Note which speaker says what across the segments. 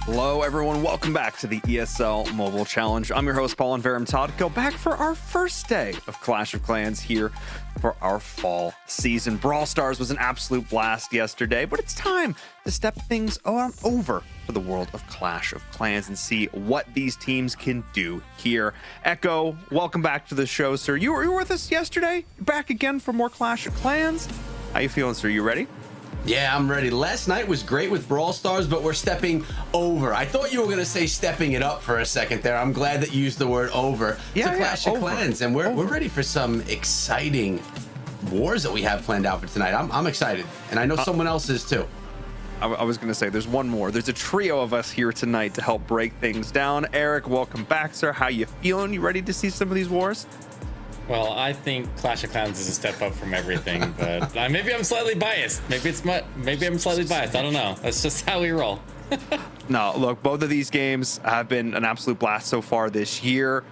Speaker 1: Hello, everyone. Welcome back to the ESL Mobile Challenge. I'm your host, Paul and Verum Todd. Go back for our first day of Clash of Clans here for our fall season. Brawl Stars was an absolute blast yesterday, but it's time to step things over for the world of Clash of Clans and see what these teams can do here. Echo, welcome back to the show, sir. You were with us yesterday. You're back again for more Clash of Clans. How you feeling, sir? You ready?
Speaker 2: Yeah, I'm ready. Last night was great with Brawl Stars, but we're stepping over. I thought you were going to say stepping it up for a second there. I'm glad that you used the word over to Clash of Clans. And we're ready for some exciting wars that we have planned out for tonight. I'm excited. And I know someone else is too.
Speaker 1: I was going to say there's one more. There's a trio of us here tonight to help break things down. Eric, welcome back, sir. How you feeling? You ready to see some of these wars?
Speaker 3: Well, I think Clash of Clans is a step up from everything, but maybe I'm slightly biased. Maybe I'm slightly biased. I don't know. That's just how we roll.
Speaker 1: No, look, both of these games have been an absolute blast so far this year.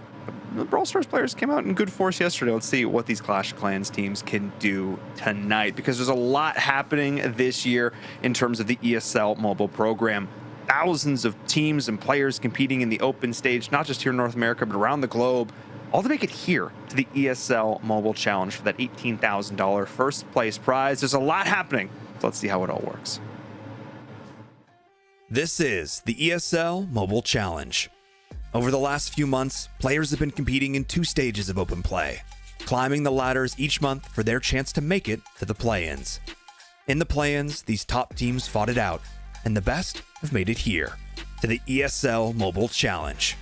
Speaker 1: The Brawl Stars players came out in good force yesterday. Let's see what these Clash of Clans teams can do tonight, because there's a lot happening this year in terms of the ESL mobile program. Thousands of teams and players competing in the open stage, not just here in North America, but around the globe, all to make it here to the ESL Mobile Challenge for that $18,000 first place prize. There's a lot happening. So let's see how it all works.
Speaker 4: This is the ESL Mobile Challenge. Over the last few months, players have been competing in two stages of open play, climbing the ladders each month for their chance to make it to the play-ins. In the play-ins, these top teams fought it out, and the best have made it here to the ESL Mobile Challenge.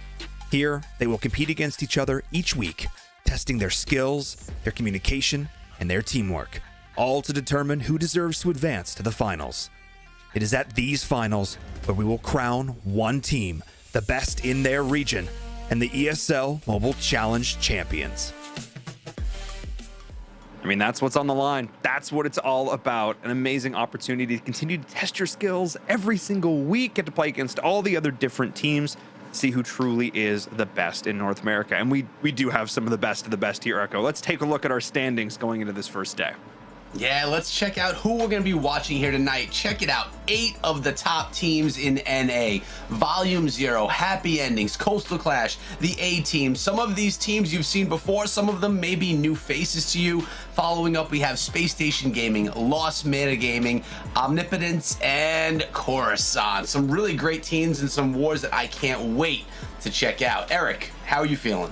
Speaker 4: Here, they will compete against each other each week, testing their skills, their communication, and their teamwork, all to determine who deserves to advance to the finals. It is at these finals where we will crown one team the best in their region and the ESL Mobile Challenge champions.
Speaker 1: I mean, that's what's on the line. That's what it's all about. An amazing opportunity to continue to test your skills every single week, get to play against all the other different teams, see who truly is the best in North America. And we do have some of the best here, Echo. Let's take a look at our standings going into this first day.
Speaker 2: Yeah, let's check out who we're going to be watching here tonight. Check it out. 8 of the top teams in NA. Volume 0, Happy Endings, Coastal Clash, the A team. Some of these teams you've seen before. Some of them may be new faces to you. Following up, we have Space Station Gaming, Lost Mana Gaming, Omnipotence, and Coruscant. Some really great teams and some wars that I can't wait to check out. Eric, how are you feeling?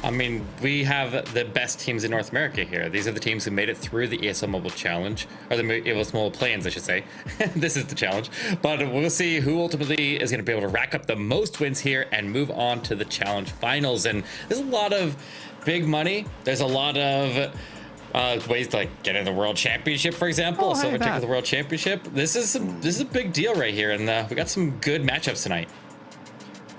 Speaker 3: I mean, we have the best teams in North America here. These are the teams who made it through the ESL Mobile Challenge, or the ESL Mobile Play-ins, I should say. This is the challenge. But we'll see who ultimately is going to be able to rack up the most wins here and move on to the challenge finals. And there's a lot of big money. There's a lot of ways to like get in the World Championship, for example. So we're taking the World Championship. This is a big deal right here, and we got some good matchups tonight.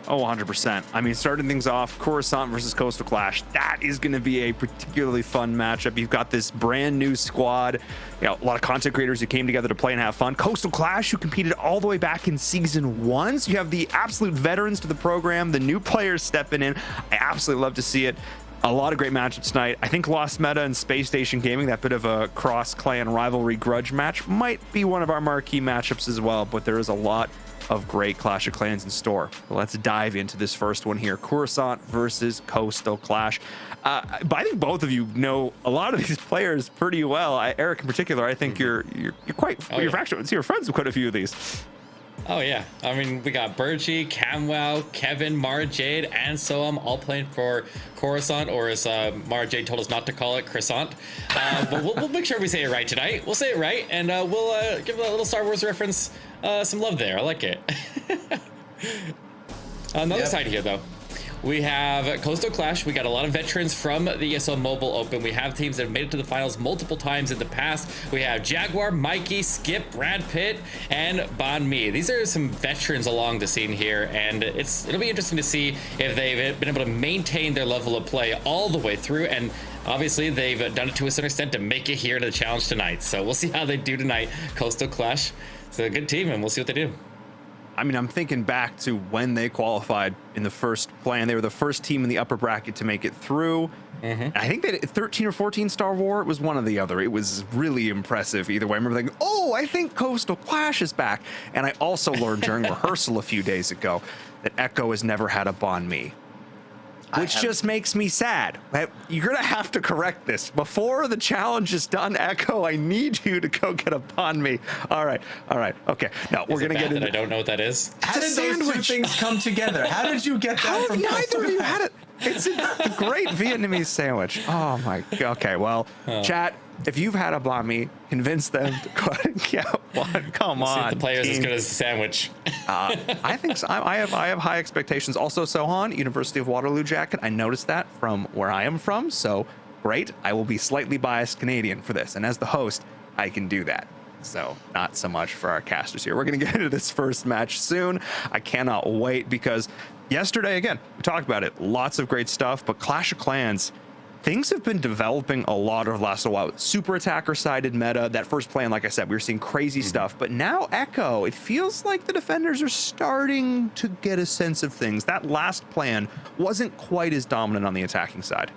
Speaker 1: Oh, 100%. I mean, starting things off, Coruscant versus Coastal Clash. That is going to be a particularly fun matchup. You've got this brand new squad, a lot of content creators who came together to play and have fun. Coastal Clash, who competed all the way back in season 1. So you have the absolute veterans to the program, the new players stepping in. I absolutely love to see it. A lot of great matchups tonight. I think Lost Meta and Space Station Gaming, that bit of a cross-clan rivalry grudge match, might be one of our marquee matchups as well, but there is a lot of great Clash of Clans in store. Let's dive into this first one here. Coruscant versus Coastal Clash. But I think both of you know a lot of these players pretty well. Eric in particular, I think you're quite you're friends with quite a few of these.
Speaker 3: Oh yeah, I mean, we got Burgie, Camwow, Kevin, Mara Jade, and Sohan all playing for Coruscant, or as Mara Jade told us not to call it, Croissant. But we'll make sure we say it right tonight. We'll say it right, and we'll give a little Star Wars reference some love there. I like it. On the other side here, though, we have Coastal Clash. We got a lot of veterans from the ESL Mobile Open. We have teams that have made it to the finals multiple times in the past. We have Jaguar, Mikey, Skip, Brad Pitt, and Banh Mi. These are some veterans along the scene here, and it'll be interesting to see if they've been able to maintain their level of play all the way through. And obviously, they've done it to a certain extent to make it here to the challenge tonight. So we'll see how they do tonight. Coastal Clash. It's a good team, and we'll see what they do.
Speaker 1: I mean, I'm thinking back to when they qualified in the first plan. They were the first team in the upper bracket to make it through. I think they did 13 or 14 Star War. It was one or the other. It was really impressive either way. I remember thinking, oh, I think Coastal Clash is back. And I also learned during rehearsal a few days ago that Echo has never had a Bon Me, which just makes me sad. You're going to have to correct this. Before the challenge is done, Echo, I need you to go get a Bon Me. All right. Okay. Now, we're going to get into...
Speaker 3: I don't know what that is.
Speaker 2: How did those two things come together? How did you get that from
Speaker 1: neither of you had it? It's a great Vietnamese sandwich. Oh, my God. Okay, well, chat, if you've had a Bon Me, convince them to go ahead and get one. Come on.
Speaker 3: See if the player's
Speaker 1: team.
Speaker 3: as good as the sandwich.
Speaker 1: I think so. I have high expectations. Also, Sohan, University of Waterloo jacket. I noticed that from where I am from, so great. I will be slightly biased Canadian for this, and as the host, I can do that. So not so much for our casters here. We're going to get into this first match soon. I cannot wait because yesterday, again, we talked about it. Lots of great stuff, but Clash of Clans, things have been developing a lot over the last while. Super attacker-sided meta. That first plan, like I said, we were seeing crazy stuff. But now Echo, it feels like the defenders are starting to get a sense of things. That last plan wasn't quite as dominant on the attacking side.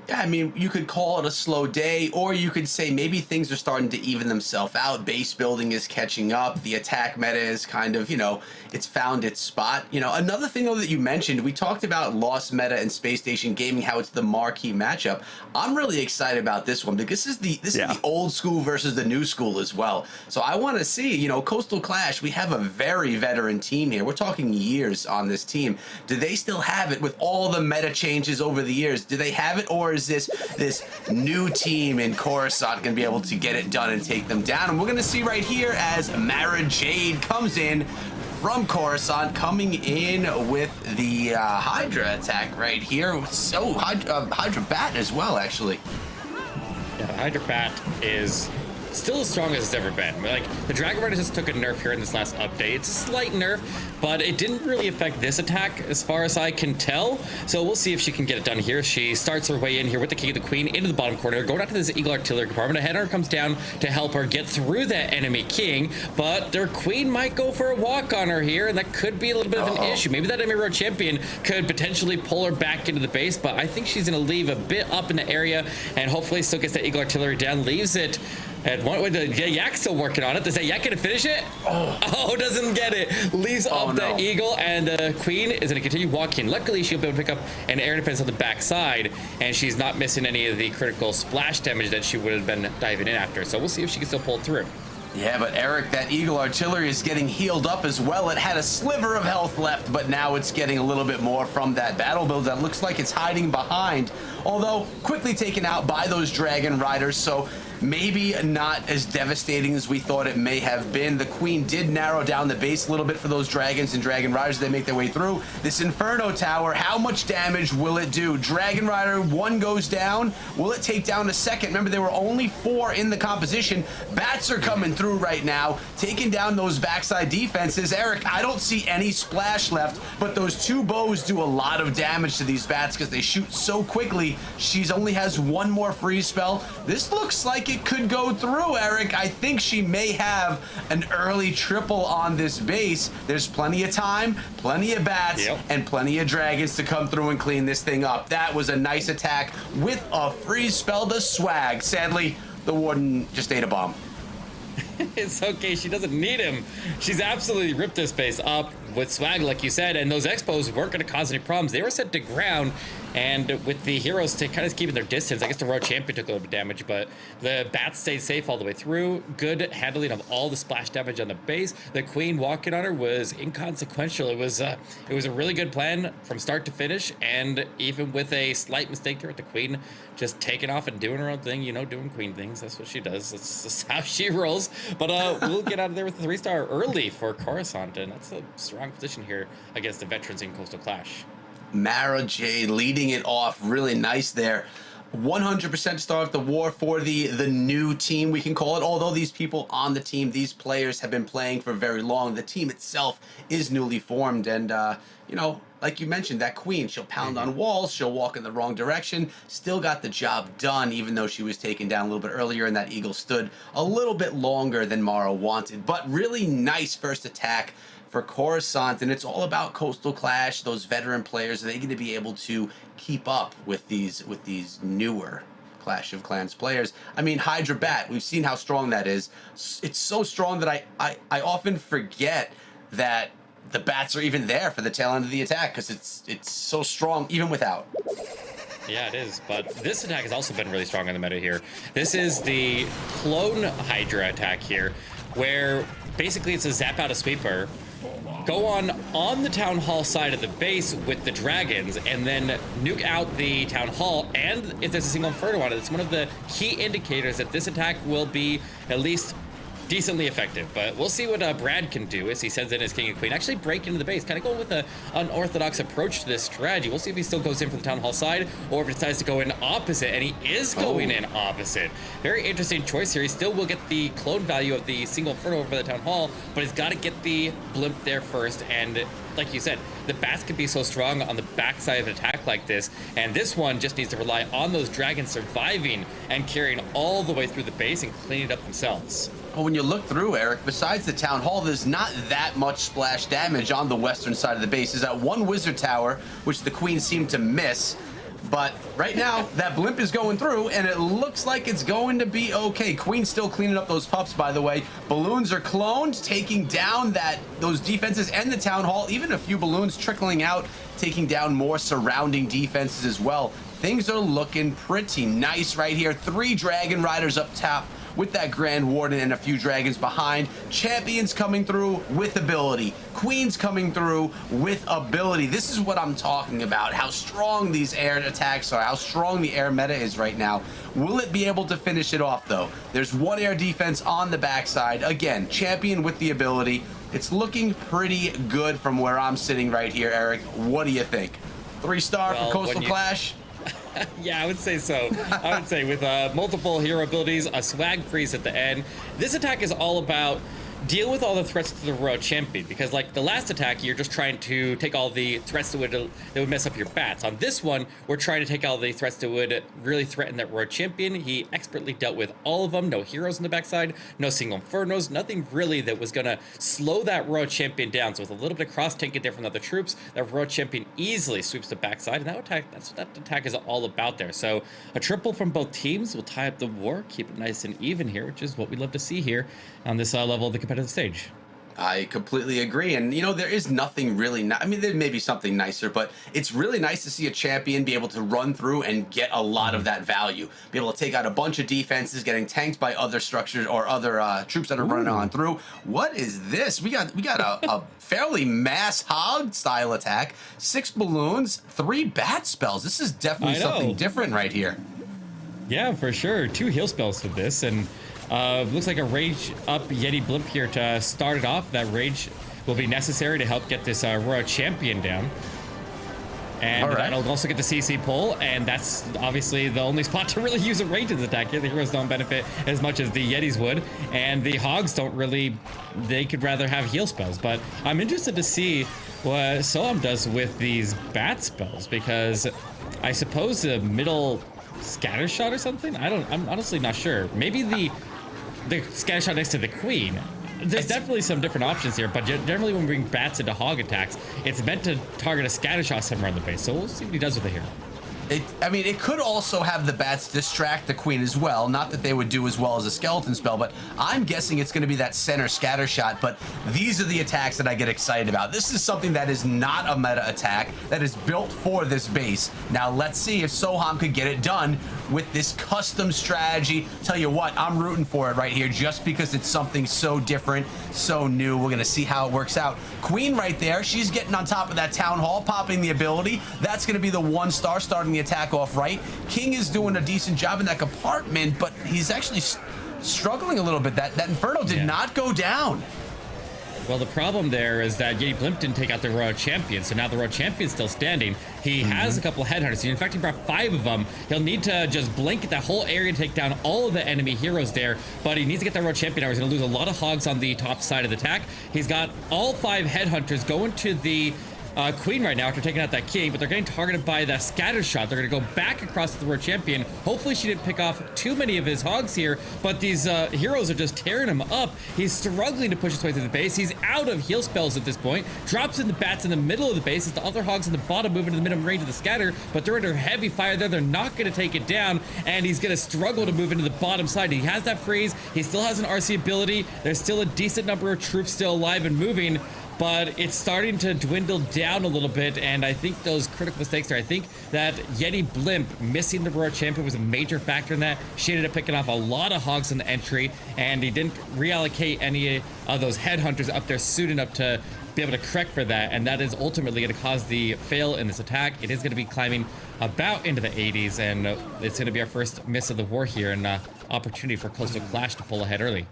Speaker 2: Yeah, I mean, you could call it a slow day, or you could say maybe things are starting to even themselves out. Base building is catching up. The attack meta is kind of, it's found its spot. Another thing, though, that you mentioned, we talked about Lost Meta and Space Station Gaming, how it's the marquee matchup. I'm really excited about this one because this is the old school versus the new school as well. So I want to see, Coastal Clash, we have a very veteran team here. We're talking years on this team. Do they still have it with all the meta changes over the years? Do they have it, or is this new team in Coruscant going to be able to get it done and take them down? And we're going to see right here as Jade comes in from Coruscant, coming in with the Hydra attack right here. So Hydra Bat as well, actually.
Speaker 3: Yeah, Hydra Bat is still as strong as it's ever been. Like, the Dragon Rider just took a nerf here in this last update. It's a slight nerf, but it didn't really affect this attack as far as I can tell. So we'll see if she can get it done here. She starts her way in here with the King of the Queen into the bottom corner, going out to this Eagle Artillery compartment. A header comes down to help her get through that enemy King, but their Queen might go for a walk on her here, and that could be a little bit of an issue. Maybe that enemy road champion could potentially pull her back into the base, but I think she's going to leave a bit up in the area, and hopefully still gets that Eagle Artillery down, leaves it. And Yak's still working on it. Does that Yak gonna finish it? Oh, doesn't get it. Leaves up the Eagle, and the Queen is gonna continue walking. Luckily, she'll be able to pick up an air defense on the backside, and she's not missing any of the critical splash damage that she would have been diving in after. So we'll see if she can still pull it through.
Speaker 2: Yeah, but Eric, that Eagle Artillery is getting healed up as well. It had a sliver of health left, but now it's getting a little bit more from that battle build that looks like it's hiding behind, although quickly taken out by those Dragon Riders, so maybe not as devastating as we thought it may have been. The Queen did narrow down the base a little bit for those Dragons and Dragon Riders as they make their way through. This Inferno Tower, how much damage will it do? Dragon Rider 1 goes down. Will it take down a second? Remember, there were only 4 in the composition. Bats are coming through right now, taking down those backside defenses. Eric, I don't see any splash left, but those 2 bows do a lot of damage to these bats because they shoot so quickly. She's only has 1 more freeze spell. This looks like it could go through, Eric. I think she may have an early triple on this base. There's plenty of time, plenty of bats, and plenty of dragons to come through and clean this thing up. That was a nice attack with a freeze spell to swag. Sadly, the Warden just ate a bomb.
Speaker 3: It's okay, she doesn't need him. She's absolutely ripped this base up with swag, like you said, and those expos weren't going to cause any problems. They were set to ground, and with the heroes kind of keeping their distance, I guess the Royal Champion took a little bit of damage, but the bats stayed safe all the way through. Good handling of all the splash damage on the base. The Queen walking on her was inconsequential. It was a really good plan from start to finish, and even with a slight mistake there with the Queen just taking off and doing her own thing, doing Queen things. That's what she does. That's just how she rolls. But we'll get out of there with the 3-star early for Coruscant, and that's a strong position here against the veterans in Coastal Clash.
Speaker 2: Jade leading it off really nice there. 100% start the war for the new team, we can call it. Although these people on the team, these players have been playing for very long, the team itself is newly formed. And, like you mentioned, that Queen, she'll pound on walls, she'll walk in the wrong direction, still got the job done, even though she was taken down a little bit earlier and that Eagle stood a little bit longer than Mara wanted. But really nice first attack for Coruscant, and it's all about Coastal Clash. Those veteran players, are they going to be able to keep up with these newer Clash of Clans players? I mean, Hydra Bat, we've seen how strong that is. It's so strong that I often forget that the bats are even there for the tail end of the attack, because it's so strong even without.
Speaker 3: Yeah, it is, but this attack has also been really strong in the meta here. This is the clone Hydra attack here, where basically it's a zap out a sweeper, go on the town hall side of the base with the dragons, and then nuke out the town hall. And if there's a single inferno on it, it's one of the key indicators that this attack will be at least decently effective. But we'll see what Brad can do as he sends in his king and queen, actually break into the base, kind of going with an unorthodox approach to this strategy. We'll see if he still goes in for the town hall side, or if he decides to go in opposite, and he is going in opposite. Very interesting choice here. He still will get the clone value of the single inferno over the town hall, but he's got to get the blimp there first. And like you said, the bats can be so strong on the backside of an attack like this, and this one just needs to rely on those dragons surviving and carrying all the way through the base and cleaning it up themselves.
Speaker 2: Well, when you look through, Eric, besides the town hall, there's not that much splash damage on the western side of the base. There's that one wizard tower, which the queen seemed to miss. But right now, that blimp is going through, and it looks like it's going to be okay. Queen's still cleaning up those pups, by the way. Balloons are cloned, taking down those defenses and the town hall. Even a few balloons trickling out, taking down more surrounding defenses as well. Things are looking pretty nice right here. 3 dragon riders up top with that Grand Warden and a few dragons behind. Champions coming through with ability. Queens coming through with ability. This is what I'm talking about, how strong these air attacks are, how strong the air meta is right now. Will it be able to finish it off, though? There's 1 air defense on the backside. Again, champion with the ability. It's looking pretty good from where I'm sitting right here, Eric. What do you think? 3-star for Coastal Clash?
Speaker 3: Yeah, I would say so. I would say with multiple hero abilities, a swag freeze at the end. This attack is all about deal with all the threats to the royal champion, because like the last attack, you're just trying to take all the threats that would mess up your bats. On this one, we're trying to take all the threats that would really threaten that royal champion. He expertly dealt with all of them. No heroes on the backside, no single infernos, nothing really that was gonna slow that royal champion down. So with a little bit of cross tanking there from other troops, that royal champion easily sweeps the backside, and that's what that attack is all about there. So a triple from both teams will tie up the war, keep it nice and even here, which is what we love to see here on this level of the competitive stage.
Speaker 2: I completely agree. And, you know, there is nothing really, I mean, there may be something nicer, but it's really nice to see a champion be able to run through and get a lot of that value. Be able to take out a bunch of defenses, getting tanked by other structures or other troops that are running on through. What is this? We got a fairly mass hog style attack. 6 balloons, 3 bat spells. This is definitely something different right here.
Speaker 3: Yeah, for sure. 2 heal spells for this, and looks like a rage up Yeti blimp here to start it off. That rage will be necessary to help get this royal champion down. And that'll also get the CC pull, and that's obviously the only spot to really use a range attack here. The heroes don't benefit as much as the Yetis would, and the hogs don't really, they could rather have heal spells. But I'm interested to see what Sohan does with these bat spells, because I suppose the middle scatter shot or something? I'm honestly not sure. Maybe the scatter shot next to the queen. There's definitely some different options here, but generally when we bring bats into hog attacks, it's meant to target a scatter shot somewhere on the base. So we'll see what he does with it here.
Speaker 2: I mean, it could also have the bats distract the queen as well. Not that they would do as well as a skeleton spell, but I'm guessing it's going to be that center scatter shot. But these are the attacks that I get excited about. This is something that is not a meta attack, that is built for this base. Now, let's see if Sohan could get it done with this custom strategy. Tell you what, I'm rooting for it right here just because it's something so different, so new. We're going to see how it works out. Queen right there, she's getting on top of that town hall, popping the ability. That's going to be the 1-star starting the attack off right. King is doing a decent job in that compartment, but he's actually struggling a little bit. That Inferno did not go down.
Speaker 3: Well, the problem there is that Yeti Blimp didn't take out the Royal Champion, so now the Royal Champion's still standing. He has a couple of headhunters. In fact, he brought 5 of them. He'll need to just blanket that whole area to take down all of the enemy heroes there, but he needs to get that Royal Champion out. He's going to lose a lot of hogs on the top side of the attack. He's got all 5 headhunters going to the Queen right now after taking out that king, but they're getting targeted by that scatter shot. They're going to go back across to the world champion. Hopefully she didn't pick off too many of his hogs here, but these heroes are just tearing him up. He's struggling to push his way through the base. He's out of heal spells at this point. Drops in the bats in the middle of the base as the other hogs in the bottom move into the minimum range of the scatter, but they're under heavy fire there. They're not going to take it down, and he's going to struggle to move into the bottom side. He has that freeze. He still has an RC ability. There's still a decent number of troops still alive and moving, but it's starting to dwindle down a little bit, and I think those critical mistakes there, I think that Yeti Blimp missing the Royal Champion was a major factor in that. She ended up picking off a lot of hogs in the entry, and he didn't reallocate any of those headhunters up there soon enough to be able to correct for that, and that is ultimately going to cause the fail in this attack. It is going to be climbing about into the 80s, and it's going to be our first miss of the war here, and opportunity for Coastal Clash to pull ahead early.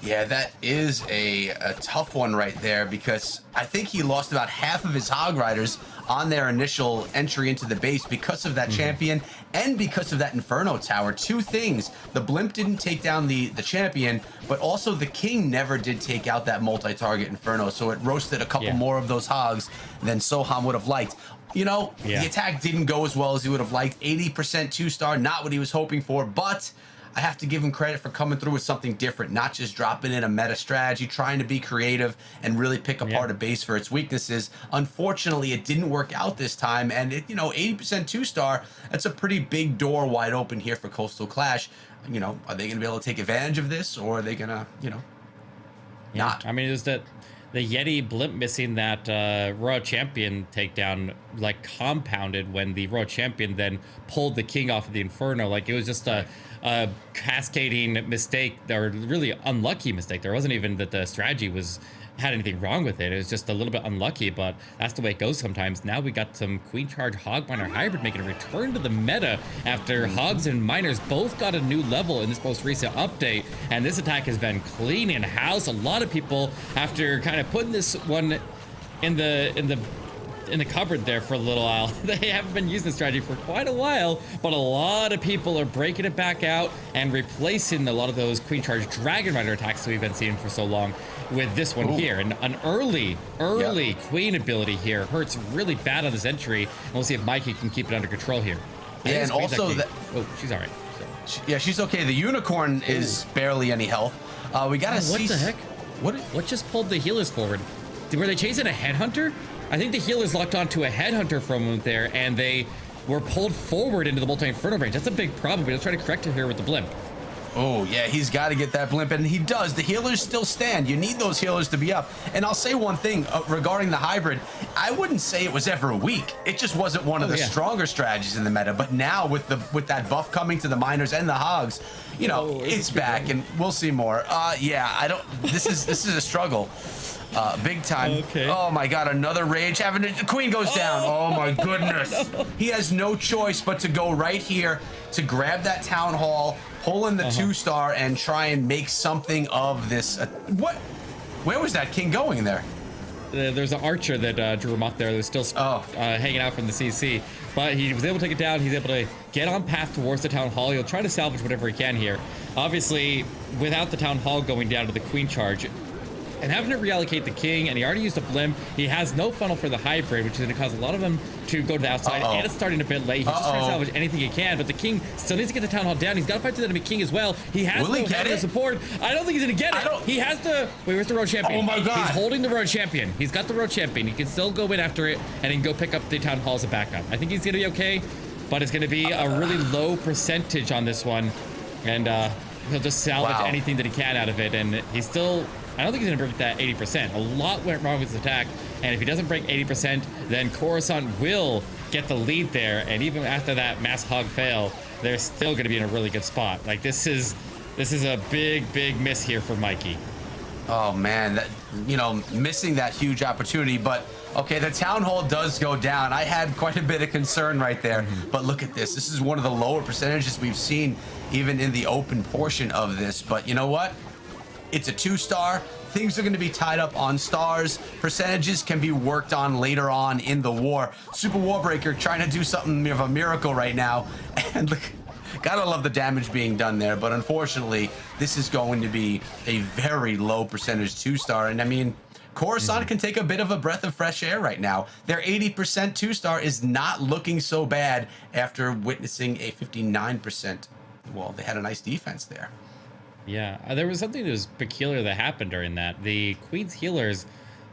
Speaker 2: Yeah, that is a tough one right there, because I think he lost about half of his hog riders on their initial entry into the base because of that champion and because of that Inferno tower. Two things: the blimp didn't take down the champion, but also the king never did take out that multi-target Inferno, so it roasted a couple more of those hogs than Sohan would have liked. You know, the attack didn't go as well as he would have liked. 80% 2-star, not what he was hoping for, but I have to give him credit for coming through with something different, not just dropping in a meta strategy, trying to be creative and really pick apart a base for its weaknesses. Unfortunately, it didn't work out this time, and it, 80% 2-star, that's a pretty big door wide open here for Coastal Clash. Are they going to be able to take advantage of this, or are they going to, not?
Speaker 3: I mean, is that the Yeti Blimp missing that Royal Champion takedown, like, compounded when the Royal Champion then pulled the king off of the Inferno. Like, it was just a cascading mistake, or really unlucky mistake. There wasn't even that the strategy had anything wrong with it. It was just a little bit unlucky, but that's the way it goes sometimes. Now we got some Queen Charge Hog Miner Hybrid making a return to the meta after Hogs and Miners both got a new level in this most recent update, and this attack has been clean in house. A lot of people, after kind of putting this one in the cupboard there for a little while, they haven't been using the strategy for quite a while, but a lot of people are breaking it back out and replacing a lot of those Queen Charge Dragon Rider attacks that we've been seeing for so long with this one here. And an early Queen ability here hurts really bad on this entry, and we'll see if Mikey can keep it under control here.
Speaker 2: Yeah, and also
Speaker 3: she's all right.
Speaker 2: Yeah, she's okay. The unicorn is barely any health. We gotta see.
Speaker 3: What the heck? What just pulled the healers forward? Were they chasing a headhunter? I think the healers locked onto a headhunter for a moment there, and they were pulled forward into the multi-inferno range. That's a big problem, but he'll try to correct it here with the blimp.
Speaker 2: Oh, yeah, he's got to get that blimp, and he does. The healers still stand. You need those healers to be up. And I'll say one thing regarding the hybrid. I wouldn't say it was ever weak. It just wasn't one of the stronger strategies in the meta. But now with that buff coming to the miners and the hogs, it's back, and we'll see more. This is a struggle. Big time.
Speaker 3: Okay.
Speaker 2: Oh my God, another rage. The queen goes down. Oh my goodness. He has no choice but to go right here to grab that town hall, pull in the 2-star, and try and make something of this. Where was that king going there?
Speaker 3: There's an archer that drew him up there. They're still hanging out from the CC, but he was able to take it down. He's able to get on path towards the town hall. He'll try to salvage whatever he can here. Obviously, without the town hall going down to the queen charge and having to reallocate the king, and he already used a blimp, he has no funnel for the hybrid, which is going to cause a lot of them to go to the outside, and it's starting a bit late. He's just trying to salvage anything he can, but the king still needs to get the town hall down. He's got to fight to the enemy king as well. He has no support. I don't think he's going to get it. He has the... Wait, where's the road champion?
Speaker 2: Oh my God.
Speaker 3: He's holding the road champion. He's got the road champion. He can still go in after it, and he can go pick up the town hall as a backup. I think he's going to be okay, but it's going to be a really low percentage on this one, and he'll just salvage anything that he can out of it, and he's still... I don't think he's going to break that 80%. A lot went wrong with his attack, and if he doesn't break 80%, then Coruscant will get the lead there, and even after that mass hog fail, they're still going to be in a really good spot. Like, this is a big miss here for Mikey.
Speaker 2: Oh man, that missing that huge opportunity, but okay, the town hall does go down. I had quite a bit of concern right there, but look at this. This is one of the lower percentages we've seen even in the open portion of this, but you know what? It's a 2-star. Things are going to be tied up on stars. Percentages can be worked on later on in the war. Super Warbreaker trying to do something of a miracle right now. And look, gotta love the damage being done there. But unfortunately, this is going to be a very low percentage 2-star. And I mean, Coruscant can take a bit of a breath of fresh air right now. Their 80% 2-star is not looking so bad after witnessing a 59%. Well, they had a nice defense there.
Speaker 3: Yeah, there was something that was peculiar that happened during that. The Queen's healers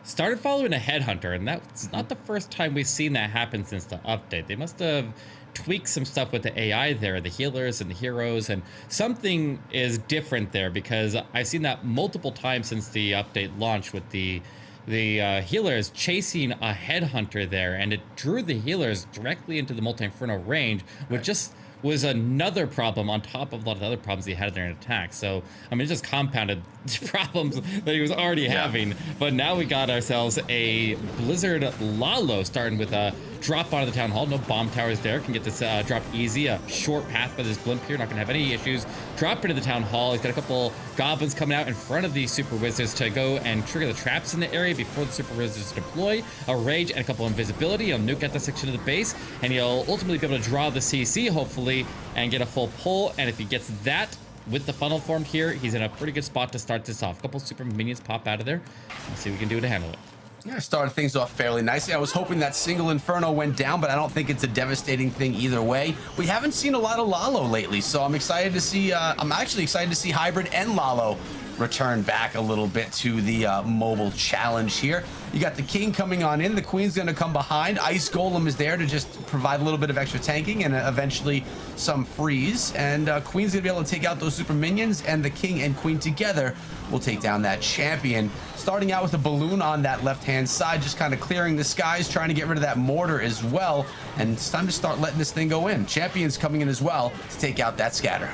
Speaker 3: started following a headhunter, and that's not the first time we've seen that happen since the update. They must have tweaked some stuff with the AI there, the healers and the heroes, and something is different there because I've seen that multiple times since the update launched with the healers chasing a headhunter there, and it drew the healers directly into the multi-inferno range, which just was another problem on top of a lot of the other problems he had there in attack. So, I mean, it just compounded problems that he was already having. But now we got ourselves a Blizzard Lalo starting with a drop onto the town hall. No bomb towers there. Can get this drop easy. A short path by this blimp here. Not going to have any issues. Drop into the town hall. He's got a couple goblins coming out in front of the super wizards to go and trigger the traps in the area before the super wizards deploy. A rage and a couple invisibility. He'll nuke out that section of the base, and he'll ultimately be able to draw the CC, hopefully, and get a full pull. And if he gets that with the funnel formed here, he's in a pretty good spot to start this off. A couple super minions pop out of there. Let's see what we can do to handle it.
Speaker 2: Yeah, started things off fairly nicely. I was hoping that single Inferno went down, but I don't think it's a devastating thing either way. We haven't seen a lot of Lalo lately, so I'm excited to see, I'm actually excited to see Hybrid and Lalo return back a little bit to the mobile challenge here. You got the King coming on in. The Queen's going to come behind. Ice Golem is there to just provide a little bit of extra tanking and eventually some freeze. And Queen's going to be able to take out those super minions, and the King and Queen together will take down that champion. Starting out with a balloon on that left-hand side, just kind of clearing the skies, trying to get rid of that mortar as well. And it's time to start letting this thing go in. Champion's coming in as well to take out that scatter.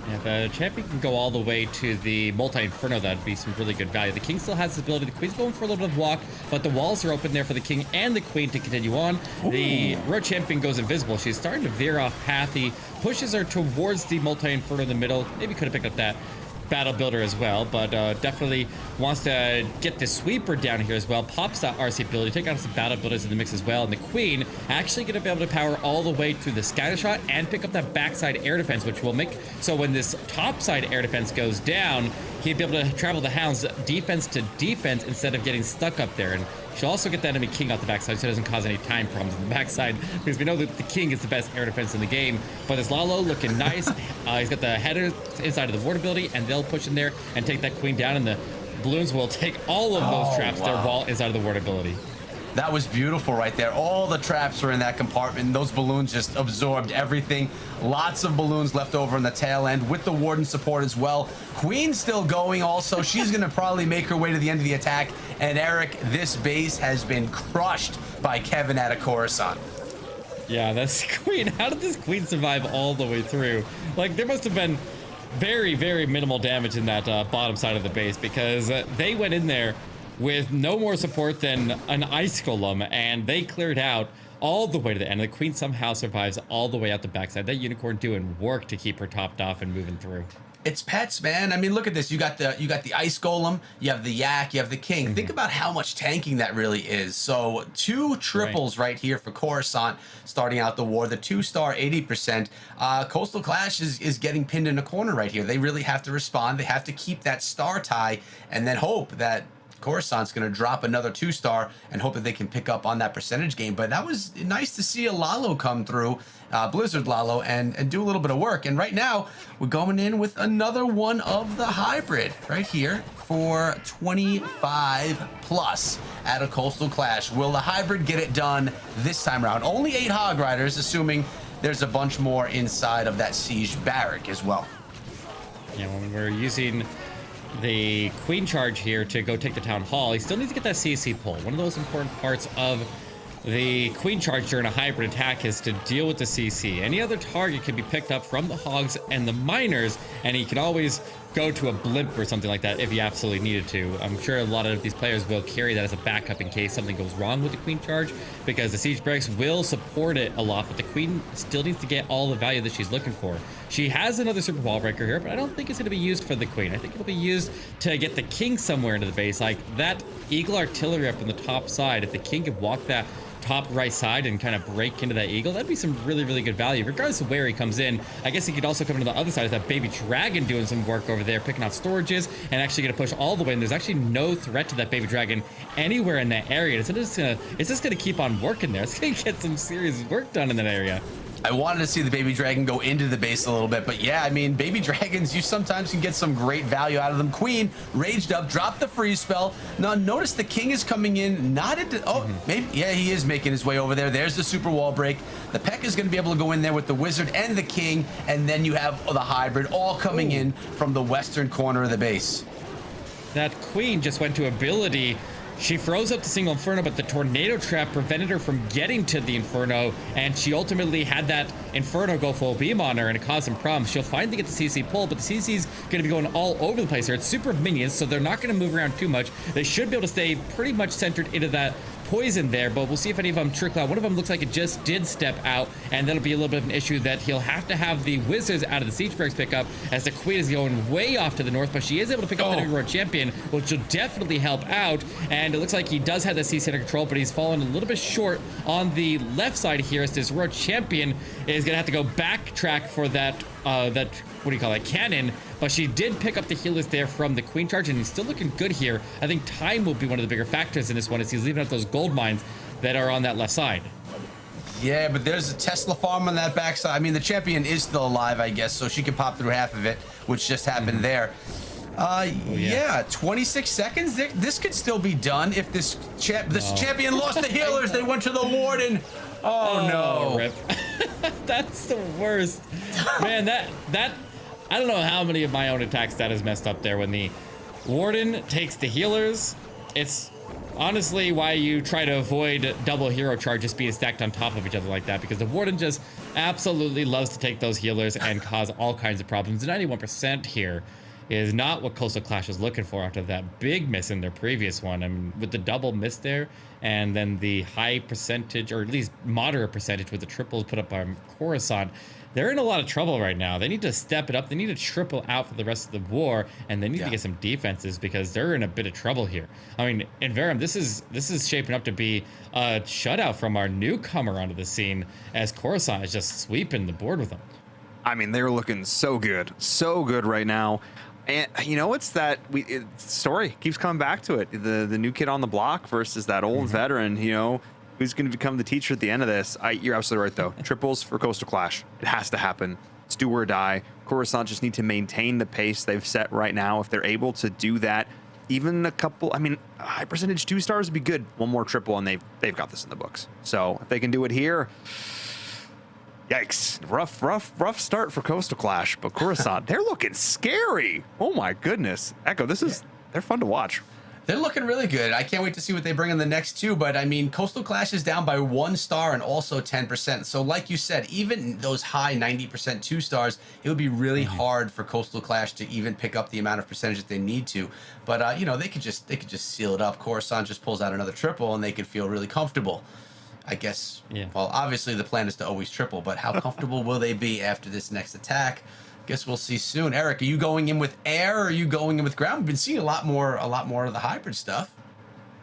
Speaker 3: Yeah, the champion can go all the way to the multi-inferno. That'd be some really good value. The King still has the ability. The Queen's going for a little bit of walk, but the walls are open there for the King and the Queen to continue on. Ooh. The road champion goes invisible. She's starting to veer off path. He pushes her towards the multi-inferno in the middle. Maybe could have picked up that battle builder as well, but definitely wants to get the sweeper down here as well. Pops that RC ability, take out some battle builders in the mix as well, and the Queen actually going to be able to power all the way through the scatter shot and pick up that backside air defense, which will make so when this top side air defense goes down, he'd be able to travel the hounds defense to defense instead of getting stuck up there. And she'll also get that enemy King off the backside so it doesn't cause any time problems on the backside, because we know that the King is the best air defense in the game. But this Lalo looking nice. He's got the header inside of the ward ability, and they'll push in there and take that Queen down, and the balloons will take all of those traps. Wow. Their wall inside of the ward ability.
Speaker 2: That was beautiful right there. All the traps were in that compartment, and those balloons just absorbed everything. Lots of balloons left over in the tail end with the Warden support as well. Queen's still going also. She's going to probably make her way to the end of the attack. And Eric, this base has been crushed by Kevin out of Coruscant.
Speaker 3: Yeah, that's Queen. How did this Queen survive all the way through? Like, there must have been very, very minimal damage in that bottom side of the base, because they went in there with no more support than an Ice Golem, and they cleared out all the way to the end. The Queen somehow survives all the way out the backside. That Unicorn doing work to keep her topped off and moving through.
Speaker 2: It's pets, man. I mean, look at this. You got the Ice Golem, you have the Yak, you have the King. Mm-hmm. Think about how much tanking that really is. So 2 triples right here for Coruscant starting out the war. The 2-star 80%. Coastal Clash is getting pinned in a corner right here. They really have to respond. They have to keep that star tie and then hope that Coruscant's going to drop another 2-star and hope that they can pick up on that percentage game. But that was nice to see a Lalo come through, Blizzard Lalo, and do a little bit of work. And right now, we're going in with another one of the hybrid right here for 25 plus at a Coastal Clash. Will the hybrid get it done this time around? Only 8 Hog Riders, assuming there's a bunch more inside of that Siege Barrack as well.
Speaker 3: Yeah, when we're using the Queen charge here to go take the town hall, he still needs to get that CC pull. One of those important parts of the Queen charge during a hybrid attack is to deal with the CC. Any other target can be picked up from the Hogs and the Miners, and he can always go to a blimp or something like that if he absolutely needed to. I'm sure a lot of these players will carry that as a backup in case something goes wrong with the Queen charge, because the Siege Barracks will support it a lot, but the Queen still needs to get all the value that she's looking for. She has another super wall breaker here, but I don't think it's going to be used for the Queen. I think it'll be used to get the King somewhere into the base, like that Eagle artillery up in the top side. If the King could walk that top right side and kind of break into that eagle, that'd be some really, really good value. Regardless of where he comes in, I guess he could also come into the other side as that baby dragon doing some work over there, picking off storages and actually going to push all the way. And there's actually no threat to that baby dragon anywhere in that area. It's just gonna keep on working there. It's gonna get some serious work done in that area.
Speaker 2: I wanted to see the baby dragon go into the base a little bit, but yeah, I mean, baby dragons, you sometimes can get some great value out of them. Queen raged up, dropped the freeze spell. Now notice the king is coming in, not into, maybe, yeah, he is making his way over there. There's the super wall break. The Peck is going to be able to go in there with the wizard and the king, and then you have the hybrid all coming in from the western corner of the base.
Speaker 3: That queen just went to ability. She froze up the single Inferno, but the tornado trap prevented her from getting to the Inferno, and she ultimately had that Inferno go full beam on her, and it caused some problems. She'll finally get the CC pull, but the CC's going to be going all over the place here. It's super minions, so they're not going to move around too much. They should be able to stay pretty much centered into that poison there, but we'll see if any of them trickle out. One of them looks like it just did step out, and that'll be a little bit of an issue that he'll have to have the wizards out of the siege barracks pick up, as the queen is going way off to the north, but she is able to pick up the new world champion, which will definitely help out. And it looks like he does have the CC under control, but he's fallen a little bit short on the left side here, as this world champion is gonna have to go backtrack for that what do you call it, cannon. But she did pick up the healers there from the queen charge, and he's still looking good here. I think time will be one of the bigger factors in this one, as he's leaving out those gold mines that are on that left side.
Speaker 2: Yeah, but there's a Tesla farm on that backside. I mean, the champion is still alive, I guess, so she can pop through half of it, which just happened there. Yeah, 26 seconds. This could still be done if this champion lost the healers. They went to the warden. Oh no!
Speaker 3: Rip. That's the worst, man. That I don't know how many of my own attacks that is messed up there. When the warden takes the healers, it's honestly why you try to avoid double hero charges being stacked on top of each other like that, because the warden just absolutely loves to take those healers and cause all kinds of problems. 91% here is not what Coastal Clash was looking for after that big miss in their previous one. I mean, with the double miss there, and then the high percentage, or at least moderate percentage with the triples put up by Coruscant, they're in a lot of trouble right now. They need to step it up. They need to triple out for the rest of the war, and they need to get some defenses, because they're in a bit of trouble here. I mean, in Verum, this is shaping up to be a shutout from our newcomer onto the scene, as Coruscant is just sweeping the board with them.
Speaker 1: I mean, they're looking so good right now. And you know, it's that story keeps coming back to it. The new kid on the block versus that old veteran, you know, who's going to become the teacher at the end of this. You're absolutely right, though. Triples for Coastal Clash. It has to happen. It's do or die. Coruscant just need to maintain the pace they've set right now. If they're able to do that, even a couple, I mean, high percentage 2 stars would be good. One more triple, and they've got this in the books. So if they can do it here, yikes. Rough start for Coastal Clash, but Coruscant, they're looking scary. Oh my goodness. Echo, they're fun to watch.
Speaker 2: They're looking really good. I can't wait to see what they bring in the next two, but I mean, Coastal Clash is down by 1 star and also 10%. So like you said, even those high 90% 2 stars, it would be really hard for Coastal Clash to even pick up the amount of percentage that they need to. But you know, they could just seal it up. Coruscant just pulls out another triple, and they could feel really comfortable. I guess, well, obviously the plan is to always triple, but how comfortable will they be after this next attack? Guess we'll see soon. Eric, are you going in with air, or are you going in with ground? We've been seeing a lot more of the hybrid stuff.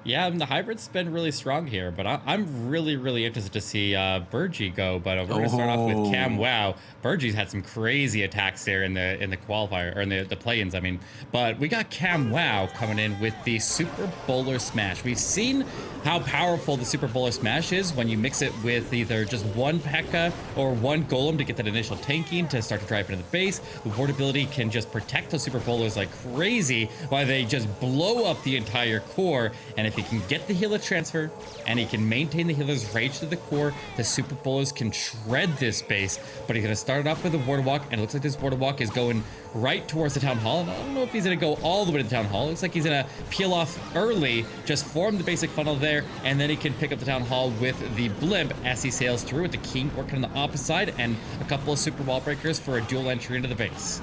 Speaker 3: Yeah, the hybrid's been really strong here, but I'm really interested to see Burgie go. But we're gonna start off with Camwow. Burgie's had some crazy attacks there in the qualifier, or in the play-ins, I mean. But we got Camwow coming in with the Super Bowler Smash. We've seen how powerful the Super Bowler Smash is when you mix it with either just one P.E.K.K.A. or one Golem to get that initial tanking to start to drive into the base. The ward ability can just protect those Super Bowlers like crazy while they just blow up the entire core. And if he can get the healer transfer and he can maintain the healer's rage to the core, the Super Bowlers can shred this base. But he's going to start it off with a Warder Walk, and it looks like this Warder Walk is going right towards the Town Hall. And I don't know if he's going to go all the way to the Town Hall. It looks like he's going to peel off early, just form the basic funnel there, and then he can pick up the Town Hall with the Blimp as he sails through, with the King working on the opposite side, and a couple of Super Wall Breakers for a dual entry into the base.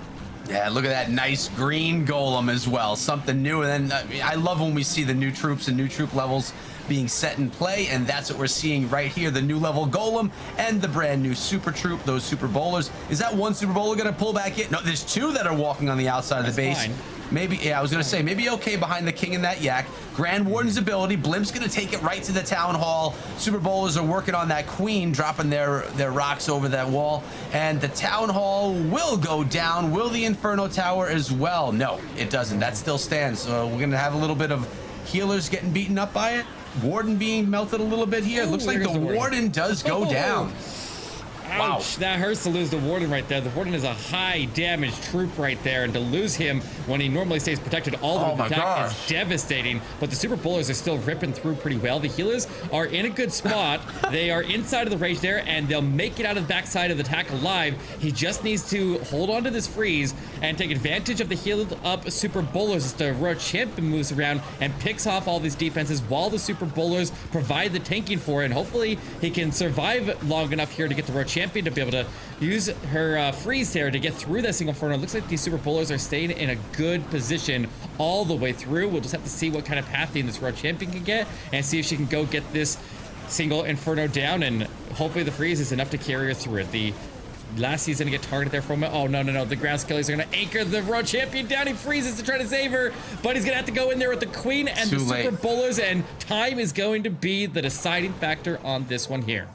Speaker 2: Yeah, look at that nice green golem as well. Something new. And then I love when we see the new troops and new troop levels being set in play, and that's what we're seeing right here. The new level golem and the brand new super troop, those super bowlers. Is that one super bowler going to pull back in? No, there's 2 that are walking on the outside of the base.
Speaker 3: Fine.
Speaker 2: Maybe, yeah, I was gonna say, maybe okay behind the king and that yak. Grand Warden's ability, Blimp's gonna take it right to the town hall. Super Bowlers are working on that queen, dropping their rocks over that wall. And the town hall will go down. Will the Inferno Tower as well? No, it doesn't. That still stands. So we're gonna have a little bit of healers getting beaten up by it. Warden being melted a little bit here.
Speaker 3: Ooh,
Speaker 2: Looks like the Warden does go down.
Speaker 3: Ouch, that hurts to lose the Warden right there. The Warden is a high damage troop right there, and to lose him when he normally stays protected all the way with attack is devastating. But the Super Bowlers are still ripping through pretty well. The healers are in a good spot. They are inside of the rage there, and they'll make it out of the backside of the attack alive. He just needs to hold on to this freeze and take advantage of the healed up Super Bowlers as the Royal Champion moves around and picks off all these defenses while the Super Bowlers provide the tanking for it. And hopefully he can survive long enough here to get the Royal Champion to be able to use her freeze there to get through that single inferno. It looks like these Super Bowlers are staying in a good position all the way through. We'll just have to see what kind of pathing this Royal Champion can get and see if she can go get this single inferno down, and hopefully the freeze is enough to carry her through it. The last he's gonna get targeted there from it. Oh no, the ground skillies are gonna anchor the Royal Champion down. He freezes to try to save her, but he's gonna have to go in there with the queen and the Super Bowlers, and time is going to be the deciding factor on this one here.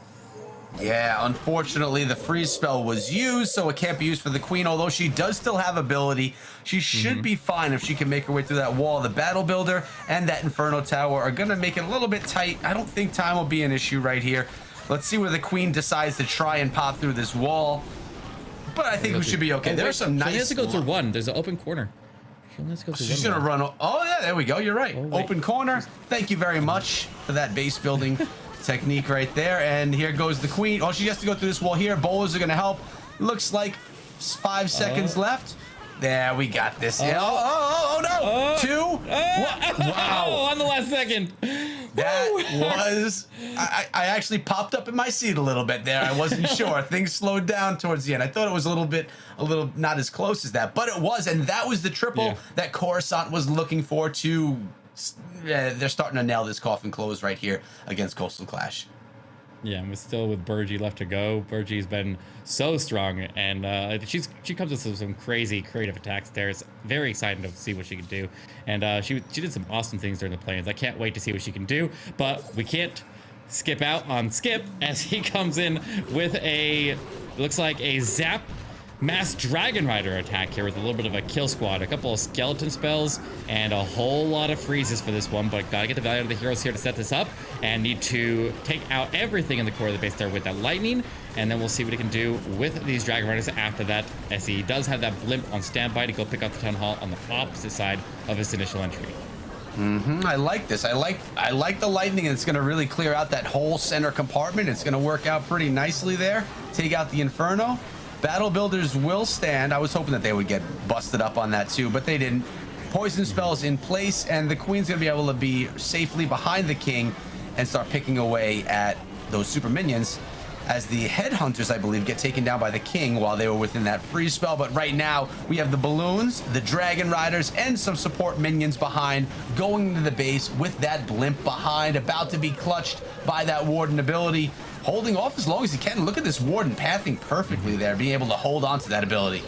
Speaker 2: Yeah, unfortunately, the freeze spell was used, so it can't be used for the queen, although she does still have ability. She should be fine if she can make her way through that wall. The Battle Builder and that Inferno Tower are going to make it a little bit tight. I don't think time will be an issue right here. Let's see where the queen decides to try and pop through this wall. But I think we should be okay. There's some nice...
Speaker 3: She has to go through one. There's an open corner. She only has to go through
Speaker 2: She's going to run... Oh, yeah, there we go. You're right.
Speaker 3: Oh,
Speaker 2: open corner. Thank you very much for that base building technique right there. And here goes the queen. Oh, she has to go through this wall here. Bowlers are going to help. Looks like 5 seconds left. There, we got this. Oh no! 2. Wow!
Speaker 3: On the last second.
Speaker 2: That was... I actually popped up in my seat a little bit there. I wasn't sure. Things slowed down towards the end. I thought it was a little not as close as that, but it was, and that was the triple that Coruscant was looking for to... they're starting to nail this coffin close right here against Coastal Clash.
Speaker 3: Yeah, and we're still with Burgie left to go. Burgie's been so strong, and she comes with some crazy creative attacks there. It's very exciting to see what she can do, and she did some awesome things during the play-ins. I can't wait to see what she can do, but we can't skip out on Skip as he comes in with looks like a zap Mass Dragon Rider attack here with a little bit of a kill squad, a couple of skeleton spells, and a whole lot of freezes for this one, but gotta get the value of the heroes here to set this up, and need to take out everything in the core of the base there with that lightning, and then we'll see what he can do with these Dragon Riders after that, as he does have that blimp on standby to go pick up the Town Hall on the opposite side of his initial entry.
Speaker 2: I like this. I like the lightning, and it's going to really clear out that whole center compartment. It's going to work out pretty nicely there. Take out the Inferno. Battle Builders will stand. I was hoping that they would get busted up on that too, but they didn't. Poison spells in place, and the queen's gonna be able to be safely behind the king and start picking away at those super minions as the headhunters, I believe, get taken down by the king while they were within that freeze spell. But right now we have the balloons, the dragon riders, and some support minions behind going into the base with that blimp behind, about to be clutched by that warden ability. Holding off as long as he can. Look at this warden pathing perfectly there, being able to hold on to that ability.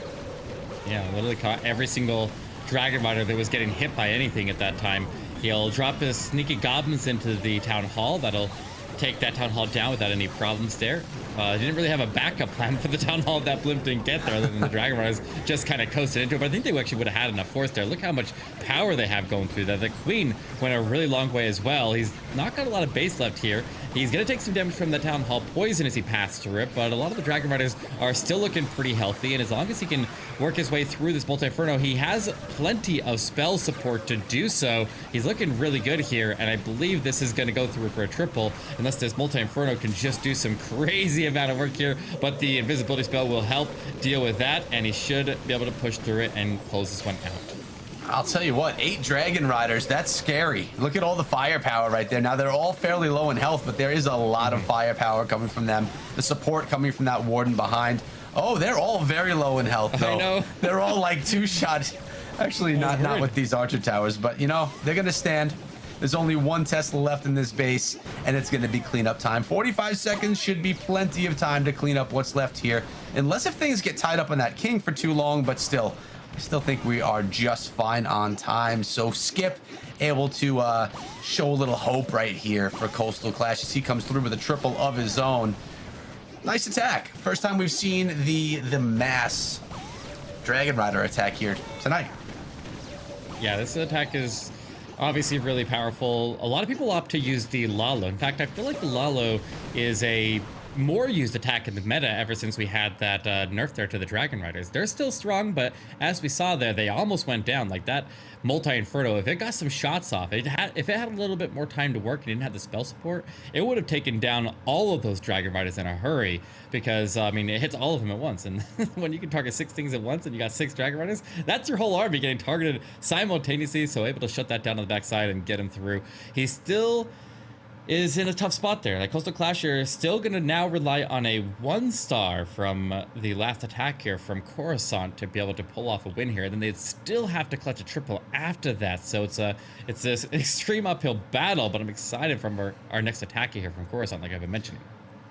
Speaker 3: Yeah, literally caught every single Dragon Rider that was getting hit by anything at that time. He'll drop his sneaky goblins into the Town Hall. That'll take that Town Hall down without any problems there. He didn't really have a backup plan for the Town Hall if that blimp didn't get there, other than the Dragon Riders just kind of coasted into it. But I think they actually would have had enough force there. Look how much power they have going through that. The Queen went a really long way as well. He's not got a lot of base left here. He's going to take some damage from the Town Hall poison as he passes through it, but a lot of the Dragon Riders are still looking pretty healthy, and as long as he can work his way through this Multi-Inferno, he has plenty of spell support to do so. He's looking really good here, and I believe this is going to go through for a triple, unless this Multi-Inferno can just do some crazy amount of work here, but the invisibility spell will help deal with that, and he should be able to push through it and close this one out.
Speaker 2: I'll tell you what, 8 Dragon Riders, that's scary. Look at all the firepower right there. Now, they're all fairly low in health, but there is a lot of firepower coming from them. The support coming from that warden behind. Oh, they're all very low in health, though.
Speaker 3: I know.
Speaker 2: They're all like 2-shot. Actually, not with these archer towers, but, you know, they're going to stand. There's only 1 Tesla left in this base, and it's going to be cleanup time. 45 seconds should be plenty of time to clean up what's left here, unless if things get tied up on that king for too long, but still. I still think we are just fine on time. So Skip able to show a little hope right here for Coastal Clash as he comes through with a triple of his own. Nice attack. First time we've seen the mass Dragon Rider attack here tonight.
Speaker 3: Yeah, this attack is obviously really powerful. A lot of people opt to use the Lalo. In fact, I feel like the Lalo is a more used attack in the meta ever since we had that nerf there to the Dragon Riders. They're still strong, but as we saw there, they almost went down. Like that multi-inferno, if it got some shots off, if it had a little bit more time to work and didn't have the spell support, it would have taken down all of those Dragon Riders in a hurry, because I mean, it hits all of them at once, and when you can target 6 things at once and you got 6 Dragon Riders, that's your whole army getting targeted simultaneously, so able to shut that down on the backside and get him through. He still is in a tough spot there. Like, Coastal Clash are still going to now rely on a 1-star from the last attack here from Coruscant to be able to pull off a win here. Then they'd still have to clutch a triple after that. So it's this extreme uphill battle, but I'm excited from our next attack here from Coruscant, like I've been mentioning.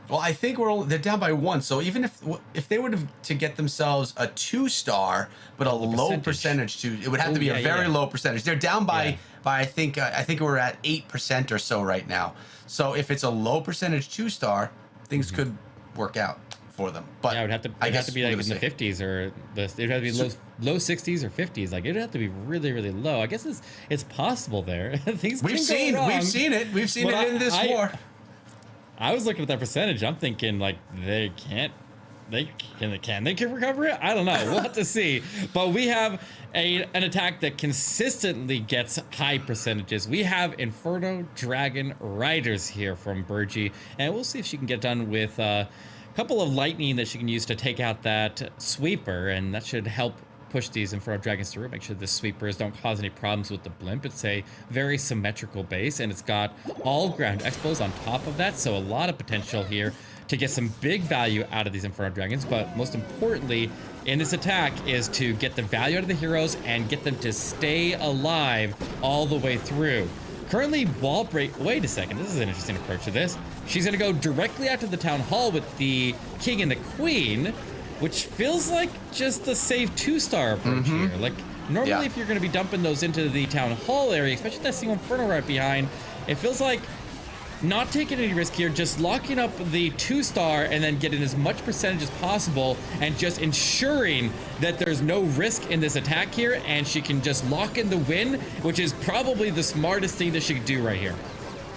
Speaker 2: Well, I think they're down by 1, so even if they were to get themselves a 2-star, but a low percentage to, it would have to be a very low percentage. They're down by I think we're at 8% or so right now. So if it's a low percentage 2-star, things could work out for them. But
Speaker 3: yeah, it would have to be like in the 50s, or it would have to be low 60s or 50s. Like, it'd have to be really, really low. I guess it's possible there. Things
Speaker 2: we've seen it in this war.
Speaker 3: I was looking at that percentage. I'm thinking, like, they can recover it? I don't know. We'll have to see. But we have an attack that consistently gets high percentages. We have Inferno Dragon Riders here from Burgie, and we'll see if she can get done with a couple of lightning that she can use to take out that sweeper, and that should help push these Inferno Dragons through, make sure the sweepers don't cause any problems with the blimp. It's a very symmetrical base, and it's got all ground expos on top of that, so a lot of potential here to get some big value out of these Inferno Dragons. But most importantly in this attack is to get the value out of the heroes and get them to stay alive all the way through. Currently, wall break. Wait a second, this is an interesting approach to this. She's going to go directly after the town hall with the king and the queen, which feels like just a safe 2-star approach here. Like, normally if you're going to be dumping those into the town hall area, especially that single Inferno right behind, it feels like not taking any risk here, just locking up the 2-star and then getting as much percentage as possible and just ensuring that there's no risk in this attack here, and she can just lock in the win, which is probably the smartest thing that she could do right here.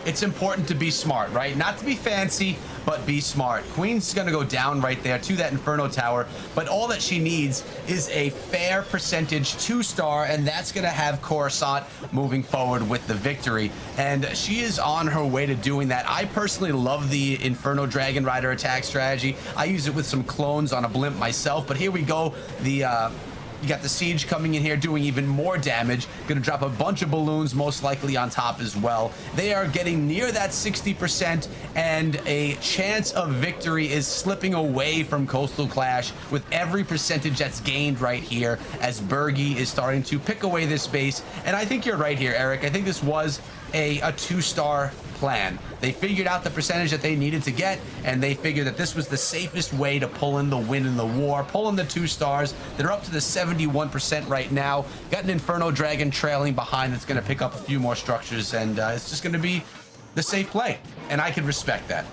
Speaker 2: It's important to be smart, right? Not to be fancy, but be smart. Queen's gonna go down right there to that Inferno Tower, but all that she needs is a fair percentage 2-star, and that's gonna have Coruscant moving forward with the victory. And she is on her way to doing that. I personally love the Inferno Dragon Rider attack strategy. I use it with some clones on a blimp myself, but here we go. You got the siege coming in here doing even more damage. Gonna drop a bunch of balloons, most likely on top as well. They are getting near that 60%, and a chance of victory is slipping away from Coastal Clash with every percentage that's gained right here as Burgie is starting to pick away this space. And I think you're right here, Eric. I think this was a 2-star plan. They figured out the percentage that they needed to get, and they figured that this was the safest way to pull in the win in the war, pull in the 2 stars. They're up to the 71% right now. Got an Inferno Dragon trailing behind that's going to pick up a few more structures, and it's just going to be the safe play, and I can respect that.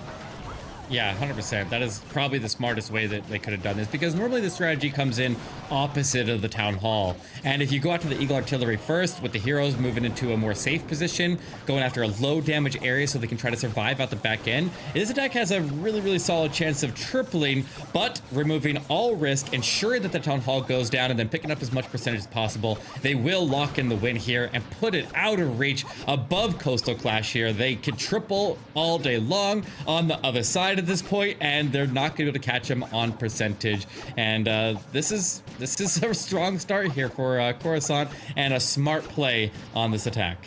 Speaker 3: Yeah, 100%. That is probably the smartest way that they could have done this, because normally the strategy comes in opposite of the town hall. And if you go after the Eagle Artillery first, with the heroes moving into a more safe position, going after a low damage area so they can try to survive out the back end, this attack has a really, really solid chance of tripling, but removing all risk, ensuring that the town hall goes down, and then picking up as much percentage as possible. They will lock in the win here and put it out of reach above Coastal Clash here. They can triple all day long on the other side at this point, and they're not going to be able to catch him on percentage. And this is a strong start here for Coruscant, and a smart play on this attack.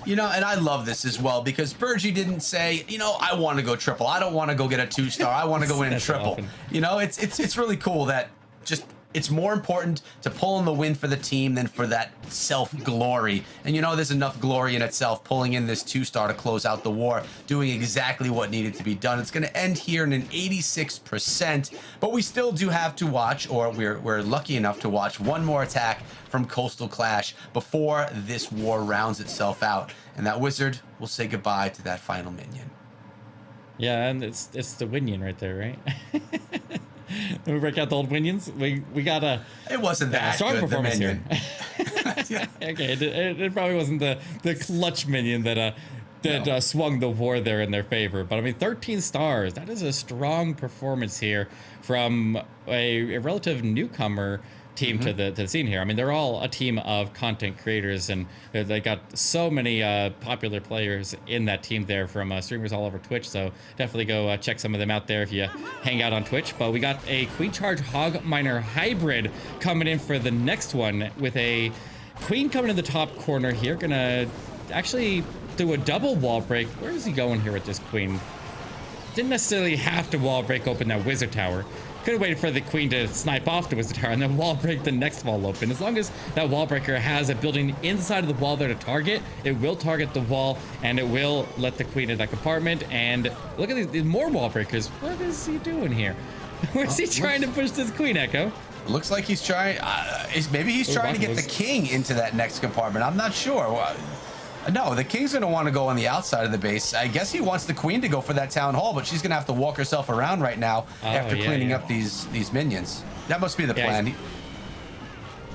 Speaker 2: You know, and I love this as well, because Burgie didn't say, you know, I want to go triple. I don't want to go get a 2-star. I want to go in triple. You know, it's really cool that just It's more important to pull in the win for the team than for that self-glory. And you know, there's enough glory in itself pulling in this 2-star to close out the war, doing exactly what needed to be done. It's going to end here in an 86%, but we still do have to watch, or we're lucky enough to watch one more attack from Coastal Clash before this war rounds itself out. And that wizard will say goodbye to that final minion.
Speaker 3: Yeah, and it's the Winion right there, right? Let me break out the old Winions. We got a.
Speaker 2: It wasn't that
Speaker 3: strong
Speaker 2: good,
Speaker 3: performance here.
Speaker 2: Yeah.
Speaker 3: Okay, it probably wasn't the clutch minion that swung the war there in their favor. But I mean, 13 stars. That is a strong performance here from a relative newcomer team to the scene here. I mean, they're all a team of content creators, and they got so many popular players in that team there from streamers all over Twitch. So definitely go check some of them out there if you hang out on Twitch. But we got a Queen Charge Hog Miner hybrid coming in for the next one, with a Queen coming in the top corner here. Gonna actually do a double wall break. Where is he going here with this Queen? Didn't necessarily have to wall break open that Wizard Tower. Could have waited for the Queen to snipe off the Wizard Tower and then wall break the next wall open. As long as that wall breaker has a building inside of the wall there to target, it will target the wall and it will let the Queen in that compartment. And look at these more wall breakers. What is he doing here? Where's he trying to push this Queen, Echo?
Speaker 2: Looks like he's trying. Maybe he's trying to get the king into that next compartment. I'm not sure. No, the king's going to want to go on the outside of the base. I guess he wants the queen to go for that town hall, but she's going to have to walk herself around right now after cleaning up these minions. That must be the plan.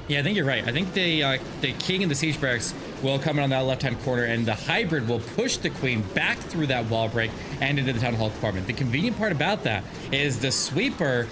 Speaker 3: Yeah, I think you're right. I think the king and the siege barracks will come in on that left-hand corner, and the hybrid will push the queen back through that wall break and into the town hall compartment. The convenient part about that is the sweeper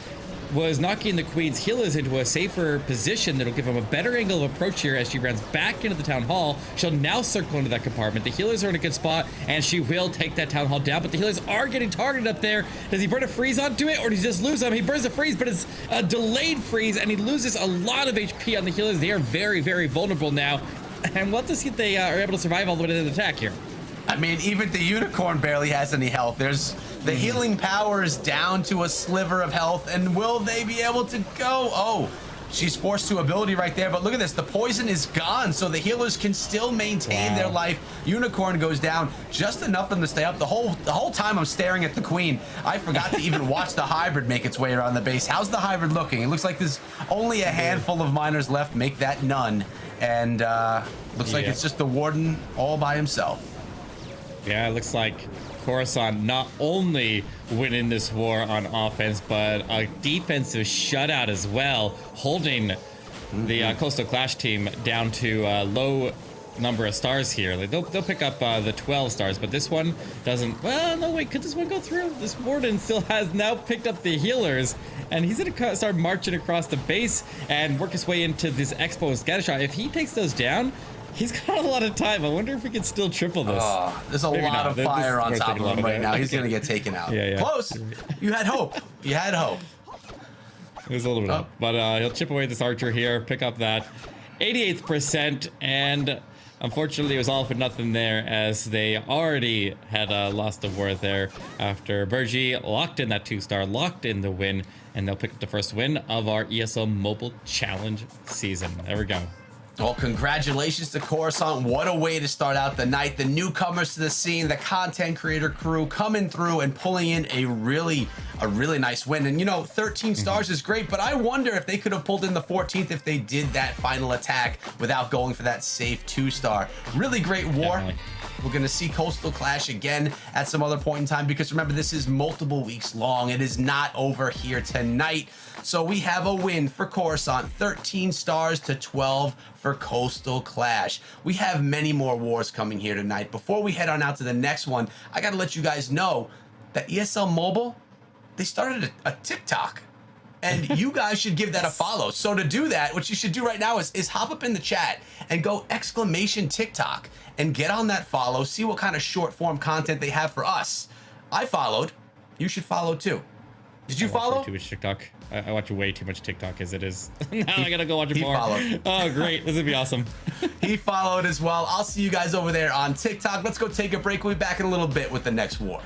Speaker 3: was knocking the queen's healers into a safer position that'll give him a better angle of approach here as she runs back into the town hall. She'll now circle into that compartment. The healers are in a good spot, and she will take that town hall down, but the healers are getting targeted up there. Does he burn a freeze onto it, or does he just lose them? He burns a freeze, but it's a delayed freeze, and he loses a lot of HP on the healers. They are very, very vulnerable now, and we'll have to see if they are able to survive all the way to the attack here.
Speaker 2: I mean, even the unicorn barely has any health. There's the healing power is down to a sliver of health, and will they be able to go? Oh, she's forced to ability right there, but look at this. The poison is gone, so the healers can still maintain their life. Unicorn goes down just enough for them to stay up. The whole time I'm staring at the queen, I forgot to even watch the hybrid make its way around the base. How's the hybrid looking? It looks like there's only a handful of miners left. Make that none, and looks like it's just the warden all by himself.
Speaker 3: Yeah, it looks like Coruscant not only winning this war on offense, but a defensive shutout as well, holding the Coastal Clash team down to a low number of stars here. Like they'll pick up the 12 stars, but this one doesn't. Well, no, wait, could this one go through? This warden still has now picked up the healers, and he's gonna start marching across the base and work his way into this exposed scatter shot. If he takes those down, he's got a lot of time. I wonder if we can still triple this.
Speaker 2: There's a lot of fire on top of him right now. He's going to get taken out.
Speaker 3: Yeah.
Speaker 2: Close. You had hope. You had hope.
Speaker 3: It was a little bit up. But he'll chip away this archer here, pick up that 88th percent, and unfortunately it was all for nothing there, as they already had lost the war there after Bergie locked in that 2-star, locked in the win, and they'll pick up the first win of our ESL Mobile Challenge season. There we go.
Speaker 2: Well, congratulations to Coruscant. What a way to start out the night. The newcomers to the scene, the content creator crew coming through and pulling in a really nice win. And, you know, 13 stars is great, but I wonder if they could have pulled in the 14th if they did that final attack without going for that safe 2-star. Really great war.
Speaker 3: Definitely.
Speaker 2: We're going to see Coastal Clash again at some other point in time, because remember, this is multiple weeks long. It is not over here tonight. So we have a win for Coruscant, 13 stars to 12 for Coastal Clash. We have many more wars coming here tonight. Before we head on out to the next one, I got to let you guys know that ESL Mobile, they started a TikTok. And you guys should give that a follow. So to do that, what you should do right now is hop up in the chat and go !TikTok and get on that follow. See what kind of short form content they have for us. I followed. You should follow too. Did you follow?
Speaker 3: Too much TikTok. I watch way too much TikTok as it is. Now I gotta go watch it more.
Speaker 2: Followed.
Speaker 3: Oh, great. This would be awesome.
Speaker 2: He followed as well. I'll see you guys over there on TikTok. Let's go take a break. We'll be back in a little bit with the next war.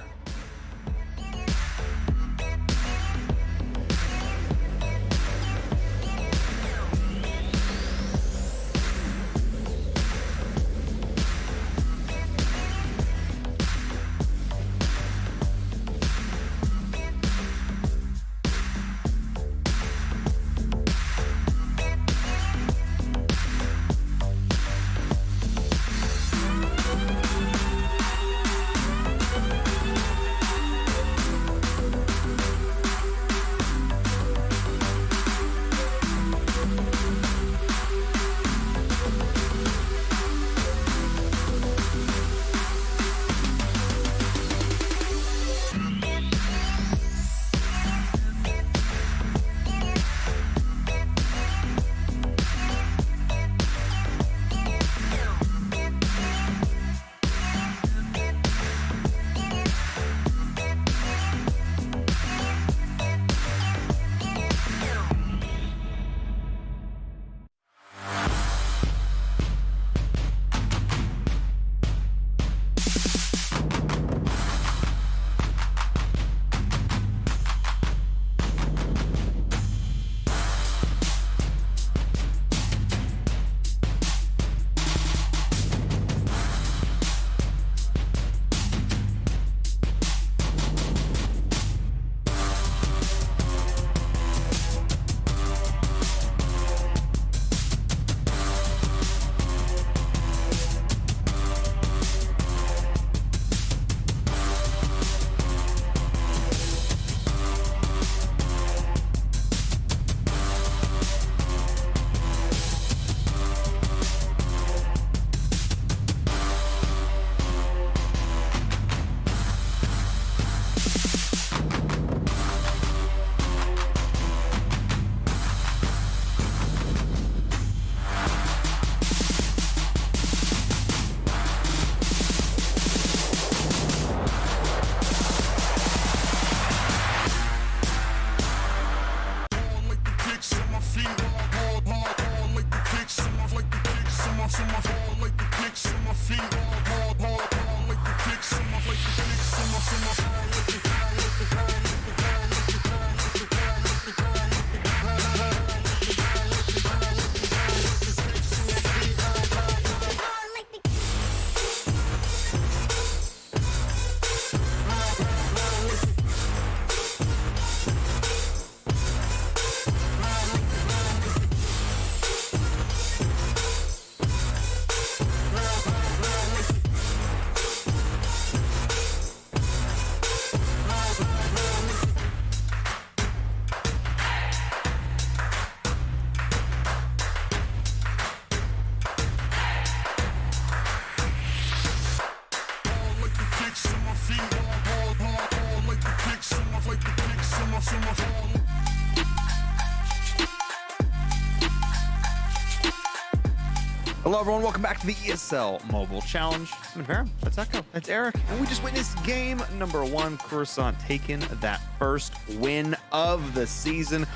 Speaker 1: Hello, everyone. Welcome back to the ESL Mobile Challenge. I'm Vera. That's Echo. That's Eric. And we just witnessed game number 1. Coruscant taking that first win of the season.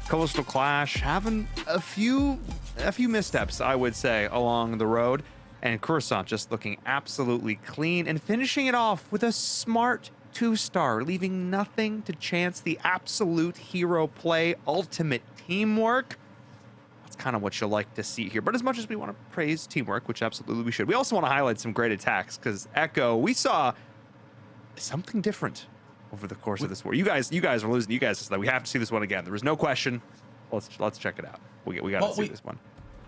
Speaker 1: Coastal Clash having a few missteps, I would say, along the road. And Coruscant just looking absolutely clean and finishing it off with a smart 2-star, leaving nothing to chance. The absolute hero play, ultimate teamwork. Kind of what you like to see here, but as much as we want to praise teamwork, which absolutely we should, we also want to highlight some great attacks, because Echo, we saw something different over the course of this war. You guys are losing. You guys, we have to see this one again. There was no question. Let's check it out. We got to see this one.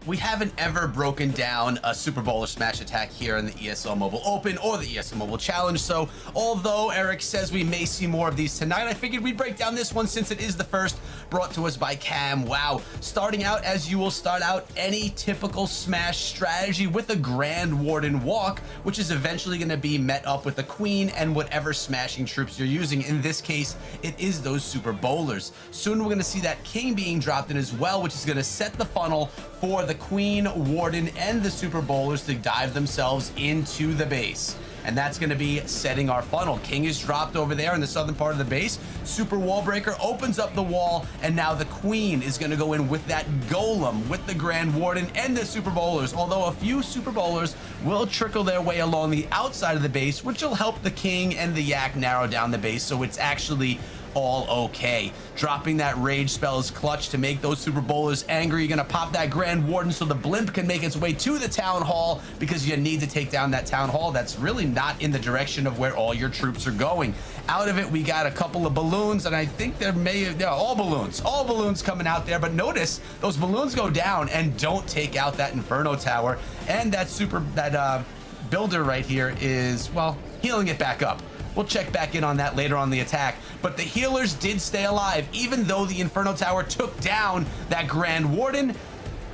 Speaker 2: We haven't ever broken down a Super Bowl or Smash attack here in the ESL Mobile Open or the ESL Mobile Challenge. So although Eric says we may see more of these tonight, I figured we'd break down this one since it is the first, brought to us by Camwow. Starting out as you will start out any typical Smash strategy with a Grand Warden walk, which is eventually going to be met up with a Queen and whatever smashing troops you're using. In this case, it is those Super Bowlers. Soon we're going to see that King being dropped in as well, which is going to set the funnel for the Queen, Warden, and the Super Bowlers to dive themselves into the base. And that's going to be setting our funnel. King is dropped over there in the southern part of the base. Super Wall Breaker opens up the wall, and now the Queen is going to go in with that Golem, with the Grand Warden and the Super Bowlers, although a few Super Bowlers will trickle their way along the outside of the base, which will help the King and the Yak narrow down the base, so it's actually all okay. Dropping that rage spell is clutch to make those Super Bowlers angry. You're gonna pop that Grand Warden so the blimp can make its way to the town hall, because you need to take down that town hall that's really not in the direction of where all your troops are going. Out of it, we got a couple of balloons, and I think there may all balloons coming out there, but notice those balloons go down and don't take out that Inferno Tower, and that builder right here is, well, healing it back up. We'll check back in on that later on the attack, but the healers did stay alive. Even though the Inferno Tower took down that Grand Warden,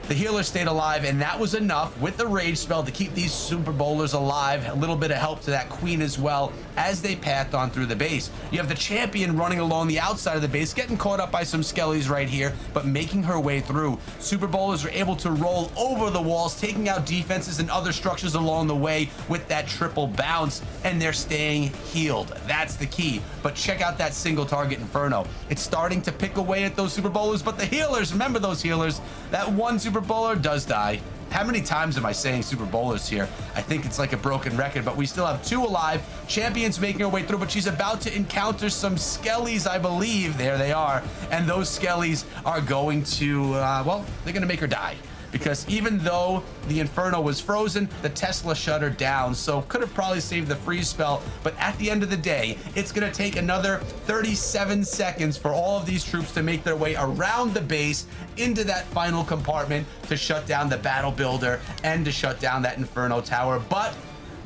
Speaker 2: the healers stayed alive, and that was enough with the rage spell to keep these Super Bowlers alive. A little bit of help to that Queen as well as they pathed on through the base. You have the champion running along the outside of the base, getting caught up by some skellies right here, but making her way through. Super Bowlers are able to roll over the walls, taking out defenses and other structures along the way with that triple bounce, and they're staying healed. That's the key. But check out that single target Inferno. It's starting to pick away at those Super Bowlers, but the healers, remember those healers, that one Super Bowler does die. How many times am I saying Super Bowlers here? I think it's like a broken record, but we still have 2 alive. Champion's making her way through, but she's about to encounter some skellies, I believe. There they are. And those skellies are going to, well, they're going to make her die. Because even though the Inferno was frozen, the Tesla shut her down, so could have probably saved the freeze spell. But at the end of the day, it's going to take another 37 seconds for all of these troops to make their way around the base into that final compartment to shut down the Battle Builder and to shut down that Inferno Tower. But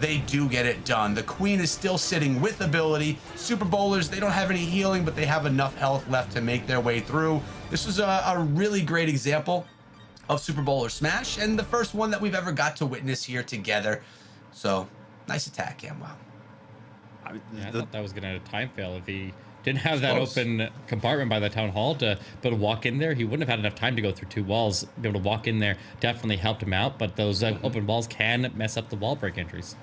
Speaker 2: they do get it done. The Queen is still sitting with ability. Super Bowlers, they don't have any healing, but they have enough health left to make their way through. This was a really great example of Super Bowl or Smash, and the first one that we've ever got to witness here together. So nice attack, Camwow.
Speaker 3: I thought that was gonna time fail if he didn't have that open compartment by the town hall to be able to walk in there. He wouldn't have had enough time to go through 2 walls. Be able to walk in there definitely helped him out, but those open walls can mess up the wall break entries.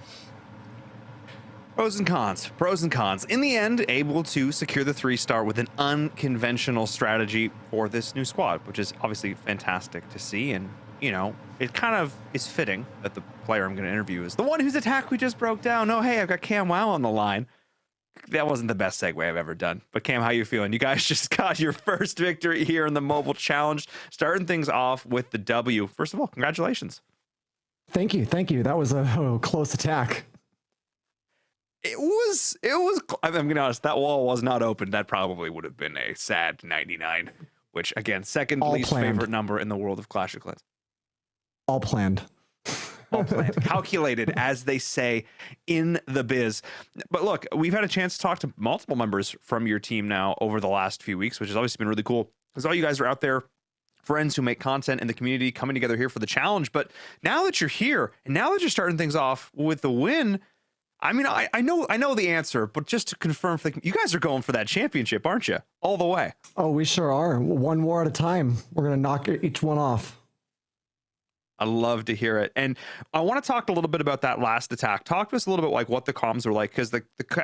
Speaker 1: Pros and cons. Pros and cons. In the end, able to secure the 3-star with an unconventional strategy for this new squad, which is obviously fantastic to see. And, you know, it kind of is fitting that the player I'm going to interview is the one whose attack we just broke down. Oh, hey, I've got Camwow on the line. That wasn't the best segue I've ever done. But Cam, how you feeling? You guys just got your first victory here in the Mobile Challenge, starting things off with the W. First of all, congratulations.
Speaker 5: Thank you. Thank you. That was a close attack.
Speaker 1: It was, I'm gonna be honest, that wall was not open. That probably would have been a sad 99, which again, second least favorite number in the world of Clash of Clans.
Speaker 5: All planned.
Speaker 1: All planned. Calculated, as they say in the biz. But look, we've had a chance to talk to multiple members from your team now over the last few weeks, which has obviously been really cool, because all you guys are out there, friends who make content in the community, coming together here for the challenge. But now that you're here, and now that you're starting things off with the win, I mean, I know the answer, but just to confirm, you guys are going for that championship, aren't you? All the way.
Speaker 5: Oh, we sure are. One war at a time. We're going to knock each one off.
Speaker 1: I love to hear it. And I want to talk a little bit about that last attack. Talk to us a little bit like what the comms were like, because the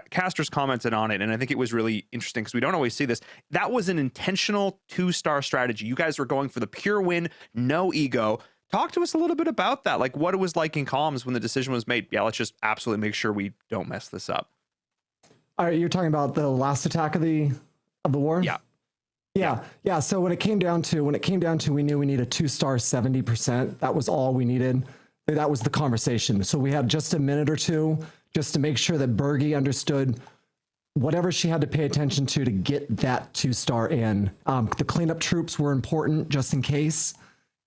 Speaker 1: casters commented on it, and I think it was really interesting because we don't always see this. That was an intentional 2-star strategy. You guys were going for the pure win, no ego. Talk to us a little bit about that, like what it was like in comms when the decision was made. Yeah, let's just absolutely make sure we don't mess this up.
Speaker 5: All right, you're talking about the last attack of the war? Yeah. So when it came down to, we knew we needed 2-star 70%. That was all we needed. That was the conversation. So we had just a minute or two just to make sure that Bergie understood whatever she had to pay attention to get that 2-star in. The cleanup troops were important just in case,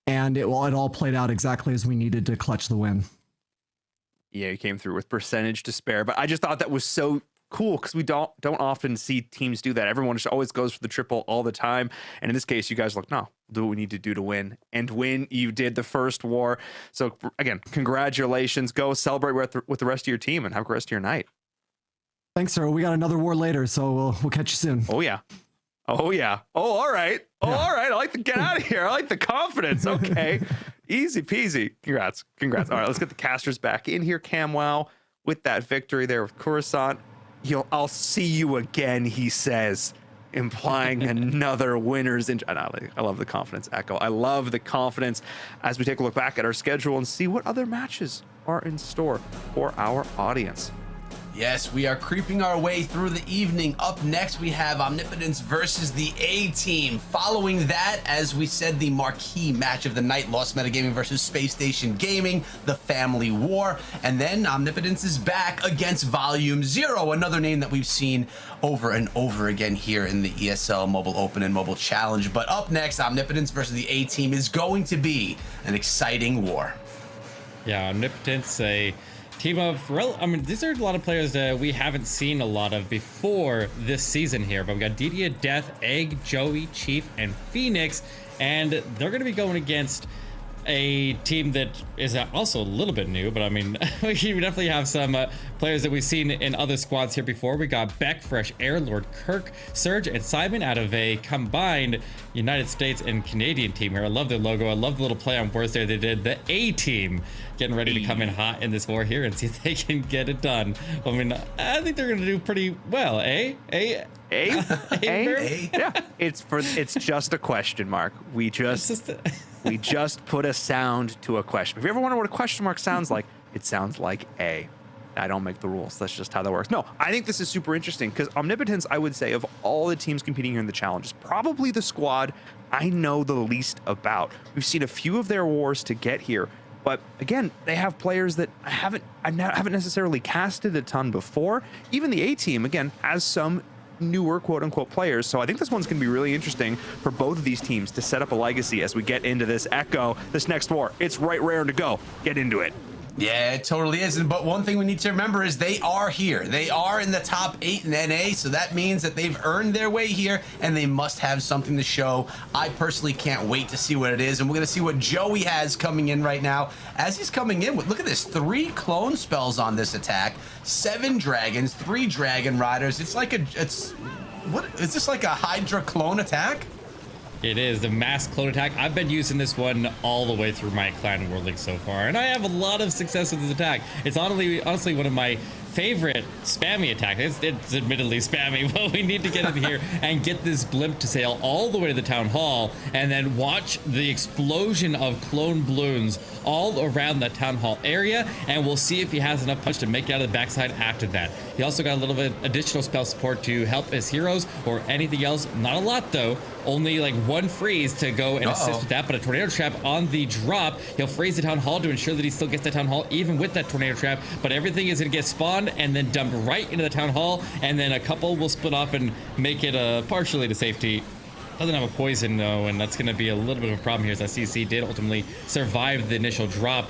Speaker 5: and it all played out exactly as we needed to clutch the win.
Speaker 1: Yeah, you came through with percentage to spare, but I just thought that was so cool because we don't often see teams do that. Everyone just always goes for the triple all the time, and in this case you guys look, no, we'll do what we need to do to win, and win you did the first war. So again, congratulations. Go celebrate with the rest of your team and have a great rest of your night.
Speaker 5: Thanks, sir. We got another war later, so we'll catch you soon.
Speaker 1: Oh yeah. All right. All right. I like the get out of here. I like the confidence. Okay. Easy peasy. Congrats. All right, let's get the casters back in here. Camwow with that victory there with Coruscant. I'll see you again, he says, implying another winners. I love the confidence echo. I love the confidence as we take a look back at our schedule and see what other matches are in store for our audience.
Speaker 2: Yes, we are creeping our way through the evening. Up next, we have Omnipotence versus the A-Team. Following that, as we said, the marquee match of the night, Lost Metagaming versus Space Station Gaming, the Family War. And then Omnipotence is back against Volume Zero, another name that we've seen over and over again here in the ESL Mobile Open and Mobile Challenge. But up next, Omnipotence versus the A-Team is going to be an exciting war.
Speaker 3: Yeah, Omnipotence, a team of, these are a lot of players that we haven't seen a lot of before this season here, but we got Didia, Death, Egg, Joey, Chief, and Phoenix, and they're going to be going against a team that is also a little bit new, but we definitely have some players that we've seen in other squads here before. We got Beck, Fresh Air, Lord Kirk, Surge, and Simon out of a combined United States and Canadian team here. I love their logo. I love the little play on words there they did. The A-Team getting ready to come in hot in this war here and see if they can get it done. I think they're going to do pretty well, eh?
Speaker 1: Yeah, it's just a question mark. We just put a sound to a question. If you ever wonder what a question mark sounds like, it sounds like A. I don't make the rules. That's just how that works. No, I think this is super interesting because Omnipotence, I would say, of all the teams competing here in the challenge, is probably the squad I know the least about. We've seen a few of their wars to get here, but again, they have players that I haven't necessarily casted a ton before. Even the A-Team, again, has some newer quote-unquote players, so I think this one's going to be really interesting for both of these teams to set up a legacy as we get into this this next war. It's right raring to go. Get into it.
Speaker 2: Yeah, it totally is. But one thing we need to remember is they are here. They are in the top 8 in NA, so that means that they've earned their way here, and they must have something to show. I personally can't wait to see what it is, and we're going to see what Joey has coming in right now. As he's coming in with, look at this, 3 clone spells on this attack, 7 dragons, 3 dragon riders. What is this, like a Hydra clone attack?
Speaker 3: It is the mass clone attack. I've been using this one all the way through my clan World League so far, and I have a lot of success with this attack. It's honestly one of my favorite spammy attack. It's admittedly spammy, but we need to get in here and get this blimp to sail all the way to the town hall and then watch the explosion of clone balloons all around the town hall area, and we'll see if he has enough punch to make it out of the backside after that. He also got a little bit additional spell support to help his heroes or anything else. Not a lot though, only like 1 freeze to go and assist with that, but a tornado trap on the drop. He'll freeze the town hall to ensure that he still gets the town hall even with that tornado trap, but everything is going to get spawned and then dumped right into the town hall, and then a couple will split off and make it partially to safety. Doesn't have a poison though, and that's going to be a little bit of a problem here, as that CC did ultimately survive the initial drop,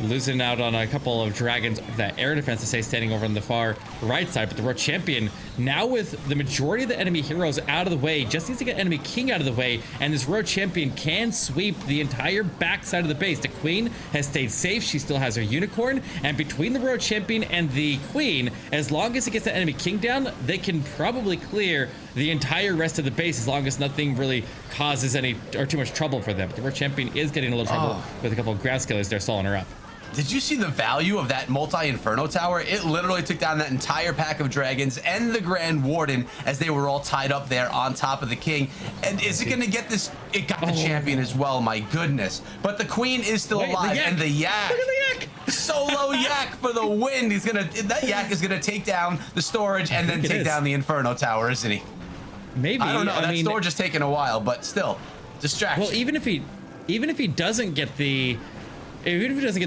Speaker 3: losing out on a couple of dragons. That air defense to stay standing over on the far right side, but the Road Champion, now with the majority of the enemy heroes out of the way, just needs to get enemy king out of the way, and this Road Champion can sweep the entire back side of the base. The Queen has stayed safe. She still has her unicorn, and between the Road Champion and the Queen, as long as it gets the enemy king down, they can probably clear the entire rest of the base as long as nothing really causes any or too much trouble for them. The World Champion is getting a little trouble with a couple of ground skillers there stalling her up.
Speaker 2: Did you see the value of that multi-Inferno tower? It literally took down that entire pack of dragons and the Grand Warden as they were all tied up there on top of the king. And is it going to get this? It got the champion as well, my goodness. But the queen is still alive, and the yak.
Speaker 3: Look at the yak!
Speaker 2: Solo yak for the win. That yak is gonna take down the storage and then take down the Inferno tower, isn't he?
Speaker 3: Maybe.
Speaker 2: I don't know. That storage is taking a while, but still, distraction.
Speaker 3: Well, even if he doesn't get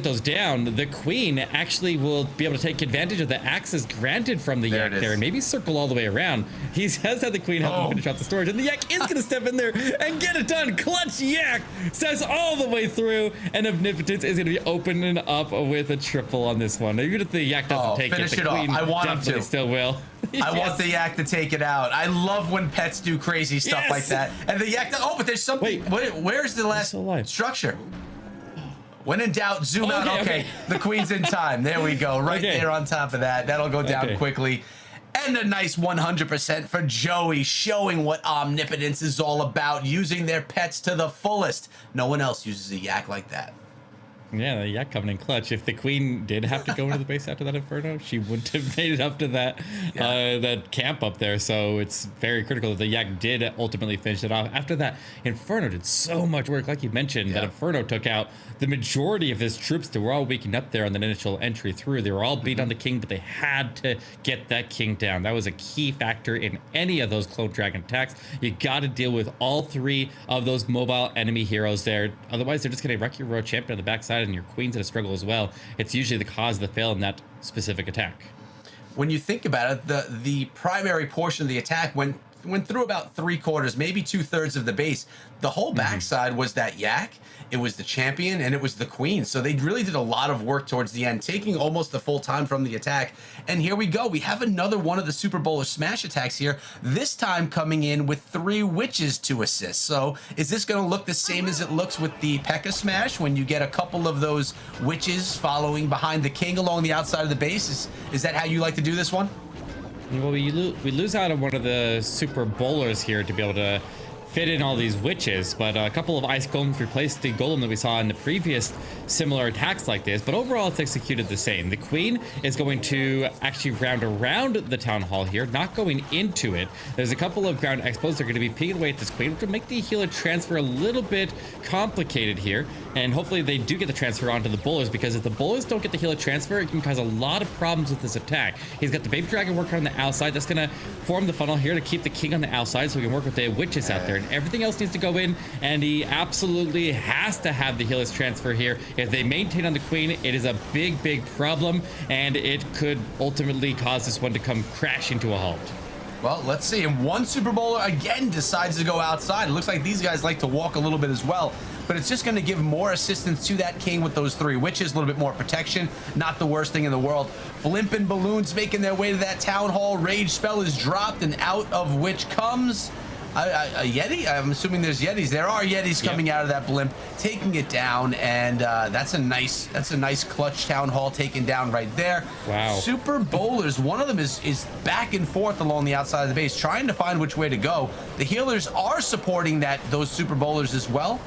Speaker 3: those down, the queen actually will be able to take advantage of the access granted from the yak there and maybe circle all the way around. He has had the queen help him finish off the storage, and the yak is going to step in there and get it done. Clutch yak says all the way through, and Omnipotence is going to be opening up with a triple on this one. Even if the yak doesn't take it, the queen
Speaker 2: I want him
Speaker 3: definitely
Speaker 2: to.
Speaker 3: Still will.
Speaker 2: I want the yak to take it out. I love when pets do crazy stuff like that. And the yak, but there's something. Where's the last structure? When in doubt, zoom out. Okay, the queen's in time. There we go. Right there on top of that. That'll go down quickly. And a nice 100% for Joey, showing what Omnipotence is all about, using their pets to the fullest. No one else uses a yak like that.
Speaker 3: Yeah, the yak coming in clutch. If the queen did have to go into the base after that Inferno, she wouldn't have made it up to that that camp up there. So it's very critical that the yak did ultimately finish it off. After that, Inferno did so much work. Like you mentioned, that Inferno took out the majority of his troops that were all weakened up there on the initial entry through. They were all beat on the king, but they had to get that king down. That was a key factor in any of those clone dragon attacks. You got to deal with all three of those mobile enemy heroes there. Otherwise, they're just going to wreck your road champion on the backside, and your queen's going to struggle as well. It's usually the cause of the fail in that specific attack.
Speaker 2: When you think about it, the primary portion of the attack went through about 3/4, maybe 2/3 of the base. The whole backside was that yak. It was the champion and it was the queen. So they really did a lot of work towards the end, taking almost the full time from the attack. And here we go. We have another one of the Super Bowler smash attacks here, this time coming in with 3 witches to assist. So is this going to look the same as it looks with the P.E.K.K.A. smash when you get a couple of those witches following behind the king along the outside of the base? Is that how you like to do this one?
Speaker 3: Well, we lose out on one of the Super Bowlers here to be able to fit in all these witches, but a couple of ice golems replaced the golem that we saw in the previous similar attacks like this, but overall it's executed the same. The queen is going to actually round around the town hall here, not going into it. There's a couple of ground expos that are going to be picking away at this queen, which will make the healer transfer a little bit complicated here, and hopefully they do get the transfer onto the bowlers, because if the bowlers don't get the healer transfer, it can cause a lot of problems with this attack. He's got the baby dragon working on the outside. That's going to form the funnel here to keep the king on the outside so we can work with the witches out there. Everything else needs to go in, and he absolutely has to have the healers transfer here. If they maintain on the queen, it is a big problem, and it could ultimately cause this one to come crashing to a halt.
Speaker 2: Well, let's see. And one Super Bowler again decides to go outside. It looks like these guys like to walk a little bit as well, but it's just going to give more assistance to that king with those 3 witches, a little bit more protection. Not the worst thing in the world. Blimp and balloons making their way to that town hall. Rage spell is dropped, and out of which comes a Yeti. I'm assuming there's Yetis. There are Yetis coming out of that blimp, taking it down, and that's a nice clutch town hall taken down right there.
Speaker 3: Wow.
Speaker 2: Super Bowlers. One of them is back and forth along the outside of the base, trying to find which way to go. The healers are supporting those Super Bowlers as well.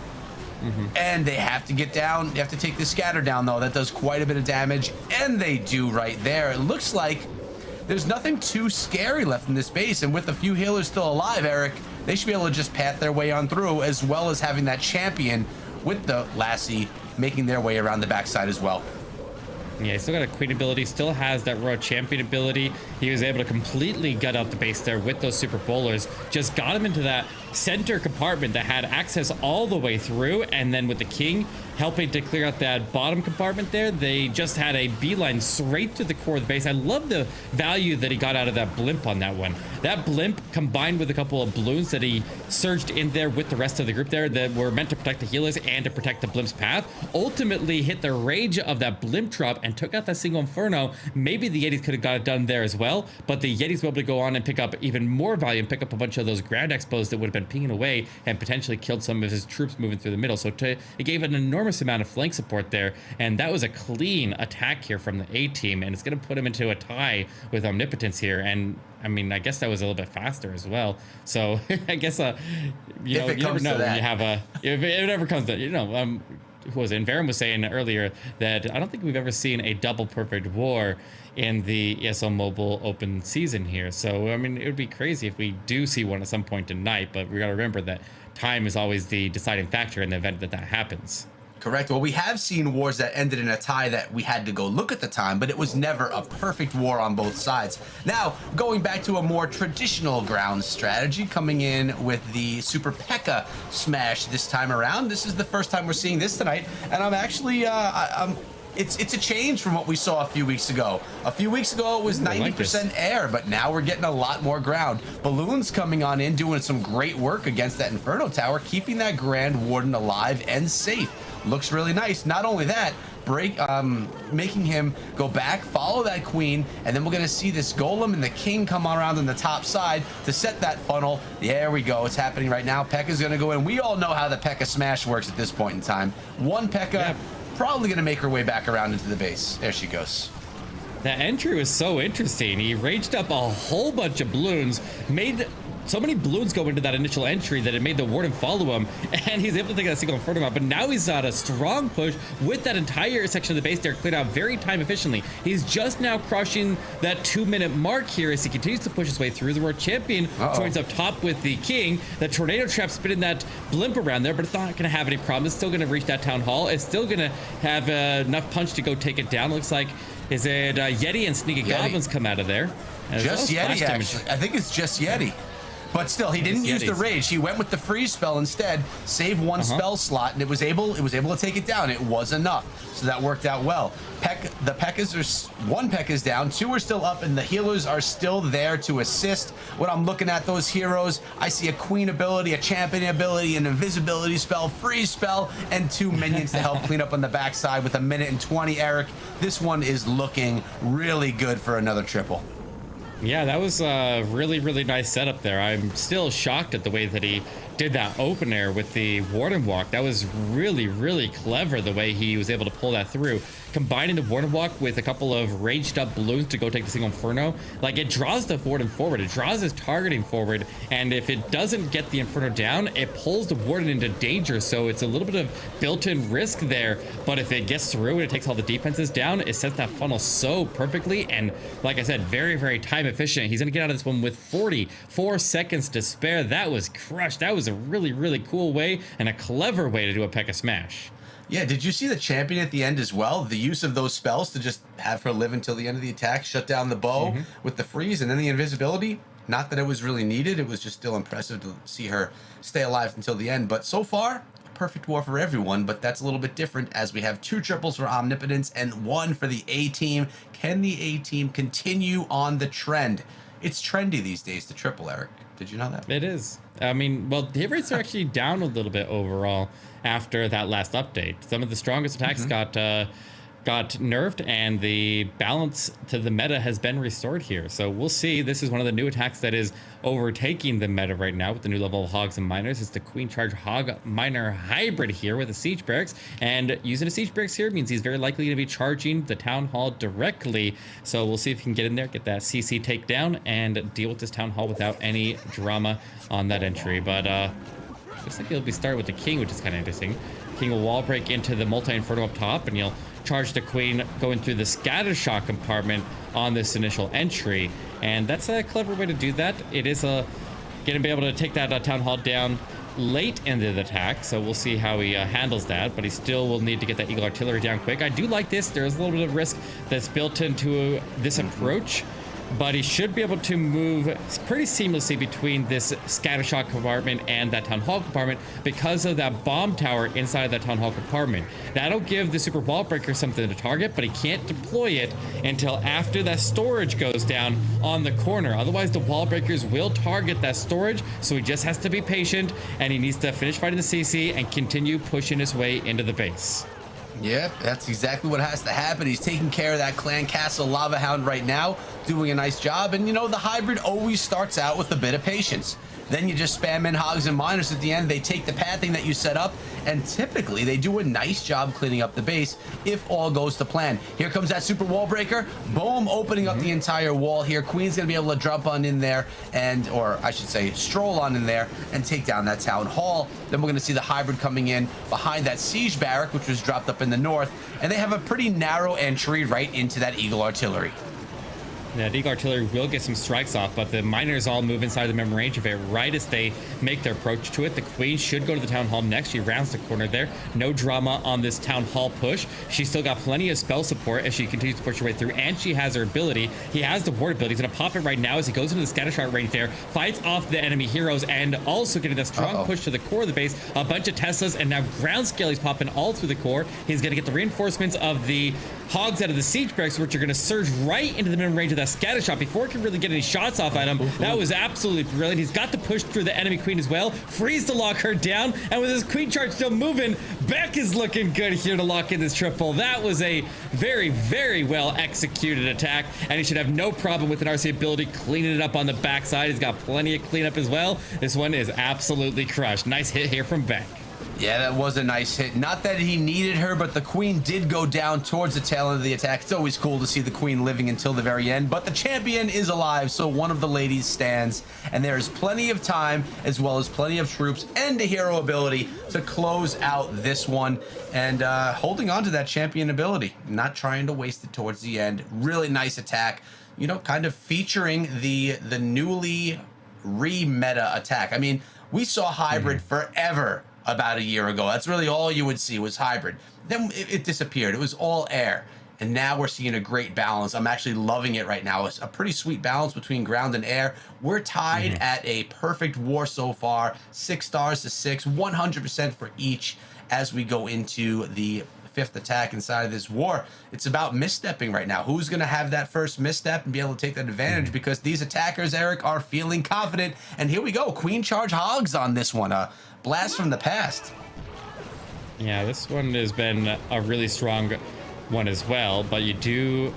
Speaker 2: And they have to get down. They have to take the scatter down, though. That does quite a bit of damage, and they do right there. It looks like there's nothing too scary left in this base, and with a few healers still alive, Eric, they should be able to just path their way on through, as well as having that champion with the Lassie making their way around the backside as well.
Speaker 3: Yeah, he still got a queen ability, still has that royal champion ability. He was able to completely gut out the base there with those super bowlers. Just got him into that center compartment that had access all the way through, and then with the king helping to clear out that bottom compartment there, they just had a beeline straight to the core of the base. I love the value that he got out of that blimp on that one. That blimp, combined with a couple of balloons that he surged in there with the rest of the group there that were meant to protect the healers and to protect the blimp's path, ultimately hit the rage of that blimp drop and took out that single inferno. Maybe the Yetis could have got it done there as well, but the Yetis were able to go on and pick up even more value and pick up a bunch of those ground expos that would have been pinging away and potentially killed some of his troops moving through the middle. So it gave an enormous enormous amount of flank support there, and that was a clean attack here from the A team, and it's going to put him into a tie with Omnipotence here. And I mean, I guess that was a little bit faster as well. So I guess you never know when you have if it ever comes to who was it? And Varen was saying earlier that I don't think we've ever seen a double perfect war in the ESL Mobile Open season here. So, I mean, it would be crazy if we do see one at some point tonight, but we got to remember that time is always the deciding factor in the event that happens.
Speaker 2: Correct. Well, we have seen wars that ended in a tie that we had to go look at the time, but it was never a perfect war on both sides. Now, going back to a more traditional ground strategy, coming in with the Super P.E.K.K.A. smash this time around. This is the first time we're seeing this tonight, and I'm actually, it's a change from what we saw a few weeks ago. A few weeks ago, it was 90% air, but now we're getting a lot more ground. Balloons coming on in, doing some great work against that Inferno Tower, keeping that Grand Warden alive and safe. Looks really nice. Not only that, making him go back, follow that queen, and then we're going to see this golem and the king come around on the top side to set that funnel. There we go. It's happening right now. P.E.K.K.A.'s going to go in. We all know how the P.E.K.K.A. smash works at this point in time. One P.E.K.K.A. probably going to make her way back around into the base. There she goes.
Speaker 3: That entry was so interesting. He raged up a whole bunch of balloons, made so many balloons go into that initial entry that it made the Warden follow him, and he's able to take that single Inferno out. But now he's got a strong push with that entire section of the base there cleared out very time efficiently. He's just now crushing that 2-minute mark here as he continues to push his way through. The World Champion joins up top with the King. The Tornado Trap spinning that blimp around there, but it's not going to have any problem. It's still going to reach that Town Hall. It's still going to have enough punch to go take it down. Looks like, is it Yeti and Sneaky Goblins come out of there? And
Speaker 2: just Yeti, actually. I think it's just Yeti. But still, he didn't use the rage. He went with the freeze spell instead, saved one spell slot, and it was able to take it down. It was enough, so that worked out well. The P.E.K.K.A.s are one P.E.K.K.A.'s down, 2 are still up, and the healers are still there to assist. When I'm looking at those heroes, I see a queen ability, a champion ability, an invisibility spell, freeze spell, and 2 minions to help clean up on the backside with 1:20. Eric, this one is looking really good for another triple.
Speaker 3: Yeah, that was a really, really nice setup there. I'm still shocked at the way that he did that open air with the Warden Walk. That was really, really clever the way he was able to pull that through. Combining the Warden Walk with a couple of raged up balloons to go take the single Inferno, like it draws the Warden forward. It draws his targeting forward, and if it doesn't get the Inferno down, it pulls the Warden into danger. So it's a little bit of built-in risk there, but if it gets through and it takes all the defenses down, it sets that funnel so perfectly. And like I said, very, very time efficient. He's gonna get out of this one with 44 seconds to spare. That was crushed. That was a really, really cool way and a clever way to do a P.E.K.K.A. smash.
Speaker 2: Yeah, did you see the champion at the end as well? The use of those spells to just have her live until the end of the attack, shut down the bow with the freeze and then the invisibility. Not that it was really needed. It was just still impressive to see her stay alive until the end. But so far, a perfect war for everyone. But that's a little bit different as we have 2 triples for Omnipotence and 1 for the A team. Can the A team continue on the trend? It's trendy these days to triple, Eric. Did you know that?
Speaker 3: It is. I mean, well, the hit rates are actually down a little bit overall after that last update. Some of the strongest attacks got nerfed, and the balance to the meta has been restored here. So we'll see. This is one of the new attacks that is overtaking the meta right now with the new level of Hogs and Miners. It's the Queen Charge Hog Miner hybrid here with a Siege Barracks, and using a Siege Barracks here means he's very likely to be charging the Town Hall directly. So we'll see if he can get in there, get that CC takedown, and deal with this Town Hall without any drama on that entry. But looks like he'll be starting with the King, which is kind of interesting. King will wall break into the multi-inferno up top, and he'll charge the Queen going through the scatter shot compartment on this initial entry. And that's a clever way to do that. It is going to be able to take that Town Hall down late in the attack, so we'll see how he handles that, but he still will need to get that Eagle Artillery down quick. I do like this. There's a little bit of risk that's built into this approach, but he should be able to move pretty seamlessly between this scatter shot compartment and that Town Hall compartment because of that bomb tower inside of that Town Hall compartment. That'll give the Super Wall Breaker something to target, but he can't deploy it until after that storage goes down on the corner. Otherwise, the Wall Breakers will target that storage, so he just has to be patient, and he needs to finish fighting the CC and continue pushing his way into the base.
Speaker 2: Yep, that's exactly what has to happen. He's taking care of that Clan Castle Lava Hound right now, doing a nice job. And you know, the hybrid always starts out with a bit of patience. Then you just spam in hogs and miners at the end. They take the pathing that you set up, and typically they do a nice job cleaning up the base if all goes to plan. Here comes that super wall breaker. Boom, opening up the entire wall here. Queen's gonna be able to jump on in there and, or I should say, stroll on in there and take down that town hall. Then we're gonna see the hybrid coming in behind that siege barrack, which was dropped up in the north, and they have a pretty narrow entry right into that Eagle artillery.
Speaker 3: Yeah, the Eagle artillery will get some strikes off, but the miners all move inside the minimum range of it right as they make their approach to it. The queen should go to the town hall next. She rounds the corner there. No drama on this town hall push. She's still got plenty of spell support as she continues to push her way through, and she has her ability. He has the ward ability. He's going to pop it right now as he goes into the scatter shot range there, fights off the enemy heroes, and also getting that strong push to the core of the base. A bunch of Teslas, and now ground scale. He's popping all through the core. He's going to get the reinforcements of the hogs out of the siege barracks, which are going to surge right into the minimum range of that scatter shot before it can really get any shots off at him. That was absolutely brilliant. He's got the push through the enemy queen as well. Freeze to lock her down, and with his queen charge still moving, Beck is looking good here to lock in this triple. That was a very, very well executed attack, and he should have no problem with an RC ability cleaning it up on the backside. He's got plenty of cleanup as well. This one is absolutely crushed. Nice hit here from Beck.
Speaker 2: Yeah, that was a nice hit. Not that he needed her, but the queen did go down towards the tail end of the attack. It's always cool to see the queen living until the very end, but the champion is alive, so one of the ladies stands, and there is plenty of time, as well as plenty of troops and a hero ability to close out this one, and holding on to that champion ability, not trying to waste it towards the end. Really nice attack, you know, kind of featuring the newly re-meta attack. I mean, we saw hybrid forever. About a year ago, that's really all you would see was hybrid. Then it disappeared. It was all air, and now we're seeing a great balance. I'm actually loving it right now. It's a pretty sweet balance between ground and air. We're tied at a perfect war so far, 6 stars to 6, 100% for each as we go into the 5th attack inside of this war. It's about misstepping right now. Who's going to have that first misstep and be able to take that advantage? Because these attackers, Eric, are feeling confident. And here we go, queen charge hogs on this one. Blast from the past.
Speaker 3: Yeah, this one has been a really strong one as well, but you do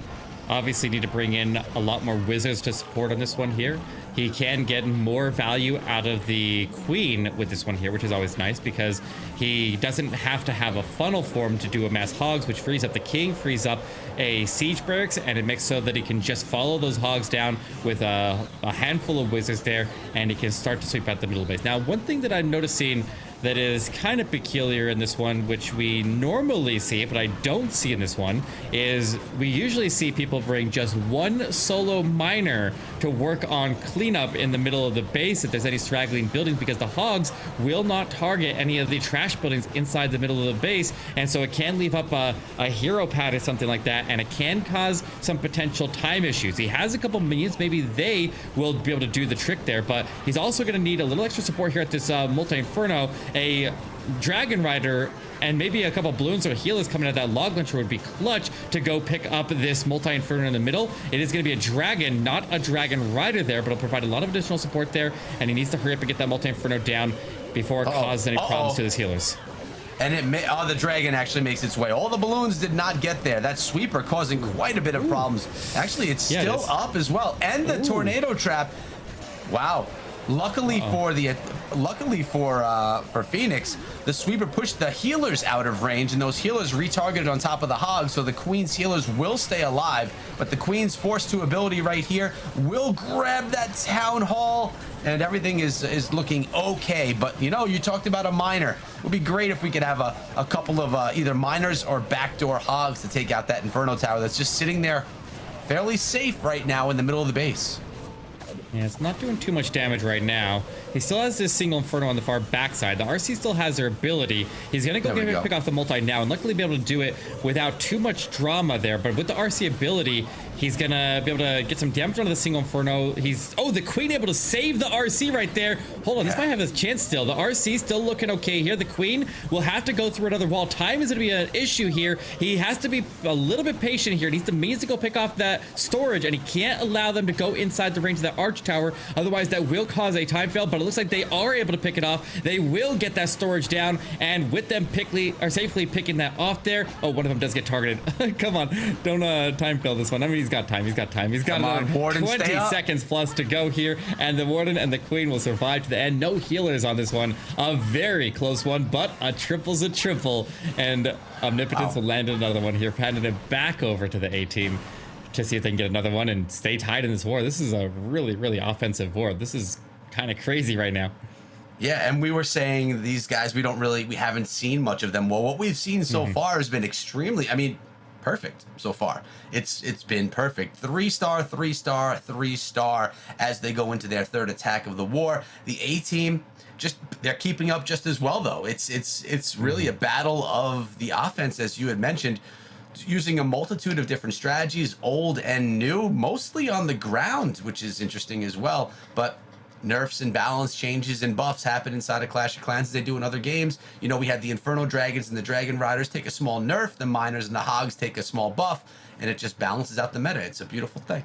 Speaker 3: obviously need to bring in a lot more wizards to support on this one here. He can get more value out of the queen with this one here, which is always nice because he doesn't have to have a funnel form to do a mass hogs, which frees up the king, frees up a siege barracks, and it makes so that he can just follow those hogs down with a handful of wizards there, and he can start to sweep out the middle base. Now, one thing that I'm noticing that is kind of peculiar in this one, which we normally see, but I don't see in this one, is we usually see people bring just one solo miner to work on cleanup in the middle of the base if there's any straggling buildings, because the hogs will not target any of the trash buildings inside the middle of the base, and so it can leave up a hero pad or something like that, and it can cause some potential time issues. He has a couple minions, maybe they will be able to do the trick there, but he's also going to need a little extra support here at this multi-inferno. A dragon rider and maybe a couple balloons or healers coming out of that log launcher would be clutch to go pick up this multi-inferno in the middle. It is going to be a dragon, not a dragon rider there, but it'll provide a lot of additional support there, and he needs to hurry up and get that multi-inferno down before it causes any problems to his healers.
Speaker 2: And the dragon actually makes its way. All the balloons did not get there. That sweeper causing quite a bit of problems. Actually, it's still up as well. And the tornado trap. Wow. Luckily for Phoenix, the sweeper pushed the healers out of range, and those healers retargeted on top of the hogs, so the queen's healers will stay alive, but the queen's force to ability right here will grab that town hall, and everything is looking okay. But you know, you talked about a miner. It would be great if we could have a couple of either miners or backdoor hogs to take out that inferno tower that's just sitting there fairly safe right now in the middle of the base.
Speaker 3: Yeah, it's not doing too much damage right now. He still has this single inferno on the far backside. The RC still has their ability. He's going to pick off the multi now and luckily be able to do it without too much drama there. But with the RC ability, he's going to be able to get some damage onto the single inferno. The queen able to save the RC right there. Hold on, this might have his chance still. The RC still looking okay here. The queen will have to go through another wall. Time is going to be an issue here. He has to be a little bit patient here. He needs the means to go pick off that storage, and he can't allow them to go inside the range of that arch tower. Otherwise, that will cause a time fail, but it looks like they are able to pick it off. They will get that storage down, and with them safely picking that off there. Oh, one of them does get targeted. Come on, don't time fail this one. I mean, he's got time. He's got time. He's got
Speaker 2: Come on, Warden,
Speaker 3: 20 seconds plus to go here, and the Warden and the Queen will survive to the end. No healers on this one. A very close one, but a triple's a triple, and Omnipotence will land another one here, handing it back over to the A team to see if they can get another one and stay tied in this war. This is a really, really offensive war. This is kind of crazy right now.
Speaker 2: Yeah, and we were saying these guys, we haven't seen much of them. Well, what we've seen so far has been extremely, perfect so far. It's been perfect. 3-star, 3-star, 3-star as they go into their third attack of the war. The A team, they're keeping up just as well, though. It's really a battle of the offense, as you had mentioned, using a multitude of different strategies, old and new, mostly on the ground, which is interesting as well. But nerfs and balance changes and buffs happen inside of Clash of Clans as they do in other games. You know, we had the Inferno Dragons and the Dragon Riders take a small nerf, the Miners and the Hogs take a small buff, and it just balances out the meta. It's a beautiful thing.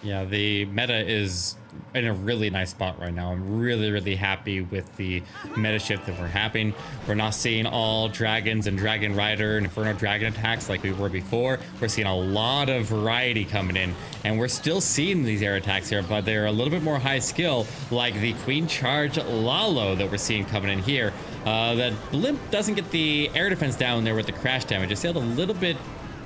Speaker 3: Yeah, the meta is in a really nice spot right now. I'm really, really happy with the meta shift that we're having. We're not seeing all dragons and Dragon Rider and Inferno Dragon attacks like we were before. We're seeing a lot of variety coming in, and we're still seeing these air attacks here, but they're a little bit more high skill, like the Queen Charge Lalo that we're seeing coming in here. That Blimp doesn't get the air defense down there with the crash damage. It sailed a little bit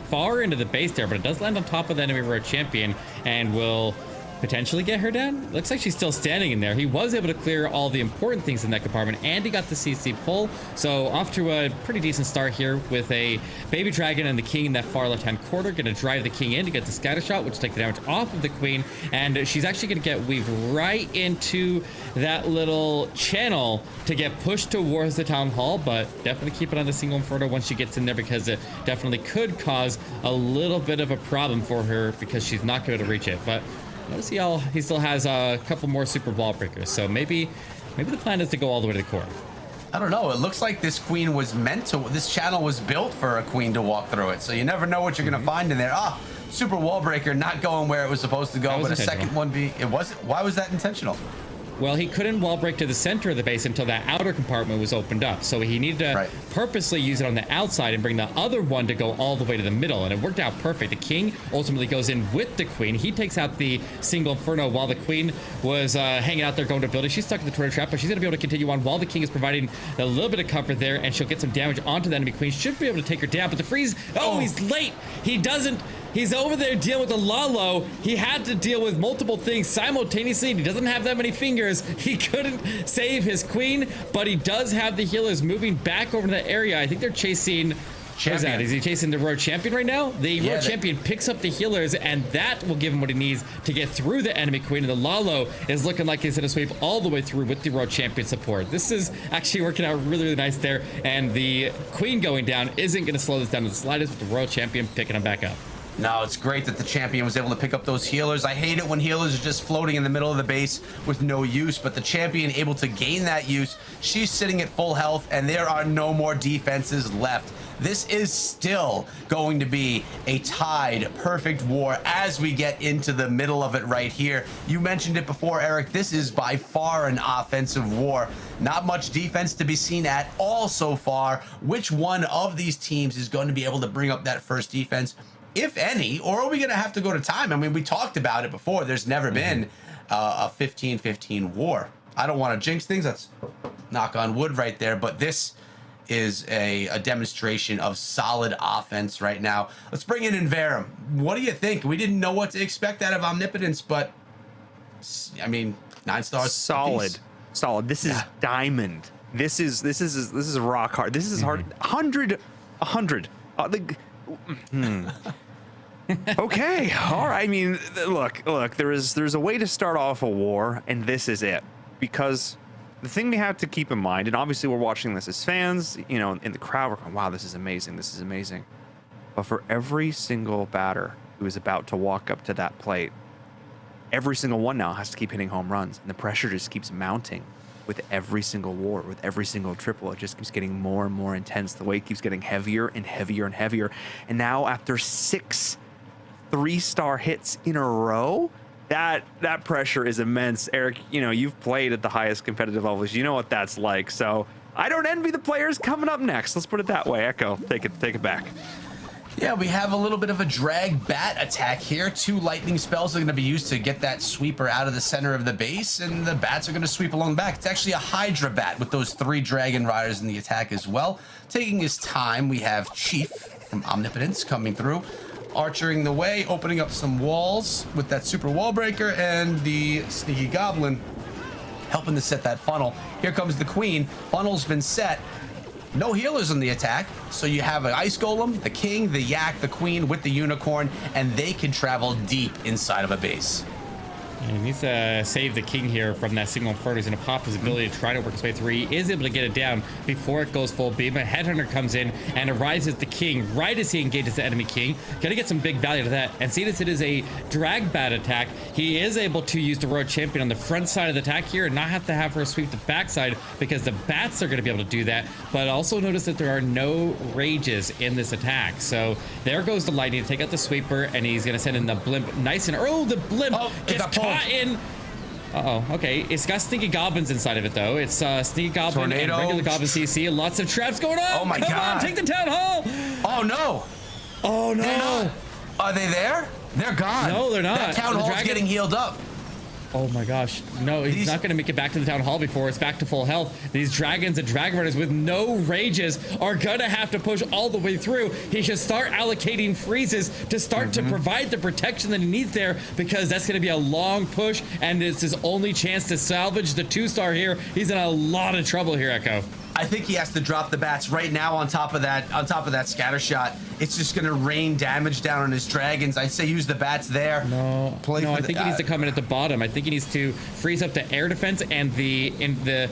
Speaker 3: far into the base there, but it does land on top of the enemy road champion and will potentially get her down. Looks like she's still standing in there. He was able to clear all the important things in that compartment, and he got the CC pull. So off to a pretty decent start here with a baby dragon and the king in that far left-hand corner. Going to drive the king in to get the scatter shot, which will take the damage off of the queen, and she's actually going to get weaved right into that little channel to get pushed towards the town hall, but definitely keep it on the single inferno once she gets in there, because it definitely could cause a little bit of a problem for her because she's not going to reach it. But notice he still has a couple more super ball breakers, so maybe the plan is to go all the way to the core.
Speaker 2: I don't know. It looks like this queen was this channel was built for a queen to walk through it, so you never know what you're going to find in there. Super wall breaker not going where it was supposed to go, but a second one it wasn't. Why was that intentional?
Speaker 3: Well, he couldn't wall break to the center of the base until that outer compartment was opened up. So he needed to purposely use it on the outside and bring the other one to go all the way to the middle. And it worked out perfect. The king ultimately goes in with the queen. He takes out the single inferno while the queen was hanging out there going to building. She's stuck in the tornado trap, but she's going to be able to continue on while the king is providing a little bit of cover there, and she'll get some damage onto the enemy queen. Should be able to take her down, but the freeze, he's late. He doesn't. He's over there dealing with the Lalo. He had to deal with multiple things simultaneously. He doesn't have that many fingers. He couldn't save his queen, but he does have the healers moving back over to that area. I think they're chasing... What is that? Is he chasing the road champion right now? The road champion picks up the healers, and that will give him what he needs to get through the enemy queen. And the Lalo is looking like he's going to sweep all the way through with the road champion support. This is actually working out really, really nice there. And the queen going down isn't going to slow this down to the slightest, with the royal champion picking him back up.
Speaker 2: No, it's great that the champion was able to pick up those healers. I hate it when healers are just floating in the middle of the base with no use, but the champion able to gain that use. She's sitting at full health, and there are no more defenses left. This is still going to be a tied perfect war as we get into the middle of it right here. You mentioned it before, Eric. This is by far an offensive war. Not much defense to be seen at all so far. Which one of these teams is going to be able to bring up that first defense, if any, or are we going to have to go to time? I mean, we talked about it before. There's never been a 15-15 war. I don't want to jinx things. Let's knock on wood right there. But this is a demonstration of solid offense right now. Let's bring in Inverum. What do you think? We didn't know what to expect out of Omnipotence, but I mean, 9 stars.
Speaker 1: Solid. This is diamond. This is rock hard. This is hard. 100. Okay, all right. I mean, look. There's a way to start off a war, and this is it. Because the thing we have to keep in mind, and obviously we're watching this as fans, you know, in the crowd, we're going, wow, this is amazing. This is amazing. But for every single batter who is about to walk up to that plate, every single one now has to keep hitting home runs, and the pressure just keeps mounting. With every single war, with every single triple, it just keeps getting more and more intense. The weight keeps getting heavier and heavier and heavier. And now after 6 3-star hits in a row, that pressure is immense. Eric, you know, you've played at the highest competitive levels. You know what that's like. So I don't envy the players coming up next. Let's put it that way. Echo, take it back.
Speaker 2: Yeah, we have a little bit of a drag bat attack here. 2 lightning spells are going to be used to get that sweeper out of the center of the base, and the bats are going to sweep along back. It's actually a Hydra bat with those 3 dragon riders in the attack as well. Taking his time, we have Chief from Omnipotence coming through, archering the way, opening up some walls with that super wall breaker, and the sneaky goblin helping to set that funnel. Here comes the queen. Funnel's been set. No healers on the attack, so you have an ice golem, the king, the yak, the queen with the unicorn, and they can travel deep inside of a base.
Speaker 3: And he needs to save the king here from that single inferno. He's going to pop his ability to try to work his way through. He is able to get it down before it goes full beam. A headhunter comes in and arrives as the king right as he engages the enemy king. Going to get some big value to that. And seeing as it is a drag bat attack, he is able to use the road champion on the front side of the attack here and not have to have her sweep the backside because the bats are going to be able to do that. But also notice that there are no rages in this attack. So there goes the lightning to take out the sweeper, and he's going to send in the blimp nice and the blimp gets caught in. Okay. It's got sneaky goblins inside of it, though. It's sneaky goblin
Speaker 2: Tornado.
Speaker 3: and regular goblin CC. Lots of traps going on.
Speaker 2: Oh my
Speaker 3: Come
Speaker 2: God.
Speaker 3: on, take the town hall.
Speaker 2: Oh no.
Speaker 3: Oh no.
Speaker 2: Are they there? They're gone.
Speaker 3: No, they're not.
Speaker 2: That town
Speaker 3: The
Speaker 2: hall's
Speaker 3: dragon-
Speaker 2: getting healed up.
Speaker 3: Oh my gosh. No, he's not going to make it back to the town hall before it's back to full health. These dragons and dragon riders with no rages are going to have to push all the way through. He should start allocating freezes to start to provide the protection that he needs there, because that's going to be a long push, and it's his only chance to salvage the 2-star here. He's in a lot of trouble here, Echo.
Speaker 2: I think he has to drop the bats right now on top of that scatter shot. It's just going to rain damage down on his dragons. I say use the bats there.
Speaker 3: No, I think he needs to come in at the bottom. I think he needs to freeze up the air defense and the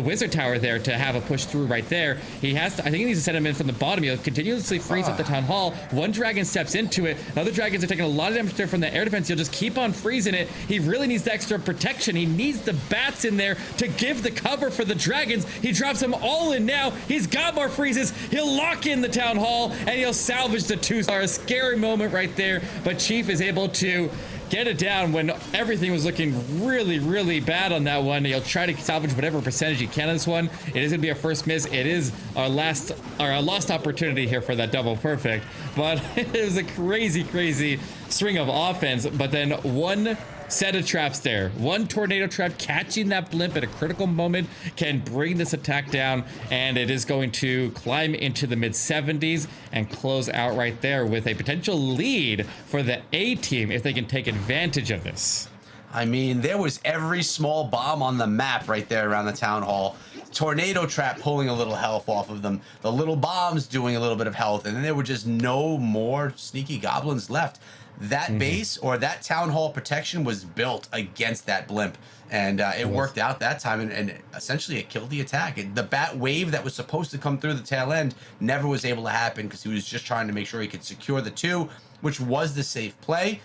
Speaker 3: wizard tower there to have a push through right there. He has to, I think he needs to set him in from the bottom. He'll continuously freeze up the town hall. One dragon steps into it. The other dragons are taking a lot of damage there from the air defense. He'll just keep on freezing it. He really needs the extra protection. He needs the bats in there to give the cover for the dragons. He drops them all in now. He's got more freezes. He'll lock in the town hall and he'll salvage the 2-star. A scary moment right there, but Chief is able to get it down when everything was looking really, really bad on that one. He'll try to salvage whatever percentage he can on this one. It is going to be a first miss. It is our lost opportunity here for that double perfect. But it was a crazy, crazy string of offense. But then one set of traps there. One tornado trap catching that blimp at a critical moment can bring this attack down, and it is going to climb into the mid 70s and close out right there with a potential lead for the A team if they can take advantage of this.
Speaker 2: I mean, there was every small bomb on the map right there around the town hall. Tornado trap pulling a little health off of them. The little bombs doing a little bit of health, and then there were just no more sneaky goblins left. That base or that town hall protection was built against that blimp, and it worked out that time, and essentially it killed the attack. The bat wave that was supposed to come through the tail end never was able to happen because he was just trying to make sure he could secure the 2, which was the safe play.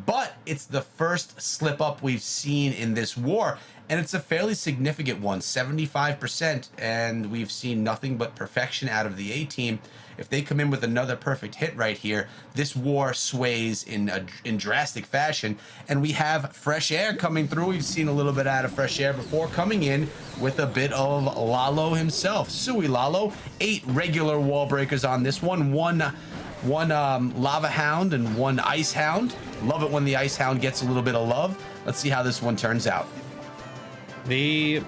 Speaker 2: But it's the first slip up we've seen in this war, and it's a fairly significant one, 75%, and we've seen nothing but perfection out of the A team. If they come in with another perfect hit right here, this war sways in drastic fashion, and we have fresh air coming through. We've seen a little bit out of fresh air before, coming in with a bit of Lalo himself. Sui Lalo, 8 regular wall breakers on this one, one lava hound and 1 ice hound. Love it when the ice hound gets a little bit of love. Let's see how this one turns out.
Speaker 3: The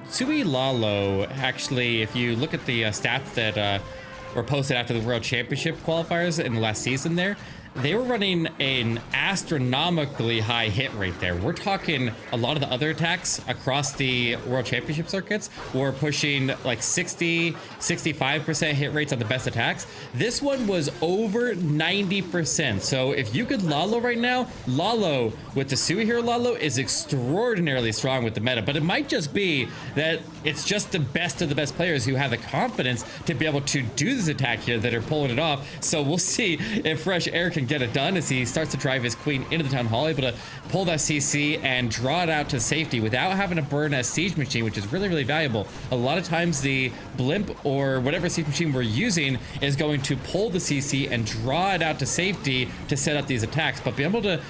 Speaker 3: Sui Lalo, actually, if you look at the stats that were posted after the World Championship qualifiers in the last season there, they were running an astronomically high hit rate there. We're talking a lot of the other attacks across the World Championship circuits were pushing like 60, 65% hit rates on the best attacks. This one was over 90%. So if you could Lalo right now, Lalo with the Sui here, Lalo is extraordinarily strong with the meta, but it might just be that it's just the best of the best players who have the confidence to be able to do this attack here that are pulling it off. So we'll see if Fresh Air can get it done as he starts to drive his queen into the town hall, able to pull that CC and draw it out to safety without having to burn a siege machine, which is really, really valuable. A lot of times the blimp or whatever siege machine we're using is going to pull the CC and draw it out to safety to set up these attacks, but be able to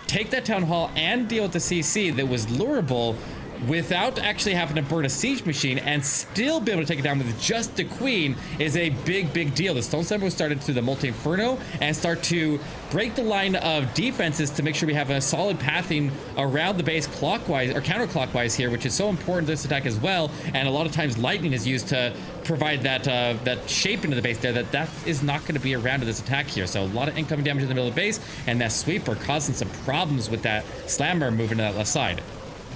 Speaker 3: take that town hall and deal with the CC that was lurable without actually having to burn a siege machine and still be able to take it down with just the queen is a big deal. The Stone Slammer was started through the multi-inferno and start to break the line of defenses to make sure we have a solid pathing around the base clockwise or counterclockwise here, which is so important to this attack as well. And a lot of times lightning is used to provide that shape into the base there that is not going to be around to this attack here. So a lot of incoming damage in the middle of the base, and that sweeper causing some problems with that slammer moving to that left side.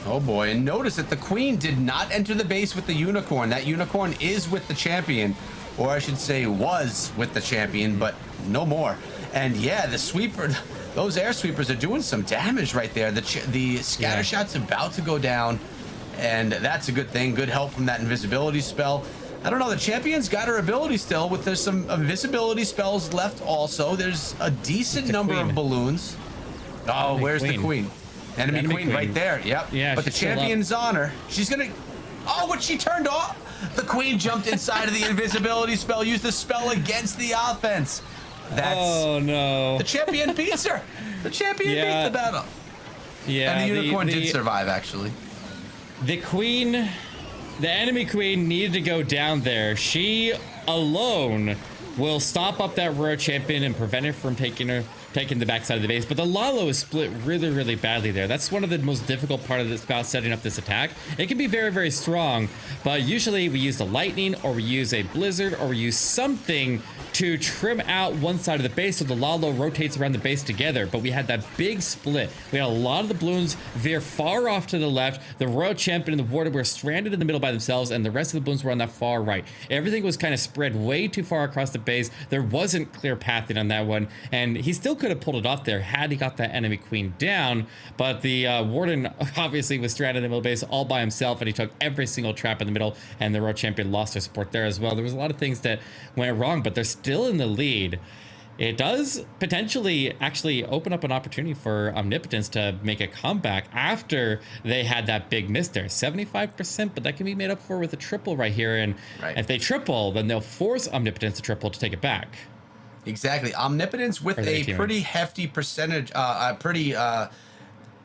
Speaker 2: Oh boy, and notice that the queen did not enter the base with the unicorn. That unicorn is with the champion, or I should say was with the champion, but no more. And yeah, the sweeper, those air sweepers are doing some damage right there. The scatter shot's about to go down, and that's a good thing. Good help from that invisibility spell. I don't know, the champion's got her ability still, there's some invisibility spells left also. There's a decent number of balloons. Oh, where's the queen? Enemy queen right there. Yep.
Speaker 3: Yeah,
Speaker 2: but the champion's on her. She's gonna. Oh, what she turned off? The queen jumped inside of the invisibility spell. Used the spell against the offense.
Speaker 3: Oh no.
Speaker 2: The champion beats her. The champion beat the battle.
Speaker 3: Yeah.
Speaker 2: And the unicorn did survive actually.
Speaker 3: The queen, the enemy queen needed to go down there. She alone will stop up that royal champion and prevent it from taking the backside of the base. But the Lalo is split really badly there. That's one of the most difficult part of this about setting up this attack. It can be very strong, but usually we use the lightning, or we use a blizzard, or we use something to trim out one side of the base so the Lalo rotates around the base together. But we had that big split. We had a lot of the balloons veer far off to the left. The royal champion and the warden were stranded in the middle by themselves, and the rest of the balloons were on that far right. Everything was kind of spread way too far across the base. There wasn't clear pathing on that one, and he still could have pulled it off there had he got that enemy queen down. But the warden obviously was stranded in the middle base all by himself, and he took every single trap in the middle, and the royal champion lost their support there as well. There was a lot of things that went wrong, but they're still in the lead. It does potentially actually open up an opportunity for Omnipotence to make a comeback after they had that big miss there. 75%, but that can be made up for with a triple right here. And if they triple, then they'll force Omnipotence to triple to take it back.
Speaker 2: Exactly. Omnipotence with a pretty hefty percentage,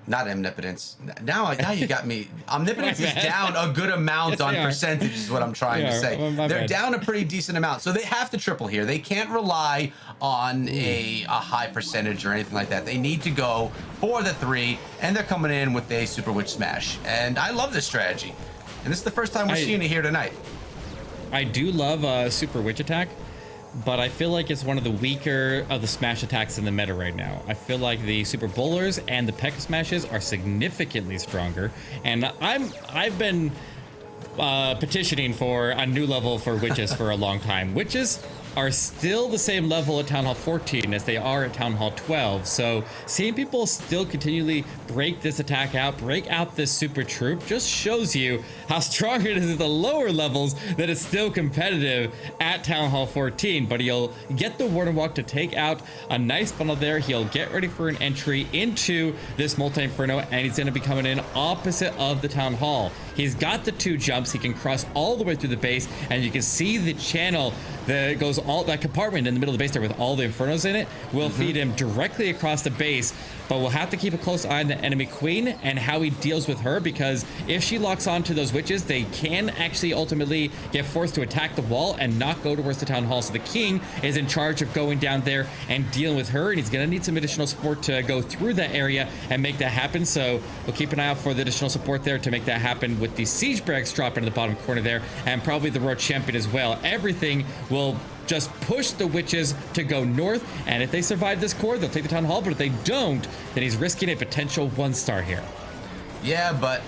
Speaker 2: not Omnipotence. Now you got me. Omnipotence is down a good amount on percentage is what I'm trying to say. They're down a pretty decent amount. So they have to triple here. They can't rely on a high percentage or anything like that. They need to go for the 3, and they're coming in with a Super Witch Smash. And I love this strategy. And this is the first time we're seeing it here tonight.
Speaker 3: I do love Super Witch Attack, but I feel like it's one of the weaker of the smash attacks in the meta right now. I feel like the Super Bowlers and the P.E.K.K.A smashes are significantly stronger, and I've been petitioning for a new level for witches for a long time. Witches are still the same level at Town Hall 14 as they are at Town Hall 12. So seeing people still continually break this attack out, break out this super troop, just shows you how strong it is at the lower levels, that it's still competitive at Town Hall 14. But he'll get the Warden Walk to take out a nice funnel there. He'll get ready for an entry into this multi-inferno, and he's going to be coming in opposite of the Town Hall. He's got the 2 jumps. He can cross all the way through the base, and you can see the channel that goes all that compartment in the middle of the base there with all the infernos in it will feed him directly across the base. But we'll have to keep a close eye on the enemy queen and how he deals with her, because if she locks onto those witches, they can actually ultimately get forced to attack the wall and not go towards the Town Hall. So the king is in charge of going down there and dealing with her, and he's going to need some additional support to go through that area and make that happen. So we'll keep an eye out for the additional support there to make that happen, with the siege barracks dropping in the bottom corner there, and probably the royal champion as well. Everything will just push the witches to go north, and if they survive this core, they'll take the Town Hall. But if they don't, then he's risking a potential 1-star here.
Speaker 2: Yeah, but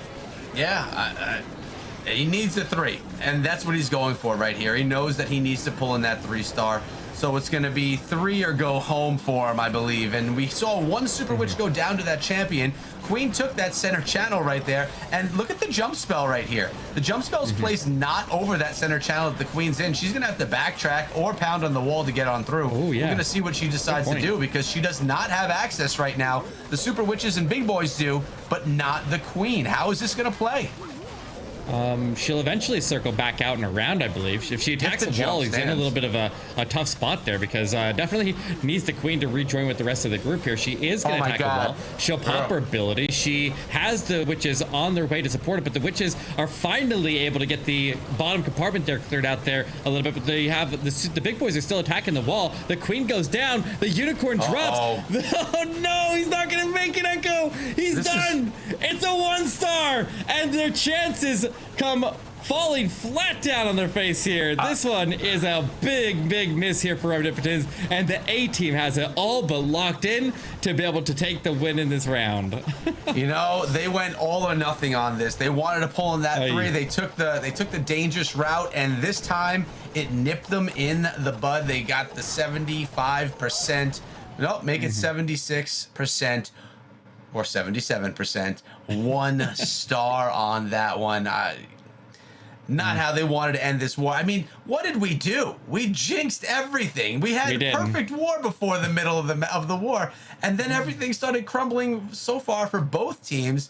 Speaker 2: he needs a 3, and that's what he's going for right here. He knows that he needs to pull in that 3-star. So it's going to be 3 or go home for him, I believe. And we saw 1 Super Witch go down to that champion. Queen took that center channel right there. And look at the jump spell right here. The jump spell is placed not over that center channel that the Queen's in. She's going to have to backtrack or pound on the wall to get on through.
Speaker 3: Oh, yeah.
Speaker 2: We're going to see what she decides to do, because she does not have access right now. The Super Witches and Big Boys do, but not the Queen. How is this going to play?
Speaker 3: She'll eventually circle back out and around, I believe. If she attacks
Speaker 2: If the
Speaker 3: the wall,
Speaker 2: jump
Speaker 3: he's in a
Speaker 2: stands.
Speaker 3: little bit of a tough spot there because definitely needs the queen to rejoin with the rest of the group here. She is going
Speaker 2: Oh
Speaker 3: to
Speaker 2: my
Speaker 3: attack the
Speaker 2: God.
Speaker 3: wall. She'll pop her ability. She has the witches on their way to support it, but the witches are finally able to get the bottom compartment there cleared out there a little bit. But they have the big boys are still attacking the wall. The queen goes down. The unicorn drops. Oh no, he's not going to make it, Echo. He's done. It's a 1-star, and their chances come falling flat down on their face here. This one is a big miss here for Omnipotence, and the A team has it all but locked in to be able to take the win in this round.
Speaker 2: You know, they went all or nothing on this. They wanted to pull in that 3.
Speaker 3: Aye.
Speaker 2: They took the dangerous route, and this time it nipped them in the bud. They got the 75%. Nope, make it 76% or 77%. 1 star on that one. Not how they wanted to end this war. I mean, what did we do? We jinxed everything. We had perfect war before the middle of the war, and then everything started crumbling so far for both teams.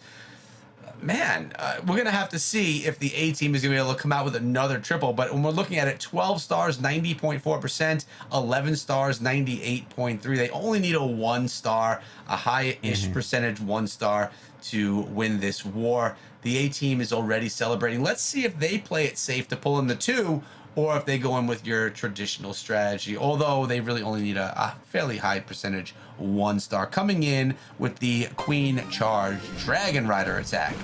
Speaker 2: Man, we're going to have to see if the A team is going to be able to come out with another triple. But when we're looking at it, 12 stars, 90.4%, 11 stars, 98.3%. They only need a 1 star, a high-ish percentage 1 star to win this war. The A team is already celebrating. Let's see if they play it safe to pull in the 2, or if they go in with your traditional strategy, although they really only need a fairly high percentage 1 star. Coming in with the Queen Charge Dragon Rider attack.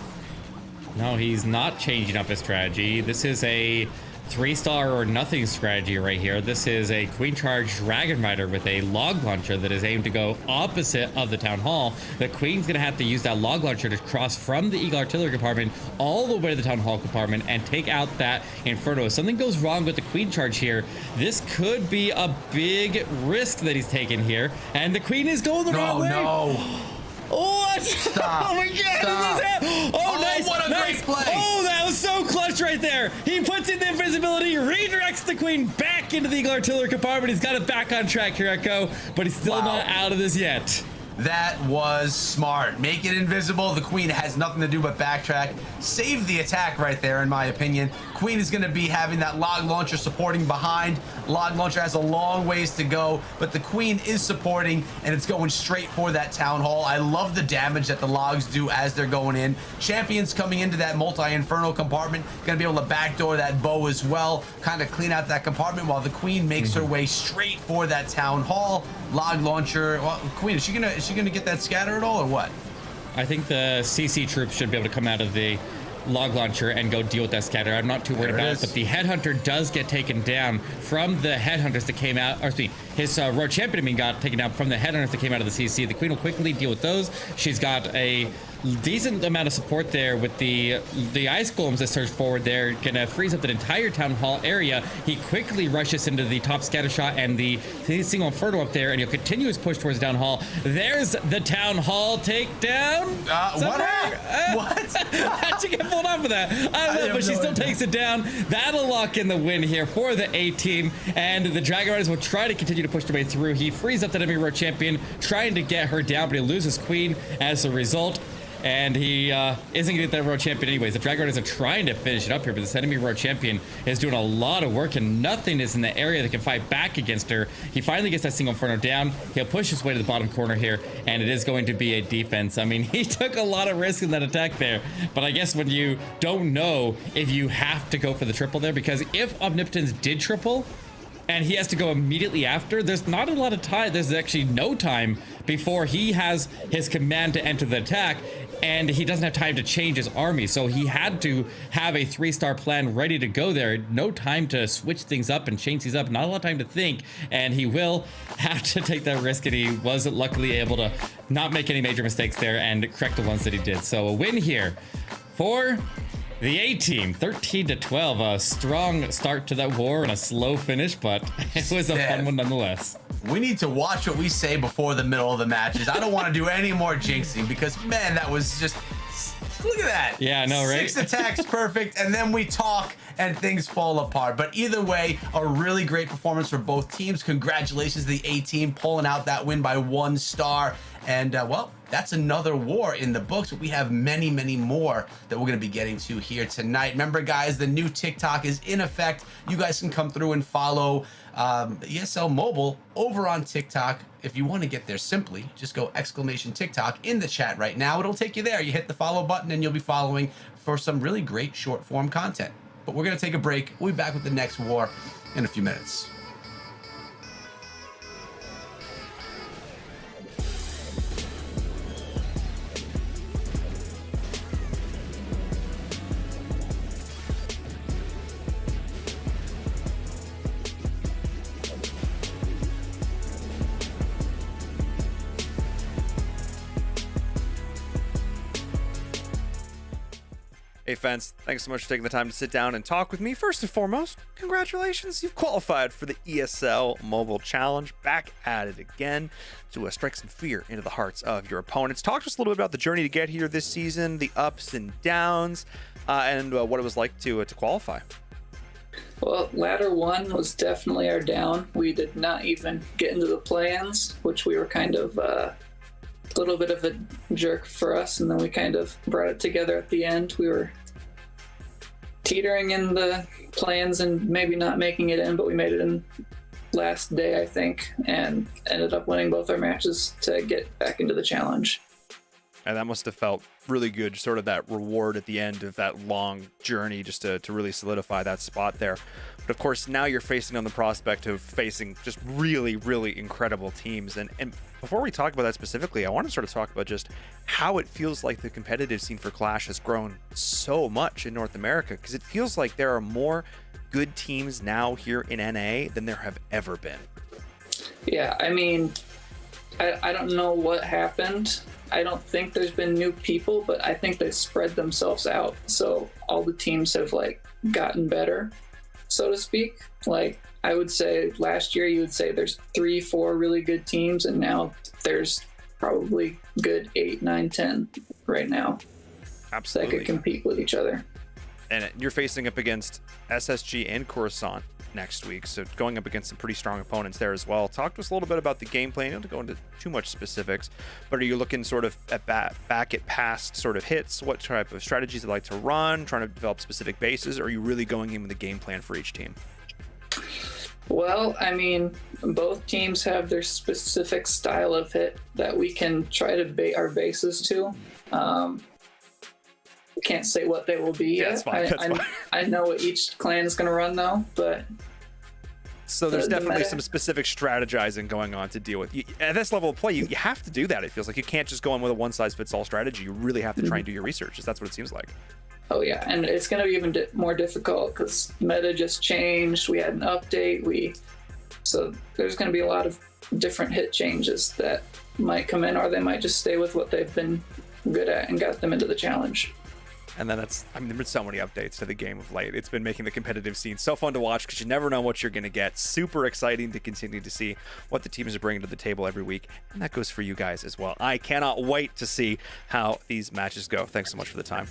Speaker 3: No, he's not changing up his strategy. This is a 3-star or nothing strategy right here. This is a Queen Charge Dragon Rider with a log launcher that is aimed to go opposite of the Town Hall. The Queen's going to have to use that log launcher to cross from the Eagle Artillery compartment all the way to the Town Hall compartment and take out that Inferno. If something goes wrong with the Queen Charge here, this could be a big risk that he's taking here. And the Queen is going the wrong way. What?
Speaker 2: Stop.
Speaker 3: Oh my God!
Speaker 2: Stop.
Speaker 3: Oh, nice!
Speaker 2: What a great play!
Speaker 3: Oh, that was so clutch right there. He puts in the invisibility, redirects the Queen back into the Eagle Artillery compartment. He's got it back on track here, Echo, but he's still not out of this yet.
Speaker 2: That was smart. Make it invisible. The Queen has nothing to do but backtrack. Save the attack right there, in my opinion. Queen is going to be having that log launcher supporting behind. Log launcher has a long ways to go, but the Queen is supporting, and it's going straight for that Town Hall. I love the damage that the logs do as they're going in. Champions coming into that multi-inferno compartment, going to be able to backdoor that bow as well, kind of clean out that compartment while the Queen makes her way straight for that Town Hall. Log launcher. Well, Queen, is she gonna get that scatter at all, or what?
Speaker 3: I think the CC troops should be able to come out of the log launcher and go deal with that scatter. I'm not too worried about it, but the headhunter does get taken down from the headhunters that came out, or excuse me, his road champion got taken down from the headhunters that came out of the CC. The Queen will quickly deal with those. She's got a decent amount of support there with the ice golems that surge forward. They're gonna freeze up the entire Town Hall area. He quickly rushes into the top scatter shot and the single inferno up there, and he'll continue his push towards the Town Hall. There's the Town Hall takedown.
Speaker 2: What happened? What?
Speaker 3: How'd you get pulled off of that? I don't know, but she still takes it down. That'll lock in the win here for the A team, and the Dragon Riders will try to continue to push their way through. He frees up that enemy road champion, trying to get her down, but he loses Queen as a result. And he isn't going to get that road champion anyways. The Dragon Riders are trying to finish it up here, but this enemy road champion is doing a lot of work, and nothing is in the area that can fight back against her. He finally gets that single inferno down. He'll push his way to the bottom corner here, and it is going to be a defense. I mean, he took a lot of risk in that attack there, but I guess when you don't know if you have to go for the triple there, because if Omnipotence did triple, and he has to go immediately after, there's not a lot of time. There's actually no time before he has his command to enter the attack, and he doesn't have time to change his army. So he had to have a 3-star plan ready to go there. No time to switch things up and change things up. Not a lot of time to think, and he will have to take that risk, and he wasn't luckily able to not make any major mistakes there and correct the ones that he did. So a win here for the A team, 13-12, a strong start to that war and a slow finish, but it was a fun one nonetheless.
Speaker 2: We need to watch what we say before the middle of the matches. I don't want to do any more jinxing because, man, that was just, look at that.
Speaker 3: Yeah, I know, right?
Speaker 2: 6 attacks, perfect, and then we talk and things fall apart. But either way, a really great performance for both teams. Congratulations to the A team pulling out that win by 1 star. And, well, that's another war in the books, but we have many, many more that we're going to be getting to here tonight. Remember, guys, the new TikTok is in effect. You guys can come through and follow ESL Mobile over on TikTok. If you want to get there, simply just go !TikTok in the chat right now. It'll take you there. You hit the follow button and you'll be following for some really great short form content. But we're going to take a break. We'll be back with the next war in a few minutes.
Speaker 4: Hey fans, thanks so much for taking the time to sit down and talk with me. First and foremost, congratulations, you've qualified for the ESL Mobile Challenge. Back at it again to strike some fear into the hearts of your opponents. Talk to us a little bit about the journey to get here this season, the ups and downs, and what it was like to qualify.
Speaker 6: Well, ladder 1 was definitely our down. We did not even get into the play-ins, which we were kind of a little bit of a jerk for us, and then we kind of brought it together at the end. We were teetering in the plans and maybe not making it in, but we made it in last day, I think, and ended up winning both our matches to get back into the challenge.
Speaker 4: And that must have felt really good, sort of that reward at the end of that long journey, just to really solidify that spot there. But of course, now you're facing on the prospect of facing just really, really incredible teams. And before we talk about that specifically, I want to sort of talk about just how it feels like the competitive scene for Clash has grown so much in North America, because it feels like there are more good teams now here in NA than there have ever been.
Speaker 6: Yeah, I mean, I don't know what happened. I don't think there's been new people, but I think they spread themselves out. So all the teams have like gotten better, so to speak. Like I would say last year you would say there's 3-4 really good teams, and now there's probably good 8, 9, 10 right now.
Speaker 4: Absolutely.
Speaker 6: That could compete with each other.
Speaker 4: And you're facing up against SSG and Coruscant next week, so going up against some pretty strong opponents there as well. Talk to us a little bit about the game plan. You don't have to go into too much specifics, but are you looking sort of back at past sort of hits? What type of strategies you like to run, trying to develop specific bases, or are you really going in with a game plan for each team?
Speaker 6: Well, I mean, both teams have their specific style of hit that we can try to bait our bases to. Can't say what they will be yet.
Speaker 4: That's fine.
Speaker 6: I know what each clan is going to run though, but
Speaker 4: so there's definitely some specific strategizing going on to deal with. At this level of play, you have to do that. It feels like you can't just go in with a one-size-fits-all strategy. You really have to try and do your research. That's what it seems like.
Speaker 6: Oh yeah, and it's going to be even more difficult because meta just changed. We had an update. So there's going to be a lot of different hit changes that might come in, or they might just stay with what they've been good at and got them into the challenge.
Speaker 4: And then there's been so many updates to the game of late. It's been making the competitive scene so fun to watch because you never know what you're going to get. Super exciting to continue to see what the teams are bringing to the table every week. And that goes for you guys as well. I cannot wait to see how these matches go. Thanks so much for the time.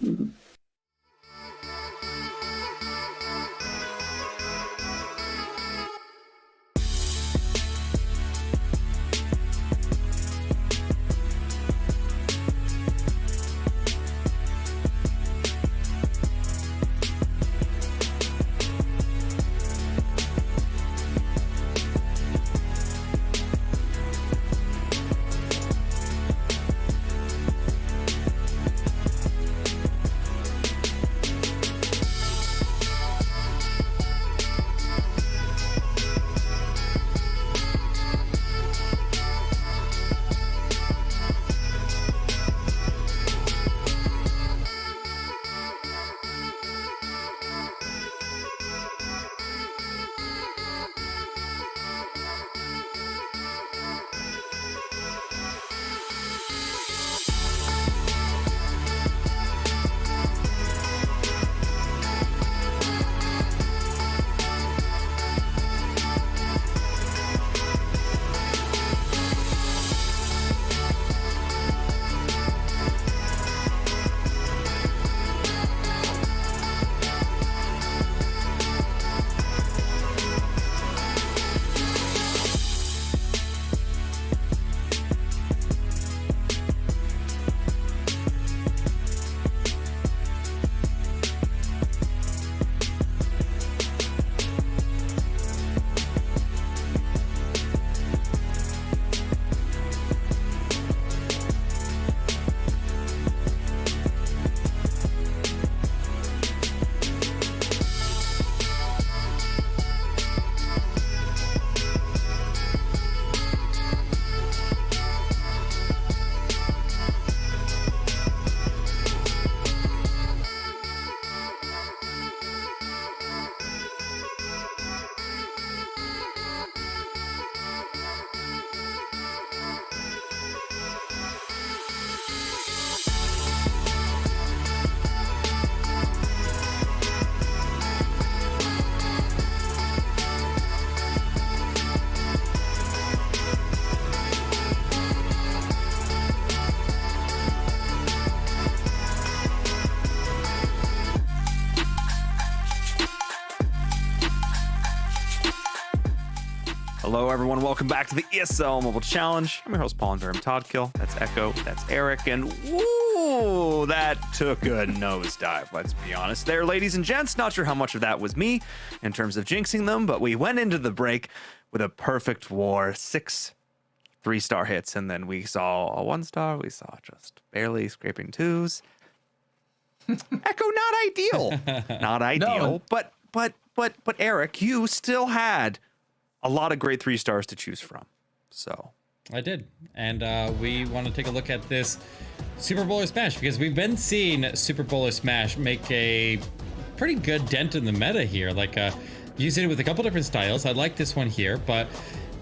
Speaker 6: Mm-hmm.
Speaker 1: Hello, everyone. Welcome back to the ESL Mobile Challenge. I'm your host, Paul and Durham Toddkill. That's Echo. That's Eric. And woo, that took a nosedive, let's be honest there, ladies and gents. Not sure how much of that was me in terms of jinxing them, but we went into the break with a perfect war, 6 3-star hits, and then we saw a 1-star. We saw just barely scraping 2s. Echo, not ideal. Not ideal. No. But Eric, you still had a lot of great 3 stars to choose from. So
Speaker 3: I did. And we want to take a look at this Super Bowler Smash, because we've been seeing Super Bowler Smash make a pretty good dent in the meta here. Like using it with a couple different styles. I like this one here, but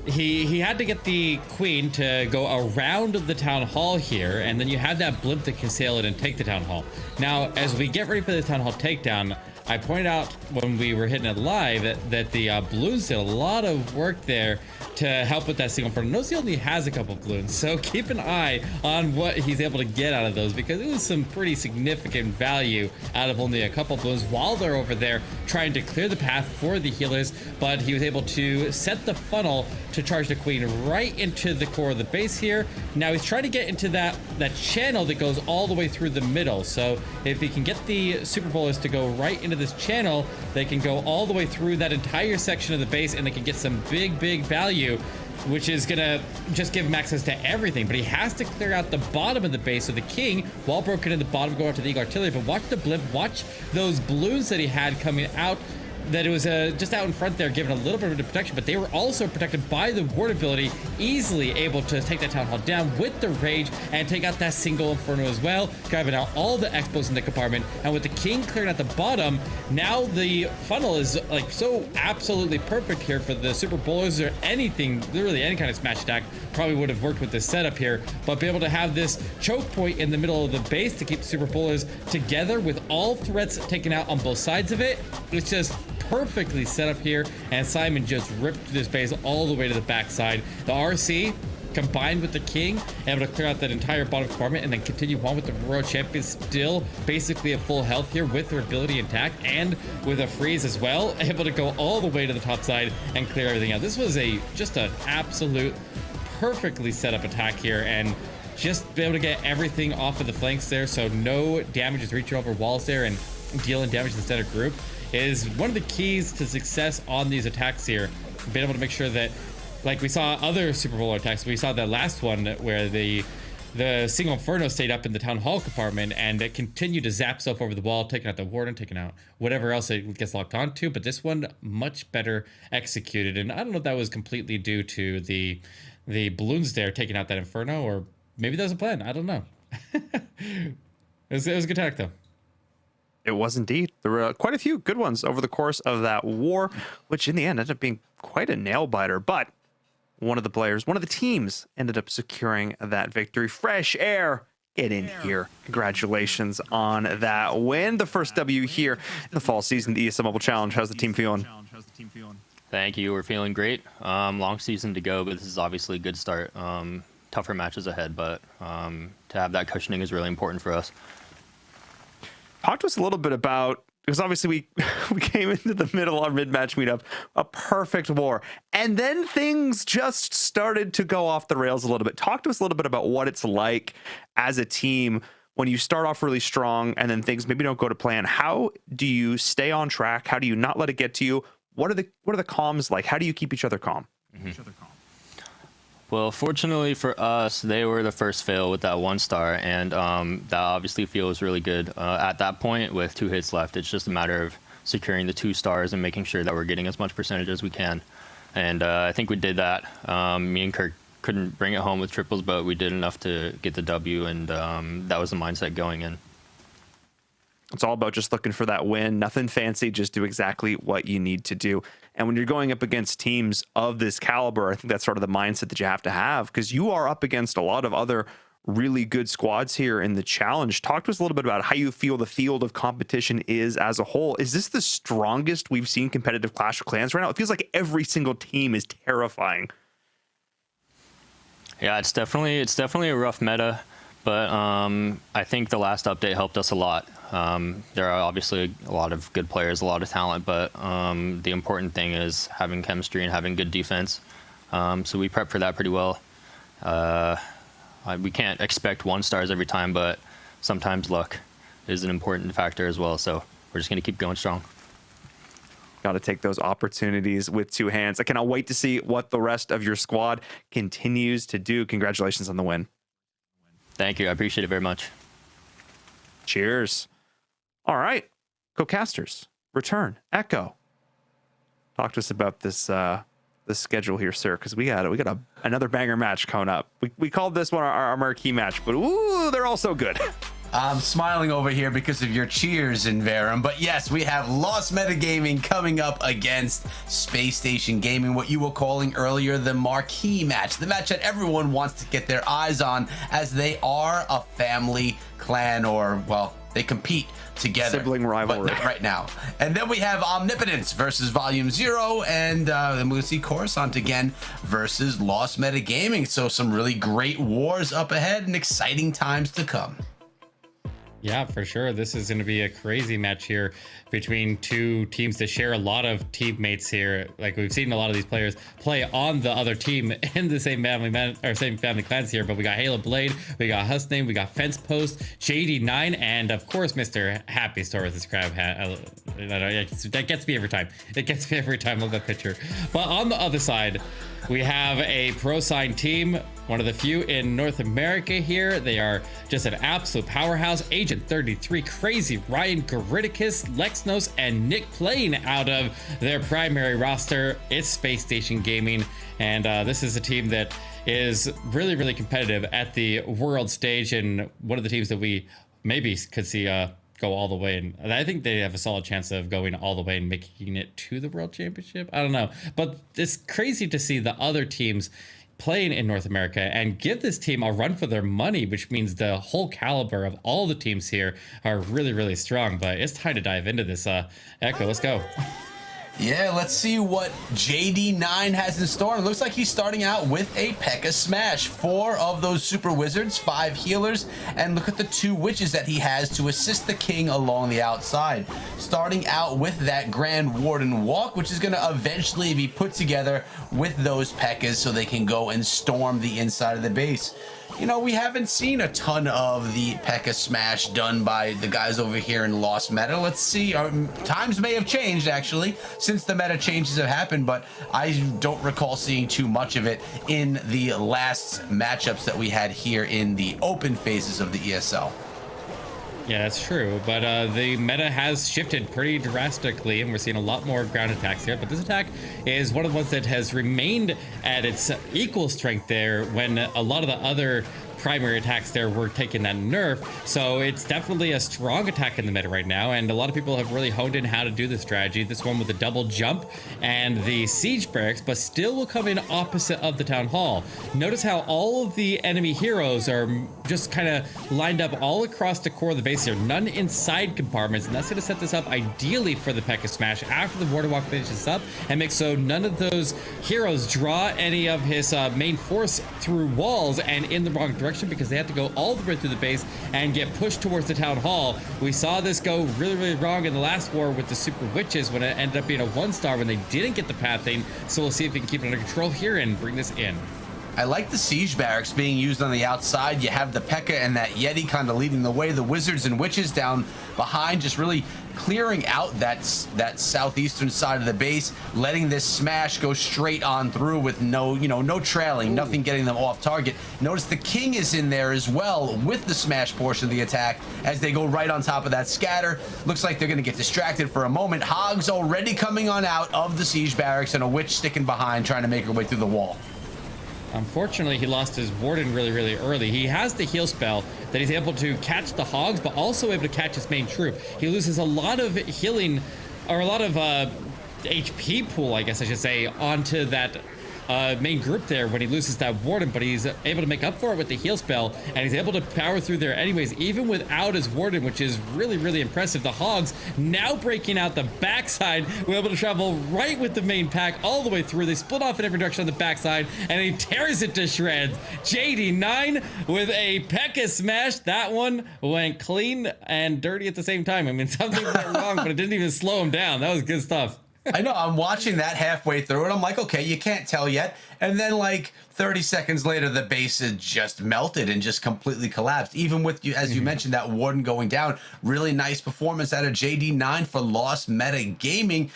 Speaker 3: he had to get the queen to go around the town hall here, and then you have that blimp that can sail it and take the town hall. Now, as we get ready for the town hall takedown, I pointed out when we were hitting it live that the balloons did a lot of work there to help with that single front. Notice he only has a couple balloons, so keep an eye on what he's able to get out of those, because it was some pretty significant value out of only a couple balloons while they're over there trying to clear the path for the healers. But he was able to set the funnel to charge the queen right into the core of the base here. Now he's trying to get into that channel that goes all the way through the middle. So if he can get the Super Bowlers to go right into this channel, they can go all the way through that entire section of the base, and they can get some big value, which is gonna just give him access to everything. But he has to clear out the bottom of the base, so the king, while broken in the bottom, go out to the Eagle Artillery. But watch the blimp, watch those balloons that he had coming out, that it was just out in front there, giving a little bit of protection, but they were also protected by the ward ability, easily able to take that town hall down with the rage and take out that single inferno as well, grabbing out all the expos in the compartment. And with the king clearing at the bottom, now the funnel is like so absolutely perfect here for the Super Bowlers, or anything, literally any kind of smash attack probably would have worked with this setup here. But be able to have this choke point in the middle of the base to keep the Super Bowlers together with all threats taken out on both sides of it, it's just perfectly set up here. And Simon just ripped this base all the way to the backside. The RC combined with the king, able to clear out that entire bottom compartment, and then continue on with the Royal Champion still basically at full health here with their ability intact and with a freeze as well, able to go all the way to the top side and clear everything out. This was just an absolute perfectly set up attack here, and just be able to get everything off of the flanks there, so no damage is reaching over walls there and dealing damage to the center group is one of the keys to success on these attacks here. Being able to make sure that, like we saw other Super Bowl attacks, we saw that last one where the single inferno stayed up in the town hall compartment and it continued to zap stuff over the wall, taking out the warden, taking out whatever else it gets locked onto. But this one much better executed, and I don't know if that was completely due to the balloons there taking out that inferno, or maybe that was a plan. I don't know. it was a good attack though.
Speaker 1: It was indeed. There were quite a few good ones over the course of that war, which in the end ended up being quite a nail biter. But one of the teams ended up securing that victory. Fresh air, get in here. Congratulations on that win. The first W here in the fall season of the ESL Mobile Challenge. How's the team feeling?
Speaker 7: Thank you. We're feeling great. Long season to go, but this is obviously a good start. Tougher matches ahead, but to have that cushioning is really important for us.
Speaker 1: Talk to us a little bit about, because obviously we came into the middle of our mid-match meetup, a perfect war, and then things just started to go off the rails a little bit. Talk to us a little bit about what it's like as a team when you start off really strong and then things maybe don't go to plan. How do you stay on track? How do you not let it get to you? What are the comms like? How do you keep each other calm?
Speaker 7: Mm-hmm. Well, fortunately for us, they were the first fail with that 1-star, and that obviously feels really good. At that point, with 2 hits left, it's just a matter of securing the 2 stars and making sure that we're getting as much percentage as we can. And I think we did that. Me and Kirk couldn't bring it home with triples, but we did enough to get the W, and that was the mindset going in.
Speaker 1: It's all about just looking for that win. Nothing fancy, just do exactly what you need to do. And when you're going up against teams of this caliber, I think that's sort of the mindset that you have to have, because you are up against a lot of other really good squads here in the challenge. Talk to us a little bit about how you feel the field of competition is as a whole. Is this the strongest we've seen competitive Clash of Clans right now? It feels like every single team is terrifying.
Speaker 7: Yeah, it's definitely a rough meta, but I think the last update helped us a lot. There are obviously a lot of good players, a lot of talent, but the important thing is having chemistry and having good defense. So we prep for that pretty well. We can't expect 1 stars every time, but sometimes luck is an important factor as well. So we're just going to keep going strong.
Speaker 1: Got to take those opportunities with 2 hands. I cannot wait to see what the rest of your squad continues to do. Congratulations on the win.
Speaker 7: Thank you. I appreciate it very much.
Speaker 1: Cheers. All right. Co-casters, return. Echo. Talk to us about this the schedule here, sir, because we got another banger match coming up. We called this one our marquee match, but ooh, they're all so good.
Speaker 2: I'm smiling over here because of your cheers in Verum. But yes, we have Lost Metagaming coming up against Space Station Gaming, what you were calling earlier the marquee match, the match that everyone wants to get their eyes on, as they are a family clan, or, well, they compete together.
Speaker 1: Sibling rivalry.
Speaker 2: But not right now. And then we have Omnipotence versus Volume 0, and then we'll see Coruscant again versus Lost Metagaming. So some really great wars up ahead and exciting times to come.
Speaker 3: Yeah, for sure. This is going to be a crazy match here between 2 teams that share a lot of teammates here. Like, we've seen a lot of these players play on the other team in the same family clans here. But we got Halo Blade, we got Husname, we got Fence Post, Jade 9, and of course Mr. Happy Store with his crab hat. That gets me every time. It gets me every time. Love that picture. But on the other side, we have a pro sign team, one of the few in North America here. They are just an absolute powerhouse. Agent 33, Crazy, Ryan Garidicus, Lexnos, and Nick playing out of their primary roster. It's Space Station Gaming, and this is a team that is really, really competitive at the world stage, and one of the teams that we maybe could see go all the way, and I think they have a solid chance of going all the way and making it to the World Championship. I don't know, but it's crazy to see the other teams playing in North America and give this team a run for their money, which means the whole caliber of all the teams here are really, really strong. But it's time to dive into this. Echo, let's go.
Speaker 2: Yeah, let's see what JD9 has in store. It looks like he's starting out with a P.E.K.K.A. Smash. 4 of those Super Wizards, 5 healers, and look at the 2 witches that he has to assist the king along the outside. Starting out with that Grand Warden Walk, which is going to eventually be put together with those P.E.K.K.As so they can go and storm the inside of the base. You know, we haven't seen a ton of the P.E.K.K.A. Smash done by the guys over here in Lost Meta. Let's see. Times may have changed, actually, since the meta changes have happened, but I don't recall seeing too much of it in the last matchups that we had here in the open phases of the ESL.
Speaker 3: Yeah, that's true, but the meta has shifted pretty drastically, and we're seeing a lot more ground attacks here. But this attack is one of the ones that has remained at its equal strength there, when a lot of the other primary attacks there were taking that nerf. So it's definitely a strong attack in the meta right now, and a lot of people have really honed in how to do this strategy. This one with the double jump and the siege barracks, but still will come in opposite of the town hall. Notice how all of the enemy heroes are just kind of lined up all across the core of the base here, none inside compartments, and that's going to set this up ideally for the P.E.K.K.A. Smash after the Warder Walk finishes up, and make so none of those heroes draw any of his main force through walls and in the wrong direction, because they have to go all the way through the base and get pushed towards the town hall. We saw this go really, really wrong in the last war with the Super Witches, when it ended up being a 1-star when they didn't get the pathing. So we'll see if we can keep it under control here and bring this in.
Speaker 2: I like the siege barracks being used on the outside. You have the P.E.K.K.A. and that Yeti kind of leading the way. The wizards and witches down behind, just really clearing out that southeastern side of the base, letting this smash go straight on through with no trailing, nothing getting them off target. Notice the king is in there as well with the smash portion of the attack as they go right on top of that scatter. Looks like they're going to get distracted for a moment. Hogs already coming on out of the siege barracks, and a witch sticking behind trying to make her way through the wall.
Speaker 3: Unfortunately, he lost his Warden really, really early. He has the heal spell that he's able to catch the hogs, but also able to catch his main troop. He loses a lot of healing, or a lot of HP pool, I guess I should say, onto that main group there when he loses that Warden, but he's able to make up for it with the heal spell, and he's able to power through there anyways, even without his Warden, which is really, really impressive. The hogs now breaking out the backside. We're able to travel right with the main pack all the way through. They split off in every direction on the backside, and he tears it to shreds. JD9 with a P.E.K.K.A. Smash. That one went clean and dirty at the same time. I mean, something went wrong, but it didn't even slow him down. That was good stuff.
Speaker 2: I know, I'm watching that halfway through, and I'm like, okay, you can't tell yet. And then, like, 30 seconds later, the base had just melted and just completely collapsed. Even with, you, as you mentioned, that Warden going down. Really nice performance out of JD9 for Lost Meta Gaming.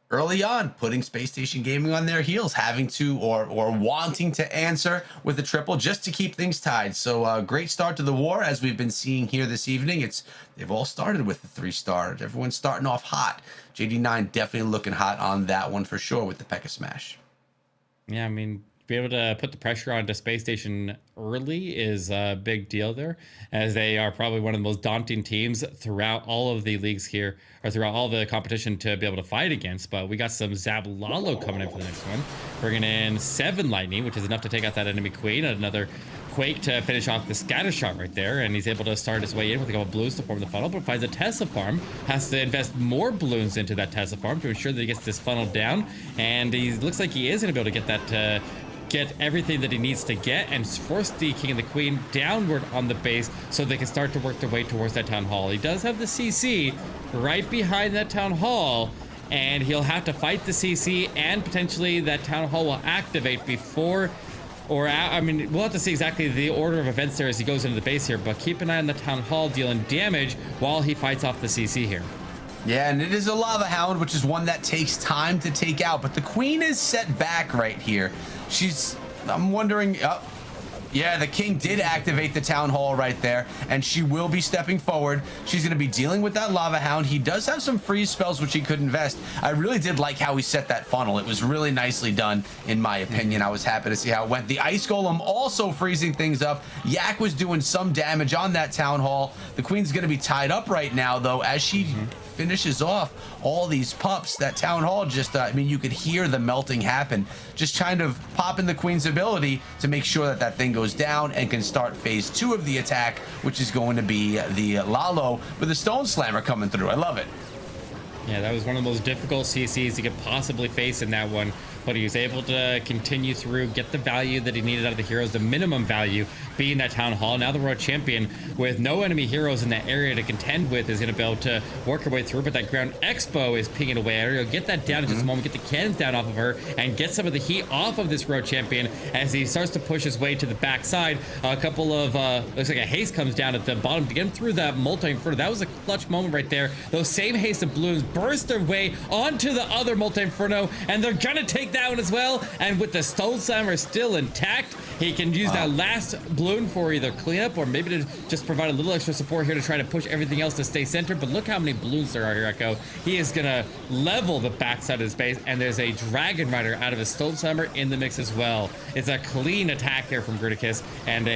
Speaker 2: Early on, putting Space Station Gaming on their heels, having to or wanting to answer with a triple just to keep things tied. So great start to the war, as we've been seeing here this evening. They've all started with the 3-star. Everyone's starting off hot. JD9 definitely looking hot on that one for sure with the P.E.K.K.A Smash.
Speaker 3: Yeah, I mean, be able to put the pressure onto Space Station early is a big deal there, as they are probably one of the most daunting teams throughout all of the leagues here, or throughout all the competition to be able to fight against. But we got some Zablalo coming in for the next one, bringing in 7 lightning, which is enough to take out that enemy queen, and another Quake to finish off the scatter shot right there, and he's able to start his way in with a couple balloons to form the funnel, but finds a Tesla farm, has to invest more balloons into that Tesla farm to ensure that he gets this funnel down, and he looks like he is going to be able to get that get everything that he needs to get and force the king and the queen downward on the base so they can start to work their way towards that town hall. He does have the CC right behind that town hall, and he'll have to fight the CC, and potentially that town hall will activate before, or I mean, we'll have to see exactly the order of events there as he goes into the base here, but keep an eye on the town hall dealing damage while he fights off the CC here.
Speaker 2: Yeah, and it is a Lava Hound, which is one that takes time to take out, but the queen is set back right here. I'm wondering, yeah, the king did activate the town hall right there, and she will be stepping forward. She's going to be dealing with that Lava Hound. He does have some freeze spells, which he could invest. I really did like how he set that funnel. It was really nicely done, in my opinion. I was happy to see how it went. The Ice Golem also freezing things up. Yak was doing some damage on that town hall. The queen's going to be tied up right now, though, as she finishes off all these pups. That town hall just, I mean, you could hear the melting happen. Just kind of popping the queen's ability to make sure that that thing goes down and can start phase 2 of the attack, which is going to be the Lalo with the Stone Slammer coming through. I love it.
Speaker 3: Yeah, that was one of the most difficult CCs he could possibly face in that one, but he was able to continue through, get the value that he needed out of the heroes, the minimum value being that town hall. Now the world champion with no enemy heroes in that area to contend with is going to be able to work her way through, but that ground expo is pinging away at her. He'll get that down in just a moment, get the cannons down off of her, and get some of the heat off of this world champion as he starts to push his way to the backside. A couple of, looks like a haste comes down at the bottom to get him through that multi-inferno. That was a clutch moment right there. Those same haste of balloons burst their way onto the other multi-inferno, and they're gonna take that one as well. And with the Stone Slammer still intact, he can use that last balloon for either cleanup or maybe to just provide a little extra support here to try to push everything else to stay centered. But look how many balloons there are here, Echo. He is gonna level the backside of his base, and there's a Dragon Rider out of his Stone Slammer in the mix as well. It's a clean attack here from Griticus, and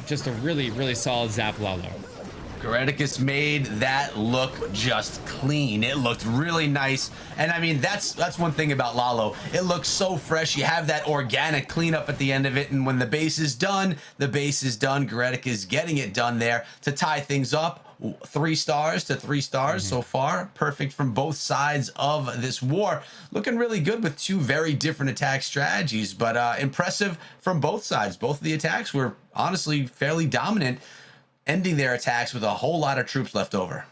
Speaker 3: just a really, really solid Zap Lalo.
Speaker 2: Griticus made that look just clean. It looked really nice. And I mean, that's one thing about Lalo. It looks so fresh. You have that organic cleanup at the end of it. And when the base is done, the base is done. Griticus getting it done there to tie things up. 3 stars to 3 stars so far. Perfect from both sides of this war. Looking really good with 2 very different attack strategies, but impressive from both sides. Both of the attacks were honestly fairly dominant, ending their attacks with a whole lot of troops left over.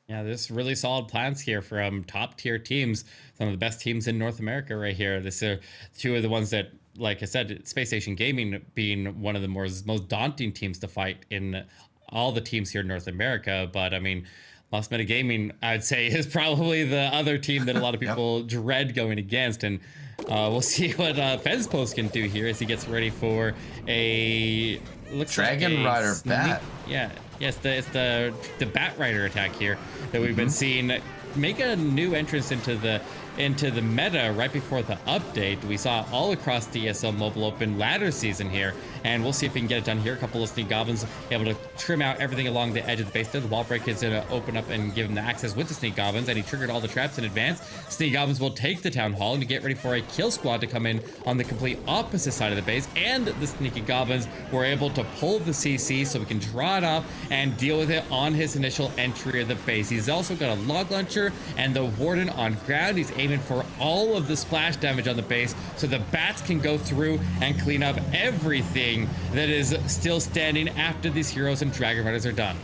Speaker 3: Yeah, there's really solid plans here from top tier teams, some of the best teams in North America right here. This are 2 of the ones that, like I said, Space Station Gaming being one of the most daunting teams to fight in all the teams here in North America. But I mean, Lost Meta Gaming, I'd say, is probably the other team that a lot of people dread going against. And we'll see what Fez Post can do here as he gets ready for a
Speaker 2: Dragon Rider Bat.
Speaker 3: Yeah, yes, it's the Bat Rider attack here that we've been seeing make a new entrance into the meta right before the update. We saw it all across the ESL Mobile Open ladder season here, and we'll see if we can get it done here. A couple of Sneak Goblins able to trim out everything along the edge of the base there. The wall break is going to open up and give him the access with the Sneak Goblins, and he triggered all the traps in advance. Sneak Goblins will take the Town Hall and get ready for a kill squad to come in on the complete opposite side of the base, and the Sneaky Goblins were able to pull the CC so we can draw it off and deal with it on his initial entry of the base. He's also got a log launcher and the Warden on ground. He's aiming for all of the splash damage on the base so the bats can go through and clean up everything that is still standing after these heroes and Dragon Riders are done.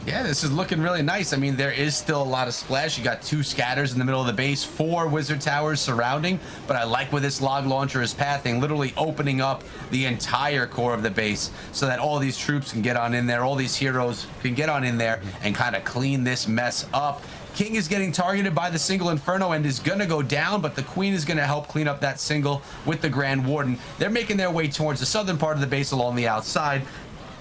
Speaker 2: Yeah, this is looking really nice. I mean, there is still a lot of splash. You got 2 scatters in the middle of the base, 4 wizard towers surrounding, but I like where this log launcher is pathing, literally opening up the entire core of the base so that all these troops can get on in there, all these heroes can get on in there and kind of clean this mess up. King is getting targeted by the single Inferno and is gonna go down, but the Queen is gonna help clean up that single with the Grand Warden. They're making their way towards the southern part of the base along the outside.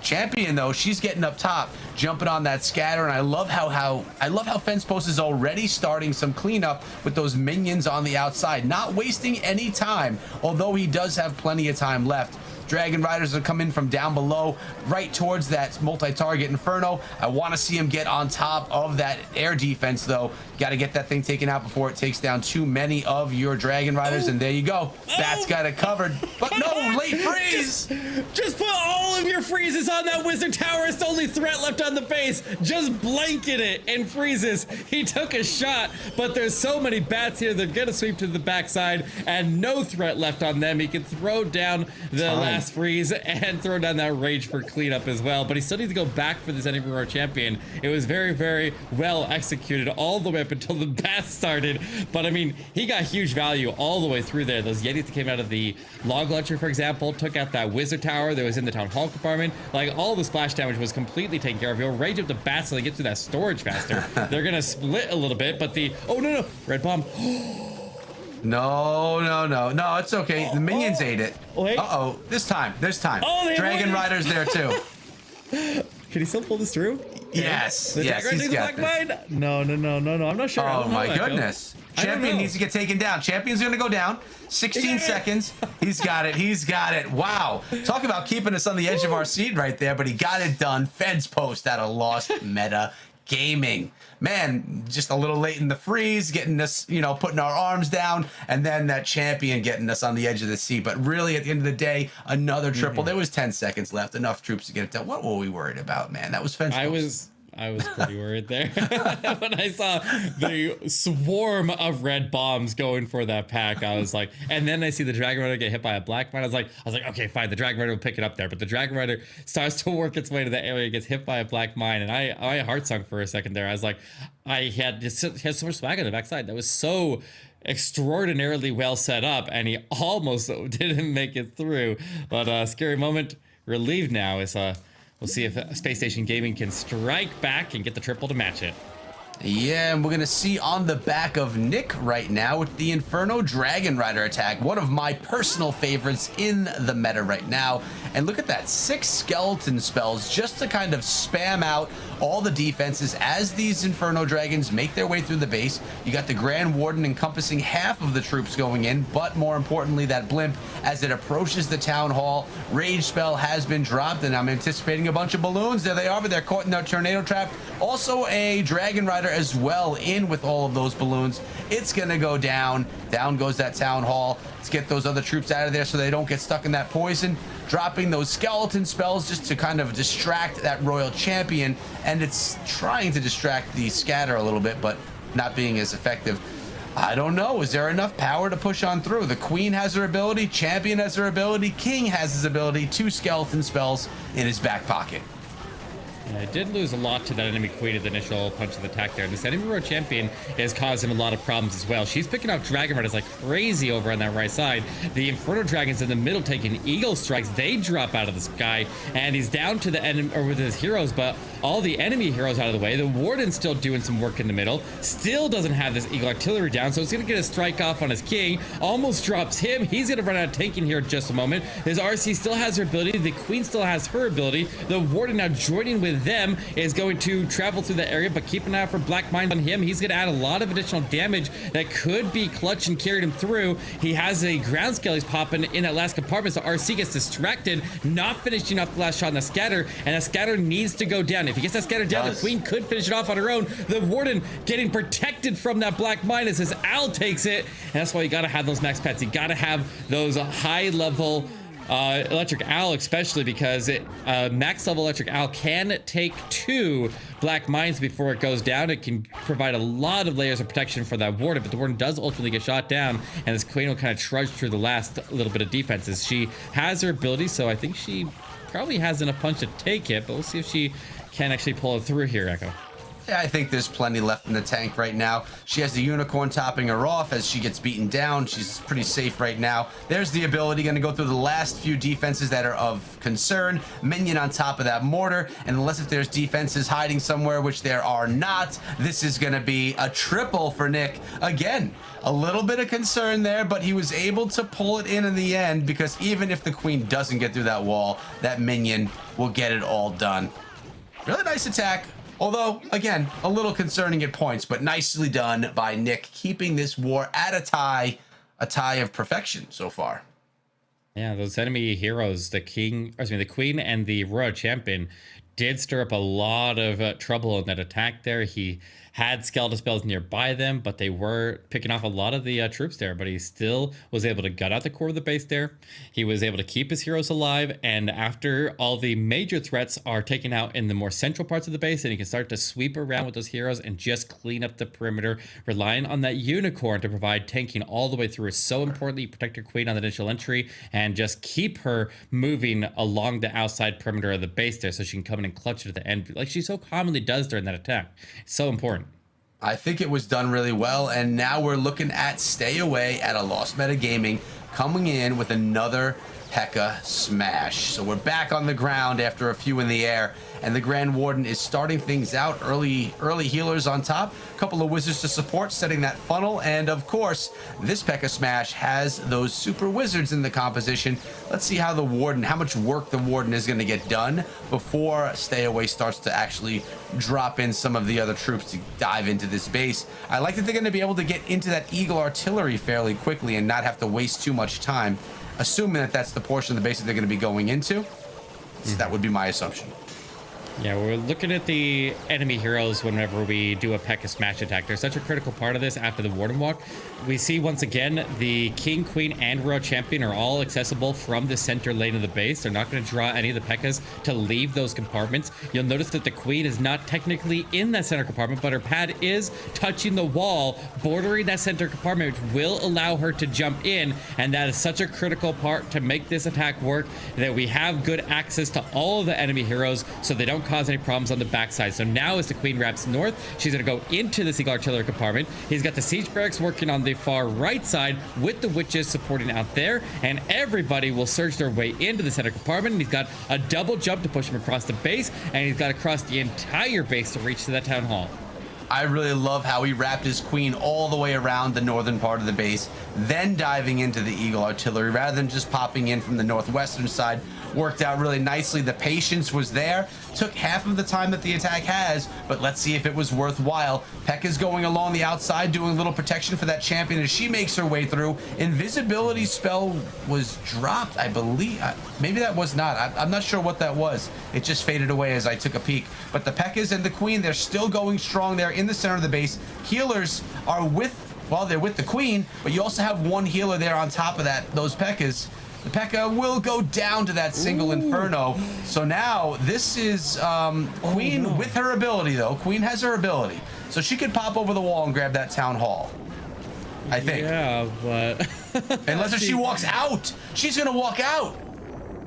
Speaker 2: Champion though, she's getting up top, jumping on that scatter, and I love how Fence Post is already starting some cleanup with those minions on the outside, not wasting any time, although he does have plenty of time left. Dragon Riders are coming from down below, right towards that multi-target Inferno. I want to see him get on top of that air defense, though. Got to get that thing taken out before it takes down too many of your Dragon Riders, and there you go. Bat's got it covered, but no, late freeze!
Speaker 3: Just put all of your freezes on that Wizard Tower. It's the only threat left on the base. Just blanket it and freezes. He took a shot, but there's so many bats here. They're going to sweep to the backside, and no threat left on them. He can throw down the last freeze and throw down that rage for cleanup as well, but he still needs to go back for this Enemy Roar champion. It was very, very well executed all the way up until the bat started, but I mean, he got huge value all the way through there. Those Yetis that came out of the log launcher, for example, took out that wizard tower that was in the town hall compartment. Like, all the splash damage was completely taken care of. He'll rage up the bats so they get through that storage faster. They're gonna split a little bit, but the red bomb.
Speaker 2: No, it's okay. The minions ate it. This time.
Speaker 3: Oh,
Speaker 2: Dragon Rider's there too.
Speaker 3: Can he still pull this through?
Speaker 2: Yes.
Speaker 3: The
Speaker 2: yes,
Speaker 3: he's got this. No. I'm not sure.
Speaker 2: Oh my goodness. Champion needs to get taken down. Champion's gonna go down. 16 seconds. He's got it. Wow. Talk about keeping us on the edge of our seat right there, but he got it done. Fence Post out of Lost Meta Gaming. Man, just a little late in the freeze, getting us, putting our arms down, and then that champion getting us on the edge of the seat. But really, at the end of the day, another triple. There was 10 seconds left, enough troops to get it done. What were we worried about, man? That was Fence Post.
Speaker 3: I was pretty worried there when I saw the swarm of red bombs going for that pack. I was like, and then I see the Dragon Rider get hit by a black mine. I was like, okay, fine, the Dragon Rider will pick it up there. But the Dragon Rider starts to work its way to the area, gets hit by a black mine, and I heart sunk for a second there. I was like, he had so much swag on the backside. That was so extraordinarily well set up, and he almost didn't make it through. But scary moment relieved now is we'll see if Space Station Gaming can strike back and get the triple to match it.
Speaker 2: Yeah, and we're going to see on the back of Nick right now with the Inferno Dragon Rider attack. One of my personal favorites in the meta right now. And look at that, 6 skeleton spells just to kind of spam out all the defenses as these Inferno Dragons make their way through the base. You got the Grand Warden encompassing half of the troops going in, but more importantly, that blimp as it approaches the town hall. Rage spell has been dropped, and I'm anticipating a bunch of balloons. There they are, but they're caught in that tornado trap. Also a Dragon Rider as well in with all of those balloons. It's gonna go down. Down goes that town hall. Let's get those other troops out of there so they don't get stuck in that poison. Dropping those skeleton spells just to kind of distract that royal champion, and it's trying to distract the scatter a little bit, but not being as effective. I don't know. Is there enough power to push on through? The Queen has her ability, Champion has her ability, King has his ability, 2 skeleton spells in his back pocket.
Speaker 3: Yeah, it did lose a lot to that enemy Queen at the initial punch of attack there. This enemy Roar champion has caused him a lot of problems as well. She's picking off Dragon Riders like crazy over on that right side. The Inferno Dragons in the middle taking eagle strikes. They drop out of the sky, and he's down to the enemy or with his heroes, but all the enemy heroes out of the way. The Warden's still doing some work in the middle. Still doesn't have this eagle artillery down, so it's gonna get a strike off on his King. Almost drops him. He's gonna run out of tanking here in just a moment. His RC still has her ability. The Queen still has her ability. The Warden now joining with them is going to travel through the area, but keep an eye out for black mines on him. He's going to add a lot of additional damage that could be clutch and carried him through. He has a ground scale he's popping in that last compartment, so RC gets distracted, not finishing off the last shot on the scatter, and that scatter needs to go down. If he gets that scatter down, the Queen could finish it off on her own. The Warden getting protected from that black mine as his owl takes it, and that's why you got to have those max pets. You got to have those high level electric owl, especially because max level electric owl can take 2 black mines before it goes down. It can provide a lot of layers of protection for that Warden, but the Warden does ultimately get shot down, and this Queen will kind of trudge through the last little bit of defenses. She has her ability, so I think she probably has enough punch to take it, but we'll see if she can actually pull it through here, Echo.
Speaker 2: Yeah, I think there's plenty left in the tank right now. She has the unicorn topping her off as she gets beaten down. She's pretty safe right now. There's the ability, going to go through the last few defenses that are of concern. Minion on top of that mortar, and unless if there's defenses hiding somewhere, which there are not, this is going to be a triple for Nick. Again, a little bit of concern there, but he was able to pull it in the end, because even if the queen doesn't get through that wall, that minion will get it all done. Really nice attack. Although, again, a little concerning at points, but nicely done by Nick, keeping this war at a tie of perfection so far.
Speaker 3: Yeah, those enemy heroes, the queen and the royal champion, did stir up a lot of trouble in that attack there. He had skeleton spells nearby them, but they were picking off a lot of the troops there, but he still was able to gut out the core of the base there. He was able to keep his heroes alive, and after all the major threats are taken out in the more central parts of the base, and he can start to sweep around with those heroes and just clean up the perimeter, relying on that unicorn to provide tanking all the way through is so important that you protect your queen on the initial entry and just keep her moving along the outside perimeter of the base there so she can come in and clutch it at the end like she so commonly does during that attack. It's so important.
Speaker 2: I think it was done really well, and now we're looking at Stay Away at a Lost Meta Gaming coming in with another P.E.K.K.A. smash. So we're back on the ground after a few in the air, and the Grand Warden is starting things out. Early healers on top, a couple of wizards to support, setting that funnel, and of course, this P.E.K.K.A. smash has those super wizards in the composition. Let's see how much work the Warden is going to get done before Stay Away starts to actually drop in some of the other troops to dive into this base. I like that they're going to be able to get into that Eagle artillery fairly quickly and not have to waste too much time, assuming that that's the portion of the base that they're going to be going into. So that would be my assumption.
Speaker 3: Yeah, we're looking at the enemy heroes whenever we do a P.E.K.K.A. smash attack. They're such a critical part of this after the Warden Walk. We see once again the King, Queen, and Royal Champion are all accessible from the center lane of the base. They're not going to draw any of the P.E.K.K.A.s to leave those compartments. You'll notice that the Queen is not technically in that center compartment, but her pad is touching the wall, bordering that center compartment, which will allow her to jump in. And that is such a critical part to make this attack work, that we have good access to all of the enemy heroes so they don't cause any problems on the backside. So now as the Queen wraps north, she's going to go into the Eagle artillery compartment. He's got the siege barracks working on the far right side with the witches supporting out there, and everybody will surge their way into the center compartment. And he's got a double jump to push him across the base, and he's got to cross the entire base to reach to that town hall.
Speaker 2: I really love how he wrapped his queen all the way around the northern part of the base, then diving into the Eagle artillery rather than just popping in from the northwestern side. Worked out really nicely. The patience was there. Took half of the time that the attack has, but let's see if it was worthwhile. P.E.K.K.A.'s going along the outside, doing a little protection for that champion as she makes her way through. Invisibility spell was dropped, I believe. Maybe that was not. I'm not sure what that was. It just faded away as I took a peek. But the P.E.K.K.A.s and the Queen, they're still going strong there in the center of the base. Healers are they're with the Queen, but you also have one healer there on top of those P.E.K.K.A.s. The P.E.K.K.A. will go down to that single Inferno. So now this is Queen with her ability, though. Queen has her ability. So she could pop over the wall and grab that town hall, I think.
Speaker 3: Yeah, but...
Speaker 2: Unless if she walks out. She's going to walk out.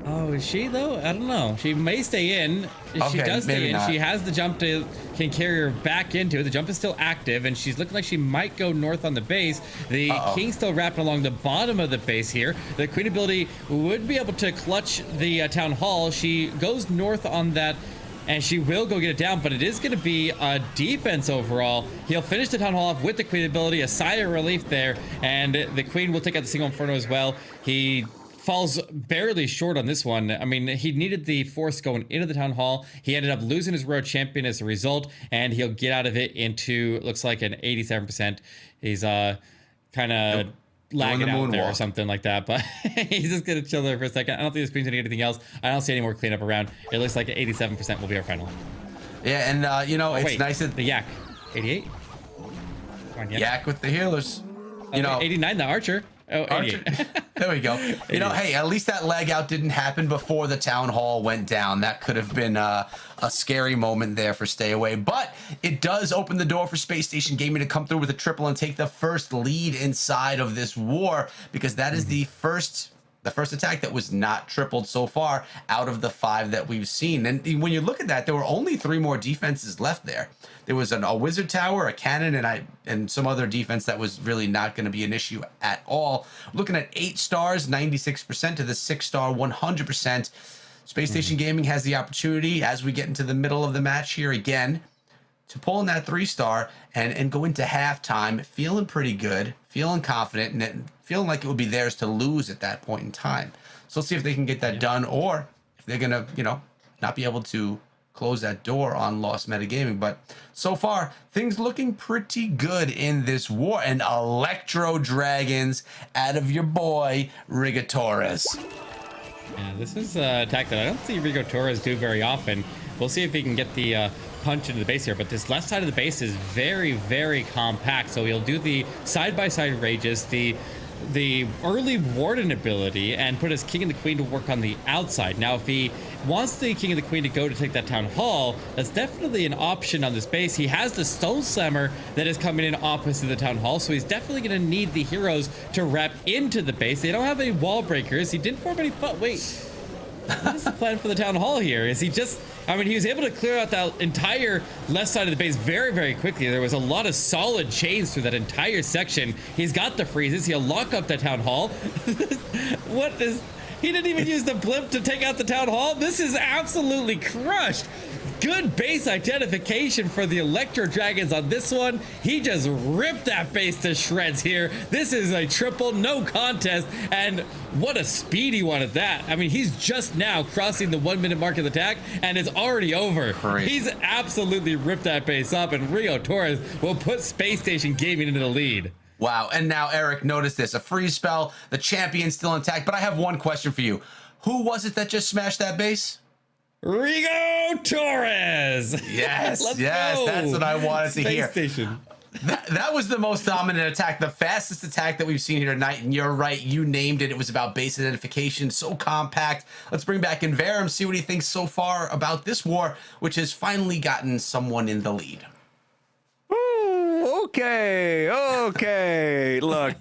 Speaker 3: Oh, is she, though? I don't know. She may stay in. If she does stay in, not. She has the jump can carry her back into it. The jump is still active, and she's looking like she might go north on the base. The King's still wrapped along the bottom of the base here. The Queen ability would be able to clutch the Town Hall. She goes north on that, and she will go get it down, but it is going to be a defense overall. He'll finish the Town Hall off with the Queen ability, a sigh of relief there, and the Queen will take out the single Inferno as well. He falls barely short on this one. I mean, he needed the force going into the Town Hall. He ended up losing his Royal Champion as a result, and he'll get out of it into, looks like an 87%. He's kind of lagging out there or something like that, but he's just going to chill there for a second. I don't think this Queen's going to get anything else. I don't see any more cleanup around. It looks like 87% will be our final.
Speaker 2: Yeah, and, it's nice that...
Speaker 3: The Yak. 88? Come on,
Speaker 2: Yak with the healers. Okay,
Speaker 3: 89, the Archer. Oh,
Speaker 2: Archer. There we go. Hey, at least that leg out didn't happen before the Town Hall went down. That could have been a scary moment there for Stay Away. But it does open the door for Space Station Gaming to come through with a triple and take the first lead inside of this war, because that is the first the first attack that was not tripled so far out of the 5 that we've seen. And when you look at that, there were only 3 more defenses left there. There was a wizard tower, a cannon, and some other defense that was really not going to be an issue at all. Looking at 8 stars, 96% to the 6-star, 100%. Space Station Gaming has the opportunity, as we get into the middle of the match here again, to pull in that 3-star and go into halftime feeling pretty good, feeling confident, and feeling like it would be theirs to lose at that point in time. So let's see if they can get that done, or if they're gonna, not be able to close that door on Lost Metagaming. But so far, things looking pretty good in this war. And Electro Dragons out of your boy Rigatores.
Speaker 3: Yeah, this is an attack that I don't see Rigo Torres do very often. We'll see if he can get the punch into the base here, but this left side of the base is very, very compact. So he'll do the side-by-side rages, the early warden ability, and put his king and the queen to work on the outside. Now, if he wants the king and the queen to go to take that town hall, that's definitely an option on this base. He has the stone slammer that is coming in opposite the town hall, so he's definitely going to need the heroes to wrap into the base. They don't have any wall breakers. He didn't form any wait, what is the plan for the town hall here? Is he just, he was able to clear out that entire left side of the base very, very quickly. There was a lot of solid chains through that entire section. He's got the freezes. He'll lock up the town hall. He didn't even use the blimp to take out the town hall. This is absolutely crushed. Good base identification for the Electro Dragons on this one. He just ripped that base to shreds here. This is a triple, no contest, and what a speedy one at that. He's just now crossing the 1-minute mark of the attack, and it's already over.
Speaker 2: Great.
Speaker 3: He's absolutely ripped that base up, and Rio Torres will put Space Station Gaming into the lead.
Speaker 2: Wow, and now, Eric, notice this. A freeze spell, the champion's still intact, but I have one question for you. Who was it that just smashed that base?
Speaker 3: Rigo Torres!
Speaker 2: Yes,
Speaker 3: Let's
Speaker 2: yes,
Speaker 3: go.
Speaker 2: That's what I wanted to hear.
Speaker 3: Space Station.
Speaker 2: That was the most dominant attack, the fastest attack that we've seen here tonight, and you're right, you named it. It was about base identification, so compact. Let's bring back in Verum, see what he thinks so far about this war, which has finally gotten someone in the lead.
Speaker 1: Ooh, okay. Look,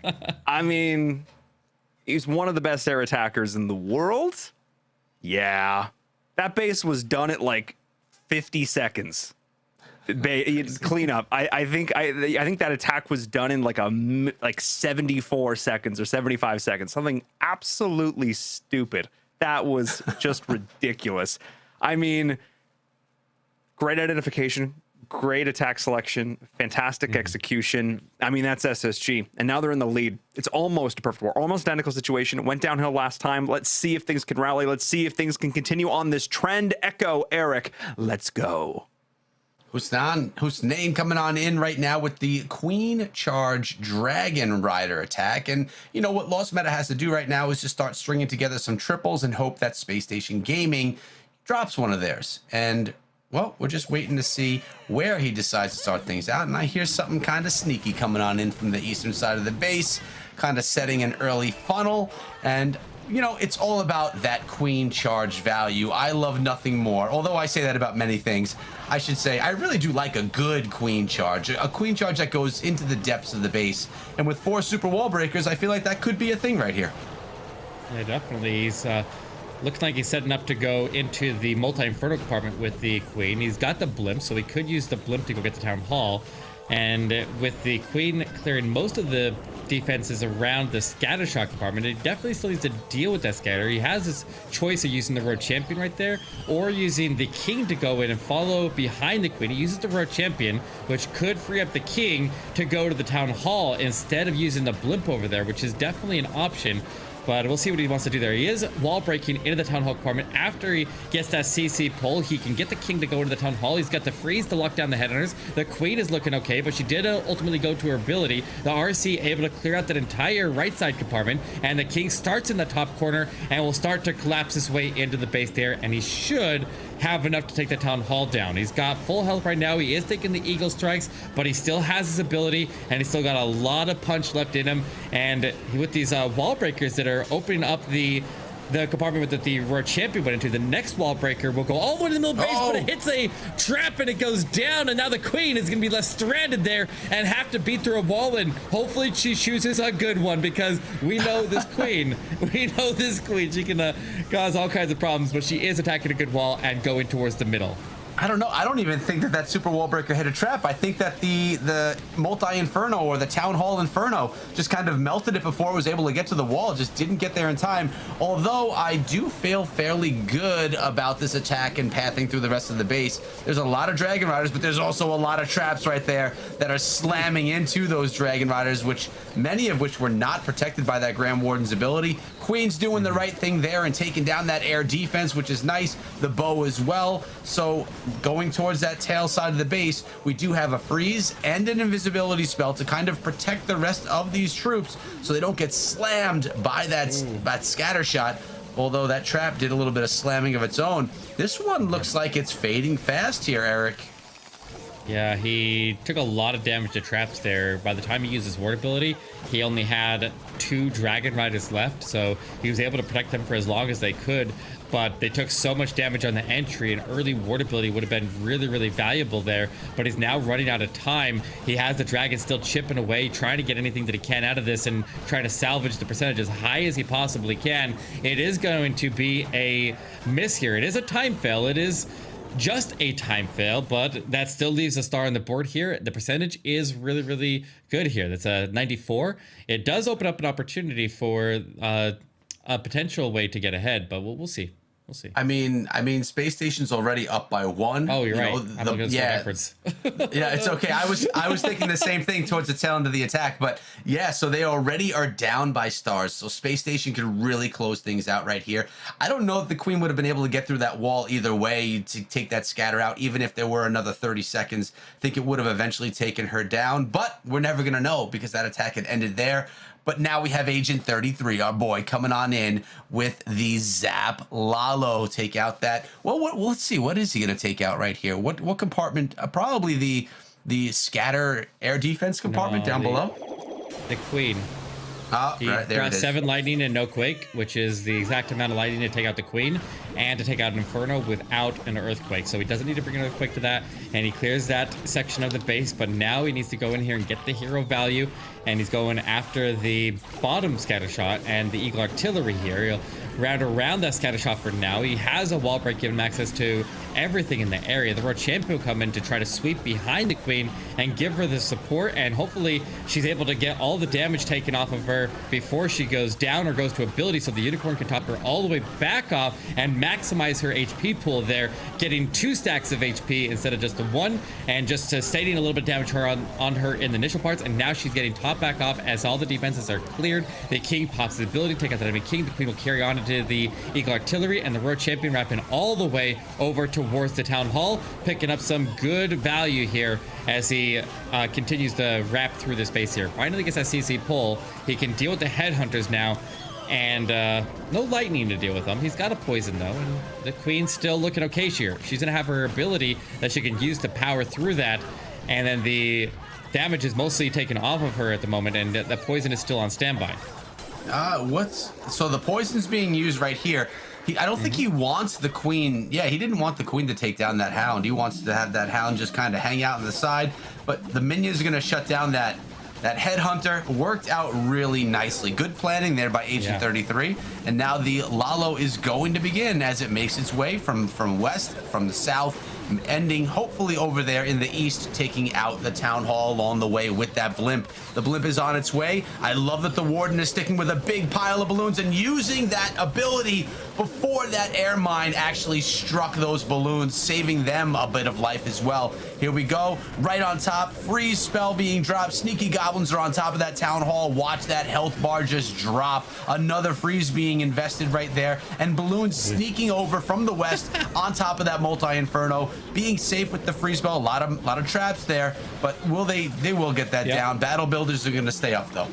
Speaker 1: he's one of the best air attackers in the world. Yeah. That base was done at like 50 seconds. Clean up. I think that attack was done in like 74 seconds or 75 seconds. Something absolutely stupid. That was just ridiculous. Great identification, great attack selection, fantastic execution. That's SSG. And now they're in the lead. It's almost a perfect war, almost identical situation. It went downhill last time. Let's see if things can rally. Let's see if things can continue on this trend. Echo, Eric, let's go.
Speaker 2: Whose name coming on in right now with the Queen Charge Dragon Rider attack. And you know what Lost Meta has to do right now is just start stringing together some triples and hope that Space Station Gaming drops one of theirs. And well, we're just waiting to see where he decides to start things out. And I hear something kind of sneaky coming on in from the eastern side of the base, kind of setting an early funnel. And it's all about that queen charge value. I love nothing more. Although I say that about many things, I should say I really do like a good queen charge. A queen charge that goes into the depths of the base. And with 4 super wall breakers, I feel like that could be a thing right here.
Speaker 3: Yeah, definitely. He's looks like he's setting up to go into the multi-inferno compartment with the queen. He's got the blimp, so he could use the blimp to go get the town hall. And with the queen clearing most of the defenses around the scatter shot compartment, he definitely still needs to deal with that scatter. He has his choice of using the road champion right there, or using the king to go in and follow behind the queen. He uses the road champion, which could free up the king to go to the town hall instead of using the blimp over there, which is definitely an option. But we'll see what he wants to do there. He is wall breaking into the town hall compartment. After he gets that CC pull, he can get the king to go into the town hall. He's got the freeze to lock down the headhunters. The queen is looking okay, but she did ultimately go to her ability. The RC able to clear out that entire right side compartment, and the king starts in the top corner and will start to collapse his way into the base there, and he should have enough to take the town hall down. He's got full health right now. He is taking the eagle strikes, but he still has his ability, and he's still got a lot of punch left in him. And with these wall breakers that are opening up the the compartment that the Royal Champion went into. The next wall breaker will go all the way to the middle base, but it hits a trap and it goes down, and now the Queen is going to be left stranded there and have to beat through a wall, and hopefully she chooses a good one, because we know this Queen. We know this Queen. She can cause all kinds of problems, but she is attacking a good wall and going towards the middle.
Speaker 2: I don't know. I don't even think that super wall breaker hit a trap. I think that the multi-inferno or the town hall inferno just kind of melted it before it was able to get to the wall. Just didn't get there in time. Although I do feel fairly good about this attack and pathing through the rest of the base. There's a lot of Dragon Riders, but there's also a lot of traps right there that are slamming into those Dragon Riders, which many of which were not protected by that Grand Warden's ability. Queen's doing the right thing there and taking down that air defense, which is nice. The bow as well. So going towards that tail side of the base, we do have a freeze and an invisibility spell to kind of protect the rest of these troops so they don't get slammed by that scatter shot. Although that trap did a little bit of slamming of its own. This one looks like it's fading fast here, Eric.
Speaker 3: Yeah, he took a lot of damage to traps there. By the time he used his ward ability, he only had 2 Dragon Riders left, so he was able to protect them for as long as they could, but they took so much damage on the entry. An early ward ability would have been really, really valuable there, but he's now running out of time. He has the dragon still chipping away, trying to get anything that he can out of this and trying to salvage the percentage as high as he possibly can. It is going to be a miss here. It is a time fail. It is just a time fail, but that still leaves a star on the board here. The percentage is really, really good here. That's a 94. It does open up an opportunity for a potential way to get ahead, but we'll see. We'll see.
Speaker 2: I mean, Space Station's already up by 1.
Speaker 3: Oh, you're right. I'm looking backwards.
Speaker 2: Yeah, it's okay. I was thinking the same thing towards the tail end of the attack, but yeah, so they already are down by stars. So Space Station can really close things out right here. I don't know if the Queen would have been able to get through that wall either way to take that scatter out, even if there were another 30 seconds. I think it would have eventually taken her down, but we're never going to know because that attack had ended there. But now we have Agent 33, our boy, coming on in with the Zap Lalo. Take out that. Well, let's see. What is he going to take out right here? What compartment? Probably the scatter air defense compartment down below.
Speaker 3: The Queen.
Speaker 2: Oh,
Speaker 3: he
Speaker 2: right there it is.
Speaker 3: 7 lightning and no quake, which is the exact amount of lightning to take out the Queen and to take out an Inferno without an earthquake. So he doesn't need to bring an earthquake to that, and he clears that section of the base. But now he needs to go in here and get the hero value, and he's going after the bottom scatter shot and the Eagle Artillery here. He'll round around that scatter shot for now. He has a wall break, giving him access to everything in the area. The Royal Champion will come in to try to sweep behind the Queen and give her the support, and hopefully she's able to get all the damage taken off of her before she goes down or goes to ability, so the Unicorn can top her all the way back off and maximize her HP pool there, getting 2 stacks of HP instead of just the 1, and just sustaining a little bit of damage on her in the initial parts. And now she's getting top back off as all the defenses are cleared. The King pops the ability to take out the enemy King. The Queen will carry on into the Eagle Artillery, and the Royal Champion wrapping all the way over towards the Town Hall, picking up some good value here as he continues to wrap through the space here. Finally gets that CC pull. He can deal with the Headhunters now, and no lightning to deal with them. He's got a poison though, and the Queen's still looking okay here. She's gonna have her ability that she can use to power through that, and then the damage is mostly taken off of her at the moment, and the poison is still on standby.
Speaker 2: So the poison's being used right here. I don't think he wants the Queen. Yeah, he didn't want the Queen to take down that Hound. He wants to have that Hound just kind of hang out on the side. But the minion's going to shut down that Headhunter. Worked out really nicely. Good planning there by Agent 33. And now the Lalo is going to begin as it makes its way from west, from the south, ending hopefully over there in the east, taking out the Town Hall along the way with that blimp. The blimp is on its way. I love that the Warden is sticking with a big pile of balloons and using that ability before that air mine actually struck those balloons, saving them a bit of life as well. Here we go, right on top, freeze spell being dropped. Sneaky goblins are on top of that Town Hall. Watch that health bar just drop. Another freeze being invested right there, and balloons sneaking over from the west on top of that multi-inferno, being safe with the freeze spell. A lot of traps there, but they will get that down. Battle builders are going to stay up though.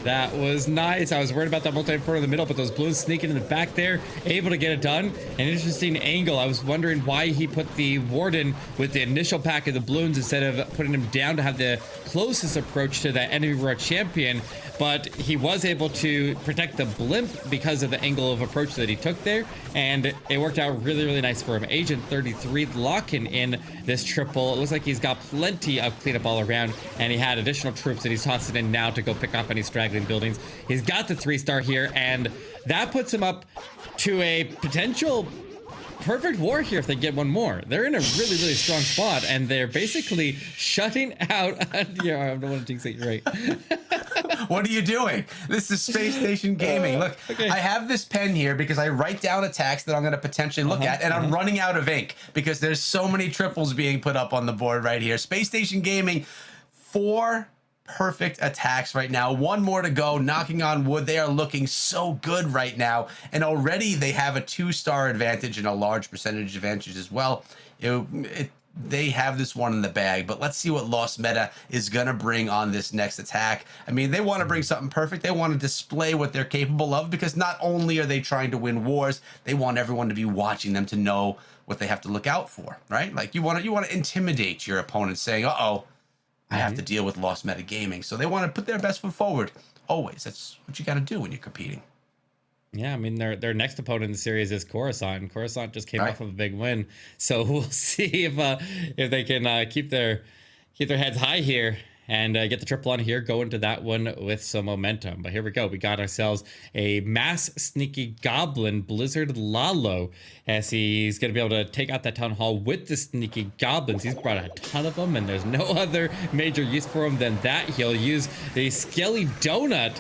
Speaker 3: That was nice. I was worried about that multi-port in the middle, but those balloons sneaking in the back there, able to get it done. An interesting angle. I was wondering why he put the Warden with the initial pack of the balloons instead of putting him down to have the closest approach to that enemy world champion. But he was able to protect the blimp because of the angle of approach that he took there, and it worked out really, really nice for him. Agent 33 locking in this triple. It looks like he's got plenty of cleanup all around, and he had additional troops that he's tossing in now to go pick up any straggling buildings. He's got the 3-star here, and that puts him up to a potential perfect war here if they get one more. They're in a really, really strong spot, and they're basically shutting out. Yeah, I don't want to jinx it. You're right.
Speaker 2: What are you doing? This is Space Station Gaming. Look,
Speaker 3: okay.
Speaker 2: I have this pen here because I write down attacks that I'm going to potentially look at, and I'm running out of ink because there's so many triples being put up on the board right here. Space Station Gaming, 4 perfect attacks right now. 1 more to go. Knocking on wood. They are looking so good right now, and already they have a 2-star advantage and a large percentage advantage as well. They have this one in the bag, but let's see what Lost Meta is going to bring on this next attack. I mean, they want to bring something perfect. They want to display what they're capable of, because not only are they trying to win wars, they want everyone to be watching them to know what they have to look out for, right? Like you want to intimidate your opponent saying, uh-oh, I have to deal with Lost Meta Gaming. So they want to put their best foot forward. Always. That's what you got to do when you're competing.
Speaker 3: Yeah, I mean, their next opponent in the series is Coruscant, and Coruscant just came off of a big win. So we'll see if they can keep their heads high here and get the triple on here, go into that one with some momentum. But here we go. We got ourselves a mass sneaky goblin, Blizzard Lalo, as he's going to be able to take out that town hall with the sneaky goblins. He's brought a ton of them, and there's no other major use for him than that. He'll use the Skelly Donut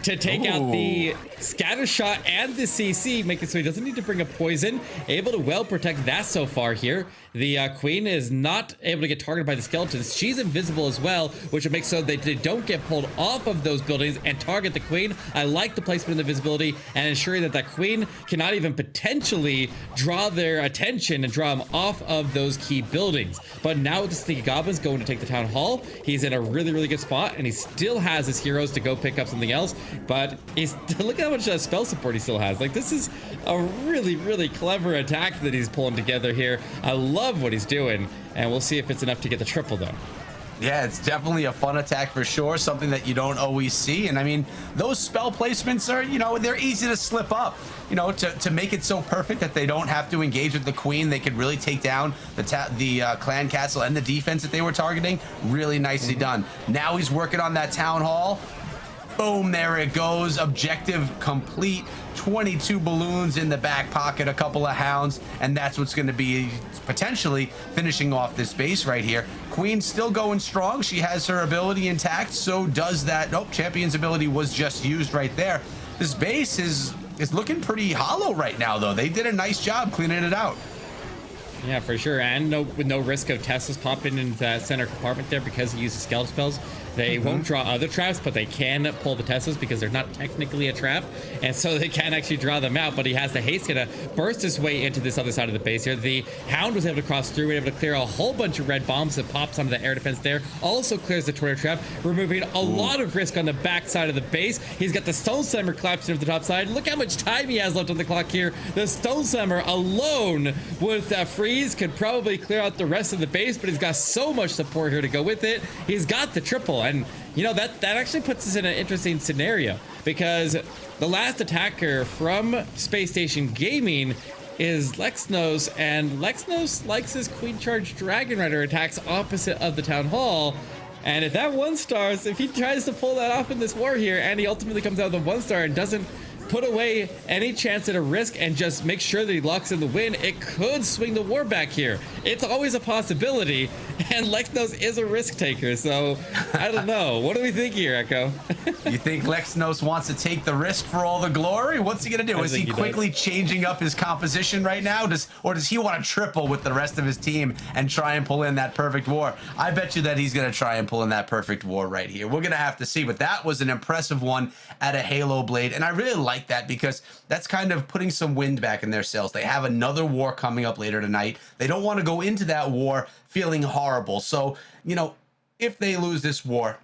Speaker 3: to take out the scatter shot and the CC, make it so he doesn't need to bring a poison. Able to well protect that so far here. The queen is not able to get targeted by the skeletons. She's invisible as well, which makes so that they don't get pulled off of those buildings and target the queen. I like the placement of the visibility and ensuring that that queen cannot even potentially draw their attention and draw them off of those key buildings. But now with the sneaky goblins going to take the town hall, he's in a really, really good spot, and he still has his heroes to go pick up something else. But he's look at how much spell support he still has. Like, this is a really, really clever attack that he's pulling together here. I love what he's doing, and we'll see if it's enough to get the triple though.
Speaker 2: Yeah, it's definitely a fun attack for sure, something that you don't always see. And I mean, those spell placements are, they're easy to slip up, to make it so perfect that they don't have to engage with the queen. They could really take down the clan castle and the defense that they were targeting. Really nicely done. Now he's working on that town hall. Boom, there it goes. Objective complete. 22 balloons in the back pocket, a couple of hounds, and that's what's going to be potentially finishing off this base right here. Queen's still going strong. She has her ability intact. So does that. Nope, Champion's ability was just used right there. This base is looking pretty hollow right now, though. They did a nice job cleaning it out.
Speaker 3: Yeah, for sure, and with no risk of Teslas popping into that center compartment there because he uses skeleton spells. They won't draw other traps, but they can pull the Teslas because they're not technically a trap, and so they can actually draw them out. But he has the haste to burst his way into this other side of the base here. The Hound was able to cross through, able to clear a whole bunch of red bombs that pops onto the air defense there. Also clears the tornado trap, removing a lot of risk on the back side of the base. He's got the Stone Slammer collapsing to the top side. Look how much time he has left on the clock here. The Stone Slammer alone with freeze could probably clear out the rest of the base, but he's got so much support here to go with it. He's got the triple, and that actually puts us in an interesting scenario, because the last attacker from Space Station Gaming is Lexnos, and Lexnos likes his Queen Charge Dragon Rider attacks opposite of the Town Hall. And if that 1-stars, if he tries to pull that off in this war here, and he ultimately comes out with a 1-star and doesn't put away any chance at a risk and just make sure that he locks in the win, it could swing the war back here. It's always a possibility, and Lexnos is a risk taker, so I don't know. What do we think here, Echo?
Speaker 2: You think Lexnos wants to take the risk for all the glory? What's he gonna do? Is he quickly changing up his composition right now? Or does he want to triple with the rest of his team and try and pull in that perfect war? I bet you that he's gonna try and pull in that perfect war right here. We're gonna have to see, but that was an impressive one at a Halo Blade, and I really like that because that's kind of putting some wind back in their sails. They have another war coming up later tonight. They don't want to go into that war feeling horrible. So, if they lose this war,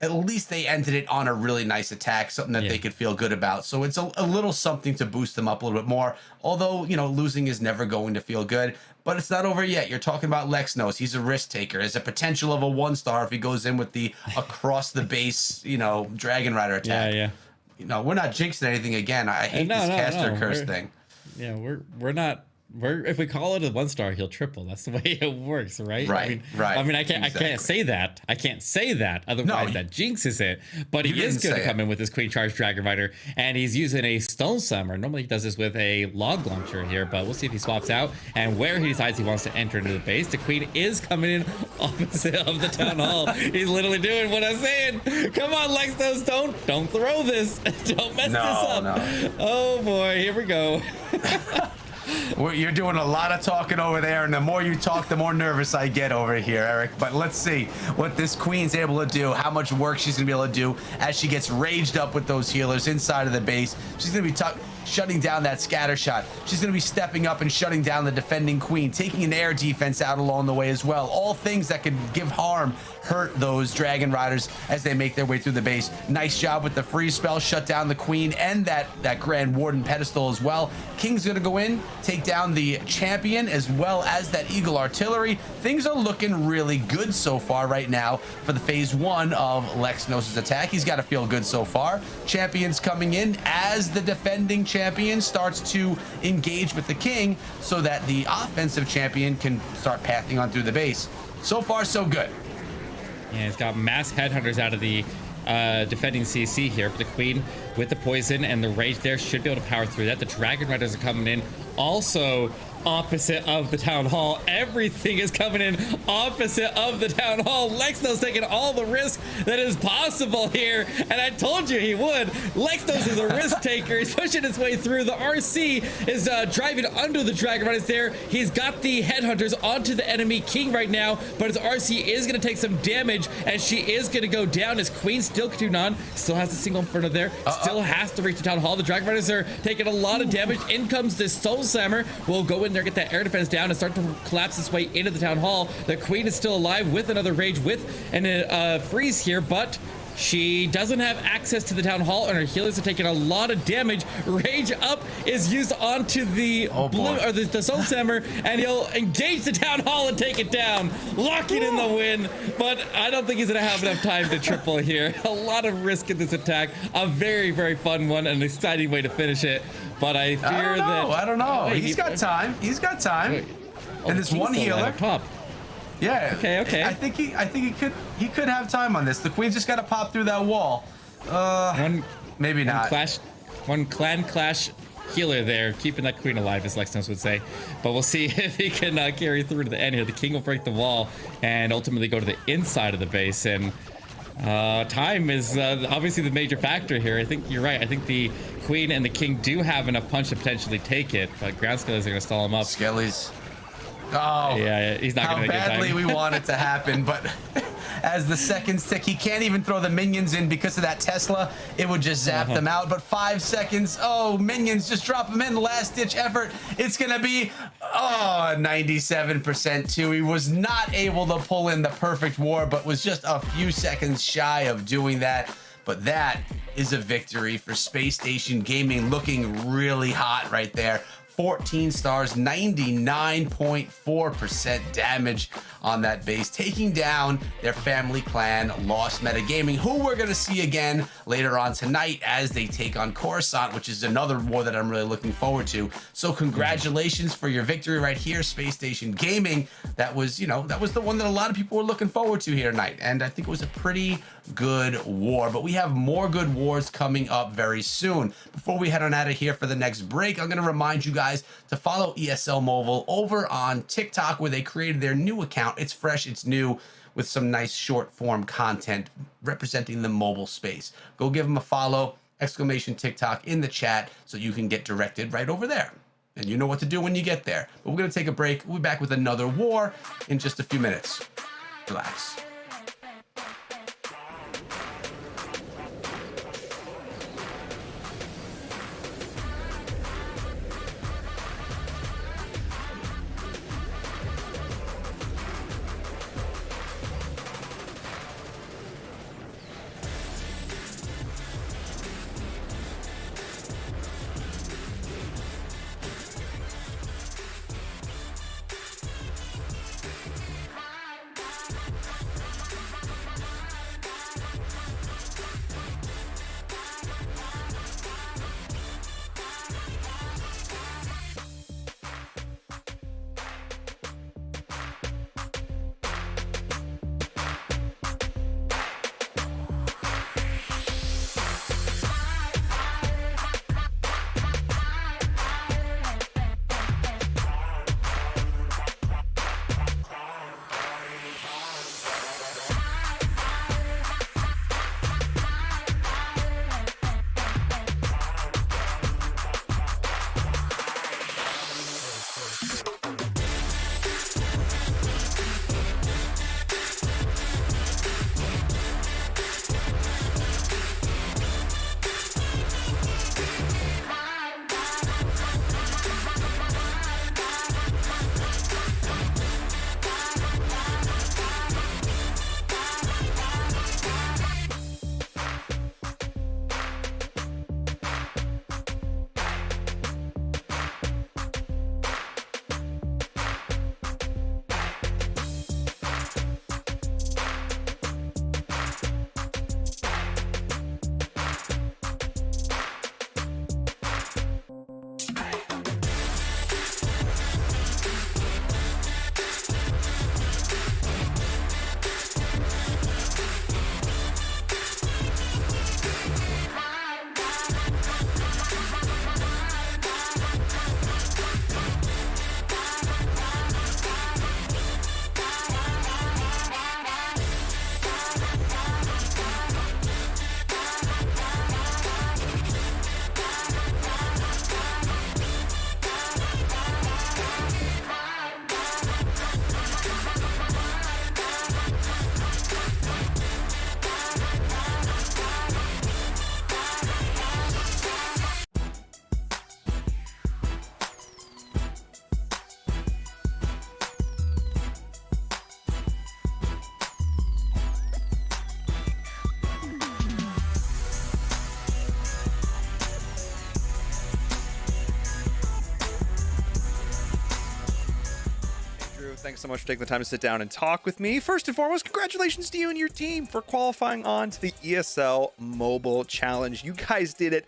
Speaker 2: at least they ended it on a really nice attack, something that they could feel good about. So it's a little something to boost them up a little bit more. Although, you know, losing is never going to feel good, but it's not over yet. You're talking about Lexnos. He's a risk taker. There's a potential of a 1-star if he goes in with the across the base, you know, Dragon Rider attack.
Speaker 8: Yeah.
Speaker 2: You know, we're not jinxing anything again. I hate this caster curse thing.
Speaker 8: Yeah, we're not. If we call it a 1-star, he'll triple. That's the way it works, right?
Speaker 2: Right.
Speaker 8: I mean, I can't
Speaker 2: Exactly.
Speaker 8: say that. I can't say that. Otherwise, that jinxes it. But he is going to come in with his Queen Charge Dragon Rider, and he's using a Stone Slammer. Normally, he does this with a Log Launcher here, but we'll see if he swaps out and where he decides he wants to enter into the base. The Queen is coming in opposite of the Town Hall. He's literally doing what I'm saying. Come on, Lexnos, don't throw this. Don't mess this up.
Speaker 2: No.
Speaker 8: Oh boy, here we go.
Speaker 2: You're doing a lot of talking over there, and the more you talk, the more nervous I get over here, Eric. But let's see what this Queen's able to do, how much work she's going to be able to do as she gets raged up with those healers inside of the base. She's going to be shutting down that scatter shot. She's going to be stepping up and shutting down the defending Queen, taking an air defense out along the way as well. All things that could give harm, hurt those Dragon Riders as they make their way through the base. Nice job with the freeze spell, shut down the Queen and that Grand Warden pedestal as well. King's going to go in, take down the champion as well as that Eagle Artillery. Things are looking really good so far right now for the phase 1 of Lexnos' attack. He's got to feel good so far. Champion's coming in as the defending champion starts to engage with the King so that the offensive champion can start pathing on through the base. So far, so good.
Speaker 8: Yeah, he's got mass headhunters out of the defending CC here, but the Queen with the poison and the rage there should be able to power through that. The Dragon Riders are coming in also opposite of the Town Hall. Everything is coming in opposite of the Town Hall. Lexnos taking all the risk that is possible here, and I told you he would. Lexnos is a risk taker. He's pushing his way through. The RC is driving under the Dragon Riders there. He's got the headhunters onto the enemy King right now, but his RC is going to take some damage, and she is going to go down. His Queen still continuing on, still has the single inferno there, still has to reach the Town Hall. The Dragon Riders are taking a lot of damage. In comes this Soul Slammer. Will go in there, get that air defense down, and start to collapse its way into the Town Hall. The Queen is still alive with another rage, with an freeze here, but she doesn't have access to the Town Hall, and her healers are taking a lot of damage. Rage up is used onto the the Soul Slammer, and he'll engage the Town Hall and take it down, locking in the win. But I don't think he's gonna have enough time to triple here. A lot of risk in this attack. A very, very fun one, and an exciting way to finish it. But I fear
Speaker 2: I don't know.
Speaker 8: Wait,
Speaker 2: He's got time. He's got time.
Speaker 8: Wait.
Speaker 2: And this one healer
Speaker 8: up top.
Speaker 2: Yeah.
Speaker 8: Okay.
Speaker 2: I think he could have time on this. The Queen's just got to pop through that wall. Maybe not.
Speaker 8: One clan clash healer there, keeping that Queen alive, as Lexnos would say. But we'll see if he can carry through to the end here. The King will break the wall and ultimately go to the inside of the base. And time is obviously the major factor here. I think you're right. I think the Queen and the King do have enough punch to potentially take it, but ground skellies are going to stall him up.
Speaker 2: Skellies. Oh,
Speaker 8: yeah, he's not going to
Speaker 2: how badly we want it to happen, but as the seconds tick, he can't even throw the minions in because of that Tesla. It would just zap them out. But 5 seconds, minions, just drop them in. Last ditch effort. It's going to be 97% too. He was not able to pull in the perfect war, but was just a few seconds shy of doing that. But that is a victory for Space Station Gaming, looking really hot right there. 14 stars, 99.4% damage on that base, taking down their family clan, Lost Metagaming, who we're going to see again later on tonight as they take on Coruscant, which is another war that I'm really looking forward to. So congratulations for your victory right here, Space Station Gaming. That was the one that a lot of people were looking forward to here tonight, and I think it was a pretty good war. But we have more good wars coming up very soon. Before we head on out of here for the next break, I'm going to remind you guys to follow ESL Mobile over on TikTok, where they created their new account. It's fresh, it's new, with some nice short form content representing the mobile space. Go give them a follow, !TikTok in the chat, so you can get directed right over there. And you know what to do when you get there. But we're going to take a break. We'll be back with another war in just a few minutes. Relax.
Speaker 4: Thanks so much for taking the time to sit down and talk with me. First and foremost, congratulations to you and your team for qualifying on to the ESL Mobile Challenge. You guys did it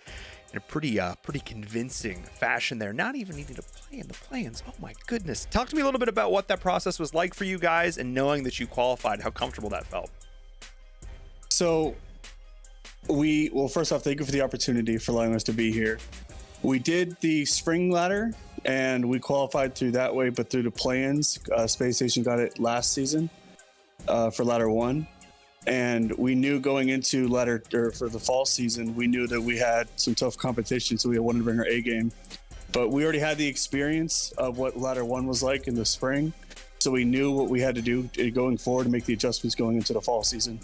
Speaker 4: in a pretty convincing fashion there. Not even needing to play in the play-ins. Oh my goodness. Talk to me a little bit about what that process was like for you guys and knowing that you qualified, how comfortable that felt.
Speaker 9: So well, first off, thank you for the opportunity for allowing us to be here. We did the spring ladder and we qualified through that way, but through the play-ins, Space Station got it last season for ladder 1. And we knew going into for the fall season, we knew that we had some tough competition, so we wanted to bring our A game. But we already had the experience of what ladder 1 was like in the spring, so we knew what we had to do going forward to make the adjustments going into the fall season.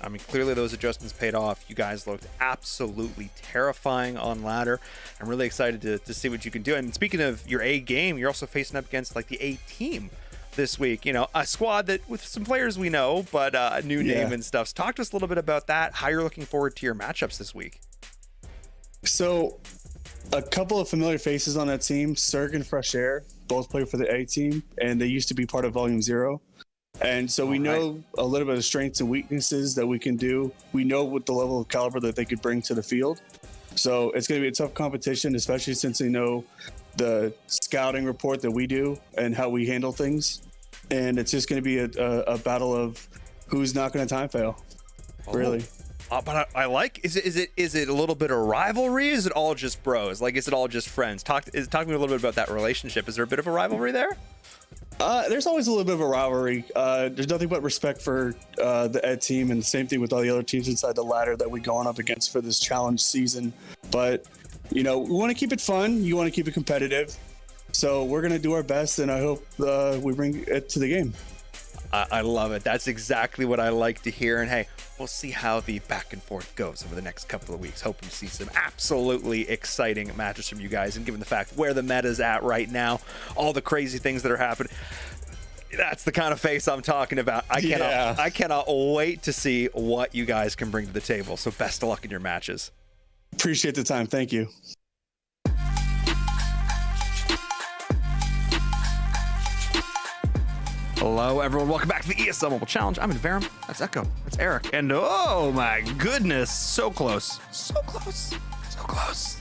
Speaker 4: I mean, clearly those adjustments paid off. You guys looked absolutely terrifying on ladder. I'm really excited to see what you can do. And speaking of your A game, you're also facing up against like the A team this week. You know, a squad that with some players we know, but a new name and stuff. So talk to us a little bit about that, how you're looking forward to your matchups this week.
Speaker 9: So a couple of familiar faces on that team, Cirque and Fresh Air, both play for the A team, and they used to be part of Volume 0. And so we know a little bit of strengths and weaknesses that we can do. We know what the level of caliber that they could bring to the field. So it's going to be a tough competition, especially since they know the scouting report that we do and how we handle things. And it's just going to be a battle of who's not going to time fail, really.
Speaker 4: But I like, is it a little bit of rivalry? Is it all just bros? Like, is it all just friends? Talk to me a little bit about that relationship. Is there a bit of a rivalry there?
Speaker 9: There's always a little bit of a rivalry. There's nothing but respect for the Ed team, and the same thing with all the other teams inside the ladder that we're going up against for this challenge season. But, you know, we want to keep it fun. You want to keep it competitive. So we're going to do our best, and I hope we bring it to the game.
Speaker 4: I love it. That's exactly what I like to hear. And hey, we'll see how the back and forth goes over the next couple of weeks. Hoping to see some absolutely exciting matches from you guys. And given the fact where the meta's at right now, all the crazy things that are happening, that's the kind of face I'm talking about. I cannot wait to see what you guys can bring to the table. So best of luck in your matches.
Speaker 9: Appreciate the time. Thank you.
Speaker 1: Hello, everyone. Welcome back to the ESL Mobile Challenge. I'm in Verum. That's Echo. That's Eric. And oh my goodness, so close. So close. So close.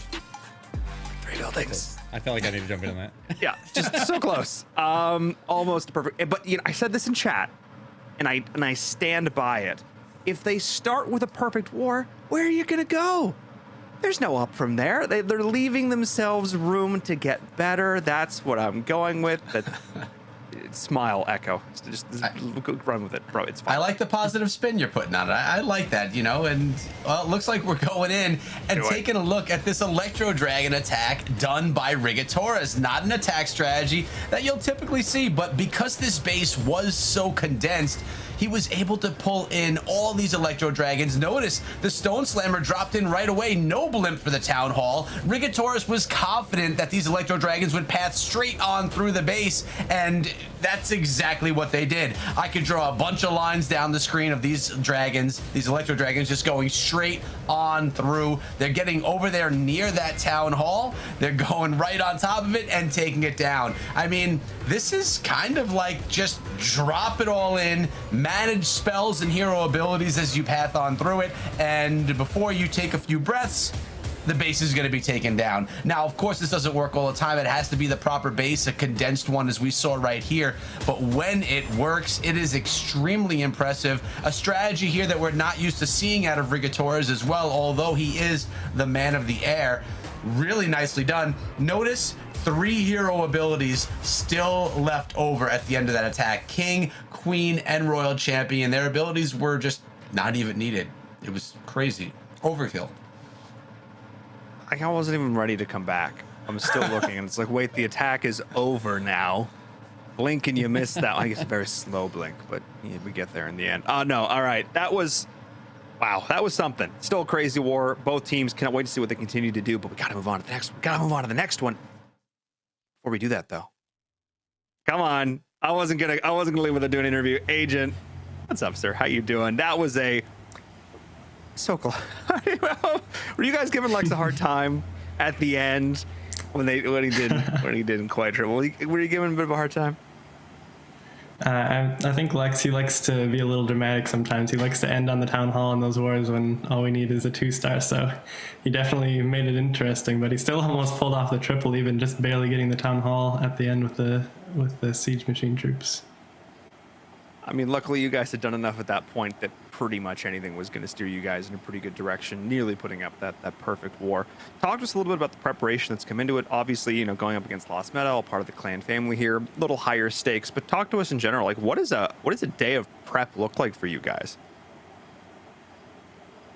Speaker 1: 3 buildings.
Speaker 8: I felt like I need to jump in on that.
Speaker 1: Yeah, just so close. Almost perfect. But you know, I said this in chat, and I stand by it. If they start with a perfect war, where are you gonna go? There's no up from there. They're leaving themselves room to get better. That's what I'm going with. Smile, Echo. Just run with it, bro. It's fine.
Speaker 2: I like the positive spin you're putting on it. I like that, you know. And well, it looks like we're going in and taking a look at this Electro Dragon attack done by Rigatores. Not an attack strategy that you'll typically see, but because this base was so condensed, he was able to pull in all these Electro Dragons. Notice the Stone Slammer dropped in right away. No blimp for the Town Hall. Rigatores was confident that these Electro Dragons would path straight on through the base, and that's exactly what they did. I could draw a bunch of lines down the screen of these dragons, these Electro Dragons, just going straight on through. They're getting over there near that Town Hall. They're going right on top of it and taking it down. I mean, this is kind of like just drop it all in, manage spells and hero abilities as you path on through it, and before you take a few breaths, the base is going to be taken down. Now, of course, this doesn't work all the time. It has to be the proper base, a condensed one as we saw right here. But when it works, it is extremely impressive. A strategy here that we're not used to seeing out of Rigatores as well, although he is the man of the air. Really nicely done. Notice 3 hero abilities still left over at the end of that attack. King, Queen, and Royal Champion. Their abilities were just not even needed. It was crazy. Overkill.
Speaker 1: I wasn't even ready to come back. I'm still looking, and it's like, wait, the attack is over now. Blink and you missed that. I guess a very slow blink, but yeah, we get there in the end. Oh, no. All right. That was, wow, that was something. Still a crazy war. Both teams cannot wait to see what they continue to do, but we got to move on to the next one. We got to move on to the next one. Before we do that, though, come on. I wasn't gonna leave without doing an interview. Agent, what's up, sir? How you doing? That was so close. Were you guys giving Lex a hard time at the end when he didn't quite trip? Were you giving him a bit of a hard time?
Speaker 10: I think Lex, he likes to be a little dramatic sometimes. He likes to end on the town hall in those wars when all we need is a 2-star. So he definitely made it interesting, but he still almost pulled off the triple, even just barely getting the town hall at the end with the siege machine troops.
Speaker 1: I mean, luckily you guys had done enough at that point that pretty much anything was going to steer you guys in a pretty good direction, nearly putting up that perfect war. Talk to us a little bit about the preparation that's come into it. Obviously, going up against Lost Meadow, part of the clan family here, a little higher stakes, but talk to us in general. Like, what does a day of prep look like for you guys?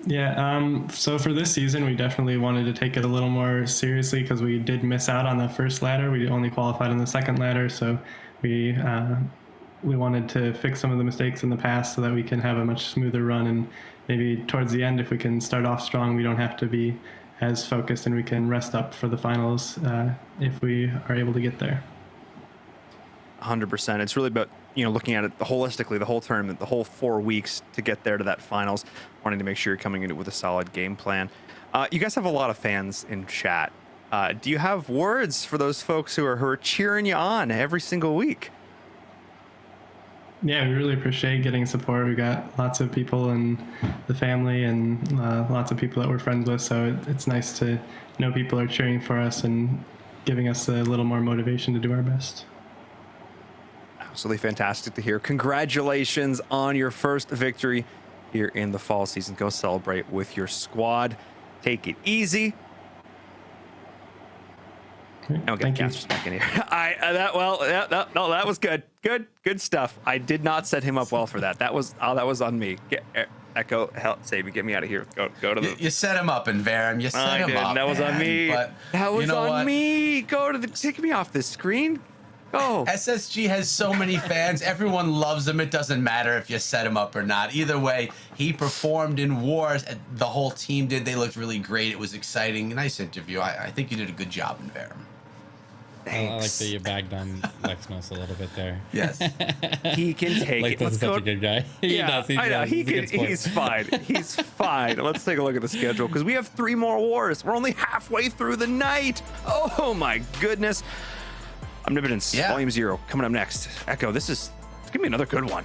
Speaker 10: Yeah, so for this season, we definitely wanted to take it a little more seriously because we did miss out on the first ladder. We only qualified on the second ladder, so we wanted to fix some of the mistakes in the past so that we can have a much smoother run, and maybe towards the end, if we can start off strong, we don't have to be as focused and we can rest up for the finals if we are able to get there.
Speaker 1: 100%. It's really about, looking at it holistically, the whole tournament, the whole 4 weeks to get there to that finals, wanting to make sure you're coming into it with a solid game plan. You guys have a lot of fans in chat. Do you have words for those folks who are cheering you on every single week?
Speaker 10: Yeah, we really appreciate getting support. We got lots of people in the family and lots of people that we're friends with, so it's nice to know people are cheering for us and giving us a little more motivation to do our best.
Speaker 1: Absolutely fantastic to hear. Congratulations on your first victory here in the fall season. Go celebrate with your squad. Take it easy. And we'll get Casters back in here. That was good. Good stuff. I did not set him up well for that. That was on me. Echo, help, save me, get me out of here. Go to the.
Speaker 2: You set him up, and Varum. You set him up.
Speaker 1: That was on me. That was on me. Take me off this screen. Go.
Speaker 2: SSG has so many fans. Everyone loves him. It doesn't matter if you set him up or not. Either way, he performed in wars. The whole team did. They looked really great. It was exciting. Nice interview. I think you did a good job in Varum.
Speaker 8: I like that you bagged on Lexnos a little bit there.
Speaker 2: Yes.
Speaker 1: He can take it.
Speaker 8: Let's such a good guy.
Speaker 1: He's fine. He's fine. Let's take a look at the schedule because we have 3 more wars. We're only halfway through the night. Oh my goodness. Omnipotence, Volume 0, coming up next. Echo, it's gonna be another good one.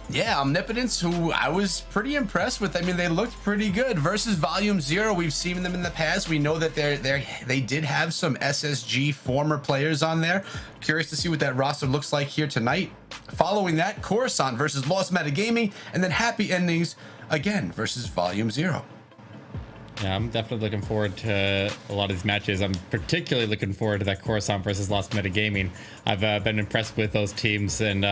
Speaker 2: Yeah, Omnipotence, who I was pretty impressed with. I mean, they looked pretty good. Versus Volume 0, we've seen them in the past. We know that they did have some SSG former players on there. Curious to see what that roster looks like here tonight. Following that, Coruscant versus Lost Meta Gaming, and then Happy Endings again versus Volume 0.
Speaker 8: Yeah, I'm definitely looking forward to a lot of these matches. I'm particularly looking forward to that Coruscant versus Lost Meta Gaming. I've been impressed with those teams, and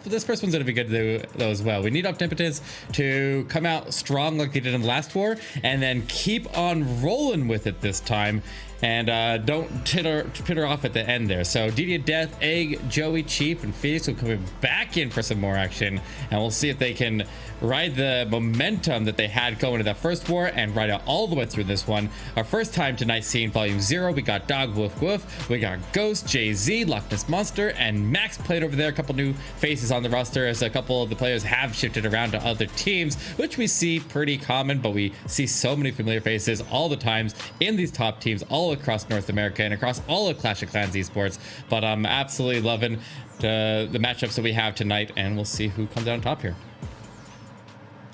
Speaker 8: this first one's going to be good to do though as well. We need Omnipotence to come out strong like they did in the last war, and then keep on rolling with it this time. And don't pitter off at the end there. So DD Death, Egg, Joey, Chief, and Phoenix will come back in for some more action, and we'll see if they can ride the momentum that they had going to that first war and ride it all the way through this one. Our first time tonight seeing Volume 0, we got Dog Woof Woof, we got Ghost, Jay-Z, Loch Ness Monster, and Max played over there. A couple new faces on the roster as a couple of the players have shifted around to other teams, which we see pretty common, but we see so many familiar faces all the times in these top teams all across North America and across all of Clash of Clans esports. But I'm absolutely loving the matchups that we have tonight, and we'll see who comes out on top here.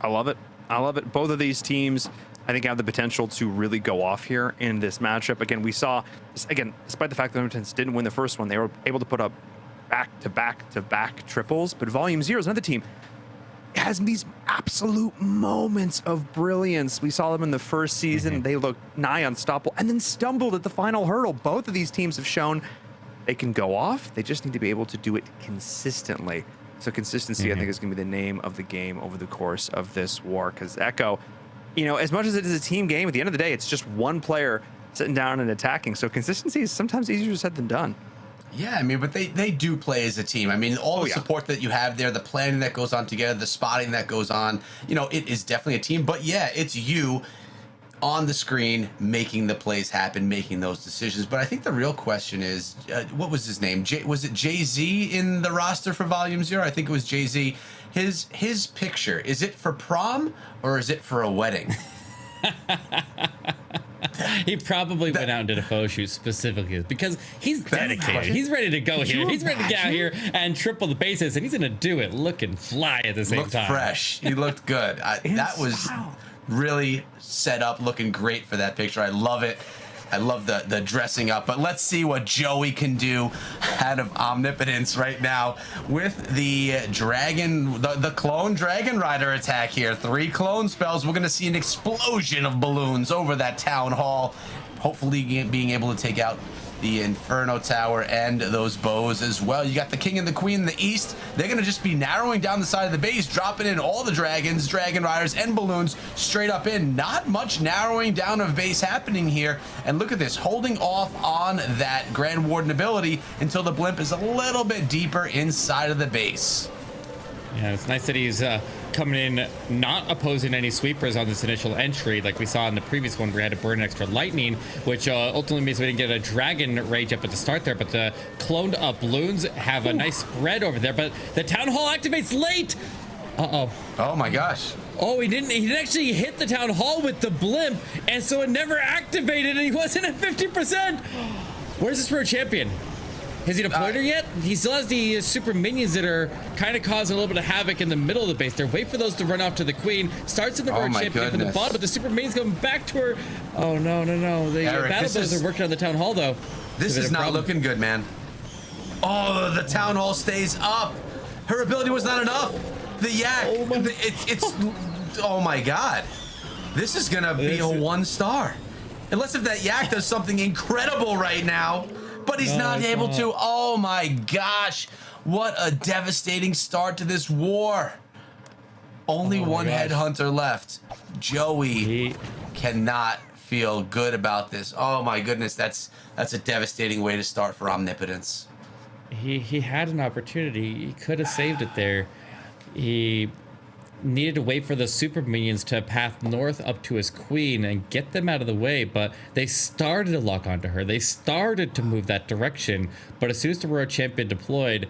Speaker 1: I love it. Both of these teams, I think, have the potential to really go off here in this matchup. Again, we saw, despite the fact that Omnipotence didn't win the first one, they were able to put up back-to-back triples. But Volume 0 is another team. It has these absolute moments of brilliance. We saw them in the first season. They looked nigh unstoppable and then stumbled at the final hurdle. Both of these teams have shown they can go off. They just need to be able to do it consistently. So consistency, I think, is going to be the name of the game over the course of this war. Because Echo, as much as it is a team game, at the end of the day, it's just one player sitting down and attacking. So consistency is sometimes easier said than done.
Speaker 2: Yeah, I mean, but they do play as a team. I mean, all the support that you have there, the planning that goes on together, the spotting that goes on, it is definitely a team. But yeah, it's you on the screen making the plays happen, making those decisions. But I think the real question is, what was his name? Was it Jay-Z in the roster for Volume 0? I think it was Jay-Z. His picture, is it for prom or is it for a wedding?
Speaker 8: He probably went out and did a photo shoot specifically because he's dedicated. He's ready to go here. He's ready to get out here and triple the bases, and he's going to do it looking fly at the same time.
Speaker 2: Fresh. He looked good. That was really set up, looking great for that picture. I love it. I love the dressing up, but let's see what Joey can do out of Omnipotence right now with the dragon, the clone dragon rider attack here. 3 clone spells. We're going to see an explosion of balloons over that town hall, hopefully being able to take out the Inferno Tower and those bows as well. You got the King and the Queen in the east. They're going to just be narrowing down the side of the base, dropping in all the dragons, dragon riders, and balloons straight up in. Not much narrowing down of base happening here. And look at this, holding off on that Grand Warden ability until the blimp is a little bit deeper inside of the base.
Speaker 8: Yeah, it's nice that he's coming in not opposing any sweepers on this initial entry like we saw in the previous one where we had to burn an extra lightning, which ultimately means we didn't get a dragon rage up at the start there, but the cloned up balloons have a nice spread over there, but the town hall activates late.
Speaker 2: Oh my gosh.
Speaker 8: Oh, he didn't actually hit the town hall with the blimp, and so it never activated, and he wasn't at 50%. Where's this road champion? Has he deployed her yet? He still has the super minions that are kind of causing a little bit of havoc in the middle of the base. They're waiting for those to run off to the queen. Starts in the road champion from the bottom, but the super minions coming back to her. Oh, no. The battle bows are working on the town hall, though.
Speaker 2: This is not looking good, man. Oh, the town hall stays up. Her ability was not enough. The yak. Oh my God. This is going to be a 1-star. Unless if that yak does something incredible right now. But he's not able to. Oh my gosh. What a devastating start to this war. Only one headhunter left. Joey cannot feel good about this. Oh my goodness. That's a devastating way to start for Omnipotence.
Speaker 8: He had an opportunity. He could have saved it there. He needed to wait for the super minions to path north up to his queen and get them out of the way, but they started to lock onto her. They started to move that direction, but as soon as the royal champion deployed,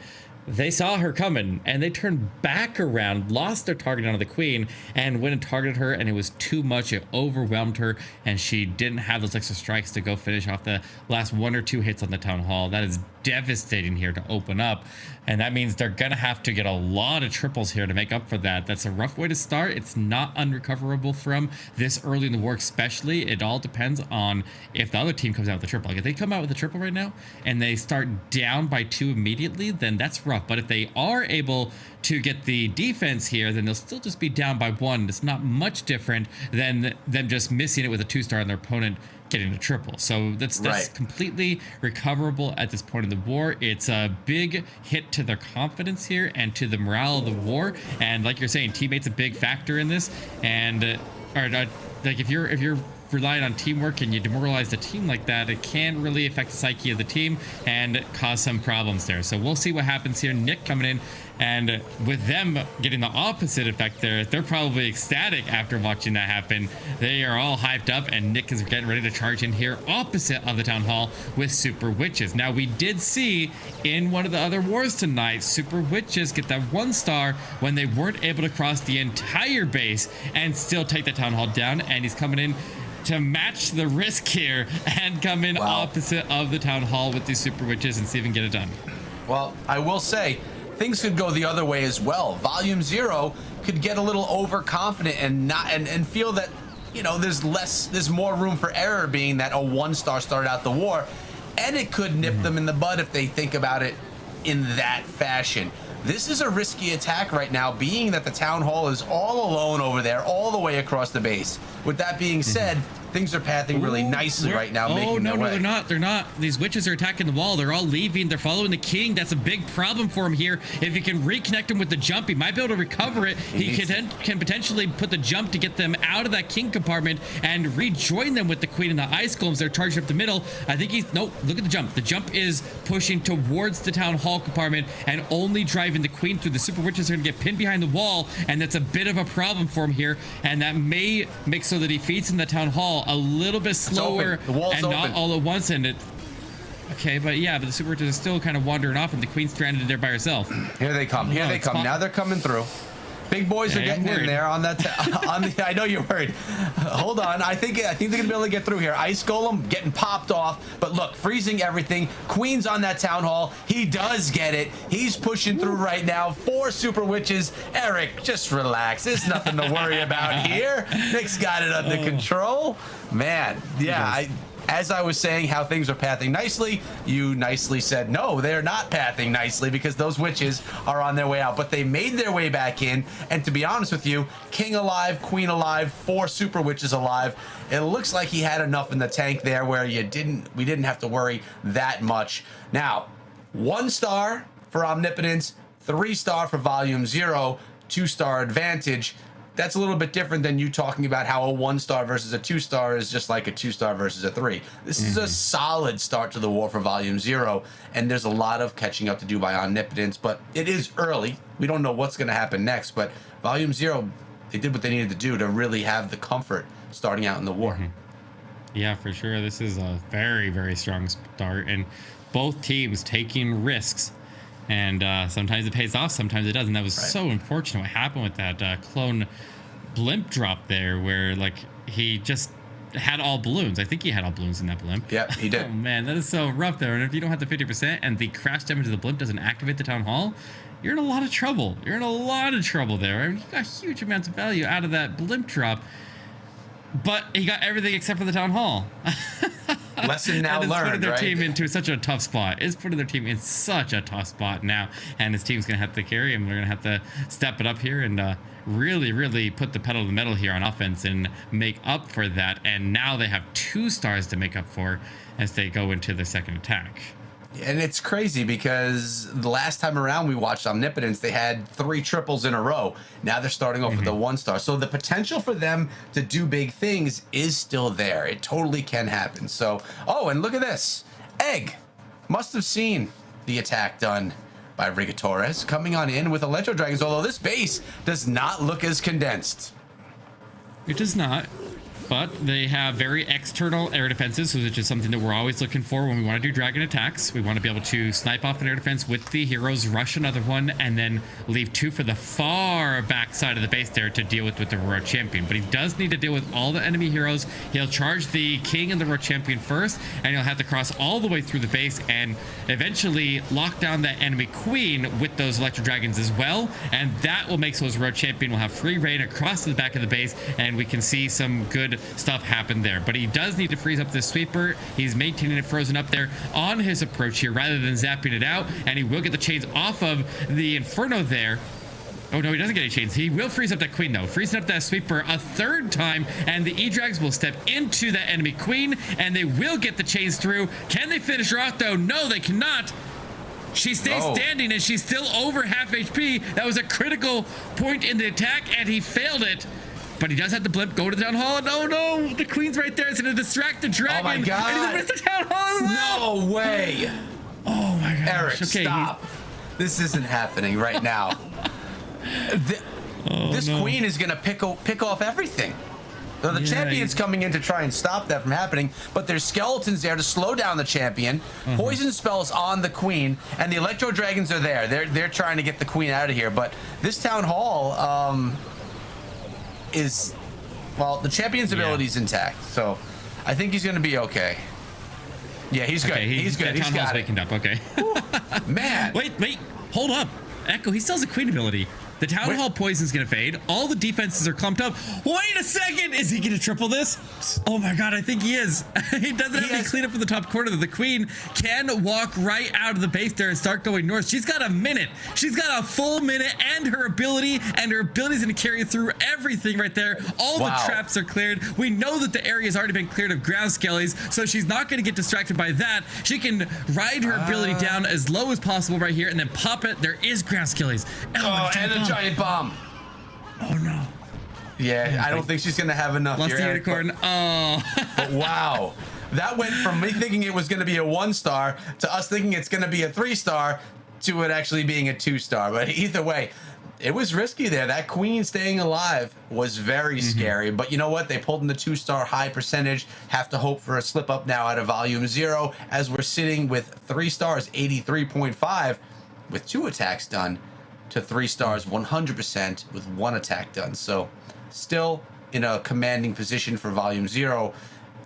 Speaker 8: they saw her coming and they turned back around, lost their target on the queen, and went and targeted her, and it was too much. It overwhelmed her, and she didn't have those extra strikes to go finish off the last 1 or 2 hits on the town hall. That is devastating here to open up, and that means they're gonna have to get a lot of triples here to make up for that. That's a rough way to start. It's not unrecoverable from this early in the war, especially. It all depends on if the other team comes out with a triple. Like if they come out with a triple right now and they start down by 2 immediately, then that's rough. But if they are able to get the defense here, then they'll still just be down by 1. It's not much different than them just missing it with a 2-star and their opponent getting a triple. So that's completely recoverable at this point in the war. It's a big hit to their confidence here and to the morale of the war. And like you're saying, teammates a big factor in this. And like if you're relying on teamwork and you demoralize the team like that, it can really affect the psyche of the team and cause some problems there. So we'll see what happens here. Nick coming in, and with them getting the opposite effect there, they're probably ecstatic after watching that happen. They are all hyped up, and Nick is getting ready to charge in here opposite of the town hall with super witches. Now we did see in one of the other wars tonight, super witches get that 1-star when they weren't able to cross the entire base and still take the town hall down, and he's coming in to match the risk here and come in opposite of the town hall with these super witches and see if he can get it done.
Speaker 2: Well, I will say things could go the other way as well. Volume 0 could get a little overconfident and feel that, you know, there's more room for error, being that a 1-star started out the war, and it could nip them in the bud if they think about it in that fashion. This is a risky attack right now, being that the town hall is all alone over there, all the way across the base. With that being said, things are pathing really nicely right now, making their way.
Speaker 8: No, they're not. These witches are attacking the wall. They're all leaving. They're following the king. That's a big problem for him here. If he can reconnect him with the jump, he might be able to recover it. He can potentially put the jump to get them out of that king compartment and rejoin them with the queen and the ice golems. They're charging up the middle. I think look at the jump. The jump is pushing towards the town hall compartment and only driving the queen through. The super witches are going to get pinned behind the wall, and that's a bit of a problem for him here, and that may make so that he feeds in the town hall a little bit slower and not all at once. And but the super witches are still kind of wandering off, and the queen's stranded there by herself.
Speaker 2: Here they come. Now they're coming through. big boys are
Speaker 8: I'm
Speaker 2: getting in
Speaker 8: worried.
Speaker 2: there on that. I know you're worried. Hold on. I think they're gonna be able to get through here. Ice Golem getting popped off, but look, freezing everything. Queen's on that Town Hall. He does get it. He's pushing through right now. 4 Super Witches. Eric, just relax. There's nothing to worry about here. Nick's got it under control. Man, yeah. As I was saying how things are pathing nicely, you nicely said, no, they're not pathing nicely because those witches are on their way out. But they made their way back in. And to be honest with you, King alive, Queen alive, 4 Super Witches alive. It looks like he had enough in the tank there where we didn't have to worry that much. Now, 1 star for Omnipotence, 3 star for Volume 0, 2-star advantage. That's a little bit different than you talking about how a 1-star versus a 2-star is just like a 2-star versus a 3. This is a solid start to the war for Volume 0, and there's a lot of catching up to do by Omnipotence, but it is early. We don't know what's going to happen next, but Volume 0, they did what they needed to do to really have the comfort starting out in the war.
Speaker 8: Yeah, for sure. This is a very, very strong start, and both teams taking risks. And sometimes it pays off, sometimes it doesn't. That was so unfortunate what happened with that clone blimp drop there, where like he just had all balloons. I think he had all balloons in that blimp.
Speaker 2: Yeah, he did.
Speaker 8: Oh man, that is so rough there. And if you don't have the 50% and the crash damage of the blimp doesn't activate the Town Hall, you're in a lot of trouble. You're in a lot of trouble there. I mean, you got huge amounts of value out of that blimp drop, but he got everything except for the Town Hall.
Speaker 2: Lesson now
Speaker 8: and it's
Speaker 2: learned,
Speaker 8: putting their
Speaker 2: right?
Speaker 8: team into such a tough spot. It's putting their team in such a tough spot now, and his team's gonna have to carry him. They're gonna have to step it up here and really, really put the pedal to the metal here on offense and make up for that. And now they have 2 stars to make up for as they go into the second attack.
Speaker 2: And it's crazy because the last time around we watched Omnipotence, they had 3 triples in a row. Now they're starting off with a 1-star. So the potential for them to do big things is still there. It totally can happen. So, oh, and look at this. Egg must have seen the attack done by Rigatores coming on in with Electro Dragons, although this base does not look as condensed.
Speaker 8: It does not. But they have very external air defenses, which is something that we're always looking for when we want to do dragon attacks. We want to be able to snipe off an air defense with the heroes, rush another one, and then leave 2 for the far back side of the base there to deal with the Roar Champion. But he does need to deal with all the enemy heroes. He'll charge the King and the Roar Champion first, and he'll have to cross all the way through the base and eventually lock down that enemy Queen with those Electro Dragons as well. And that will make so his Roar Champion will have free reign across the back of the base, and we can see some good stuff happen there. But he does need to freeze up this sweeper. He's maintaining it frozen up there on his approach here rather than zapping it out, and he will get the chains off of the Inferno there. Oh no, he doesn't get any chains. He will freeze up that Queen though, freezing up that sweeper a 3rd time, and the E-Drags will step into that enemy Queen, and they will get the chains through. Can they finish her off though? No, they cannot. She stays standing, and she's still over half HP. That was a critical point in the attack, and he failed it. But he does have the blimp go to the Town Hall. Oh no, the Queen's right there. It's going to distract the dragon.
Speaker 2: Oh my God.
Speaker 8: And he's going to miss the Town Hall as well.
Speaker 2: No way.
Speaker 8: Oh my gosh.
Speaker 2: Eric,
Speaker 8: Okay,
Speaker 2: stop. This isn't happening right now. This Queen is going to pick off everything. So the champion's coming in to try and stop that from happening, but there's skeletons there to slow down the champion. Poison spells on the Queen, and the Electro Dragons are there. They're trying to get the Queen out of here. But this Town Hall is, well, the champion's ability is intact, so I think he's going to be okay. Yeah, he's good. He's good. He's got it.
Speaker 8: Waking up. Okay.
Speaker 2: Man.
Speaker 8: Wait. Hold up. Echo, he still has a Queen ability. The Town Hall poison's gonna fade. All the defenses are clumped up. Wait a second! Is he gonna triple this? Oh my god, I think he is. He doesn't have any cleanup in the top corner. The Queen can walk right out of the base there and start going north. She's got a minute. She's got a full minute, and her ability's gonna carry through everything right there. All the traps are cleared. We know that the area's already been cleared of ground skellies, so she's not gonna get distracted by that. She can ride her ability down as low as possible right here and then pop it. There is ground skellies.
Speaker 2: And a giant bomb.
Speaker 8: Oh no.
Speaker 2: Yeah, I don't think she's gonna have enough.
Speaker 8: Lost the unicorn.
Speaker 2: But wow. That went from me thinking it was gonna be a 1-star to us thinking it's gonna be a 3-star to it actually being a 2-star. But either way, it was risky there. That Queen staying alive was very scary. But you know what? They pulled in the 2-star high percentage. Have to hope for a slip up now out of Volume 0 as we're sitting with 3 stars, 83.5, with 2 attacks done to 3 stars 100% with 1 attack done. So still in a commanding position for Volume 0,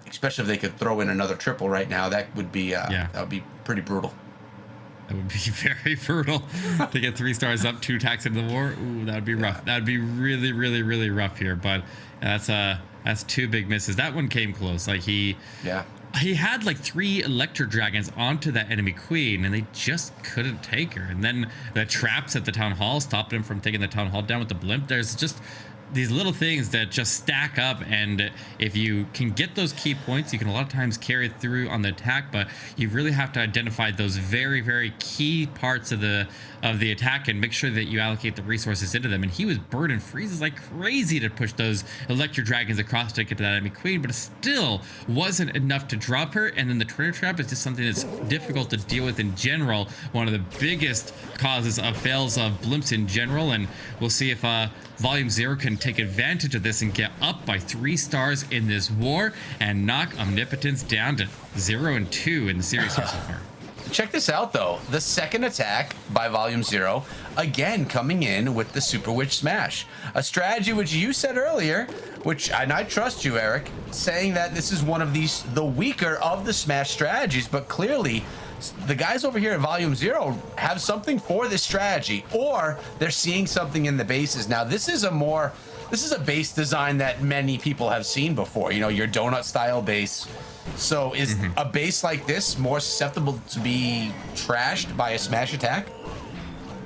Speaker 2: especially if they could throw in another triple right now. That would be that would be pretty brutal.
Speaker 8: That would be very brutal to get 3 stars up, 2 attacks into the war. Ooh, that would be rough. That would be really, really, really rough here. But that's 2 big misses. That one came close. Like he had like 3 Electro Dragons onto that enemy queen, and they just couldn't take her. And then the traps at the Town Hall stopped him from taking the Town Hall down with the blimp. There's just these little things that just stack up, and if you can get those key points, you can a lot of times carry through on the attack, but you really have to identify those very, very key parts of the attack and make sure that you allocate the resources into them. And he was burning freezes like crazy to push those Electro Dragons across to get to that enemy queen, but it still wasn't enough to drop her. And then the Trainer Trap is just something that's difficult to deal with in general, one of the biggest causes of fails of blimps in general. And we'll see if Volume 0 can take advantage of this and get up by 3 stars in this war and knock Omnipotence down to 0 and 2 in the series here so far.
Speaker 2: Check this out, though. The second attack by Volume 0, again coming in with the Super Witch Smash. A strategy which you said earlier, and I trust you, Eric, saying that this is one of the weaker of the Smash strategies, but clearly the guys over here at Volume 0 have something for this strategy, or they're seeing something in the bases. Now, this is a base design that many people have seen before, you know, your donut style base. So is a base like this more susceptible to be trashed by a smash attack?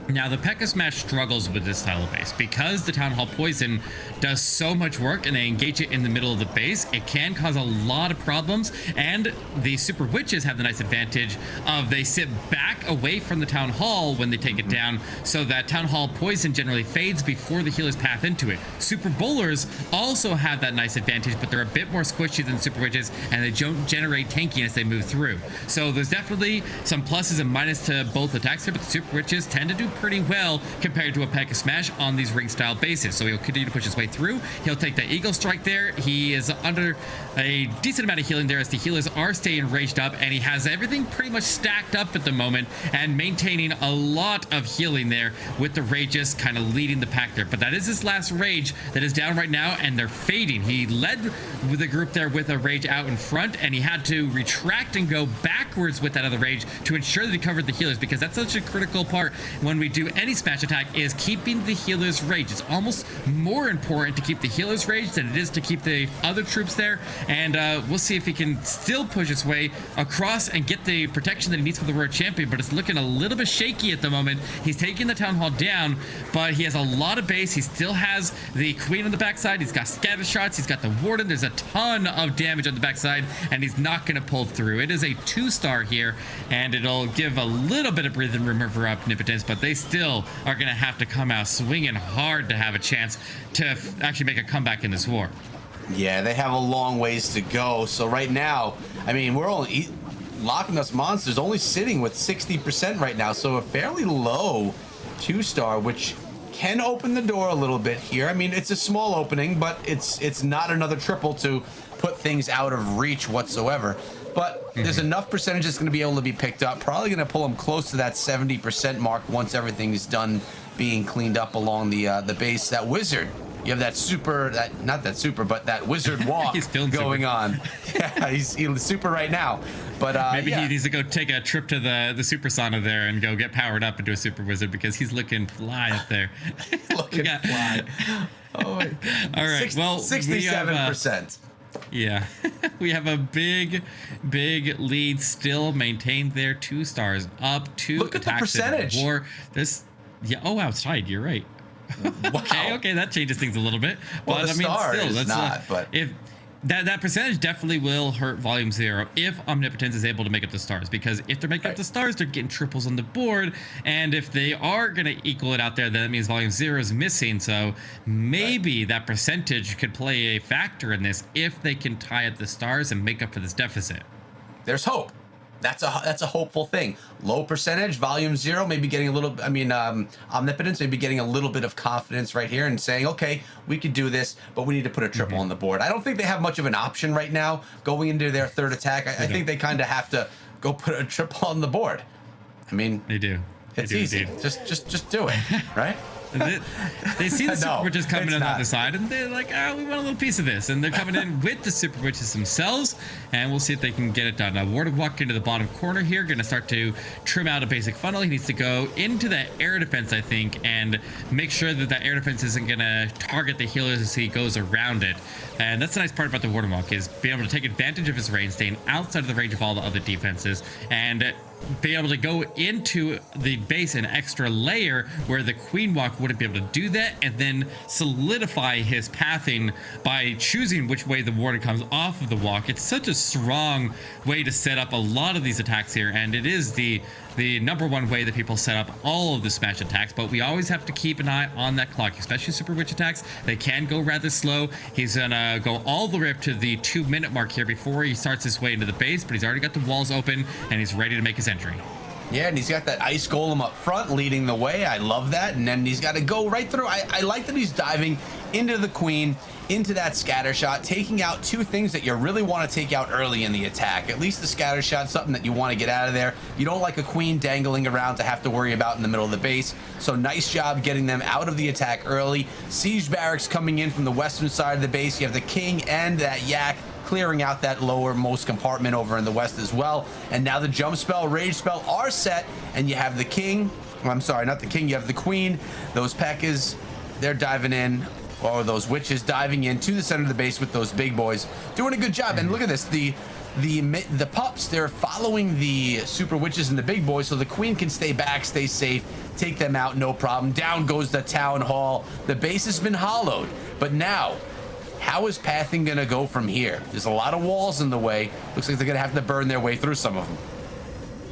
Speaker 8: Now, the P.E.K.K.A. Smash struggles with this style of base because the Town Hall Poison does so much work and they engage it in the middle of the base. It can cause a lot of problems, and the Super Witches have the nice advantage of they sit back away from the Town Hall when they take it down, so that Town Hall Poison generally fades before the healer's path into it. Super Bowlers also have that nice advantage, but they're a bit more squishy than Super Witches, and they don't generate tanking as they move through. So there's definitely some pluses and minuses to both attacks here, but the Super Witches tend to do pretty well compared to a P.E.K.K.A. Smash on these ring style bases. So he'll continue to push his way through. He'll take the Eagle Strike there. He is under a decent amount of healing there as the healers are staying raged up, and he has everything pretty much stacked up at the moment and maintaining a lot of healing there with the rages kind of leading the pack there. But that is his last rage that is down right now, and they're fading. He led with the group there with a rage out in front, and he had to retract and go backwards with that other rage to ensure that he covered the healers, because that's such a critical part when we do any smash attack, is keeping the healers rage. It's almost more important to keep the healers rage than it is to keep the other troops there. And we'll see if he can still push his way across and get the protection that he needs for the World Champion, but it's looking a little bit shaky at the moment. He's taking the Town Hall down, but he has a lot of base. He still has the Queen on the backside. He's got scatter shots. He's got the Warden. There's a ton of damage on the backside, and he's not going to pull through. It is a 2-star here, and it'll give a little bit of breathing room for Omnipotence, but they still are going to have to come out swinging hard to have a chance to actually make a comeback in this war.
Speaker 2: Yeah, they have a long ways to go. So right now, I mean, we're only Loch Ness Monster's only sitting with 60% right now, so a fairly low 2-star, which can open the door a little bit here. I mean, it's a small opening, but it's not another triple to put things out of reach whatsoever. But there's enough percentage that's going to be able to be picked up. Probably going to pull them close to that 70% mark once everything is done being cleaned up along the base. That wizard, you have that super, but that wizard walk going on. Yeah, he's super right now. But
Speaker 8: maybe he needs to go take a trip to the super sauna there and go get powered up into a super wizard, because he's looking fly up there.
Speaker 2: Looking fly. Oh,
Speaker 8: all right. Well,
Speaker 2: 67%.
Speaker 8: Yeah, we have a big lead still maintained there. 2 stars up, 2
Speaker 2: Look at the percentage.
Speaker 8: War. Oh wow, it's tied. You're right.
Speaker 2: Wow.
Speaker 8: Okay, that changes things a little bit.
Speaker 2: Well,
Speaker 8: but
Speaker 2: the
Speaker 8: I mean,
Speaker 2: star
Speaker 8: still,
Speaker 2: is not. But
Speaker 8: if that percentage definitely will hurt Volume 0 if Omnipotence is able to make up the stars, because if they're making up the stars, they're getting triples on the board, and if they are going to equal it out there, then that means Volume 0 is missing. So maybe that percentage could play a factor in this if they can tie up the stars and make up for this deficit.
Speaker 2: There's hope. That's a hopeful thing. Low percentage, Volume 0, maybe getting a little, Omnipotence, maybe getting a little bit of confidence right here and saying, okay, we could do this, but we need to put a triple on the board. I don't think they have much of an option right now going into their third attack. I think they kind of have to go put a triple on the board. I mean,
Speaker 8: they do.
Speaker 2: It's easy. Just do it, right?
Speaker 8: They see the super witches coming in on the
Speaker 2: not.
Speaker 8: other side, and they're like, we want a little piece of this. And they're coming in with the super witches themselves, and we'll see if they can get it done. Now, Ward walk into the bottom corner here, going to start to trim out a basic funnel. He needs to go into that air defense, I think, and make sure that that air defense isn't going to target the healers as he goes around it. And that's the nice part about the Ward walk, is being able to take advantage of his range, staying outside of the range of all the other defenses, and be able to go into the base an extra layer where the Queen Walk wouldn't be able to do that, and then solidify his pathing by choosing which way the warden comes off of the walk. It's such a strong way to set up a lot of these attacks here, and it is the number one way that people set up all of the smash attacks. But we always have to keep an eye on that clock, especially super witch attacks. They can go rather slow. He's gonna go all the way up to the 2-minute mark here before he starts his way into the base, but he's already got the walls open and he's ready to make his entry.
Speaker 2: Yeah, and he's got that ice golem up front leading the way. I love that. And then he's got to go right through. I like that he's diving into the queen, into that scatter shot, taking out two things that you really want to take out early in the attack. At least the scatter shot, something that you want to get out of there. You don't like a queen dangling around to have to worry about in the middle of the base. So nice job getting them out of the attack early. Siege barracks coming in from the western side of the base. You have the king and that yak clearing out that lowermost compartment over in the west as well. And now the jump spell, rage spell are set, and you have the king. I'm sorry, not the king, you have the queen. Those P.E.K.K.A.s, they're diving in, or those witches diving in to the center of the base with those big boys, doing a good job. And look at this, the pups, they're following the super witches and the big boys, so the queen can stay back, stay safe, take them out, no problem. Down goes the town hall. The base has been hollowed, but now, how is pathing gonna go from here? There's a lot of walls in the way. Looks like they're gonna have to burn their way through some of them.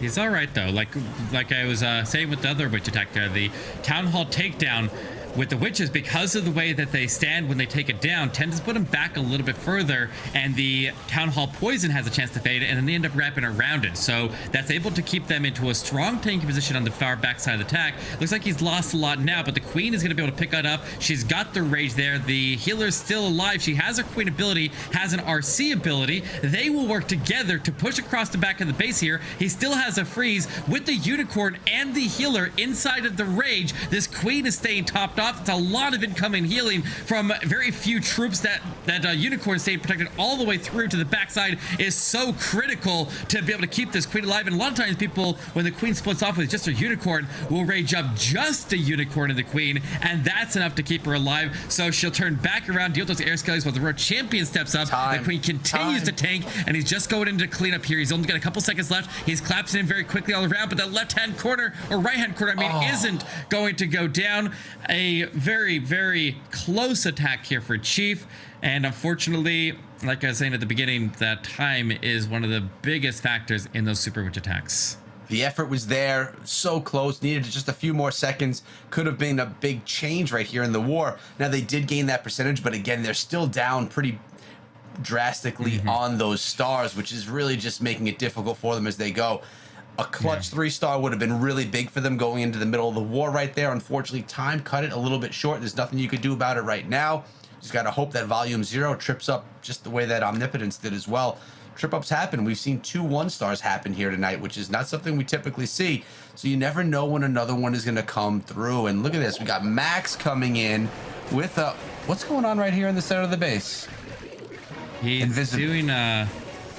Speaker 8: He's all right though. Like I was saying with the other witch attack there, the town hall takedown with the witches, because of the way that they stand when they take it down, tends to put them back a little bit further, and the town hall poison has a chance to fade, and then they end up wrapping around it. So that's able to keep them into a strong tanky position on the far back side of the attack. Looks like he's lost a lot now, but the queen is going to be able to pick that up. She's got the rage there. The healer's still alive. She has a queen ability, has an RC ability. They will work together to push across the back of the base here. He still has a freeze with the unicorn and the healer inside of the rage. This queen is staying topped off. It's a lot of incoming healing from very few troops. That unicorn staying protected all the way through to the backside is so critical to be able to keep this queen alive. And a lot of times people, when the queen splits off with just a unicorn, will rage up just a unicorn and the queen, and that's enough to keep her alive. So she'll turn back around, deal with those air skellies while the road champion steps up. The queen continues to tank, and he's just going into cleanup here. He's only got a couple seconds left. He's collapsing in very quickly all around, but that left-hand corner, or right-hand corner, isn't going to go down. A very, very close attack here for Chief, and unfortunately, like I was saying at the beginning, that time is one of the biggest factors in those super witch attacks.
Speaker 2: The effort was there, so close, needed just a few more seconds, could have been a big change right here in the war. Now they did gain that percentage, but again, they're still down pretty drastically on those stars, which is really just making it difficult for them as they go. A clutch 3-star would have been really big for them going into the middle of the war right there. Unfortunately, time cut it a little bit short. There's nothing you could do about it right now. Just got to hope that Volume 0 trips up just the way that Omnipotence did as well. Trip-ups happen. We've seen 2 1-stars happen here tonight, which is not something we typically see. So you never know when another one is going to come through. And look at this. We got Max coming in with a... What's going on right here in the center of the base?
Speaker 8: He's doing a...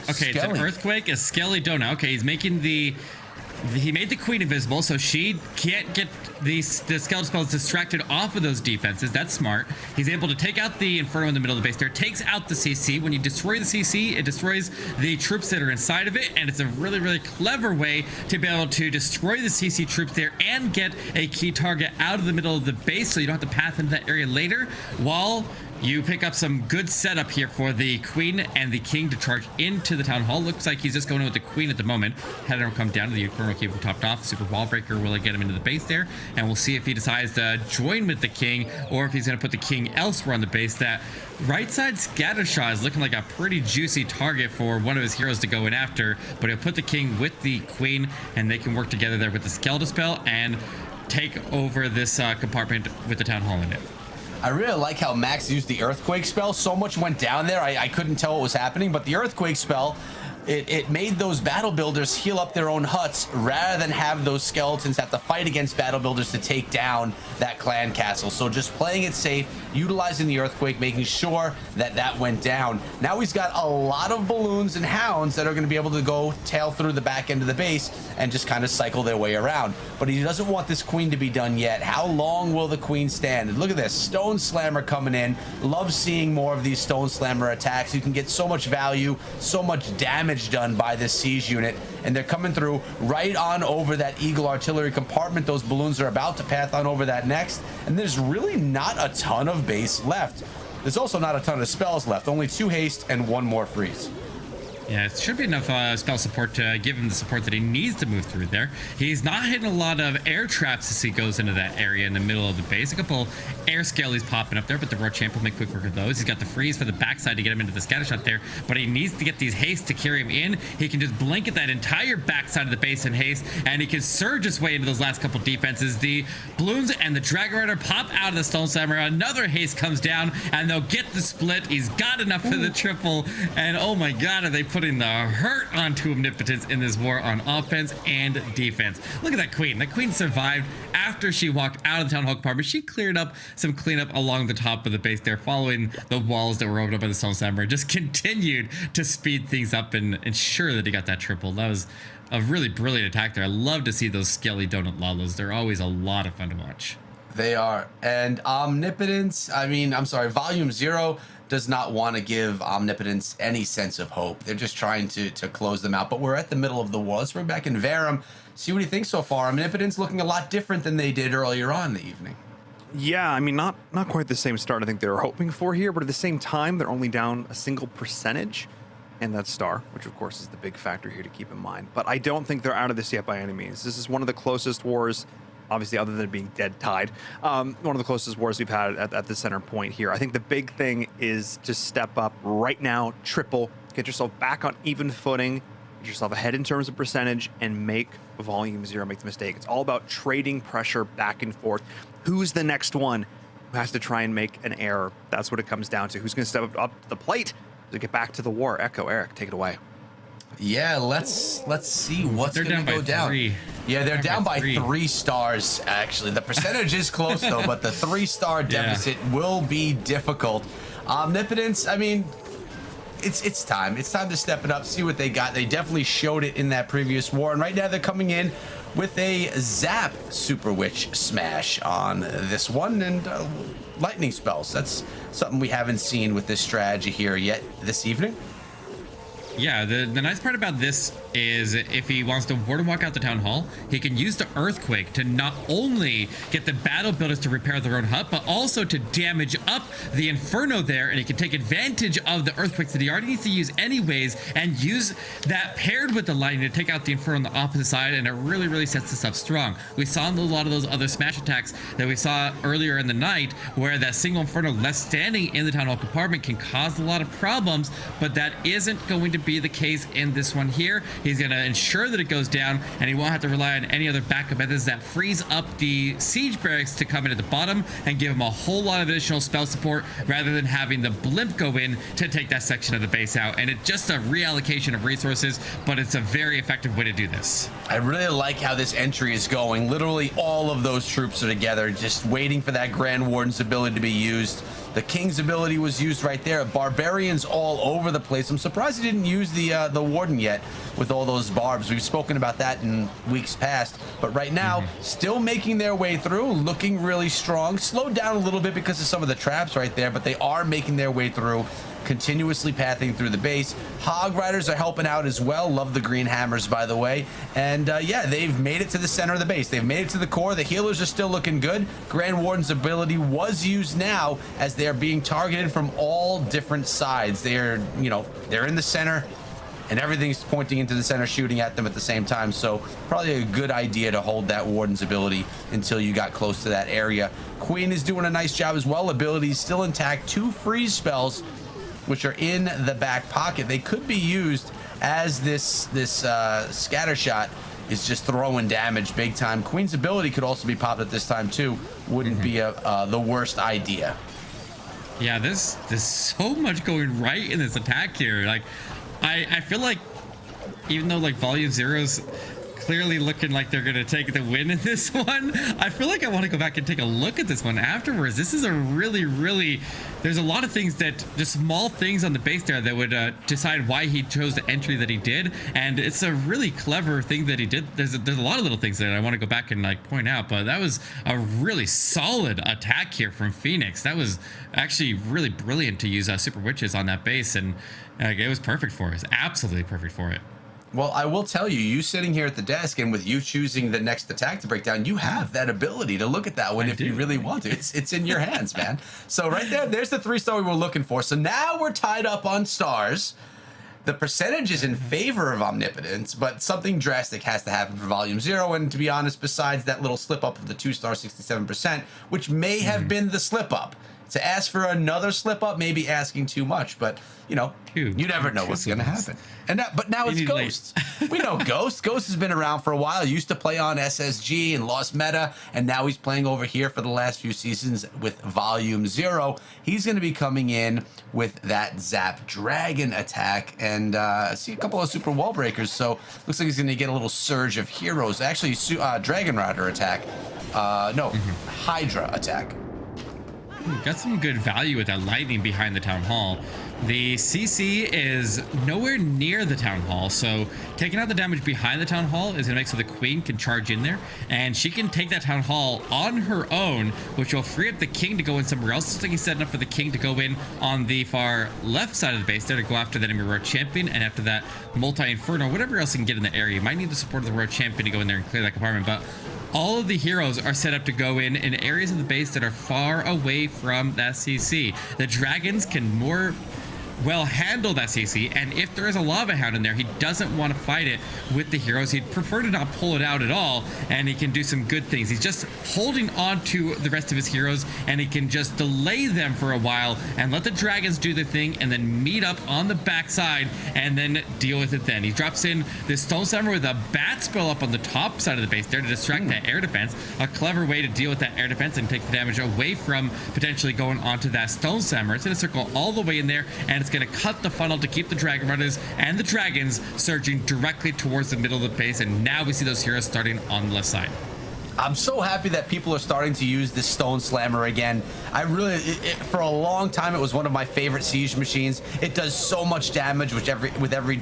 Speaker 8: Okay,
Speaker 2: Skelly.
Speaker 8: it's an earthquake, a Skelly donut. Okay, he's making the... He made the queen invisible, so she can't get the skeleton spells distracted off of those defenses. That's smart. He's able to take out the Inferno in the middle of the base there. Takes out the CC. When you destroy the CC, it destroys the troops that are inside of it, and it's a really, really clever way to be able to destroy the CC troops there and get a key target out of the middle of the base, so you don't have to path into that area later, while you pick up some good setup here for the queen and the king to charge into the town hall. Looks like he's just going with the queen at the moment. Had him come down to the Inferno Cable topped off. Super wall breaker will get him into the base there, and we'll see if he decides to join with the king or if he's going to put the king elsewhere on the base. That right side scatter shot is looking like a pretty juicy target for one of his heroes to go in after, but he'll put the king with the queen, and they can work together there with the skeleton spell and take over this compartment with the town hall in it.
Speaker 2: I really like how Max used the earthquake spell. So much went down there, I couldn't tell what was happening, but the earthquake spell it made those battle builders heal up their own huts rather than have those skeletons have to fight against battle builders to take down that clan castle. So just playing it safe, utilizing the earthquake, making sure that that went down. Now he's got a lot of balloons and hounds that are going to be able to go tail through the back end of the base and just kind of cycle their way around. But he doesn't want this queen to be done yet. How long will the queen stand? And look at this, Stone Slammer coming in. Love seeing more of these Stone Slammer attacks. You can get so much value, so much damage done by this siege unit, and they're coming through right on over that Eagle artillery compartment. Those balloons are about to path on over that next, and there's really not a ton of base left. There's also not a ton of spells left, only 2 haste and 1 more freeze.
Speaker 8: Yeah, it should be enough spell support to give him the support that he needs to move through there. He's not hitting a lot of air traps as he goes into that area in the middle of the base. A couple air skellies popping up there, but the Roar Champ will make quick work of those. He's got the freeze for the backside to get him into the scatter shot there, but he needs to get these haste to carry him in. He can just blanket that entire backside of the base in haste, and he can surge his way into those last couple defenses. The balloons and the Dragon Rider pop out of the Stone Slammer. Another haste comes down, and they'll get the split. He's got enough for the triple, and oh my god, are they putting the hurt onto Omnipotence in this war on offense and defense. Look at that queen. The queen survived after she walked out of the town hall compartment. She cleared up some cleanup along the top of the base there, following the walls that were opened up by the Stone Slammer. Just continued to speed things up and ensure that he got that triple. That was a really brilliant attack there. I love to see those skelly donut lalos. They're always a lot of fun to watch.
Speaker 2: They are. And Omnipotence, Volume 0 does not want to give Omnipotence any sense of hope. They're just trying to close them out. But we're at the middle of the war. Let's bring back in Varum. See what he thinks so far. Omnipotence looking a lot different than they did earlier on in the evening.
Speaker 1: Yeah, I mean, not quite the same start I think they were hoping for here, but at the same time, they're only down a single percentage. And that's star, which of course is the big factor here to keep in mind. But I don't think they're out of this yet by any means. This is one of the closest wars, obviously, other than being dead tied, one of the closest wars we've had at the center point here. I think the big thing is to step up right now, triple, get yourself back on even footing, get yourself ahead in terms of percentage, and make Volume 0 make the mistake. It's all about trading pressure back and forth. Who's the next one who has to try and make an error? That's what it comes down to. Who's going to step up to the plate to get back to the war? Echo, Eric, take it away.
Speaker 2: Yeah, let's see what's going to go down.
Speaker 8: 3.
Speaker 2: Yeah, they're down by 3 stars, actually. The percentage is close, though, but the 3-star deficit will be difficult. Omnipotence, I mean, it's time. It's time to step it up, see what they got. They definitely showed it in that previous war, and right now they're coming in with a Zap Super Witch smash on this one, and lightning spells. That's something we haven't seen with this strategy here yet this evening.
Speaker 8: Yeah, the nice part about this is if he wants to ward and walk out the town hall, he can use the earthquake to not only get the battle builders to repair their own hut, but also to damage up the inferno there, and he can take advantage of the earthquakes that he already needs to use anyways, and use that paired with the lightning to take out the inferno on the opposite side, and it really, really sets this up strong. We saw a lot of those other smash attacks that we saw earlier in the night, where that single inferno left standing in the town hall compartment can cause a lot of problems, but that isn't going to be the case in this one here. He's going to ensure that it goes down, and he won't have to rely on any other backup methods that frees up the siege barracks to come in at the bottom and give him a whole lot of additional spell support rather than having the blimp go in to take that section of the base out. And it's just a reallocation of resources, but it's a very effective way to do this.
Speaker 2: I really like how this entry is going. Literally all of those troops are together, just waiting for that Grand Warden's ability to be used. The King's ability was used right there. Barbarians all over the place. I'm surprised he didn't use the Warden yet with all those barbs. We've spoken about that in weeks past. But right now, still making their way through, looking really strong. Slowed down a little bit because of some of the traps right there, but they are making their way through, continuously pathing through the base. Hog Riders are helping out as well. Love the green hammers, by the way. And yeah, they've made it to the center of the base. They've made it to the core. The healers are still looking good. Grand Warden's ability was used now as they are being targeted from all different sides. They're in the center, and everything's pointing into the center, shooting at them at the same time. So probably a good idea to hold that Warden's ability until you got close to that area. Queen is doing a nice job as well. Abilities still intact. 2 freeze spells, which are in the back pocket. They could be used as this scatter shot is just throwing damage big time. Queen's ability could also be popped at this time too. Wouldn't be the worst idea.
Speaker 8: Yeah, there's so much going right in this attack here. Like, I feel like even though like Volume Zero's clearly looking like they're gonna take the win in this one, I feel like I want to go back and take a look at this one afterwards. This is a really there's a lot of things that just small things on the base there that would decide why he chose the entry that he did, and it's a really clever thing that he did. There's a lot of little things that I want to go back and like point out, but that was a really solid attack here from Phoenix. That was actually really brilliant to use Super Witches on that base, and it was perfect for us. Absolutely perfect for it.
Speaker 2: Well, I will tell you, you sitting here at the desk and with you choosing the next attack to break down, you have that ability to look at that one if you really want to. It's in your hands, man. So right there's the 3-star we were looking for. So now we're tied up on stars. The percentage is in favor of Omnipotence, but something drastic has to happen for Volume 0. And to be honest, besides that little slip up of the 2-star 67%, which may have been the slip up. To ask for another slip up may be asking too much, but you know, you never know what's going to happen. And but now it's Ghost. We know Ghost. Ghost has been around for a while. He used to play on SSG and lost meta, and now he's playing over here for the last few seasons with Volume 0. He's going to be coming in with that Zap Dragon attack, and I see a couple of super wall breakers. So looks like he's going to get a little surge of heroes. Actually, Dragon Rider attack. Hydra attack.
Speaker 8: Got some good value with that lightning behind the Town Hall. The CC is nowhere near the Town Hall, so taking out the damage behind the Town Hall is going to make so the Queen can charge in there, and she can take that Town Hall on her own, which will free up the King to go in somewhere else. Looks like he's setting up for the King to go in on the far left side of the base there to go after that enemy Royal Champion, and after that Multi-Inferno, whatever else he can get in the area. You might need the support of the Royal Champion to go in there and clear that compartment, but all of the heroes are set up to go in areas of the base that are far away from that CC. The dragons can more well handle that CC, and if there is a lava hound in there, he doesn't want to fight it with the heroes. He'd prefer to not pull it out at all, and he can do some good things. He's just holding on to the rest of his heroes, and he can just delay them for a while and let the dragons do the thing, and then meet up on the backside and then deal with it then. He drops in this Stone Slammer with a bat spell up on the top side of the base there to distract that air defense. A clever way to deal with that air defense and take the damage away from potentially going onto that Stone Slammer. It's going to circle all the way in there, and it's going to cut the funnel to keep the Dragon Runners and the dragons surging directly towards the middle of the base, and now we see those heroes starting on the left side.
Speaker 2: I'm so happy that people are starting to use this Stone Slammer again. I really, for a long time, it was one of my favorite siege machines. It does so much damage with every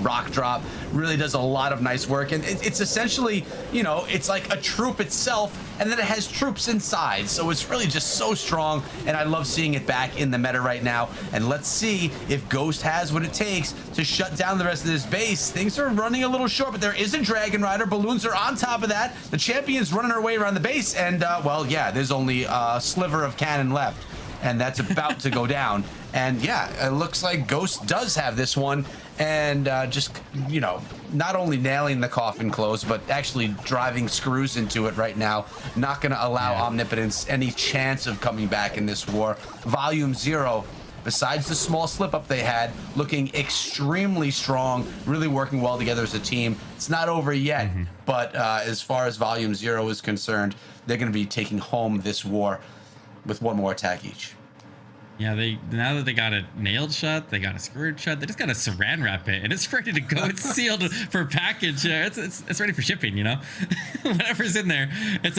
Speaker 2: rock drop. Really does a lot of nice work, and it's essentially, you know, it's like a troop itself, and then it has troops inside. So it's really just so strong, and I love seeing it back in the meta right now. And let's see if Ghost has what it takes to shut down the rest of this base. Things are running a little short, but there is a Dragon Rider. Balloons are on top of that. The Champion's running her way around the base, and well, yeah, there's only a sliver of cannon left, and that's about to go down. And yeah, it looks like Ghost does have this one, and just, you know, not only nailing the coffin close, but actually driving screws into it right now. Not going to allow Omnipotence any chance of coming back in this war. Volume 0, besides the small slip up they had, looking extremely strong, really working well together as a team. It's not over yet, but as far as Volume 0 is concerned, they're going to be taking home this war with one more attack each.
Speaker 8: Yeah, now that they got it nailed shut, they got a screwed shut, they just got a saran wrap it, and it's ready to go. It's sealed for package. It's ready for shipping, you know. Whatever's in there, it's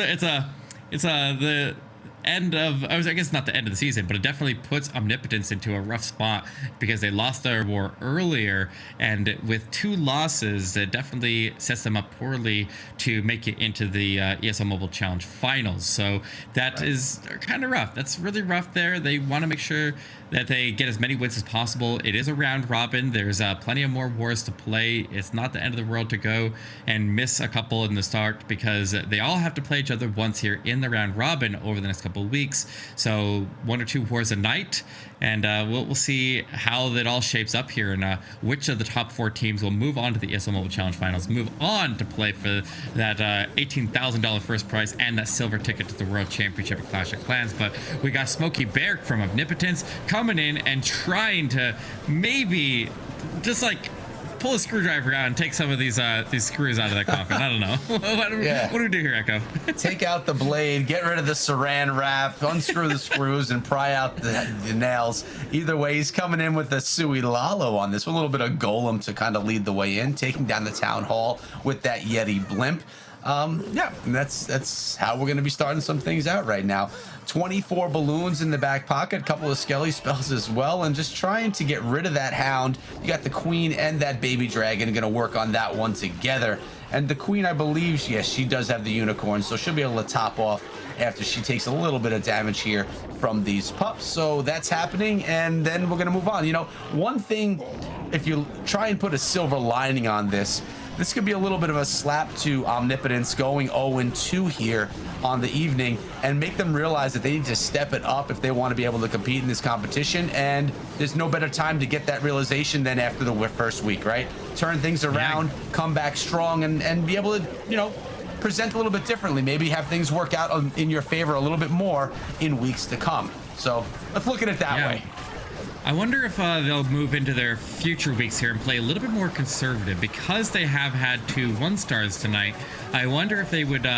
Speaker 8: the end of, I guess not the end of the season, but it definitely puts Omnipotence into a rough spot because they lost their war earlier, and with 2 losses, it definitely sets them up poorly to make it into the ESL Mobile Challenge finals. So that is kind of rough. That's really rough there. They want to make sure that they get as many wins as possible. It is a round robin. There's plenty of more wars to play. It's not the end of the world to go and miss a couple in the start, because they all have to play each other once here in the round robin over the next couple of weeks. So 1 or 2 wars a night, and we'll see how that all shapes up here, and which of the top 4 teams will move on to the ESL Mobile Challenge Finals, move on to play for that $18,000 first prize and that silver ticket to the World Championship at Clash of Clans. But we got Smokey Bear from Omnipotence coming in and trying to maybe just like pull a screwdriver out and take some of these screws out of that coffin. I don't know. What do we do here, Echo?
Speaker 2: Take out the blade, get rid of the saran wrap, unscrew the screws, and pry out the nails. Either way, he's coming in with a Sui Lalo on this, with a little bit of Golem to kind of lead the way in, taking down the Town Hall with that Yeti blimp. Yeah, and that's how we're going to be starting some things out right now. 24 balloons in the back pocket, a couple of Skelly spells as well, and just trying to get rid of that Hound. You got the Queen and that Baby Dragon going to work on that one together. And the Queen, I believe, yes, she does have the Unicorn, so she'll be able to top off after she takes a little bit of damage here from these pups. So that's happening, and then we're going to move on. You know, one thing, if you try and put a silver lining on this could be a little bit of a slap to Omnipotence going 0-2 here on the evening, and make them realize that they need to step it up if they want to be able to compete in this competition. And there's no better time to get that realization than after the first week, right? Turn things around, come back strong, and be able to, you know, present a little bit differently. Maybe have things work out in your favor a little bit more in weeks to come. So let's look at it that way.
Speaker 8: I wonder if they'll move into their future weeks here and play a little bit more conservative, because they have had 2 1-stars tonight. I wonder if they would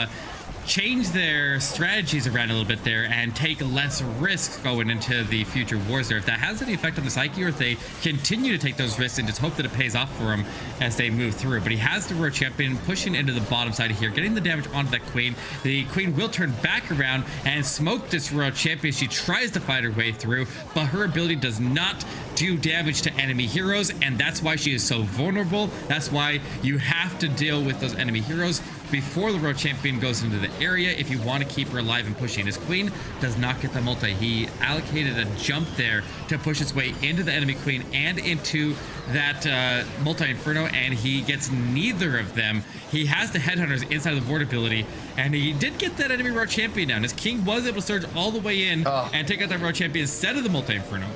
Speaker 8: change their strategies around a little bit there and take less risks going into the future wars there. If that has any effect on the psyche, or if they continue to take those risks and just hope that it pays off for them as they move through. But he has the Royal Champion pushing into the bottom side here, getting the damage onto that Queen. The Queen will turn back around and smoke this Royal Champion. She tries to fight her way through, but her ability does not do damage to enemy heroes, and that's why she is so vulnerable. That's why you have to deal with those enemy heroes before the Royal Champion goes into the area if you want to keep her alive and pushing. His Queen does not get the multi. He allocated a jump there to push his way into the enemy Queen and into that multi-inferno, and he gets neither of them. He has the Headhunters inside of the ward ability, and he did get that enemy Royal Champion down. His King was able to surge all the way in and take out that Royal Champion instead of the multi-inferno.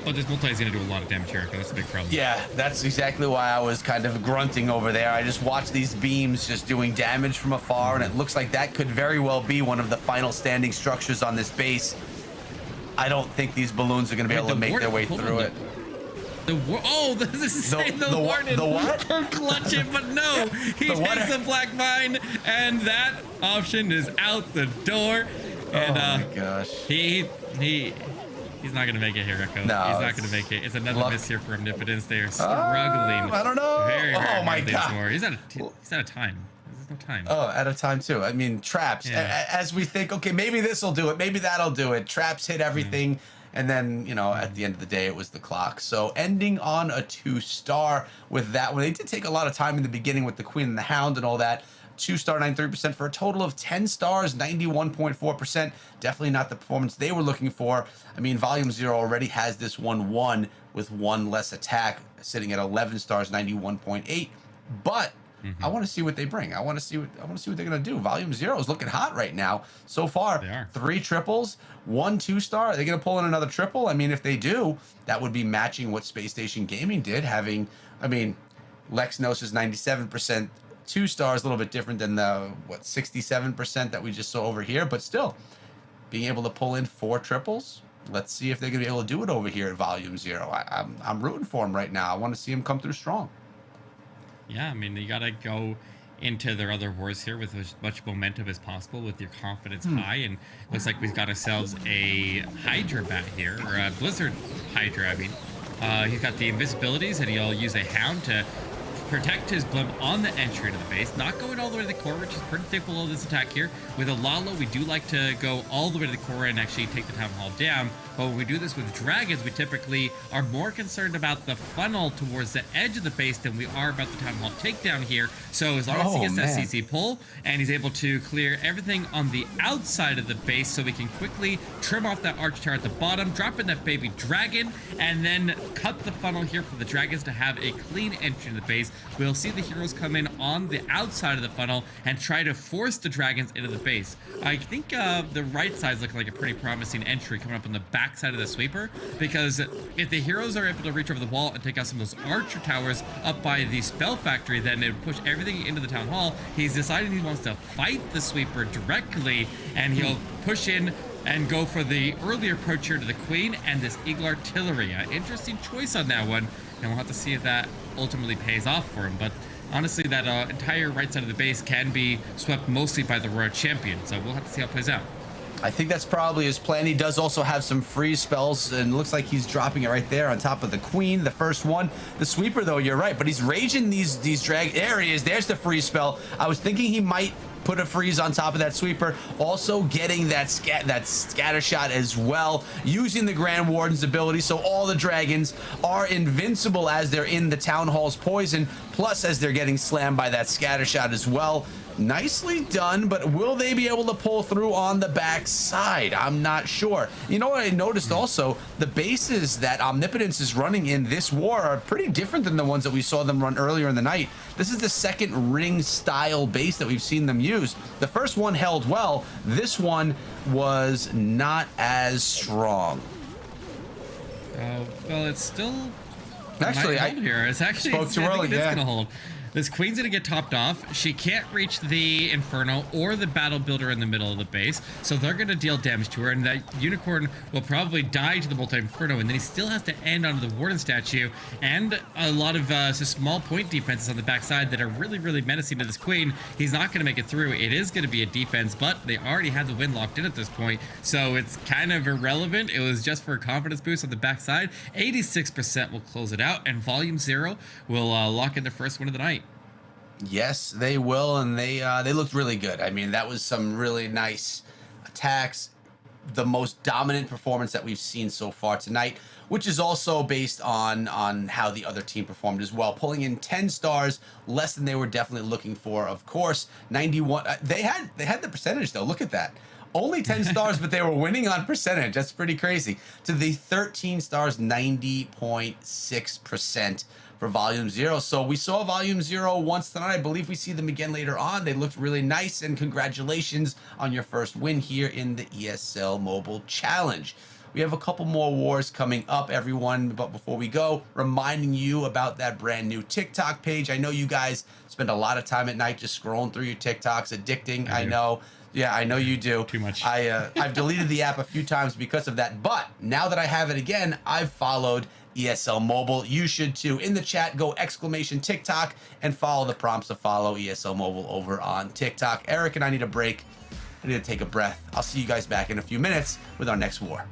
Speaker 8: But this multi is going to do a lot of damage here. That's a big problem.
Speaker 2: Yeah, that's exactly why I was kind of grunting over there. I just watched these beams just doing damage from afar, and it looks like that could very well be one of the final standing structures on this base. I don't think these balloons are going to be able to make their way through it.
Speaker 8: This is saying the warden.
Speaker 2: The what?
Speaker 8: Clutch it, but no. He takes the Black Vine, and that option is out the door. And,
Speaker 2: oh my gosh.
Speaker 8: He's not going to make it here, Echo.
Speaker 2: No,
Speaker 8: he's not going to make it. It's another miss here for Omnipotence. They are struggling.
Speaker 2: I don't know.
Speaker 8: Very
Speaker 2: oh my god.
Speaker 8: More. He's out of time. There's no time.
Speaker 2: Oh, out of time too. I mean, traps.
Speaker 8: Yeah.
Speaker 2: As we think, okay, maybe this will do it. Maybe that'll do it. Traps hit everything. And then, you know, at the end of the day, it was the clock. So ending on a 2-star with that one. They did take a lot of time in the beginning with the Queen and the Hound and all that. 2-star, 93% for a total of 10 stars, 91.4%. Definitely not the performance they were looking for. I mean, Volume 0 already has this 1-1 with 1 less attack, sitting at 11 stars, 91.8. But I want to see what they bring. I want to see what they're gonna do. Volume 0 is looking hot right now. So far, 3 triples, 1 2-star. Are they gonna pull in another triple? I mean, if they do, that would be matching what Space Station Gaming did. Having, I mean, Lexnos is 97%. 2 stars, a little bit different than the 67% that we just saw over here, but still being able to pull in 4 triples. Let's see if they're gonna be able to do it over here at Volume 0. I'm rooting for them right now. I want to see them come through strong.
Speaker 8: Yeah, I mean, you gotta go into their other wars here with as much momentum as possible, with your confidence high. And looks like we've got ourselves a Hydra bat here, or a Blizzard Hydra. I mean, he's got the invisibilities, and he'll use a Hound to protect his blimp on the entry to the base, not going all the way to the core, which is pretty thick below this attack here. With a Lalo, we do like to go all the way to the core and actually take the Town Hall down. But when we do this with dragons, we typically are more concerned about the funnel towards the edge of the base than we are about the Town Hall takedown here. So as long as he gets that CC pull and he's able to clear everything on the outside of the base, so we can quickly trim off that arch tower at the bottom, drop in that baby dragon, and then cut the funnel here for the dragons to have a clean entry to the base. We'll see the heroes come in on the outside of the funnel and try to force the dragons into the base. I think the right side is looking like a pretty promising entry coming up on the back side of the sweeper, because if the heroes are able to reach over the wall and take out some of those archer towers up by the spell factory, then it would push everything into the Town Hall. He's decided he wants to fight the sweeper directly, and he'll push in and go for the earlier approach here to the Queen and this Eagle Artillery. Interesting choice on that one, and we'll have to see if that ultimately pays off for him. But honestly, that entire right side of the base can be swept mostly by the Royal Champion, so we'll have to see how it plays out.
Speaker 2: I think that's probably his plan. He does also have some freeze spells, and looks like he's dropping it right there on top of the Queen, the first one. The sweeper, though, you're right, but he's raging these drag areas. There's the freeze spell. I was thinking he might put a freeze on top of that sweeper, also getting that scatter shot as well, using the Grand Warden's ability, so all the dragons are invincible as they're in the Town Hall's poison, plus as they're getting slammed by that scatter shot as well. Nicely done, but will they be able to pull through on the back side? I'm not sure. You know what I noticed also? The bases that Omnipotence is running in this war are pretty different than the ones that we saw them run earlier in the night. This is the second ring style base that we've seen them use. The first one held well. This one was not as strong.
Speaker 8: Well, it's still
Speaker 2: actually
Speaker 8: It's actually
Speaker 2: spoke too early.
Speaker 8: It's gonna hold. This Queen's gonna get topped off. She can't reach the Inferno or the Battle Builder in the middle of the base, so they're gonna deal damage to her, and that Unicorn will probably die to the Multi-Inferno, and then he still has to end onto the Warden statue, and a lot of small point defenses on the backside that are really, really menacing to this Queen. He's not gonna make it through. It is gonna be a defense, but they already have the win locked in at this point, so it's kind of irrelevant. It was just for a confidence boost on the backside. 86% will close it out, and Volume 0 will lock in the first win of the night.
Speaker 2: Yes, they will, and they looked really good. I mean, that was some really nice attacks. The most dominant performance that we've seen so far tonight, which is also based on how the other team performed as well, pulling in 10 stars, less than they were definitely looking for. Of course, 91. They had the percentage though. Look at that. Only 10 stars, but they were winning on percentage. That's pretty crazy. To the 13 stars, 90.6%. for Volume 0. So we saw Volume 0 once tonight. I believe we see them again later on. They looked really nice, and congratulations on your first win here in the ESL Mobile Challenge. We have a couple more wars coming up, everyone, but before we go, reminding you about that brand new TikTok page. I know you guys spend a lot of time at night just scrolling through your TikToks, addicting. I know. Yeah, I know you do.
Speaker 8: Too much.
Speaker 2: I've deleted the app a few times because of that, but now that I have it again, I've followed ESL Mobile. You should too. In the chat, go !TikTok and follow the prompts to follow ESL Mobile over on TikTok. Eric and I need a break. I need to take a breath. I'll see you guys back in a few minutes with our next war.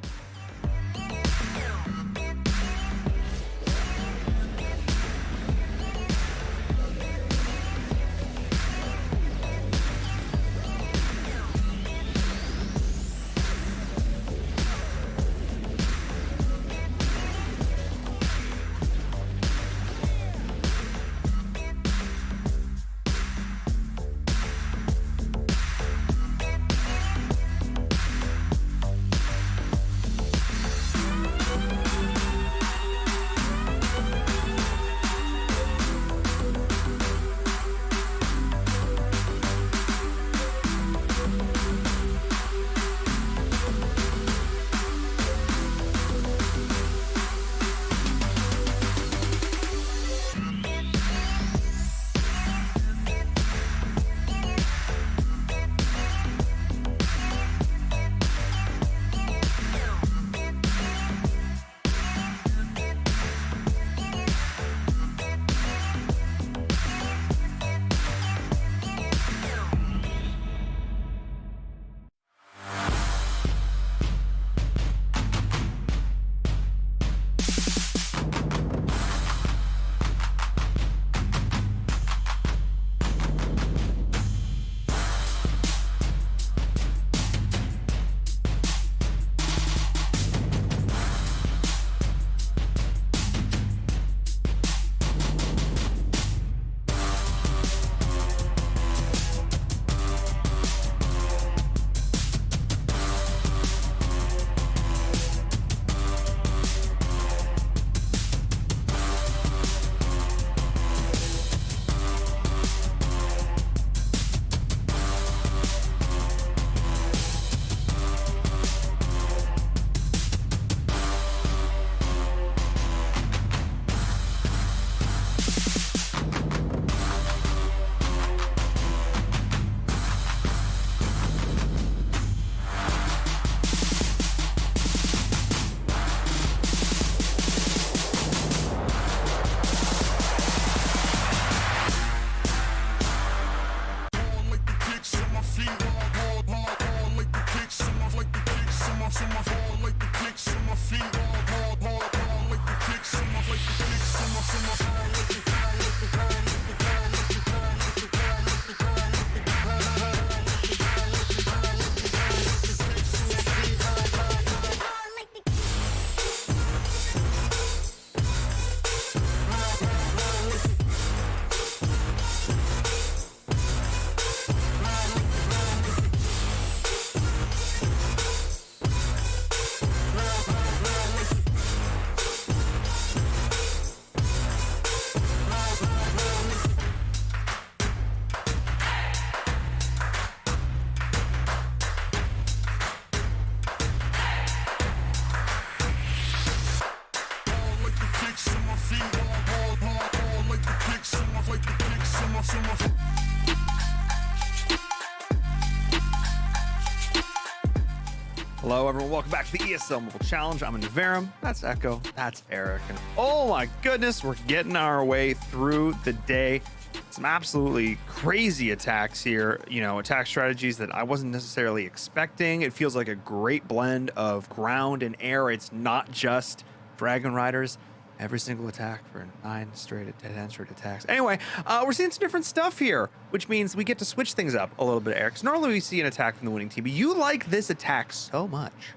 Speaker 1: Hello, everyone. Welcome back to the ESL Mobile Challenge. I'm Verum. That's Echo. That's Eric. And oh my goodness, we're getting our way through the day. Some absolutely crazy attacks here. You know, attack strategies that I wasn't necessarily expecting. It feels like a great blend of ground and air. It's not just Dragon Riders. Every single attack for 10 straight attacks. Anyway, we're seeing some different stuff here, which means we get to switch things up a little bit, Eric. 'Cause normally we see an attack from the winning team, but you like this attack so much,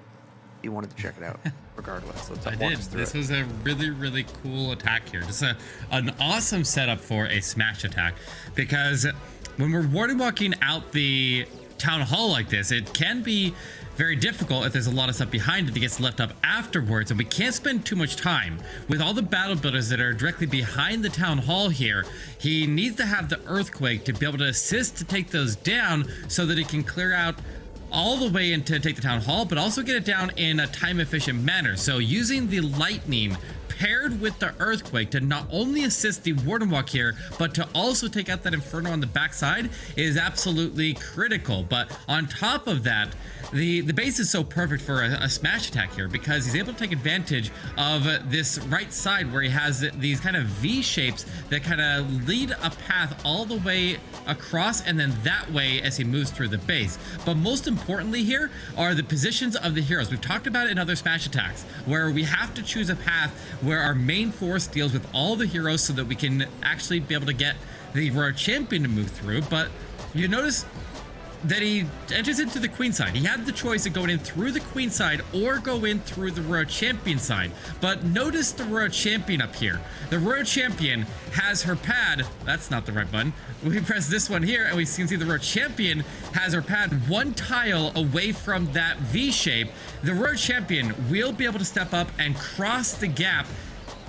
Speaker 1: you wanted to check it out regardless.
Speaker 8: I did. This was a really, really cool attack here. Just an awesome setup for a smash attack, because when we're warden walking out the town hall like this, it can be very difficult if there's a lot of stuff behind it that gets left up afterwards, and we can't spend too much time with all the battle builders that are directly behind the town hall here. He needs to have the earthquake to be able to assist to take those down so that he can clear out all the way in to take the town hall, but also get it down in a time efficient manner. So using the lightning paired with the earthquake to not only assist the warden walk here, but to also take out that inferno on the backside is absolutely critical. But on top of that, the base is so perfect for a smash attack here, because he's able to take advantage of this right side where he has these kind of V shapes that kind of lead a path all the way across and then that way as he moves through the base. But most importantly here are the positions of the heroes. We've talked about it in other smash attacks where we have to choose a path where our main force deals with all the heroes so that we can actually be able to get the Royal Champion to move through. But you notice that he enters into the queen side. He had the choice of going in through the queen side or go in through the Royal Champion side. But notice the Royal Champion up here. The Royal Champion has her pad. That's not the right button. We press this one here and we can see the Royal Champion has her pad one tile away from that V shape. The Royal Champion will be able to step up and cross the gap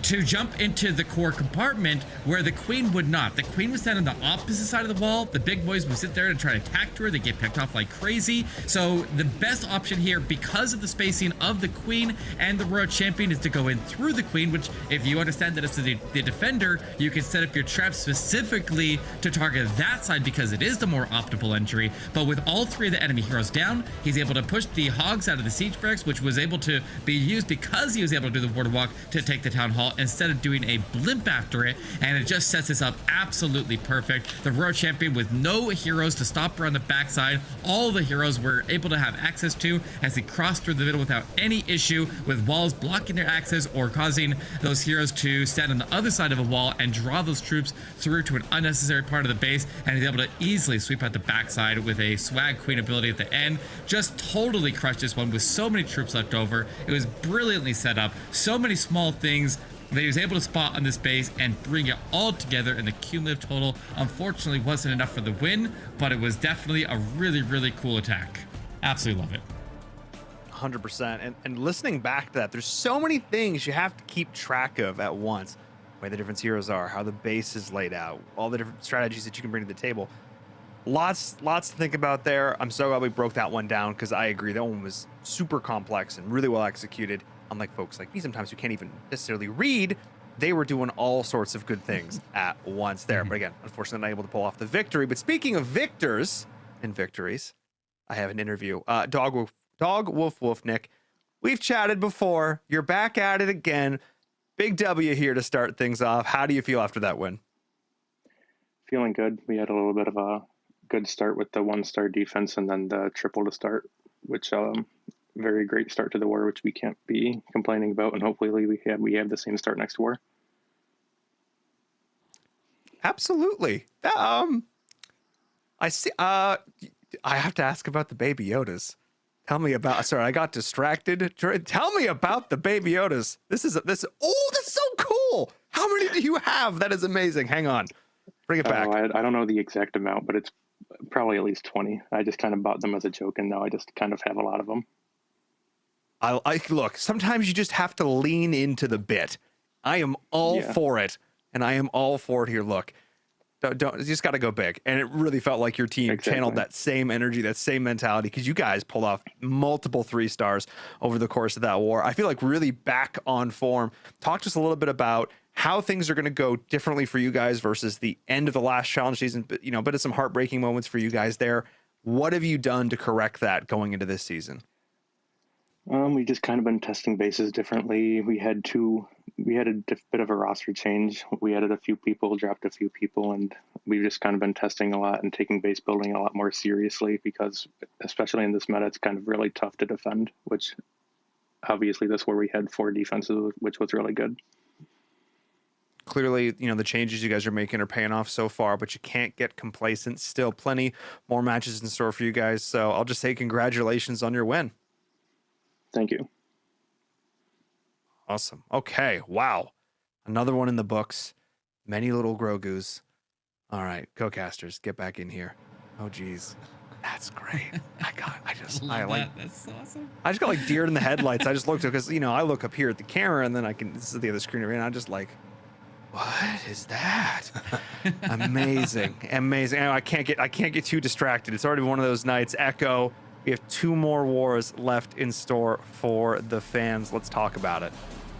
Speaker 8: to jump into the core compartment where the queen would not. The queen would stand on the opposite side of the wall. The big boys would sit there and try to attack her. They get picked off like crazy. So the best option here, because of the spacing of the queen and the Royal Champion, is to go in through the queen, which if you understand that it's the defender, you can set up your trap specifically to target that side because it is the more optimal entry. But with all three of the enemy heroes down, he's able to push the hogs out of the siege barracks, which was able to be used because he was able to do the border walk to take the town hall instead of doing a blimp after it, and it just sets this up absolutely perfect. The Royal Champion with no heroes to stop her on the backside, all the heroes were able to have access to as they crossed through the middle without any issue, with walls blocking their access or causing those heroes to stand on the other side of a wall and draw those troops through to an unnecessary part of the base, and he's able to easily sweep out the backside with a swag queen ability at the end. Just totally crushed this one with so many troops left over. It was brilliantly set up, so many small things that he was able to spot on this base and bring it all together, and the cumulative total unfortunately wasn't enough for the win, but it was definitely a really, really cool attack. Absolutely love it.
Speaker 1: 100%. And listening back to that, there's so many things you have to keep track of at once. Where the different heroes are, how the base is laid out, all the different strategies that you can bring to the table. Lots to think about there. I'm so glad we broke that one down, because I agree that one was super complex and really well executed. Unlike folks like me sometimes who can't even necessarily read, they were doing all sorts of good things at once there. But again, unfortunately not able to pull off the victory. But speaking of victors and victories, I have an interview. Dog Wolf Nick, we've chatted before. You're back at it again. Big W here to start things off. How do you feel after that win?
Speaker 11: Feeling good. We had a little bit of a good start with the 1-star defense and then the triple to start, which very great start to the war, which we can't be complaining about, and hopefully we have the same start next war.
Speaker 1: Absolutely. I see. I have to ask about the Baby Yodas. Tell me about. Sorry, I got distracted. Tell me about the Baby Yodas. This. Oh, that's so cool. How many do you have? That is amazing. Hang on. Bring it back.
Speaker 11: I don't know the exact amount, but it's probably at least 20. I just kind of bought them as a joke, and now I just kind of have a lot of them.
Speaker 1: I look, sometimes you just have to lean into the bit. I am all for it, and I am all for it here. Look, don't you just got to go big. And it really felt like your team channeled that same energy, that same mentality, because you guys pulled off multiple 3-stars over the course of that war. I feel like really back on form. Talk to us a little bit about how things are going to go differently for you guys versus the end of the last challenge season. But but it's some heartbreaking moments for you guys there. What have you done to correct that going into this season?
Speaker 11: We just kind of been testing bases differently. We had a bit of a roster change. We added a few people, dropped a few people, and we've just kind of been testing a lot and taking base building a lot more seriously because, especially in this meta, it's kind of really tough to defend, which obviously this where we had 4 defenses, which was really good.
Speaker 1: Clearly, the changes you guys are making are paying off so far, but you can't get complacent. Still plenty more matches in store for you guys. So I'll just say congratulations on your win.
Speaker 11: Thank you.
Speaker 1: Awesome. Okay. Wow. Another one in the books. Many little Grogus. All right. Co-casters, get back in here. Oh, geez. That's great. That's
Speaker 8: awesome.
Speaker 1: I just got like deer in the headlights. I just looked because, I look up here at the camera and then this is the other screen and I'm just like, what is that? Amazing. Amazing. I can't get too distracted. It's already one of those nights. Echo. We have 2 more wars left in store for the fans. Let's talk about it.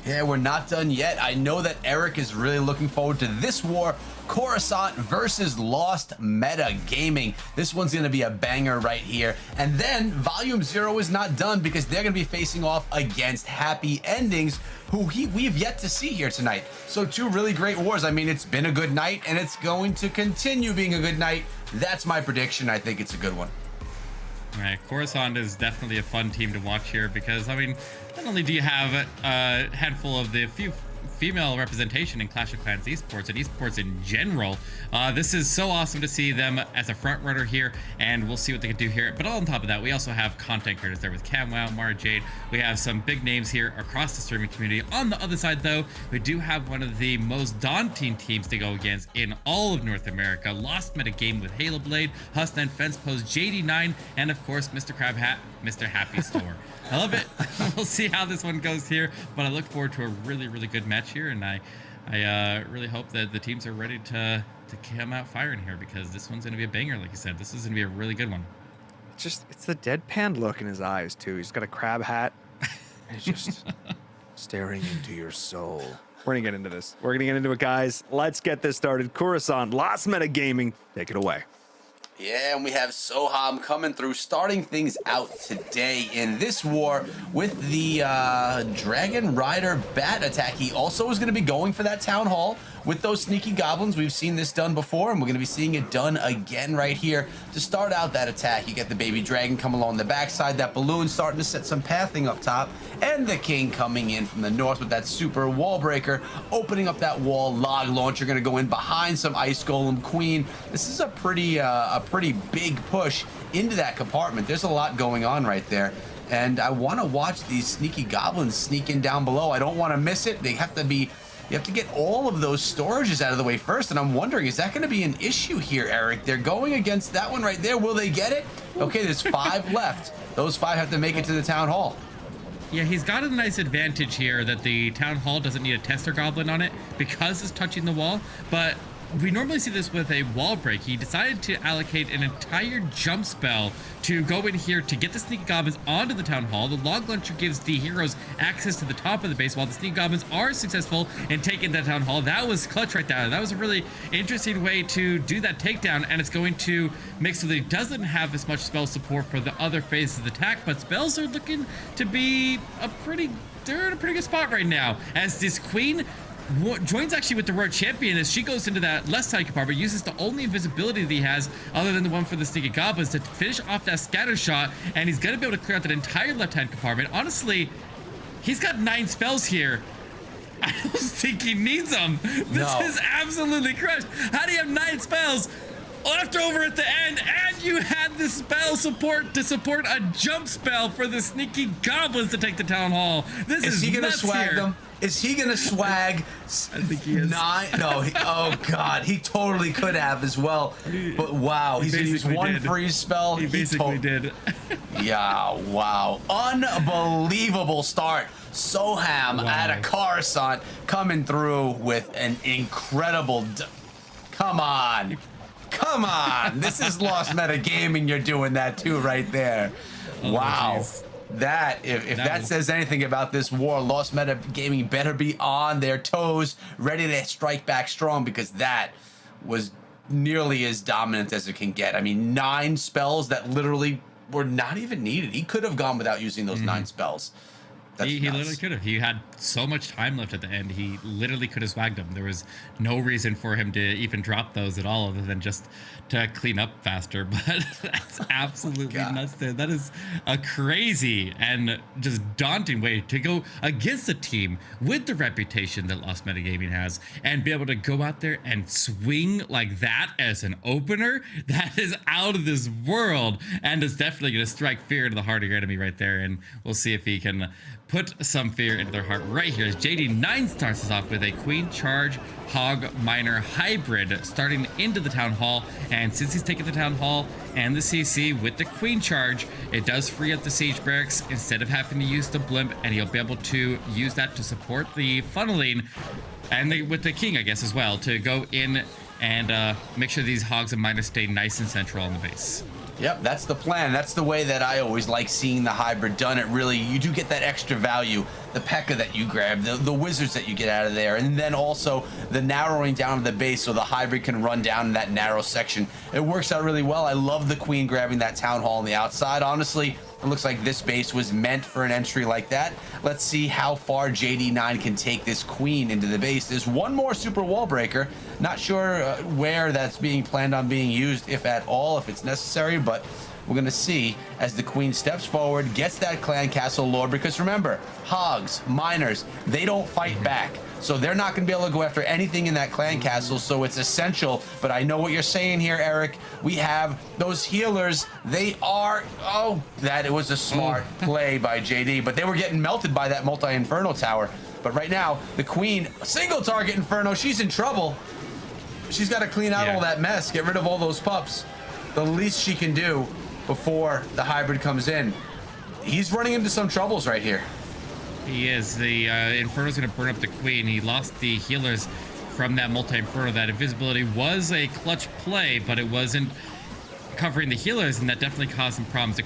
Speaker 2: Yeah, we're not done yet. I know that Eric is really looking forward to this war. Coruscant versus Lost Meta Gaming. This one's going to be a banger right here. And then Volume 0 is not done because they're going to be facing off against Happy Endings, who we've yet to see here tonight. So 2 really great wars. I mean, it's been a good night, and it's going to continue being a good night. That's my prediction. I think it's a good one.
Speaker 8: All right, Coruscant is definitely a fun team to watch here because, I mean, not only do you have a handful of the few female representation in Clash of Clans esports and esports in general, this is so awesome to see them as a front runner here, and we'll see what they can do here. But on top of that, we also have content creators there with Camwow, Mara, Jade. We have some big names here across the streaming community. On the other side, though, we do have one of the most daunting teams to go against in all of North America. Lost Meta Game with Halo Blade, Husna and Fence Post, JD9, and of course, Mr. Crab Hat, Mr. Happy Store. I love it. We'll see how this one goes here, but I look forward to a really, really good match here, and I really hope that the teams are ready to come out firing here because this one's going to be a banger, like you said. This is going to be a really good one.
Speaker 1: It's the deadpan look in his eyes, too. He's got a crab hat, and he's just staring into your soul. We're going to get into this. We're going to get into it, guys. Let's get this started. Coruscant, Lost Meta Gaming, take it away.
Speaker 2: Yeah, and we have Sohan coming through, starting things out today in this war with the Dragon Rider Bat attack. He also is going to be going for that Town Hall with those sneaky goblins. We've seen this done before, and we're going to be seeing it done again right here. To start out that attack, you get the baby dragon come along the backside, that balloon starting to set some pathing up top, and the king coming in from the north with that super wall breaker, opening up that wall. Log launcher going to go in behind some ice golem queen. This is a pretty big push into that compartment. There's a lot going on right there, and I want to watch these sneaky goblins sneak in down below. I don't want to miss it. You have to get all of those storages out of the way first, and I'm wondering, is that going to be an issue here, Eric? They're going against that one right there. Will they get it? Okay, there's 5 left. Those 5 have to make it to the Town Hall.
Speaker 8: Yeah, he's got a nice advantage here that the Town Hall doesn't need a Tester Goblin on it because it's touching the wall, but we normally see this with a wall break. He decided to allocate an entire jump spell to go in here to get the sneaky goblins onto the Town Hall. The log launcher gives the heroes access to the top of the base while the sneaky goblins are successful in taking the Town Hall. That was clutch right there. That was a really interesting way to do that takedown, and it's going to make so that he doesn't have as much spell support for the other phases of the attack, but spells are looking to be they're in a pretty good spot right now as this queen joins actually with the road champion as she goes into that left side compartment, uses the only invisibility that he has other than the one for the sneaky goblins to finish off that scatter shot, and he's going to be able to clear out that entire left hand compartment. Honestly, he's got 9 spells here. I don't think he needs them. This is absolutely crushed. How do you have 9 spells left over at the end, and you had the spell support to support a jump spell for the sneaky goblins to take the Town Hall? This is
Speaker 2: he gonna swag
Speaker 8: here.
Speaker 2: them? Is he gonna swag?
Speaker 8: I think he is.
Speaker 2: 9? No. Oh God, he totally could have as well. But wow, he's gonna use 1 freeze spell.
Speaker 8: He basically did.
Speaker 2: Yeah, wow, unbelievable start. Sohan at a Coruscant coming through with an incredible. Come on. This is Lost Meta Gaming. You're doing that too, right there. Wow. Geez. If that says anything about this war, Lost Meta Gaming better be on their toes, ready to strike back strong, because that was nearly as dominant as it can get. I mean, 9 spells that literally were not even needed. He could have gone without using those 9 spells.
Speaker 8: He literally could have. He had so much time left at the end. He literally could have swagged them. There was no reason for him to even drop those at all, other than just to clean up faster. But that's absolutely nuts there. That is a crazy and just daunting way to go against a team with the reputation that Lost Metagaming has, and be able to go out there and swing like that as an opener. That is out of this world, and is definitely going to strike fear into the heart of your enemy right there. And we'll see if he can put some fear into their heart right here as JD 9 starts us off with a Queen Charge Hog Miner hybrid starting into the Town Hall. And since he's taken the Town Hall and the CC with the Queen Charge, it does free up the Siege Barracks instead of having to use the Blimp, and he'll be able to use that to support the funneling, and with the King, I guess, as well, to go in and make sure these Hogs and Miners stay nice and central on the base.
Speaker 2: Yep, that's the plan. That's the way that I always like seeing the hybrid done. It really, you do get that extra value, the P.E.K.K.A that you grab, the wizards that you get out of there, and then also the narrowing down of the base so the hybrid can run down in that narrow section. It works out really well. I love the Queen grabbing that Town Hall on the outside. Honestly, it looks like this base was meant for an entry like that. Let's see how far JD9 can take this Queen into the base. There's one more super wall breaker. Not sure where that's being planned on being used, if at all, if it's necessary, but we're going to see as the Queen steps forward, gets that clan castle lore, because remember, Hogs, Miners, they don't fight back. So they're not going to be able to go after anything in that clan castle, so it's essential. But I know what you're saying here, Eric. We have those healers. They are, that it was a smart play by JD, but they were getting melted by that multi-inferno tower. But right now, the Queen, single target inferno, she's in trouble. She's got to clean out all that mess, get rid of all those pups. The least she can do before the hybrid comes in. He's running into some troubles right here.
Speaker 8: He is. The Inferno's going to burn up the Queen. He lost the healers from that multi-Inferno. That invisibility was a clutch play, but it wasn't covering the healers, and that definitely caused some problems. The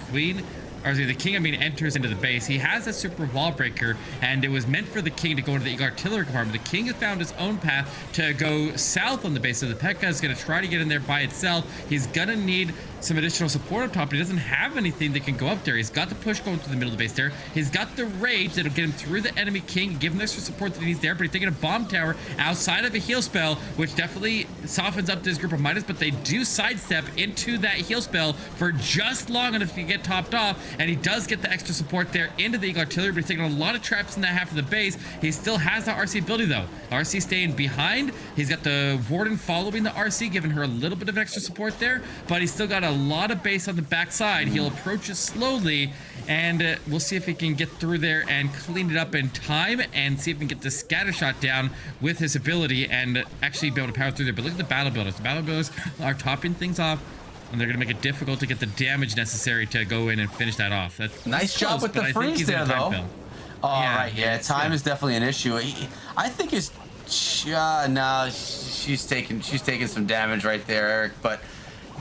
Speaker 8: King, enters into the base. He has a super wall breaker, and it was meant for the King to go into the artillery compartment. The King has found his own path to go south on the base, so the P.E.K.K.A is going to try to get in there by itself. He's going to need some additional support up top, but he doesn't have anything that can go up there. He's got the push going through the middle of the base there. He's got the rage that'll get him through the enemy King, give him extra support that he needs there, but he's taking a bomb tower outside of a heal spell, which definitely softens up this group of miners, but they do sidestep into that heal spell for just long enough to get topped off, and he does get the extra support there into the artillery, but he's taking a lot of traps in that half of the base. He still has the RC ability though. RC staying behind. He's got the Warden following the RC, giving her a little bit of extra support there, but he's still got a lot of base on the backside. He'll approach it slowly, and we'll see if he can get through there and clean it up in time, and see if we can get the scatter shot down with his ability and actually be able to power through there. But look at the battle builders. The battle builders are topping things off, and they're going to make it difficult to get the damage necessary to go in and finish that off. That's
Speaker 2: nice job with the freeze there, though. Time is definitely an issue. I think it's no, she's taking some damage right there, Eric, but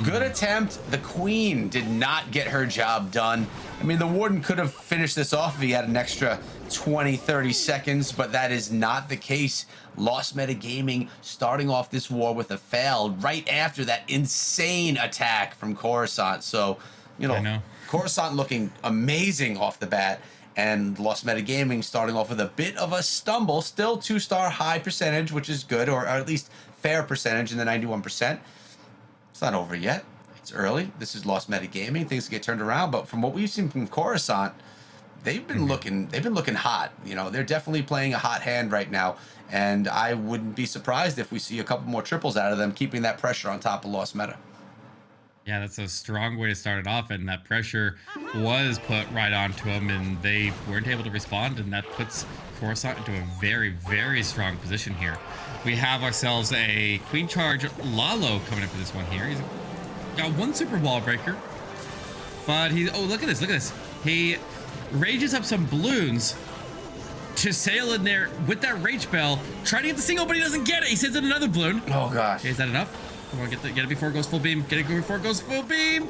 Speaker 2: good attempt. The Queen did not get her job done. I mean, the Warden could have finished this off if he had an extra 20-30 seconds, but that is not the case. Lost Metagaming starting off this war with a fail right after that insane attack from Coruscant. So, Coruscant looking amazing off the bat, and Lost Metagaming starting off with a bit of a stumble. Still 2-star high percentage, which is good, or at least fair percentage in the 91%. It's not over yet. It's early. This is Lost Metagaming. Things get turned around, but from what we've seen from Coruscant, they've been looking hot. They're definitely playing a hot hand right now, and I wouldn't be surprised if we see a couple more triples out of them, keeping that pressure on top of Lost Meta.
Speaker 8: Yeah, that's a strong way to start it off, and that pressure was put right onto them, and they weren't able to respond, and that puts Coruscant into a very, very strong position here. We have ourselves a Queen Charge Lalo coming up for this one here. He's got one super wall breaker, but look at this. He rages up some balloons to sail in there with that rage spell, trying to get the single, but he doesn't get it. He sends in another balloon.
Speaker 2: Oh gosh.
Speaker 8: Okay, is that enough? Come on, get it before it goes full beam. Get it before it goes full beam.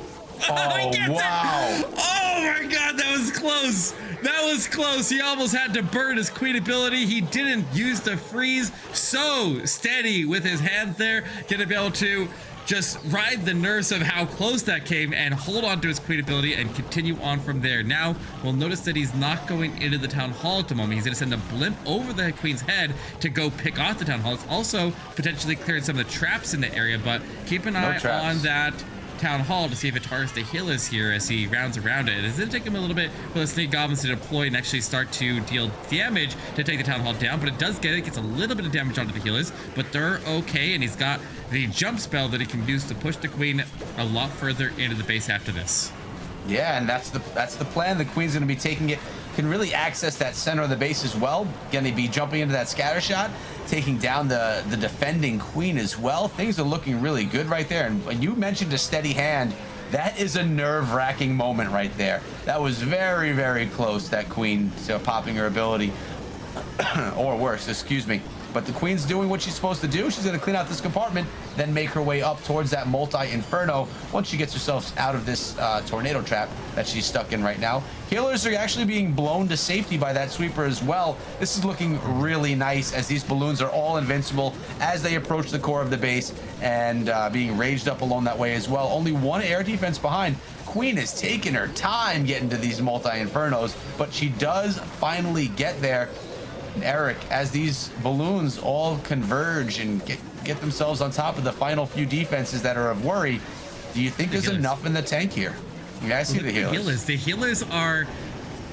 Speaker 2: Oh,
Speaker 8: he gets
Speaker 2: wow.
Speaker 8: it. Oh my God, that was close. That was close. He almost had to burn his Queen ability. He didn't use the freeze. So steady with his hands there. Gonna be able to just ride the nerves of how close that came and hold on to his queen ability and continue on from there. Now, we'll notice that he's not going into the town hall at the moment. He's going to send a blimp over the queen's head to go pick off the town hall. It's also potentially clearing some of the traps in the area, but keep an eye on that town hall to see if it targets the healers here as he rounds around it. It's going to take him a little bit for the snake goblins to deploy and actually start to deal damage to take the town hall down, but it does get it. It gets a little bit of damage onto the healers, but they're okay, and he's got the jump spell that he can use to push the queen a lot further into the base after this.
Speaker 2: Yeah, and that's the plan. The queen's going to be taking it, can really access that center of the base as well. Going to be jumping into that scatter shot, taking down the defending queen as well. Things are looking really good right there. And when you mentioned a steady hand, that is a nerve-wracking moment right there. That was very, very close, that queen popping her ability. Or worse, excuse me. But the queen's doing what she's supposed to do. She's going to clean out this compartment, then make her way up towards that multi-inferno once she gets herself out of this tornado trap that she's stuck in right now. Healers are actually being blown to safety by that sweeper as well. This is looking really nice as these balloons are all invincible as they approach the core of the base and being raged up along that way as well. Only one air defense behind. Queen is taking her time getting to these multi-infernos, but she does finally get there. And Eric, as these balloons all converge and get themselves on top of the final few defenses that are of worry, do you think there's enough in the tank here? Yeah, I see the healers.
Speaker 8: The healers are...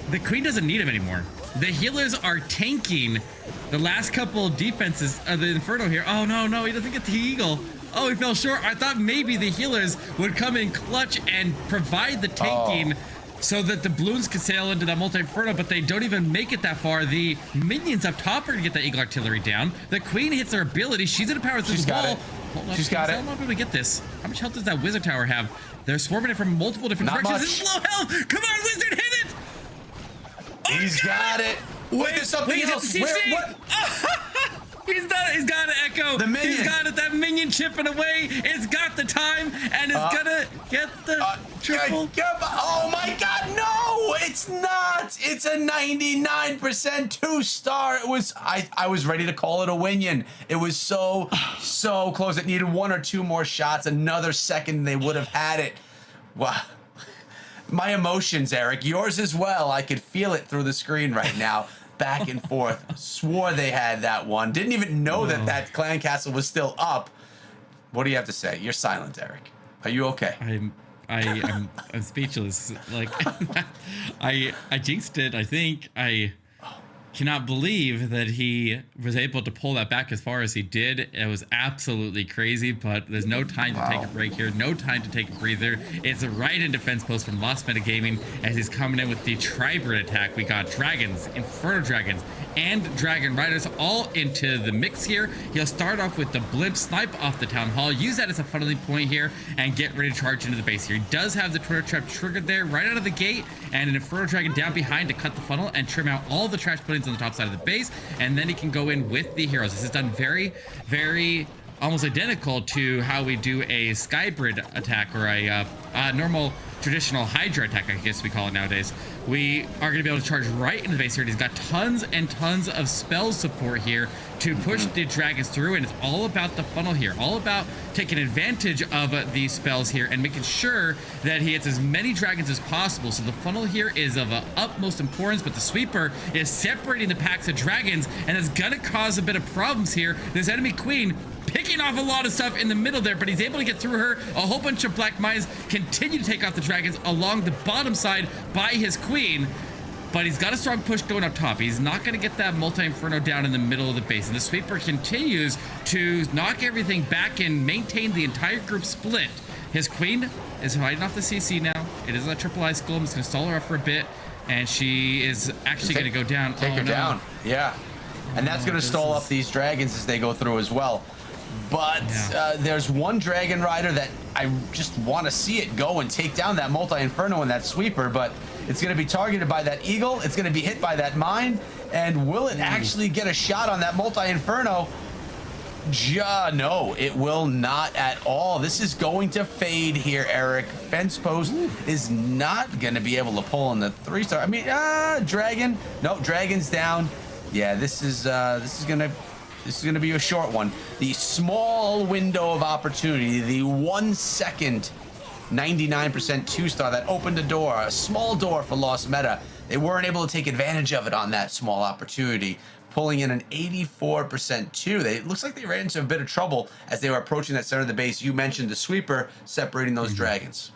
Speaker 8: The queen doesn't need them anymore. The healers are tanking the last couple of defenses of the Inferno here. Oh, no, he doesn't get the eagle. Oh, he fell short. I thought maybe the healers would come in clutch and provide the tanking so that the balloons could sail into that multi-inferno, but they don't even make it that far. The minions up top are gonna get that eagle artillery down. The queen hits her ability. She's gonna power through the wall.
Speaker 2: She's got it.
Speaker 8: How long do we get this? How much health does that wizard tower have? They're swarming it from multiple different directions. It's low health. Come on, wizard, hit it.
Speaker 2: He's got it. Wait, there's something else. What?
Speaker 8: He's got an echo.
Speaker 2: The minion.
Speaker 8: He's got it. That minion chipping away. It's got the time and it's gonna get the triple.
Speaker 2: Oh my God, no! It's not. It's a 99% 2-star. It was. I was ready to call it a winion. It was so close. It needed 1 or 2 more shots. Another second, they would have had it. Wow. My emotions, Eric. Yours as well. I could feel it through the screen right now. Back and forth. Swore they had that one. Didn't even know that clan castle was still up. What do you have to say? You're silent, Eric. Are you okay?
Speaker 8: I'm speechless. Like I jinxed it. I think I cannot believe that he was able to pull that back as far as he did. It was absolutely crazy, but there's no time to take a break here. No time to take a breather. It's right in defense post from Lost Metagaming as he's coming in with the Tribrid attack. We got dragons, Inferno dragons, and dragon riders all into the mix here. He'll start off with the blimp, snipe off the town hall, use that as a funneling point here, and get ready to charge into the base here. He does have the Twitter trap triggered there right out of the gate, and an Inferno dragon down behind to cut the funnel and trim out all the trash buildings on the top side of the base, and then he can go in with the heroes. This is done very, very almost identical to how we do a Skybrid attack or a normal traditional Hydra attack, I guess we call it nowadays. We are going to be able to charge right into the base here. He's got tons and tons of spell support here to push the dragons through, and it's all about the funnel here, all about taking advantage of these spells here and making sure that he hits as many dragons as possible. So the funnel here is of utmost importance, but the sweeper is separating the packs of dragons, and it's going to cause a bit of problems here. This enemy queen picking off a lot of stuff in the middle there, but he's able to get through her. A whole bunch of black mines continue to take off the dragons along the bottom side by his queen, but he's got a strong push going up top. He's not going to get that multi-inferno down in the middle of the base, and the sweeper continues to knock everything back and maintain the entire group split. His queen is fighting off the CC now. It is a triple ice golem. It's going to stall her up for a bit, and she is actually going to go down.
Speaker 2: Take her down. Yeah. And that's going to stall up these dragons as they go through as well. But there's one dragon rider that I just want to see it go and take down that multi-inferno and that sweeper, but it's going to be targeted by that eagle. It's going to be hit by that mine. And will it actually get a shot on that multi-inferno? No, it will not at all. This is going to fade here, Eric. Fence post is not going to be able to pull in the 3-star. I mean, dragon. No, dragon's down. Yeah, this is gonna this is going to be a short one. The small window of opportunity, the 1 second 99% 2-star that opened a door, a small door for Lost Meta. They weren't able to take advantage of it on that small opportunity, pulling in an 84% 2. It looks like they ran into a bit of trouble as they were approaching that center of the base. You mentioned the sweeper separating those dragons.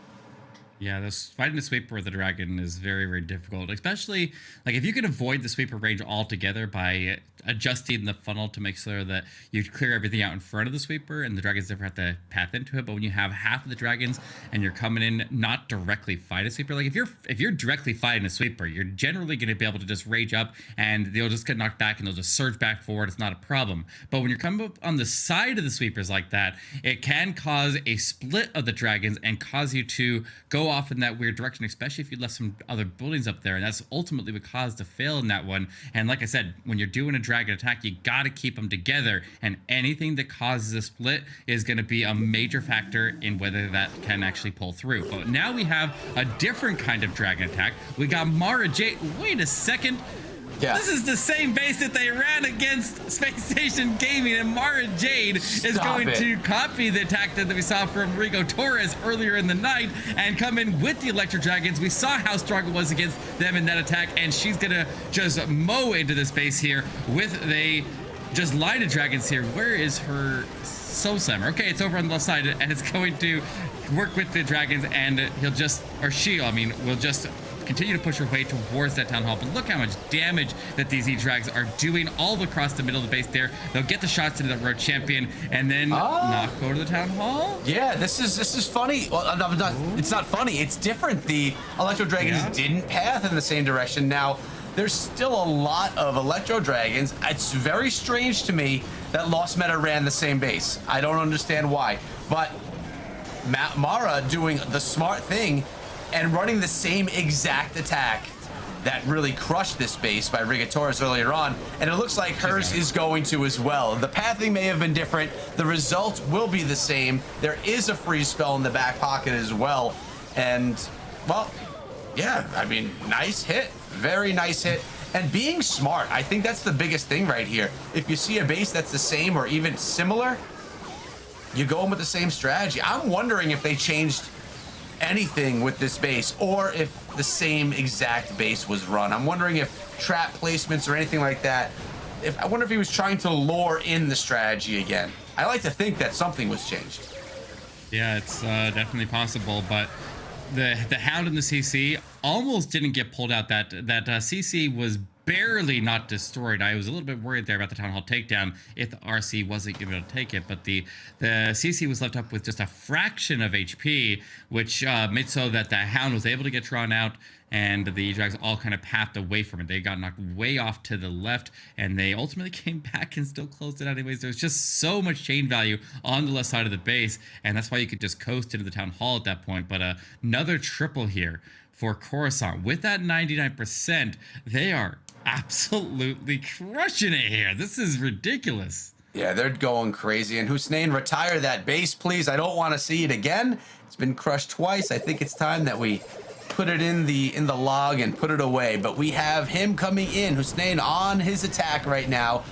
Speaker 8: Yeah, fighting the sweeper with the dragon is very, very difficult, especially like if you can avoid the sweeper range altogether by adjusting the funnel to make sure that you clear everything out in front of the sweeper and the dragons never have to path into it. But when you have half of the dragons and you're coming in not directly fight a sweeper, like if you're directly fighting a sweeper, you're generally going to be able to just rage up and they'll just get knocked back and they'll just surge back forward. It's not a problem. But when you're coming up on the side of the sweepers like that, it can cause a split of the dragons and cause you to go off in that weird direction, especially if you left some other buildings up there, and that's ultimately what caused the fail in that one. And like I said, when you're doing a dragon attack, you got to keep them together, and anything that causes a split is going to be a major factor in whether that can actually pull through. But now we have a different kind of dragon attack. We got Mara Jade. Wait a second.
Speaker 2: Yeah.
Speaker 8: This is the same base that they ran against Space Station Gaming, and Mara Jade is going to copy the attack that we saw from Rigo Torres earlier in the night and come in with the Electro Dragons. We saw how strong it was against them in that attack, and she's gonna just mow into this base here with a just line of dragons here. Where is her Soul Slammer? Okay, it's over on the left side, and it's going to work with the dragons, and he'll just, or she, I mean, will just continue to push her way towards that town hall. But look how much damage that these E-Drags are doing all across the middle of the base there. They'll get the shots into the road champion and then not go to the town hall.
Speaker 2: Yeah, this is funny. Well, it's not funny. It's different. The Electro Dragons didn't path in the same direction. Now, there's still a lot of Electro Dragons. It's very strange to me that Lost Meta ran the same base. I don't understand why. But Mara doing the smart thing and running the same exact attack that really crushed this base by Rigatores earlier on, and it looks like hers is going to as well. The pathing may have been different, the result will be the same. There is a freeze spell in the back pocket as well, and well, yeah, I mean, nice hit, very nice hit. And being smart, I think that's the biggest thing right here. If you see a base that's the same or even similar, you go in with the same strategy. I'm wondering if they changed anything with this base or if the same exact base was run. I'm wondering if trap placements or anything like that. I wonder if he was trying to lure in the strategy again. I like to think that something was changed.
Speaker 8: Yeah, it's definitely possible, but the Hound and the CC almost didn't get pulled out. That CC was barely not destroyed. I was a little bit worried there about the Town Hall takedown if the RC wasn't able to take it, but the CC was left up with just a fraction of HP, which made so that the Hound was able to get drawn out, and the Drags all kind of pathed away from it. They got knocked way off to the left, and they ultimately came back and still closed it anyways. There was just so much chain value on the left side of the base, and that's why you could just coast into the Town Hall at that point. But another triple here for Coruscant. With that 99%, they are absolutely crushing it here. This is ridiculous.
Speaker 2: Yeah, they're going crazy. And Hussein, retire that base, please. I don't want to see it again. It's been crushed twice. I think it's time that we put it in the log and put it away. But we have him coming in, Hussein on his attack right now.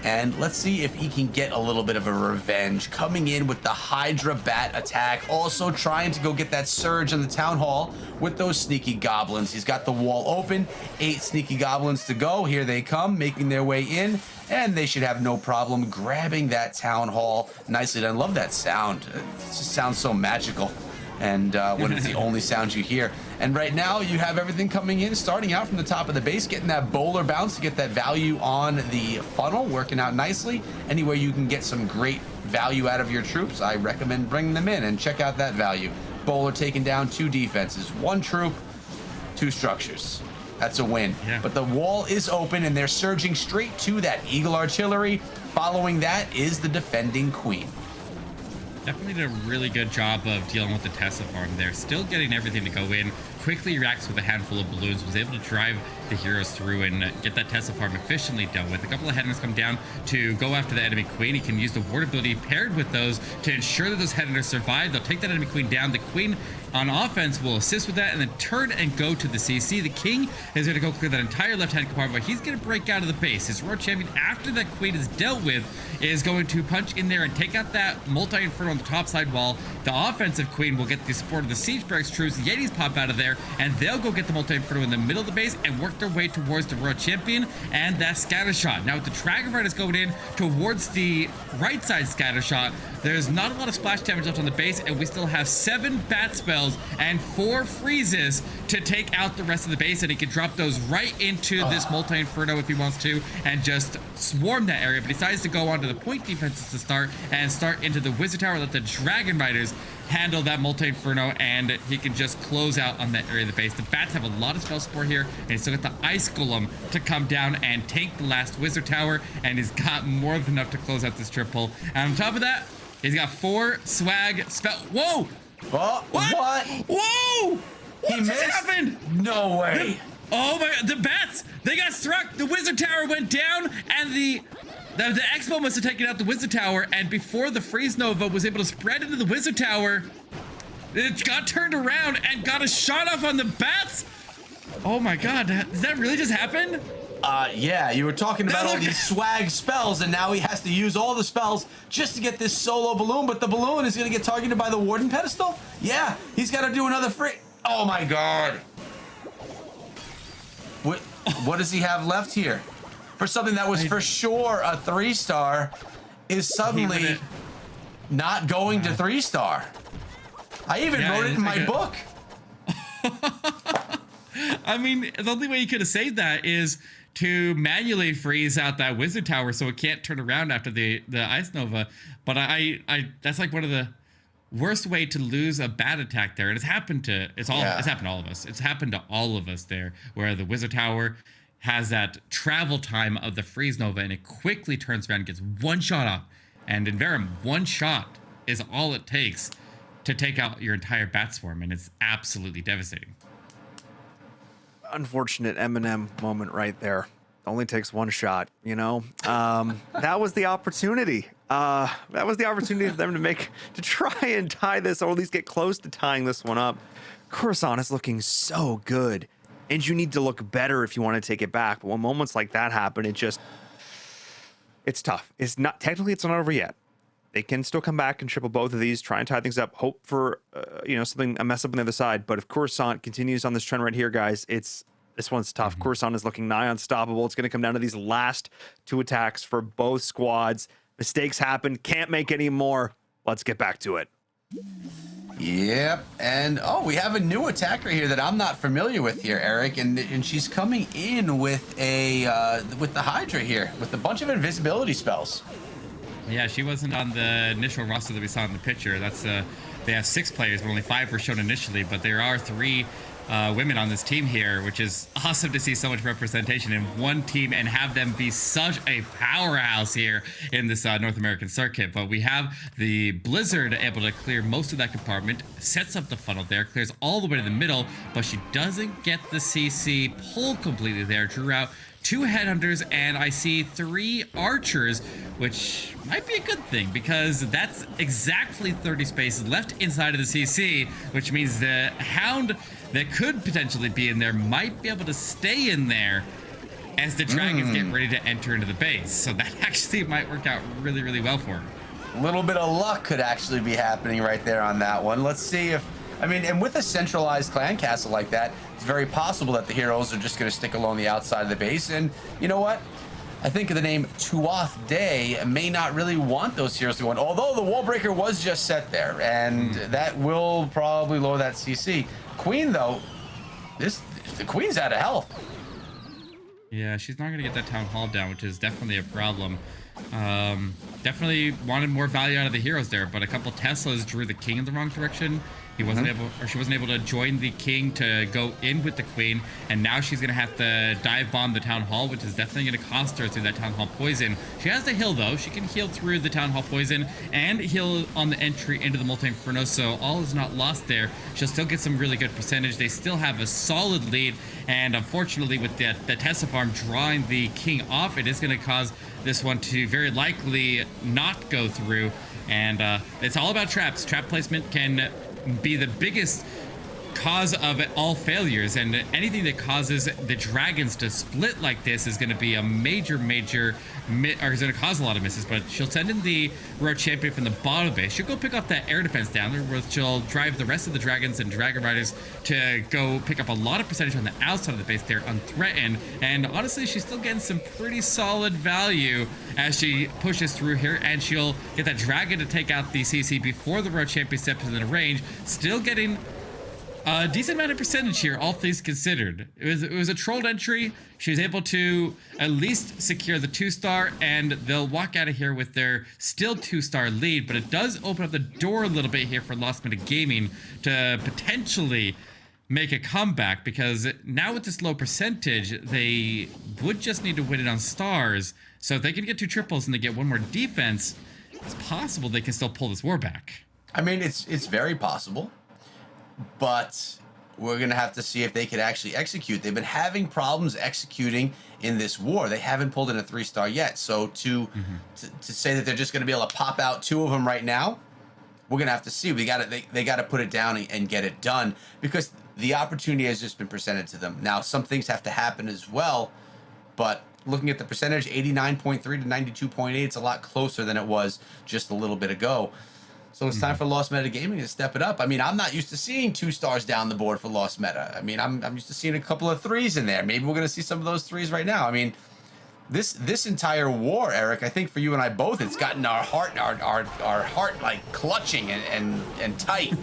Speaker 2: And let's see if he can get a little bit of a revenge. Coming in with the Hydra Bat attack. Also trying to go get that surge on the Town Hall with those sneaky goblins. He's got the wall open. 8 sneaky goblins to go. Here they come, making their way in. And they should have no problem grabbing that Town Hall nicely done. Love that sound. It just sounds so magical. And when it's the only sound you hear. And right now you have everything coming in, starting out from the top of the base, getting that bowler bounce to get that value on the funnel, working out nicely. Anywhere you can get some great value out of your troops, I recommend bringing them in and check out that value. Bowler taking down 2 defenses, 1 troop, 2 structures. That's a win. Yeah. But the wall is open and they're surging straight to that Eagle Artillery. Following that is the defending Queen.
Speaker 8: Definitely did a really good job of dealing with the Tesla farm there. Still getting everything to go in. Quickly reacts with a handful of balloons. Was able to drive the heroes through and get that Tesla farm efficiently dealt with. A couple of headhunters come down to go after the enemy queen. He can use the ward ability paired with those to ensure that those headhunters survive. They'll take that enemy queen down. The queen on offense will assist with that and then turn and go to the CC. The king is going to go clear that entire left-hand compartment, but he's going to break out of the base. His royal champion, after that queen is dealt with, is going to punch in there and take out that multi-inferno on the top side wall. The offensive queen will get the support of the siege barracks troops. The Yetis pop out of there, and they'll go get the multi-inferno in the middle of the base and work their way towards the royal champion and that scatter shot. Now with the dragon riders going in towards the right side scatter shot, there's not a lot of splash damage left on the base, and we still have 7 bat spells and 4 freezes to take out the rest of the base, and he can drop those right into this multi-inferno if he wants to and just swarm that area. But he decides to go onto the point defenses to start into the wizard tower, let the dragon riders handle that multi-inferno, and he can just close out on that area of the base. The bats have a lot of spell support here, and he's still got the ice golem to come down and take the last wizard tower, and he's got more than enough to close out this triple. And on top of that, he's got 4 swag spell. Whoa!
Speaker 2: Oh, what?
Speaker 8: Whoa! What just happened?
Speaker 2: No way.
Speaker 8: Oh my god, the bats, they got struck. The wizard tower went down, and the Expo must have taken out the wizard tower, and before the freeze nova was able to spread into the wizard tower, it got turned around and got a shot off on the bats. Oh my god, does that really just happen?
Speaker 2: Yeah, you were talking about all these swag spells, and now he has to use all the spells just to get this solo balloon, but the balloon is going to get targeted by the warden pedestal? Yeah, he's got to do another free... Oh my god. What does he have left here? For something that was for sure a 3-star is suddenly not going to 3-star. I even wrote it in my book.
Speaker 8: I mean, the only way you could have saved that is to manually freeze out that wizard tower so it can't turn around after the ice nova. But I that's like one of the worst way to lose a bad attack there, and it's happened to it's happened to all of us. It's happened to all of us there, where the wizard tower has that travel time of the freeze nova, and it quickly turns around and gets 1 shot off. And in Verum, 1 shot is all it takes to take out your entire bat swarm, and it's absolutely devastating.
Speaker 1: Unfortunate Eminem moment right there. Only takes 1 shot, you know. That was the opportunity. That was the opportunity for them to try and tie this, or at least get close to tying this one up. Coruscant is looking so good, and you need to look better if you want to take it back. But when moments like that happen, it's tough. It's not over yet. They can still come back and triple both of these, try and tie things up, hope for a mess up on the other side. But if Coruscant continues on this trend right here, guys, this one's tough. Mm-hmm. Coruscant is looking nigh unstoppable. It's going to come down to these last 2 attacks for both squads. Mistakes happen, can't make any more. Let's get back to it.
Speaker 2: Yep, and we have a new attacker here that I'm not familiar with here, Eric, and she's coming in with with the Hydra here with a bunch of invisibility spells.
Speaker 8: Yeah, she wasn't on the initial roster that we saw in the picture. That's they have 6 players, but only 5 were shown initially. But there are 3 women on this team here, which is awesome to see so much representation in one team and have them be such a powerhouse here in this North American circuit. But we have the Blizzard able to clear most of that compartment, sets up the funnel there, clears all the way to the middle, but she doesn't get the CC pulled completely there. Drew out 2 headhunters, and I see 3 archers, which might be a good thing because that's exactly 30 spaces left inside of the CC, which means the hound that could potentially be in there might be able to stay in there as the dragons get ready to enter into the base. So that actually might work out really, really well for him.
Speaker 2: A little bit of luck could actually be happening right there on that one. Let's see if, and with a centralized clan castle like that, it's very possible that the heroes are just going to stick along the outside of the base. And you know what? I think the name Tuath Day may not really want those heroes to go in, although the wall breaker was just set there, and that will probably lower that CC. Queen, though, the Queen's out of health.
Speaker 8: Yeah, she's not going to get that town hall down, which is definitely a problem. Definitely wanted more value out of the heroes there, but a couple Teslas drew the king in the wrong direction, He wasn't able, or she wasn't able to join the king to go in with the queen, and now she's gonna have to dive bomb the town hall, which is definitely gonna cost her through that town hall poison. She has the heal though; she can heal through the town hall poison and heal on the entry into the multi inferno. So all is not lost there. She'll still get some really good percentage. They still have a solid lead, and unfortunately, with the Tesla farm drawing the king off, it is gonna cause this one to very likely not go through. And it's all about traps. Trap placement can be the biggest cause of all failures, and anything that causes the dragons to split like this is going to be a major or is going to cause a lot of misses. But she'll send in the road champion from the bottom base. She'll go pick up that air defense down there, where she'll drive the rest of the dragons and dragon riders to go pick up a lot of percentage on the outside of the base there unthreatened. And honestly, she's still getting some pretty solid value as she pushes through here, and she'll get that dragon to take out the CC before the road champion steps into the range, still getting a decent amount of percentage here, all things considered. It was a trolled entry. She was able to at least secure the 2-star, and they'll walk out of here with their still 2-star lead, but it does open up the door a little bit here for Lost Meta Gaming to potentially make a comeback, because now with this low percentage, they would just need to win it on stars. So if they can get 2 triples and they get 1 more defense, it's possible they can still pull this war back.
Speaker 2: I mean, it's very possible, but we're going to have to see if they could actually execute. They've been having problems executing in this war. They haven't pulled in a 3-star yet. So to say that they're just going to be able to pop out 2 of them right now, we're going to have to see. They got to put it down and get it done, because the opportunity has just been presented to them. Now, some things have to happen as well, but looking at the percentage, 89.3 to 92.8, it's a lot closer than it was just a little bit ago. So it's time for Lost Meta Gaming to step it up. I mean, I'm not used to seeing 2 stars down the board for Lost Meta. I mean, I'm used to seeing a couple of 3s in there. Maybe we're going to see some of those 3s right now. I mean, this entire war, Eric, I think for you and I both, it's gotten our heart like clutching and tight.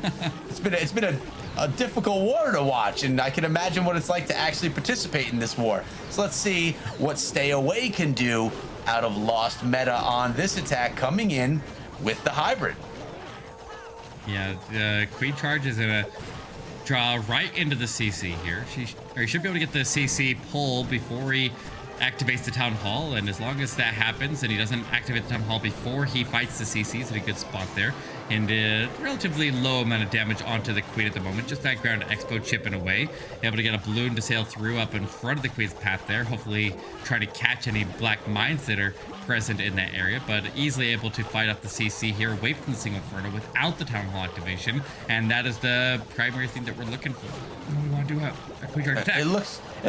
Speaker 2: It's been a difficult war to watch, and I can imagine what it's like to actually participate in this war. So let's see what Stay Away can do out of Lost Meta on this attack, coming in with the hybrid.
Speaker 8: Yeah, the Queen Charge is gonna draw right into the CC here. He should be able to get the CC pull before he activates the Town Hall, and as long as that happens and he doesn't activate the Town Hall before he fights the CC, he's in a good spot there. And relatively low amount of damage onto the Queen at the moment, just that ground expo chipping away. Able to get a balloon to sail through up in front of the Queen's path there, hopefully trying to catch any black mines that are present in that area, but easily able to fight up the CC here away from the single inferno without the Town Hall activation, and that is the primary thing that we're looking for. We want to do a Queen Charge attack.
Speaker 2: It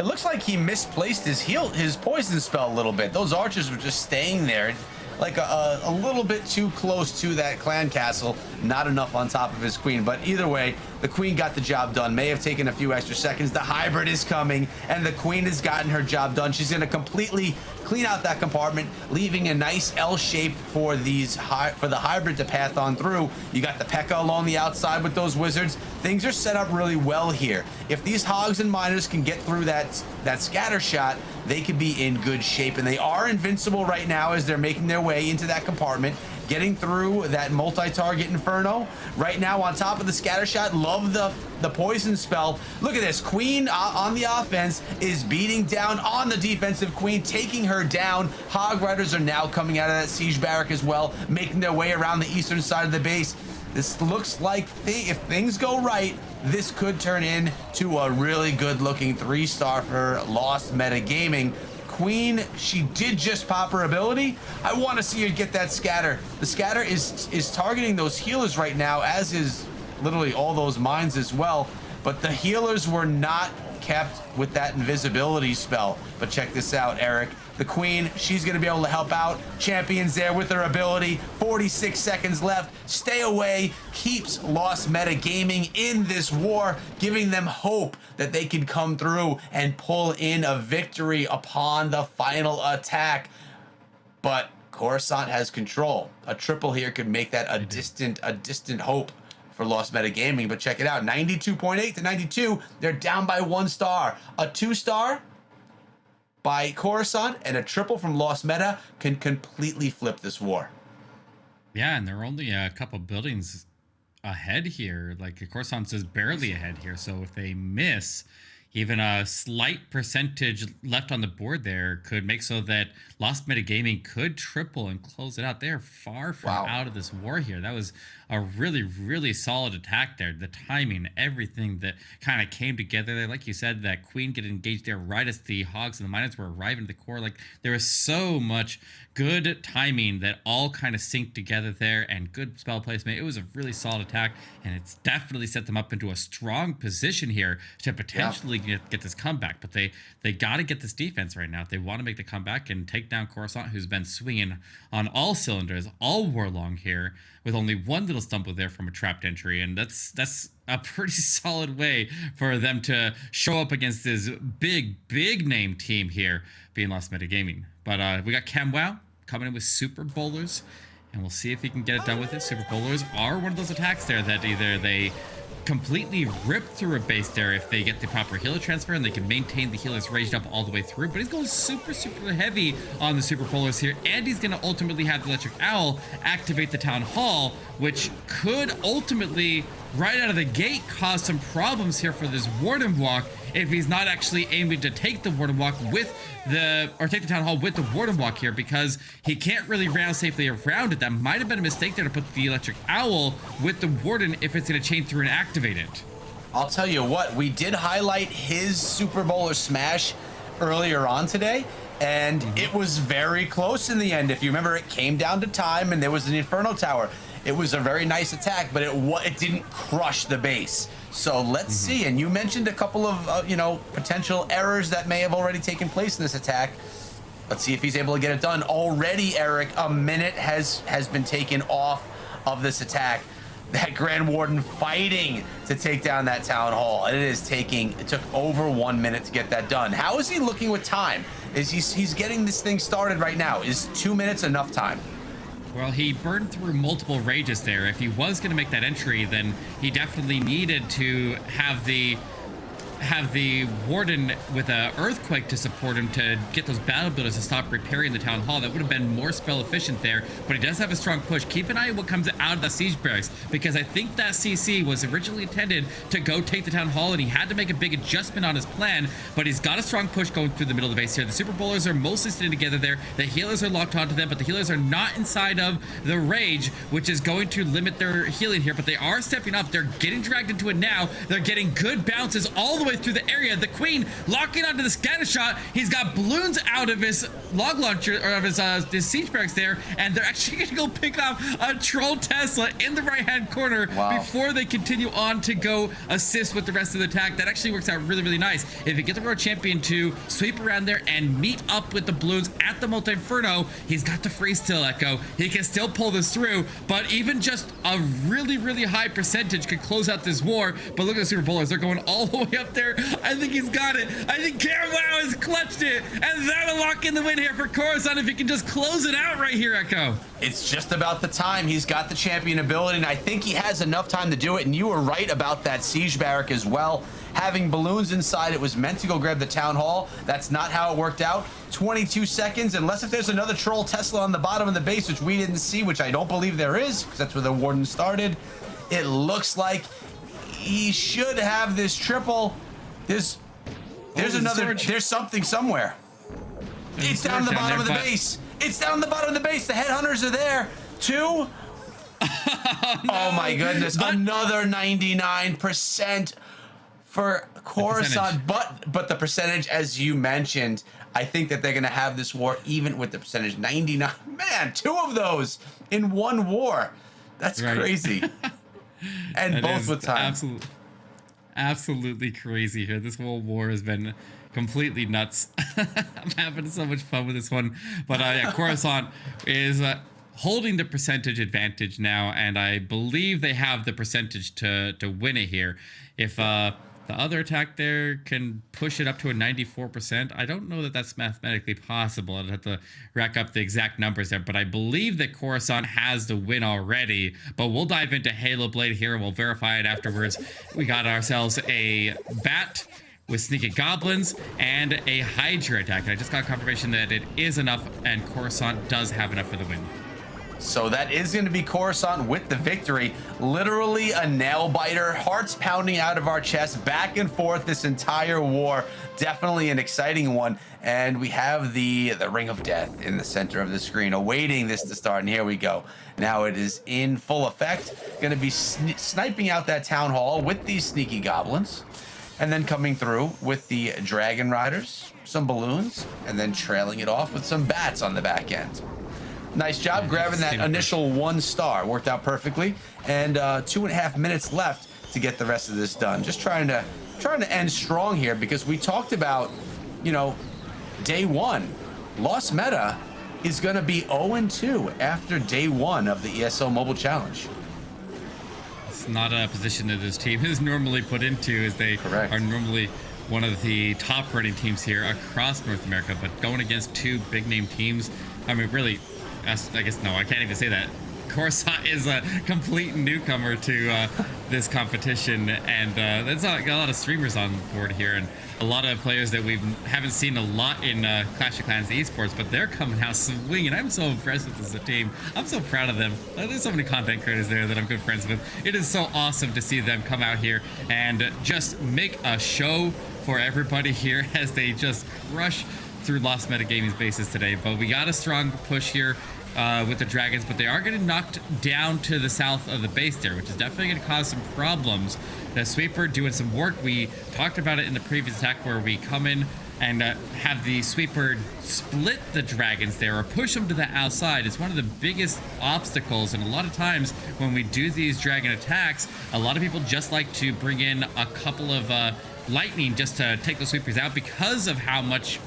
Speaker 2: looks like he misplaced his poison spell a little bit. Those archers were just staying there, like a little bit too close to that clan castle, not enough on top of his queen. But either way, the queen got the job done. May have taken a few extra seconds. The hybrid is coming, and the queen has gotten her job done. She's going to completely clean out that compartment, leaving a nice L shape for the hybrid to path on through. You got the P.E.K.K.A. along the outside with those wizards. Things are set up really well here. If these hogs and miners can get through that scatter shot, they could be in good shape, and they are invincible right now as they're making their way into that compartment, getting through that multi-target inferno. Right now on top of the scatter shot, love the poison spell. Look at this, Queen on the offense is beating down on the defensive Queen, taking her down. Hog Riders are now coming out of that siege barrack as well, making their way around the eastern side of the base. This looks like, if things go right, this could turn into a really good looking 3-star for Lost Meta Gaming. Queen, she did just pop her ability. I want to see her get that scatter. The scatter is targeting those healers right now, as is literally all those mines as well. But the healers were not kept with that invisibility spell. But check this out, Eric. The Queen, she's going to be able to help out. Champion's there with her ability. 46 seconds left. Stay Away keeps Lost Meta Gaming in this war, giving them hope that they can come through and pull in a victory upon the final attack. But Coruscant has control. A triple here could make that a distant hope for Lost Meta Gaming. But check it out, 92.8 to 92. They're down by 1 star. A 2-star by Coruscant and a triple from Lost Meta can completely flip this war.
Speaker 8: Yeah, and they're only a couple buildings ahead here. Like, Coruscant's just barely ahead here. So if they miss, even a slight percentage left on the board there could make so that Lost Metagaming could triple and close it out. They're far from out of this war here. That was a really, really solid attack there. The timing, everything that kind of came together there. Like you said, that Queen get engaged there right as the Hogs and the Miners were arriving to the core. Like, there was so much good timing that all kind of synced together there, and good spell placement. It was a really solid attack, and it's definitely set them up into a strong position here to potentially get this comeback. But they got to get this defense right now if they want to make the comeback and take down Coruscant, who's been swinging on all cylinders all war long here, with only one little stumble there from a trapped entry. And that's a pretty solid way for them to show up against this big name team here, being Lost Metagaming. But we got Camwow coming in with Super Bowlers, and we'll see if he can get it done with it. Super Bowlers are one of those attacks there that either they completely rip through a base there if they get the proper healer transfer, and they can maintain the healers raised up all the way through. But he's going super heavy on the Super Bowlers here, and he's going to ultimately have the Electric Owl activate the Town Hall, which could ultimately, right out of the gate, cause some problems here for this Warden Walk if he's not actually aiming to take the Warden Walk with take the Town Hall with the Warden Walk here, because he can't really round safely around it. That might have been a mistake there to put the Electric Owl with the Warden if it's going to chain through and activate it.
Speaker 2: I'll tell you what, we did highlight his Super Bowler smash earlier on today, and it was very close in the end. If you remember, it came down to time, and there was an Inferno Tower. It was a very nice attack, but it didn't crush the base. So let's see. And you mentioned a couple of potential errors that may have already taken place in this attack. Let's see if he's able to get it done. Already, Eric, a minute has been taken off of this attack. That Grand Warden fighting to take down that Town Hall. It took over 1 minute to get that done. How is he looking with time? He's getting this thing started right now. Is 2 minutes enough time?
Speaker 8: Well, he burned through multiple rages there. If he was going to make that entry, then he definitely needed to have the Warden with an Earthquake to support him to get those battle builders to stop repairing the Town Hall. That would have been more spell efficient there, but he does have a strong push. Keep an eye on what comes out of the Siege Barracks, because I think that CC was originally intended to go take the Town Hall, and he had to make a big adjustment on his plan, but he's got a strong push going through the middle of the base here. The Super Bowlers are mostly sitting together there. The healers are locked onto them, but the healers are not inside of the Rage, which is going to limit their healing here, but they are stepping up. They're getting dragged into it now. They're getting good bounces all the way through the area. The Queen locking onto the scatter shot. He's got balloons out of his log launcher, or of his siege barracks there, and they're actually going to go pick up a Troll Tesla in the right hand corner before they continue on to go assist with the rest of the attack. That actually works out really nice. If you get the World Champion to sweep around there and meet up with the balloons at the Multi Inferno, he's got the freeze still Echo. He can still pull this through, but even just a really high percentage could close out this war. But look at the Super Bowlers. They're going all the way up there. I think he's got it. I think Camwow has clutched it, and that'll lock in the win here for Coruscant if he can just close it out right here, Echo.
Speaker 2: It's just about the time. He's got the champion ability, and I think he has enough time to do it. And you were right about that siege barrack as well. Having balloons inside, it was meant to go grab the Town Hall. That's not how it worked out. 22 seconds, unless if there's another Troll Tesla on the bottom of the base, which we didn't see, which I don't believe there is, because that's where the Warden started. It looks like he should have this triple. There's something somewhere. It's down the bottom of the base. It's down the bottom of the base. The headhunters are there. Two. Oh my goodness. Another 99% for Coruscant. But the percentage, as you mentioned, I think that they're going to have this war even with the percentage. 99. Man, 2 of those in one war. That's crazy. And both with time.
Speaker 8: Absolutely crazy here. This whole war has been completely nuts. I'm having so much fun with this one. But yeah, Coruscant is holding the percentage advantage now, and I believe they have the percentage to win it here. If the other attack there can push it up to a 94%, I don't know that that's mathematically possible. I'd have to rack up the exact numbers there, but I believe that Coruscant has the win already. But we'll dive into Halo Blade here, and we'll verify it afterwards. We got ourselves a Bat with Sneaky Goblins and a Hydra attack. And I just got confirmation that it is enough, and Coruscant does have enough for the win.
Speaker 2: So that is going to be Coruscant with the victory. Literally a nail biter, hearts pounding out of our chest, back and forth this entire war. Definitely an exciting one. And we have the Ring of Death in the center of the screen, awaiting this to start. And here we go. Now it is in full effect. Going to be sniping out that town hall with these sneaky goblins. And then coming through with the Dragon Riders, some balloons, and then trailing it off with some bats on the back end. Nice job grabbing that initial 1 star. Worked out perfectly. And 2.5 minutes left to get the rest of this done. Just trying to end strong here, because we talked about, you know, day 1. Lost Meta is going to be 0-2 after day 1 of the ESL Mobile Challenge.
Speaker 8: It's not a position that this team is normally put into, as they are normally one of the top running teams here across North America, but going against 2 big name teams, I mean, really, I guess, no, I can't even say that. Coruscant is a complete newcomer to this competition, and there's got a lot of streamers on board here, and a lot of players that we haven't seen a lot in Clash of Clans esports, but they're coming out swinging. I'm so impressed with this team. I'm so proud of them. There's so many content creators there that I'm good friends with. It is so awesome to see them come out here and just make a show for everybody here as they just crush through Lost Meta Gaming's bases today. But we got a strong push here with the Dragons, but they are getting knocked down to the south of the base there, which is definitely going to cause some problems. The Sweeper doing some work. We talked about it in the previous attack, where we come in and have the Sweeper split the Dragons there or push them to the outside. It's one of the biggest obstacles, and a lot of times when we do these Dragon attacks, a lot of people just like to bring in a couple of lightning just to take the Sweepers out, because of how much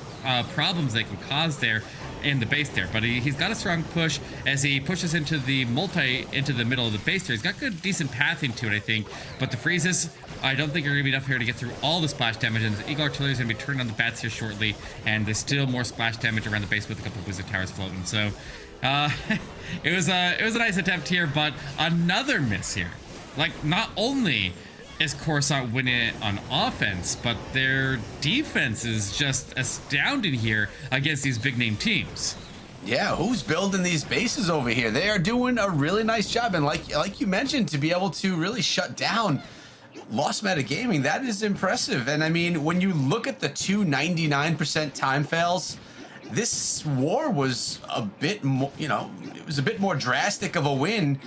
Speaker 8: problems they can cause there in the base there. But he's got a strong push as he pushes into the into the middle of the base there. He's got good, decent pathing to it, I think. But the freezes, I don't think are going to be enough here to get through all the splash damage. And the Eagle Artillery is going to be turning on the bats here shortly. And there's still more splash damage around the base with a couple of Wizard Towers floating. So it was a nice attempt here, but another miss here. Like, not only is Coruscant winning it on offense, but their defense is just astounding here against these big name teams.
Speaker 2: Yeah, who's building these bases over here? They are doing a really nice job, and like you mentioned, to be able to really shut down Lost Meta Gaming, that is impressive. And I mean, when you look at the 299% time fails, this war was a bit more, you know, it was a bit more drastic of a win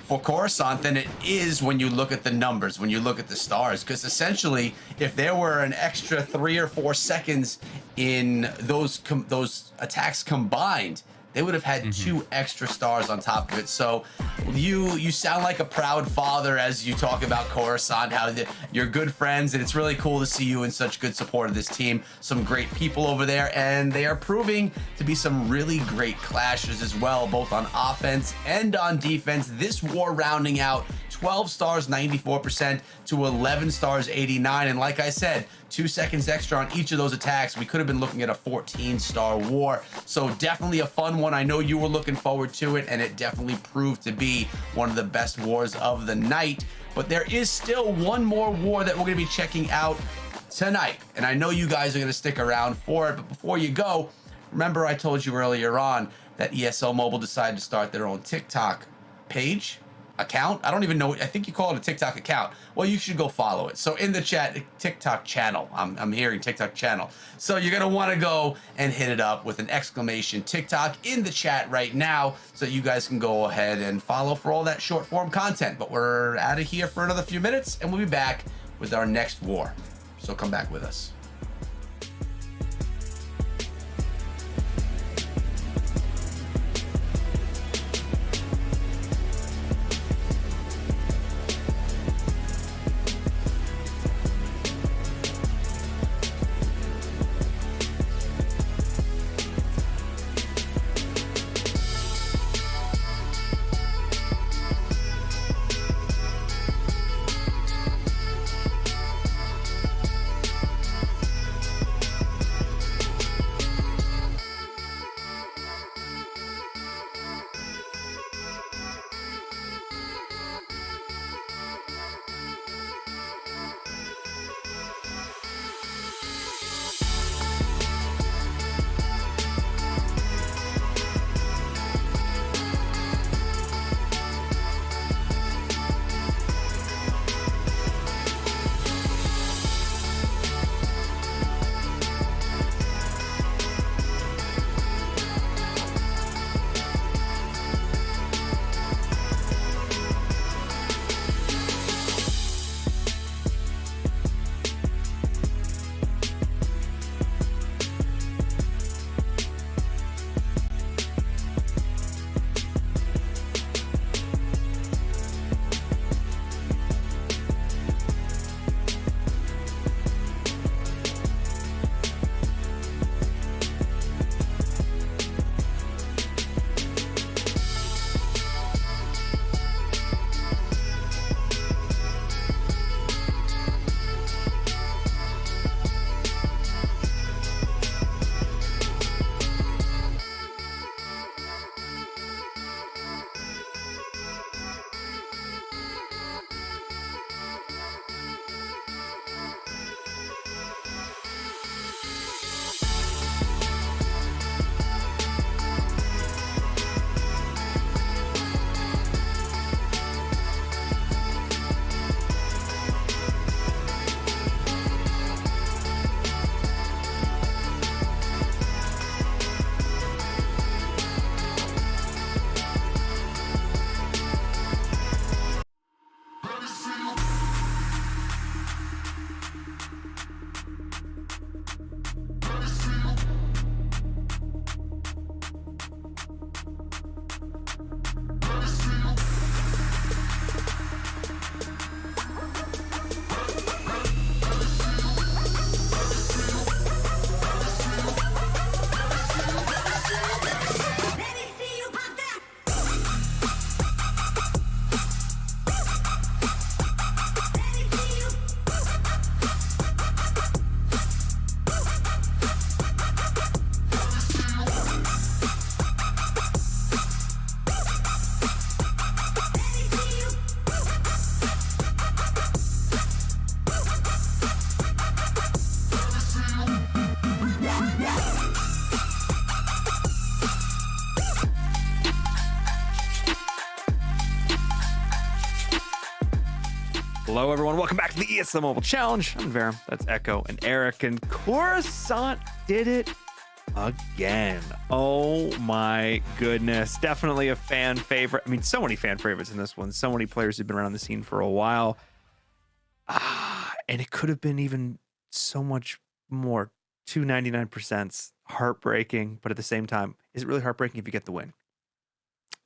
Speaker 2: for Coruscant than it is when you look at the numbers, when you look at the stars. Because essentially, if there were an extra 3 or 4 seconds in those attacks combined, they would have had 2 extra stars on top of it. So you sound like a proud father as you talk about Coruscant, how you're good friends, and it's really cool to see you in such good support of this team. Some great people over there, and they are proving to be some really great clashes as well, both on offense and on defense. This war rounding out 12 stars, 94% to 11 stars, 89. And like I said, 2 seconds extra on each of those attacks. We could have been looking at a 14-star war. So definitely a fun one. I know you were looking forward to it, and it definitely proved to be one of the best wars of the night. But there is still one more war that we're going to be checking out tonight. And I know you guys are going to stick around for it. But before you go, remember I told you earlier on that ESL Mobile decided to start their own TikTok page? Account? I don't even know. I think you call it a TikTok account. Well, you should go follow it. So in the chat, TikTok channel. I'm hearing TikTok channel. So you're going to want to go and hit it up with an exclamation TikTok in the chat right now, so you guys can go ahead and follow for all that short form content. But we're out of here for another few minutes, and we'll be back with our next war. So come back with us.
Speaker 1: Hello, everyone. Welcome back to the ESL Mobile Challenge. I'm Verum. That's Echo and Eric. And Coruscant did it again. Oh my goodness. Definitely a fan favorite. I mean, so many fan favorites in this one. So many players who've been around the scene for a while. And it could have been even so much more. 299%. Heartbreaking. But at the same time, is it really heartbreaking if you get the win?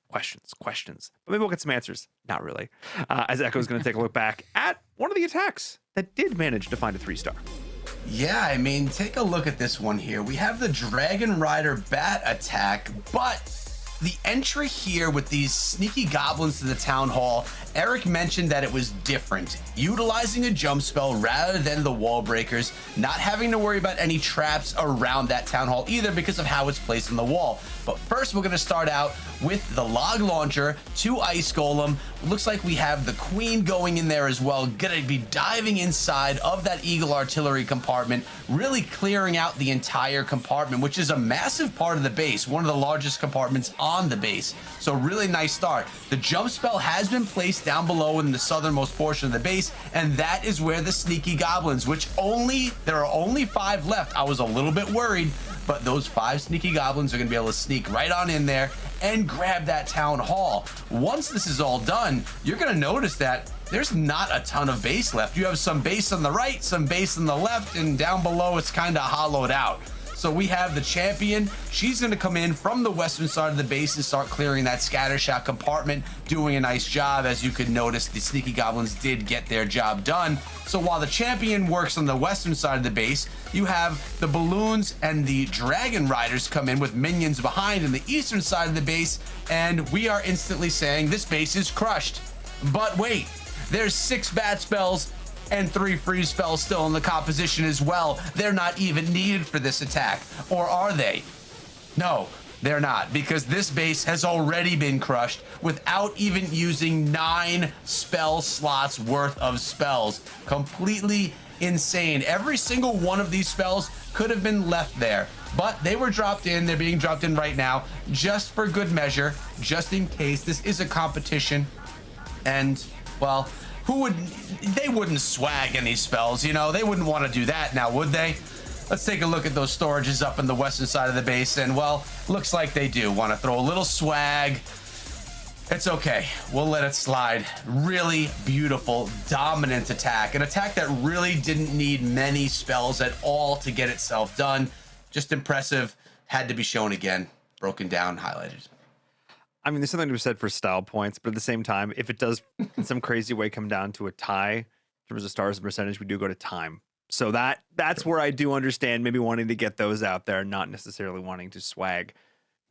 Speaker 1: Questions. But maybe we'll get some answers. Not really. As Echo's going to take a look back at one of the attacks that did manage to find a 3-star.
Speaker 2: Yeah, I mean, take a look at this one here. We have the Dragon Rider bat attack, but the entry here with these sneaky goblins to the town hall, Eric mentioned that it was different, utilizing a jump spell rather than the wall breakers, not having to worry about any traps around that town hall either because of how it's placed on the wall. But first, we're going to start out with the log launcher to Ice Golem. Looks like we have the Queen going in there as well. Going to be diving inside of that Eagle artillery compartment, really clearing out the entire compartment, which is a massive part of the base, one of the largest compartments on the base. So really nice start. The jump spell has been placed down below in the southernmost portion of the base, and that is where the sneaky goblins, which there are only 5 left. I was a little bit worried, but those 5 sneaky goblins are going to be able to sneak right on in there and grab that town hall. Once this is all done, you're going to notice that there's not a ton of base left. You have some base on the right, some base on the left, and down below it's kind of hollowed out. So we have the champion. She's going to come in from the western side of the base and start clearing that scattershot compartment, doing a nice job. As you could notice, the sneaky goblins did get their job done. So while the champion works on the western side of the base, you have the balloons and the dragon riders come in with minions behind in the eastern side of the base, and we are instantly saying this base is crushed. But wait, there's 6 bat spells and 3 freeze spells still in the composition as well. They're not even needed for this attack. Or are they? No, they're not, because this base has already been crushed without even using 9 spell slots worth of spells. Completely insane. Every single one of these spells could have been left there, but they were dropped in. They're being dropped in right now just for good measure, just in case. This is a competition, and well, they wouldn't swag any spells, you know? They wouldn't want to do that now, would they? Let's take a look at those storages up in the western side of the base, and well, looks like they do want to throw a little swag. It's okay. We'll let it slide. Really beautiful, dominant attack. An attack that really didn't need many spells at all to get itself done. Just impressive. Had to be shown again. Broken down, highlighted.
Speaker 1: I mean, there's something to be said for style points, but at the same time, if it does in some crazy way come down to a tie in terms of stars and percentage, we do go to time. So that's where I do understand maybe wanting to get those out there, not necessarily wanting to swag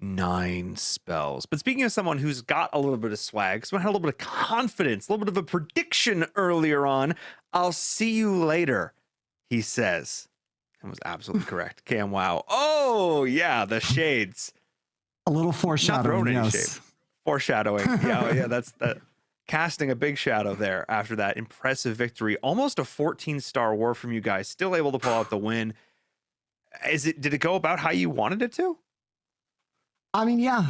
Speaker 1: 9 spells. But speaking of someone who's got a little bit of swag, someone had a little bit of confidence, a little bit of a prediction earlier on. I'll see you later, he says. That was absolutely correct. Camwow. Oh, yeah, the shades.
Speaker 5: A little foreshadowing, yes.
Speaker 1: Foreshadowing. Yeah, that's that. Casting a big shadow there after that impressive victory. Almost a 14-star war from you guys. Still able to pull out the win. Did it go about how you wanted it to?
Speaker 5: I mean, yeah.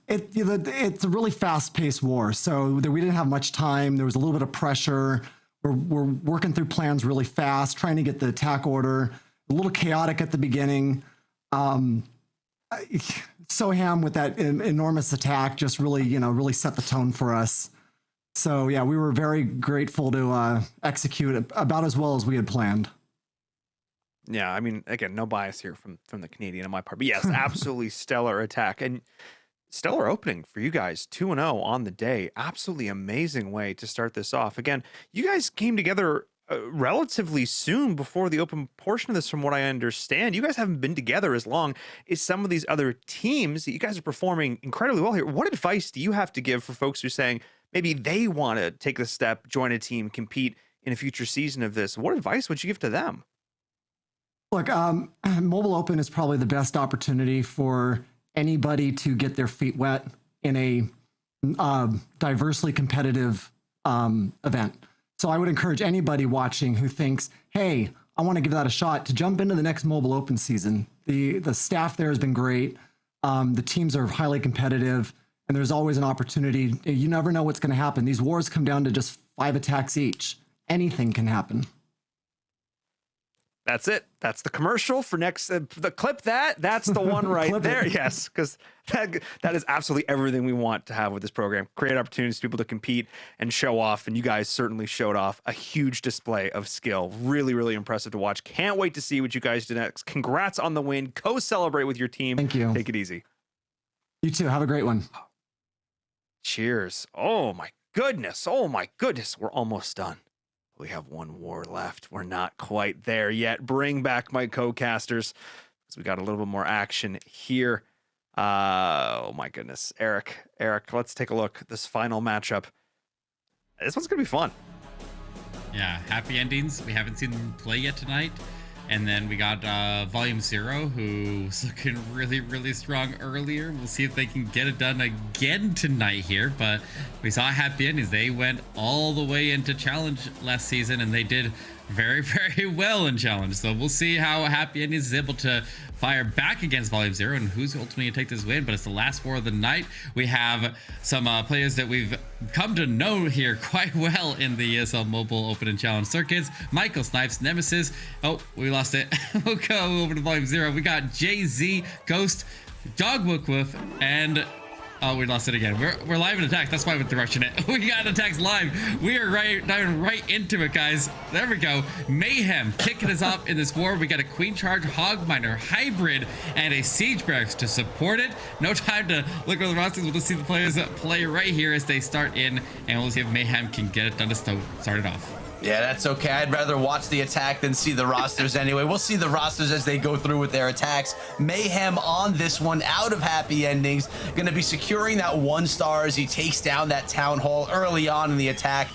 Speaker 5: It's a really fast-paced war, so we didn't have much time. There was a little bit of pressure. We're working through plans really fast, trying to get the attack order. A little chaotic at the beginning. Sohan with that enormous attack just really set the tone for us. So yeah, we were very grateful to execute about as well as we had planned.
Speaker 1: Yeah, I mean, again, no bias here from the Canadian on my part, but yes, absolutely stellar attack and stellar opening for you guys. 2-0 on the day. Absolutely amazing way to start this off. Again, you guys came together relatively soon before the open portion of this, from what I understand. You guys haven't been together as long as some of these other teams. You guys are performing incredibly well here. What advice do you have to give for folks who are saying maybe they want to take the step, join a team, compete in a future season of this? What advice would you give to them?
Speaker 5: Look, Mobile Open is probably the best opportunity for anybody to get their feet wet in a diversely competitive event. So I would encourage anybody watching who thinks, hey, I want to give that a shot, to jump into the next Mobile Open season. The staff there has been great. The teams are highly competitive, and there's always an opportunity. You never know what's going to happen. These wars come down to just 5 attacks each. Anything can happen.
Speaker 1: That's it. That's the commercial for next. The clip that's the one right there. Yes, because that is absolutely everything we want to have with this program. Create opportunities for people to compete and show off. And you guys certainly showed off a huge display of skill. Really, really impressive to watch. Can't wait to see what you guys do next. Congrats on the win. Celebrate with your team.
Speaker 5: Thank you.
Speaker 1: Take it easy.
Speaker 5: You too. Have a great one.
Speaker 1: Cheers. Oh my goodness. Oh my goodness. We're almost done. We have one war left. We're not quite there yet. Bring back my co-casters, because we got a little bit more action here. Oh my goodness. Eric, let's take a look at this final matchup. This one's gonna be fun.
Speaker 8: Yeah, happy endings. We haven't seen them play yet tonight. And then we got Volume 0, who's looking really, really strong earlier. We'll see if they can get it done again tonight here. But we saw happy endings. They went all the way into Challenge last season, and they did very, very well in Challenge. So we'll see how happy endings is able to fire back against Volume 0 and who's ultimately going to take this win. But it's the last war of the night. We have some players that we've come to know here quite well in the ESL Mobile Open and Challenge circuits. Michael Snipes, Nemesis. Oh, we lost it. We'll go over to Volume 0. We got Jay-Z, Ghost, Dog Woof, and oh, we lost it again. We're live in attack. That's why we're rushing it. We got attacks live. We are diving right into it, guys. There we go. Mayhem kicking us off in this war. We got a Queen Charge, Hog Miner, Hybrid, and a Siege Barracks to support it. No time to look at the rosters. We'll just see the players play right here as they start in, and we'll see if Mayhem can get it done to start it off.
Speaker 2: Yeah, that's okay. I'd rather watch the attack than see the rosters anyway. We'll see the rosters as they go through with their attacks. Mayhem on this one, out of happy endings. Going to be securing that 1 star as he takes down that town hall early on in the attack.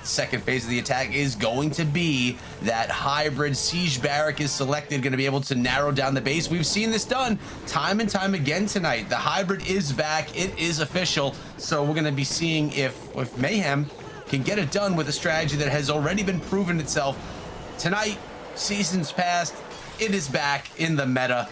Speaker 2: Second phase of the attack is going to be that hybrid. Siege Barrack is selected, going to be able to narrow down the base. We've seen this done time and time again tonight. The hybrid is back. It is official. So we're going to be seeing if Mayhem can get it done with a strategy that has already been proven itself. Tonight, seasons past, it is back in the meta.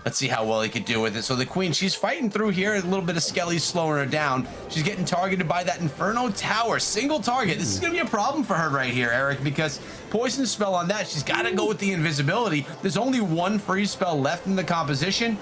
Speaker 2: Let's see how well he could do with it. So the Queen, she's fighting through here. A little bit of Skelly's slowing her down. She's getting targeted by that Inferno Tower. Single target. This is going to be a problem for her right here, Eric, because Poison Spell on that. She's got to go with the invisibility. There's only 1 freeze spell left in the composition.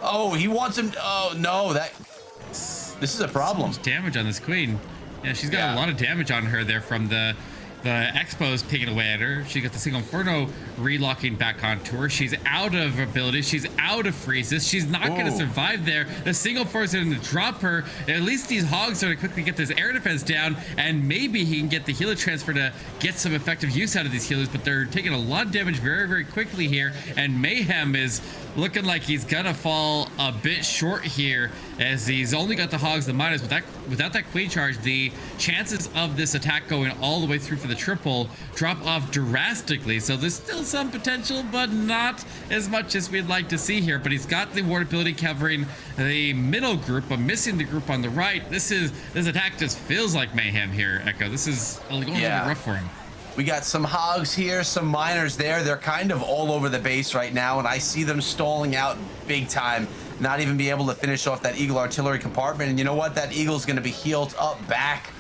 Speaker 2: Oh, he wants him. Oh, no. This is a problem.
Speaker 8: So much damage on this Queen. Yeah, she's got a lot of damage on her there from the Expos picking away at her. She got the single Inferno relocking back onto her. She's out of abilities. She's out of freezes. She's not going to survive there. The single Inferno is going to drop her. At least these hogs are going to quickly get this air defense down, and maybe he can get the healer transfer to get some effective use out of these healers, but they're taking a lot of damage very, very quickly here, and Mayhem is looking like he's gonna fall a bit short here as he's only got the hogs, the miners. Without that Queen Charge, the chances of this attack going all the way through for the triple drop off drastically. So there's still some potential, but not as much as we'd like to see here. But he's got the ward ability covering the middle group, but missing the group on the right. This attack just feels like Mayhem here, Echo. This is going a little rough for him.
Speaker 2: We got some hogs here, some miners there. They're kind of all over the base right now, and I see them stalling out big time, not even be able to finish off that Eagle artillery compartment. And you know what? That Eagle's going to be healed up back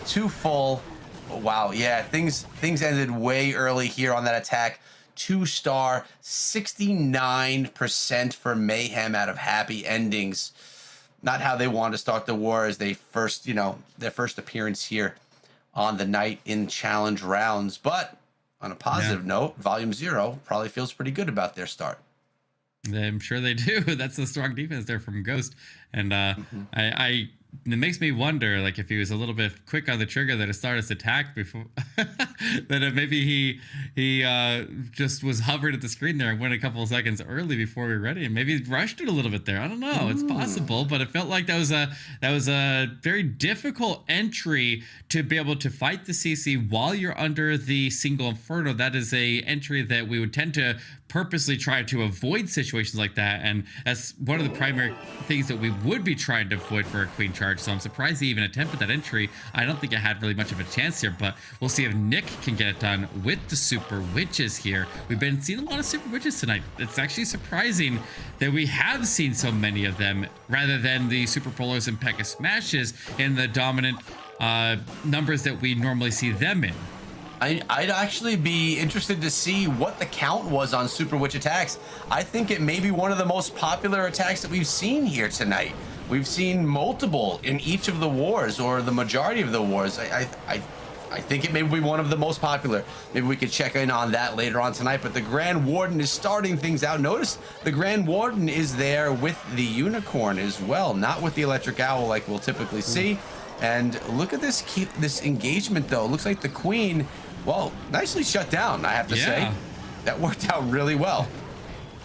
Speaker 2: to full. Oh, wow, yeah, things ended way early here on that attack. 2-star, 69% for Mayhem out of happy endings. Not how they wanted to start the war as they first, their first appearance here on the night in challenge rounds. But on a positive note, Volume 0 probably feels pretty good about their start.
Speaker 8: I'm sure they do. That's a strong defense there from Ghost. And it makes me wonder, like, if he was a little bit quick on the trigger that it started his attack before, that maybe he just was hovering at the screen there and went a couple of seconds early before we were ready, and maybe rushed it a little bit there. I don't know. It's possible, but it felt like that was a very difficult entry to be able to fight the CC while you're under the single Inferno. That is a entry that we would tend to purposely try to avoid situations like that, and that's one of the primary things that we would be trying to avoid for a Queen Charge. So I'm surprised he even attempted that entry. I don't think it had really much of a chance here, but we'll see if Nick can get it done with the Super Witches here. We've been seeing a lot of Super Witches tonight. It's actually surprising that we have seen so many of them rather than the Super Polos and Pekka Smashes in the dominant numbers that we normally see them in.
Speaker 2: I'd actually be interested to see what the count was on Super Witch attacks. I think it may be one of the most popular attacks that we've seen here tonight. We've seen multiple in each of the wars, or the majority of the wars. I think it may be one of the most popular. Maybe we could check in on that later on tonight, but the Grand Warden is starting things out. Notice the Grand Warden is there with the Unicorn as well, not with the Electric Owl like we'll typically see. And look at this engagement though. It looks like the Queen, well, nicely shut down, I have to say. That worked out really well.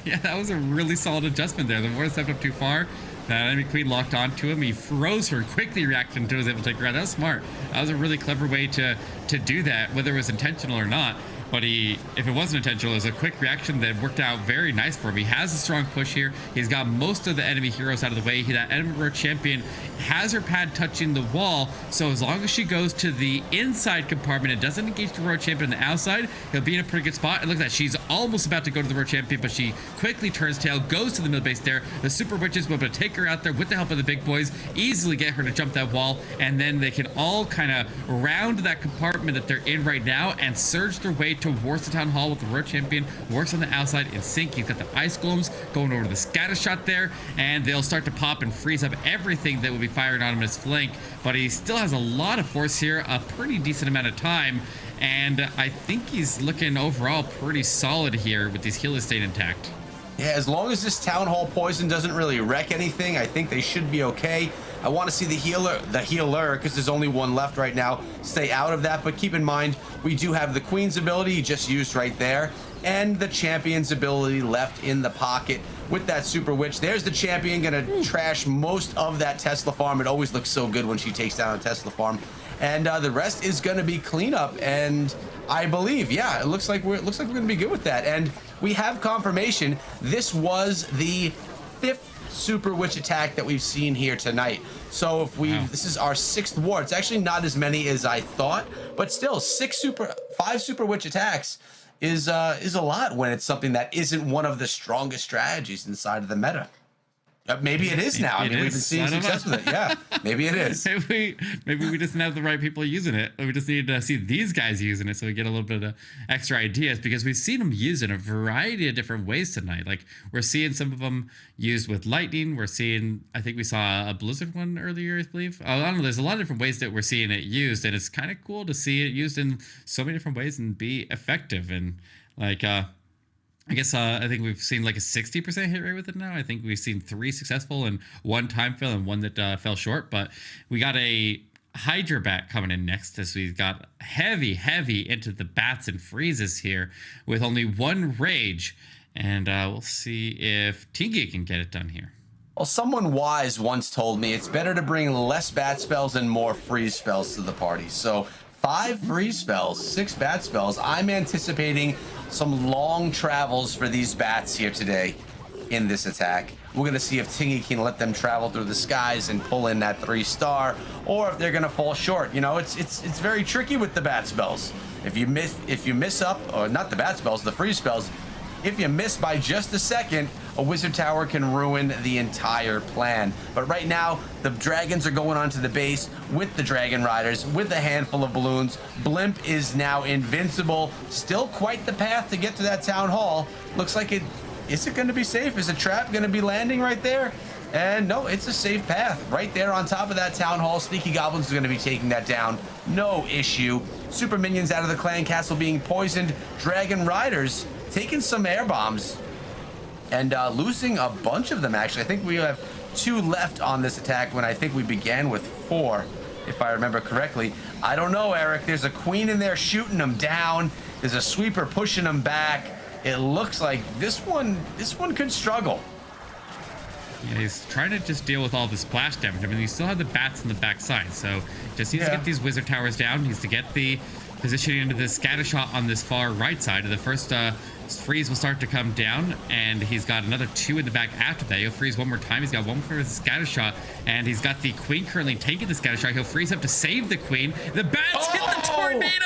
Speaker 8: Yeah, that was a really solid adjustment there. The Warden stepped up too far. That enemy Queen locked onto him. He froze her, quickly reacted until he was able to take her out. That was smart. That was a really clever way to do that, whether it was intentional or not. But if it wasn't intentional, it was a quick reaction that worked out very nice for him. He has a strong push here. He's got most of the enemy heroes out of the way. That enemy road champion has her pad touching the wall, so as long as she goes to the inside compartment and doesn't engage the road champion on the outside, he'll be in a pretty good spot. And look at that, she's almost about to go to the road champion, but she quickly turns tail, goes to the middle base there. The Super Witches will be able to take her out there with the help of the big boys, easily get her to jump that wall, and then they can all kind of round that compartment that they're in right now and surge their way towards the town hall with the road champion. Works on the outside in sync. He's got the ice golems going over to the scatter shot there, and they'll start to pop and freeze up everything that would be firing on him in his flank. But he still has a lot of force here, a pretty decent amount of time, and I think he's looking overall pretty solid here with these healers staying intact.
Speaker 2: Yeah, as long as this Town Hall poison doesn't really wreck anything, I think they should be okay. I want to see the healer, because there's only one left right now, stay out of that. But keep in mind, we do have the Queen's ability just used right there, and the Champion's ability left in the pocket with that Super Witch. There's the Champion gonna trash most of that Tesla farm. It always looks so good when she takes down a Tesla farm. And the rest is gonna be cleanup, and I believe, yeah, it looks like we're gonna be good with that. And we have confirmation. This was the 5th Super Witch attack that we've seen here tonight. So if this is our 6th war. It's actually not as many as I thought, but still 5 Super Witch attacks is a lot when it's something that isn't one of the strongest strategies inside of the meta. Maybe it is now. I mean, we've been seeing success with it. Yeah, maybe it is.
Speaker 8: Maybe we just didn't have the right people using it. We just need to see these guys using it so we get a little bit of extra ideas, because we've seen them used in a variety of different ways tonight. Like, we're seeing some of them used with lightning. We're seeing, I think we saw a blizzard one earlier, I believe. I don't know. There's a lot of different ways that we're seeing it used, and it's kind of cool to see it used in so many different ways and be effective. And like, I guess I think we've seen like a 60% hit rate with it now. I think we've seen 3 successful and 1 time fail and 1 that fell short. But we got a Hydra bat coming in next, as we've got heavy into the bats and freezes here with only 1 rage. And we'll see if Tingy can get it done here.
Speaker 2: Well, someone wise once told me it's better to bring less bat spells and more freeze spells to the party. So 5 freeze spells, 6 bat spells. I'm anticipating some long travels for these bats here today in this attack. We're going to see if Tingy can let them travel through the skies and pull in that 3-star, or if they're going to fall short. You know, it's very tricky with the bat spells. If you miss up, or not the bat spells, the freeze spells, if you miss by just a second, a wizard tower can ruin the entire plan. But right now, the dragons are going onto the base with the dragon riders, with a handful of balloons. Blimp is now invincible. Still quite the path to get to that town hall. Looks like is it going to be safe? Is a trap going to be landing right there? And no, it's a safe path. Right there on top of that town hall, Sneaky Goblins are going to be taking that down. No issue. Super minions out of the clan castle being poisoned. Dragon riders taking some air bombs and losing a bunch of them, actually. I think we have 2 left on this attack when I think we began with 4, if I remember correctly. I don't know, Eric. There's a queen in there shooting them down. There's a sweeper pushing them back. It looks like this one could struggle.
Speaker 8: Yeah, he's trying to just deal with all the splash damage. I mean, he still have the bats on the backside, so just needs to get these wizard towers down. Needs to get the positioning into the scatter shot on this far right side. The first freeze will start to come down, and he's got another 2 in the back after that. He'll freeze 1 more time. He's got 1 more for his scatter shot, and he's got the queen currently taking the scatter shot. He'll freeze up to save the queen. The bats hit the tornado!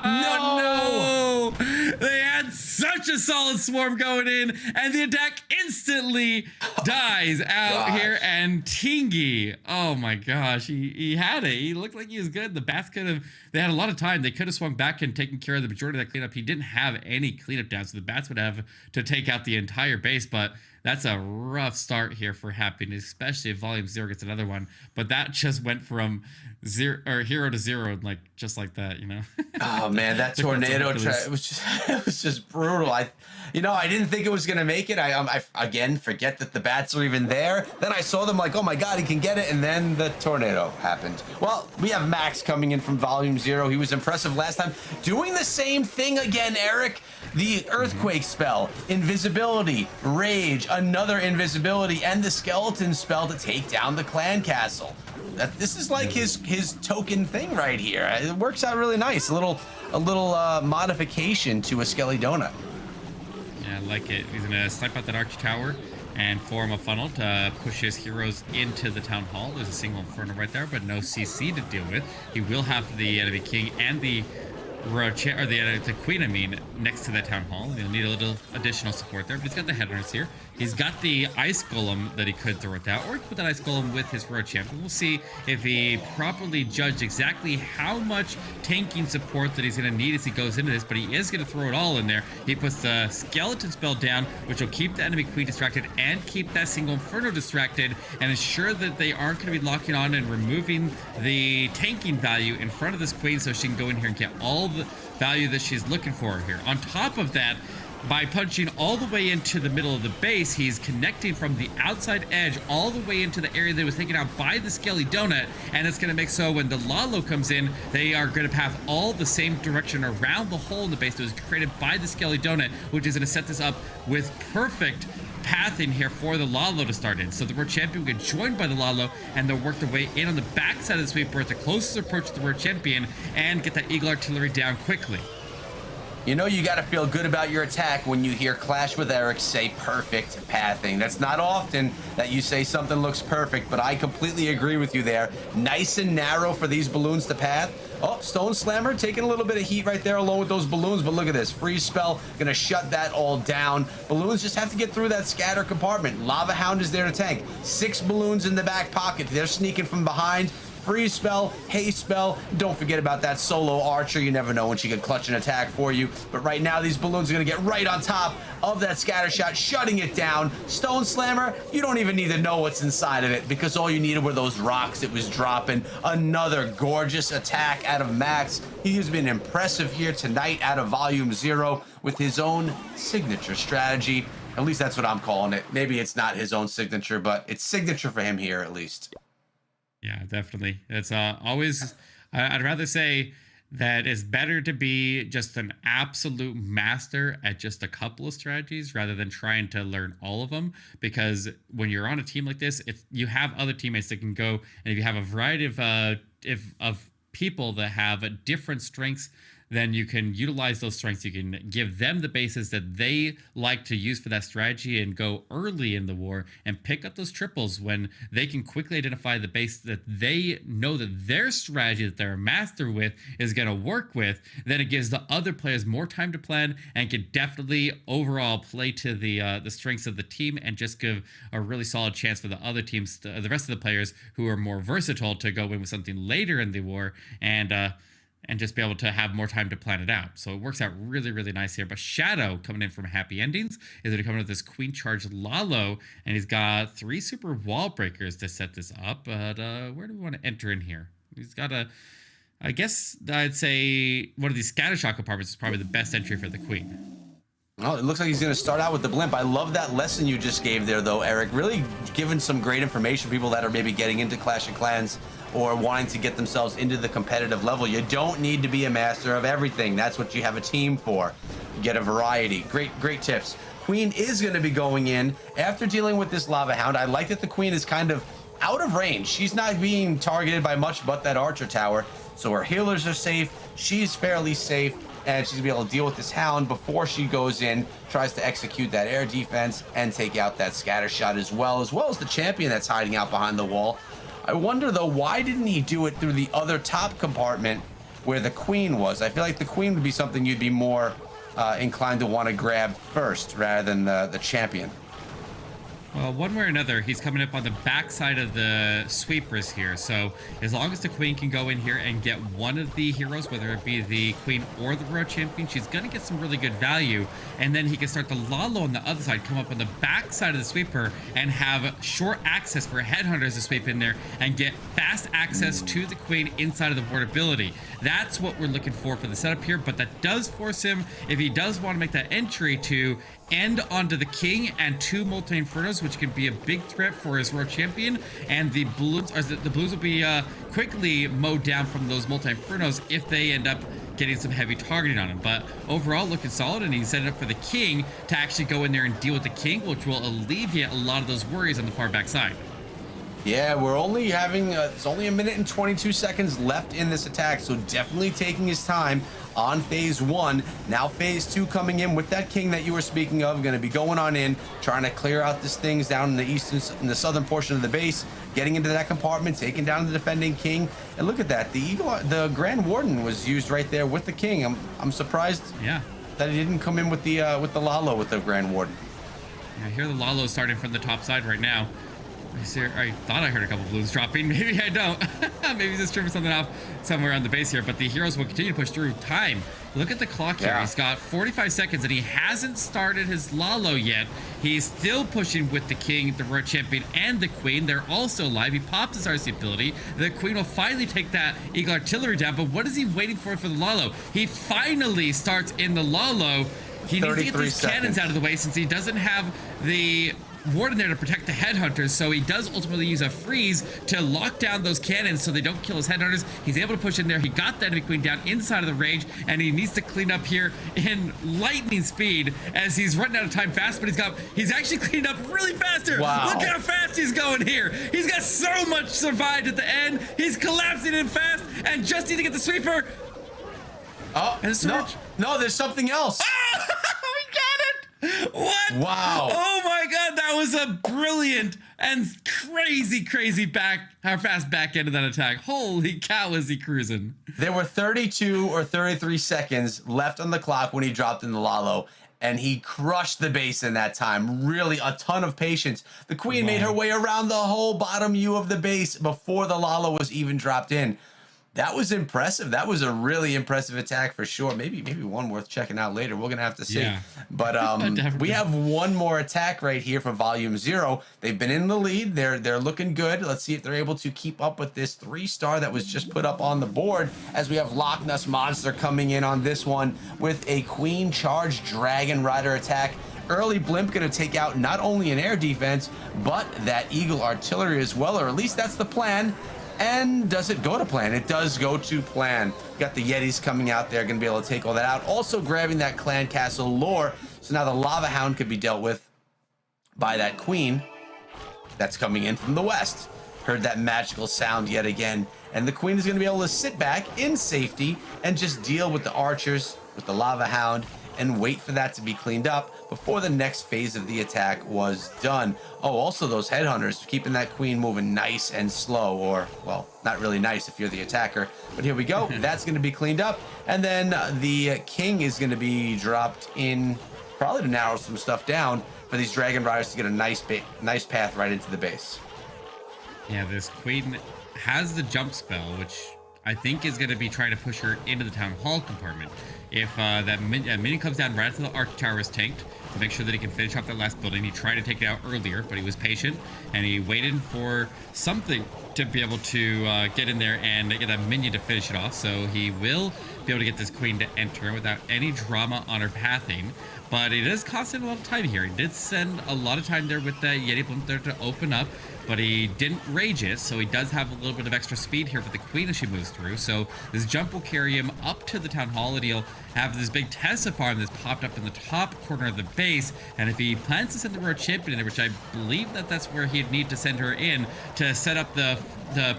Speaker 2: No!
Speaker 8: They had such such a solid swarm going in, and the attack instantly dies out here. And Tingy, oh my gosh, he had it. He looked like he was good. The bats they had a lot of time. They could have swung back and taken care of the majority of that cleanup. He didn't have any cleanup down, so the bats would have to take out the entire base, but that's a rough start here for Happiness, especially if Volume 0 gets another one. But that just went from hero to zero, like just like that, you know.
Speaker 2: Oh man, that tornado it was just brutal. I didn't think it was gonna make it. I again forget that the bats are even there. Then I saw them like, oh my god, he can get it, and then the tornado happened. Well, we have Max coming in from Volume 0. He was impressive last time, doing the same thing again, Eric. The earthquake spell, invisibility, rage, another invisibility, and the skeleton spell to take down the clan castle. This is like his token thing right here. It works out really nice. A little modification to a Skelly Donut.
Speaker 8: Yeah, I like it. He's gonna snipe out that arch tower and form a funnel to push his heroes into the town hall. There's a single inferno right there, but no CC to deal with. He will have the enemy king and the the queen, next to that town hall. He'll need a little additional support there, but he's got the headers here. He's got the ice golem that he could throw it down, or he could put that ice golem with his road champion. We'll see if he properly judged exactly how much tanking support that he's going to need as he goes into this, but he is going to throw it all in there. He puts the skeleton spell down, which will keep the enemy queen distracted and keep that single inferno distracted, and ensure that they aren't going to be locking on and removing the tanking value in front of this queen, so she can go in here and get all the value that she's looking for here. On top of that, by punching all the way into the middle of the base, he's connecting from the outside edge all the way into the area that was taken out by the Skelly Donut, and it's going to make so when the Lalo comes in, they are going to have all the same direction around the hole in the base that was created by the Skelly Donut, which is going to set this up with perfect pathing here for the Lalo to start in. So the World Champion will get joined by the Lalo, and they'll work their way in on the backside of the sweep, where it's the closest approach to the World Champion, and get that Eagle Artillery down quickly.
Speaker 2: You know you got to feel good about your attack when you hear Clash with Eric say perfect pathing. That's not often that you say something looks perfect, but I completely agree with you there. Nice and narrow for these balloons to path. Oh, Stone Slammer taking a little bit of heat right there along with those balloons, but look at this. Freeze spell, gonna shut that all down. Balloons just have to get through that scatter compartment. Lava Hound is there to tank. 6 balloons in the back pocket. They're sneaking from behind. Freeze spell, haste spell. Don't forget about that solo archer. You never know when she could clutch an attack for you. But right now, these balloons are going to get right on top of that scatter shot, shutting it down. Stone Slammer, you don't even need to know what's inside of it, because all you needed were those rocks it was dropping. Another gorgeous attack out of Max. He has been impressive here tonight out of Volume 0 with his own signature strategy. At least that's what I'm calling it. Maybe it's not his own signature, but it's signature for him here at least.
Speaker 8: Yeah, definitely. It's always, I'd rather say that it's better to be just an absolute master at just a couple of strategies rather than trying to learn all of them. Because when you're on a team like this, you have other teammates that can go, and if you have a variety of people that have different strengths, then you can utilize those strengths. You can give them the bases that they like to use for that strategy and go early in the war and pick up those triples when they can quickly identify the base that they know that their strategy that they're a master with is going to work with. Then it gives the other players more time to plan and can definitely overall play to the strengths of the team and just give a really solid chance for the other teams, the rest of the players who are more versatile, to go in with something later in the war and just be able to have more time to plan it out. So it works out really, really nice here. But Shadow, coming in from Happy Endings, is going to come in with this Queen Charge Lalo, and he's got 3 super wall breakers to set this up. But where do we want to enter in here? He's got I guess I'd say one of these Scattershot compartments is probably the best entry for the Queen.
Speaker 2: Well, it looks like he's going to start out with the blimp. I love that lesson you just gave there, though, Eric. Really giving some great information for people that are maybe getting into Clash of Clans or wanting to get themselves into the competitive level. You don't need to be a master of everything. That's what you have a team for. Get a variety. Great tips. Queen is going to be going in after dealing with this Lava Hound. I like that the Queen is kind of out of range. She's not being targeted by much but that Archer Tower. So her healers are safe. She's fairly safe. And she's going to be able to deal with this Hound before she goes in, tries to execute that air defense and take out that scatter shot as well as the champion that's hiding out behind the wall. I wonder, though, why didn't he do it through the other top compartment where the Queen was? I feel like the Queen would be something you'd be more inclined to want to grab first rather than the champion?
Speaker 8: Well, one way or another, he's coming up on the backside of the sweepers here. So as long as the queen can go in here and get one of the heroes, whether it be the queen or the world champion, she's going to get some really good value. And then he can start the Lalo on the other side, come up on the backside of the sweeper and have short access for headhunters to sweep in there and get fast access to the queen inside of the ward ability. That's what we're looking for the setup here, but that does force him, if he does want to make that entry, to end onto the king and 2 multi-infernos, which can be a big threat for his world champion, and the blues will be quickly mowed down from those multi-infernos if they end up getting some heavy targeting on him. But overall, looking solid, and he's set it up for the king to actually go in there and deal with the king, which will alleviate a lot of those worries on the far back side.
Speaker 2: Yeah, we're only having, it's only 1 minute and 22 seconds left in this attack, so definitely taking his time on phase 1. Now phase 2 coming in with that king that you were speaking of, going to be going on in, trying to clear out these things down in the southern portion of the base, getting into that compartment, taking down the defending king. And look at that, the Grand Warden was used right there with the king. I'm surprised that he didn't come in with the Lalo with the Grand Warden.
Speaker 8: Yeah, here the Lalo starting from the top side right now. I thought I heard a couple balloons dropping. Maybe I don't. Maybe he's just tripping something off somewhere on the base here, but the heroes will continue to push through time. Look at the clock here. He's got 45 seconds and he hasn't started his Lalo yet. He's still pushing with the king, the world champion, and the queen. They're also alive. He popped his RC ability. The queen will finally take that Eagle Artillery down, but what is he waiting for the Lalo? He finally starts in the Lalo. He needs to get these cannons out of the way since he doesn't have the warden there to protect the headhunters, so he does ultimately use a freeze to lock down those cannons so they don't kill his headhunters. He's able to push in there. He got the enemy queen down inside of the range, and he needs to clean up here in lightning speed as he's running out of time fast, but he's actually cleaned up really faster.
Speaker 2: Wow.
Speaker 8: Look how fast he's going here. He's got so much survived at the end. He's collapsing in fast and just need to get the sweeper.
Speaker 2: Oh, and no, there's something else.
Speaker 8: We got it. What?
Speaker 2: Wow.
Speaker 8: Oh my God, that was a brilliant and crazy how fast back end of that attack. Holy cow, is he cruising.
Speaker 2: There were 32 or 33 seconds left on the clock when he dropped in the Lalo, and he crushed the base in that time. Really a ton of patience. The queen made her way around the whole bottom U of the base before the Lalo was even dropped in. That was impressive. That was a really impressive attack for sure. Maybe one worth checking out later. We're gonna have to see. Yeah. But we have one more attack right here for Volume 0. They've been in the lead. They're looking good. Let's see if they're able to keep up with this 3-star that was just put up on the board, as we have Loch Ness Monster coming in on this one with a Queen Charge Dragon Rider attack. Early Blimp gonna take out not only an air defense, but that Eagle Artillery as well, or at least that's the plan. And does it go to plan? It does go to plan. Got the Yetis coming out there, gonna be able to take all that out. Also grabbing that Clan Castle lore. So now the Lava Hound could be dealt with by that queen that's coming in from the west. Heard that magical sound yet again. And the queen is gonna be able to sit back in safety and just deal with the archers, with the Lava Hound, and wait for that to be cleaned up before the next phase of the attack was done. Oh, also those headhunters, keeping that queen moving nice and slow, or, well, not really nice if you're the attacker. But here we go. That's going to be cleaned up. And then the king is going to be dropped in, probably to narrow some stuff down for these Dragon Riders to get a nice path right into the base.
Speaker 8: Yeah, this queen has the jump spell, which I think is going to be trying to push her into the town hall compartment. If that minion comes down right after the arch tower is tanked, to make sure that he can finish off that last building. He tried to take it out earlier, but he was patient and he waited for something to be able to get in there and get that minion to finish it off. So he will be able to get this queen to enter without any drama on her pathing. But it is costing a lot of time here. He did spend a lot of time there with that Yeti Blimp there to open up, but he didn't rage it, so he does have a little bit of extra speed here for the queen as she moves through. So this jump will carry him up to the town hall, and he'll have this big Tesla farm that's popped up in the top corner of the base. And if he plans to send the road champion in there, which I believe that's where he'd need to send her in to set up the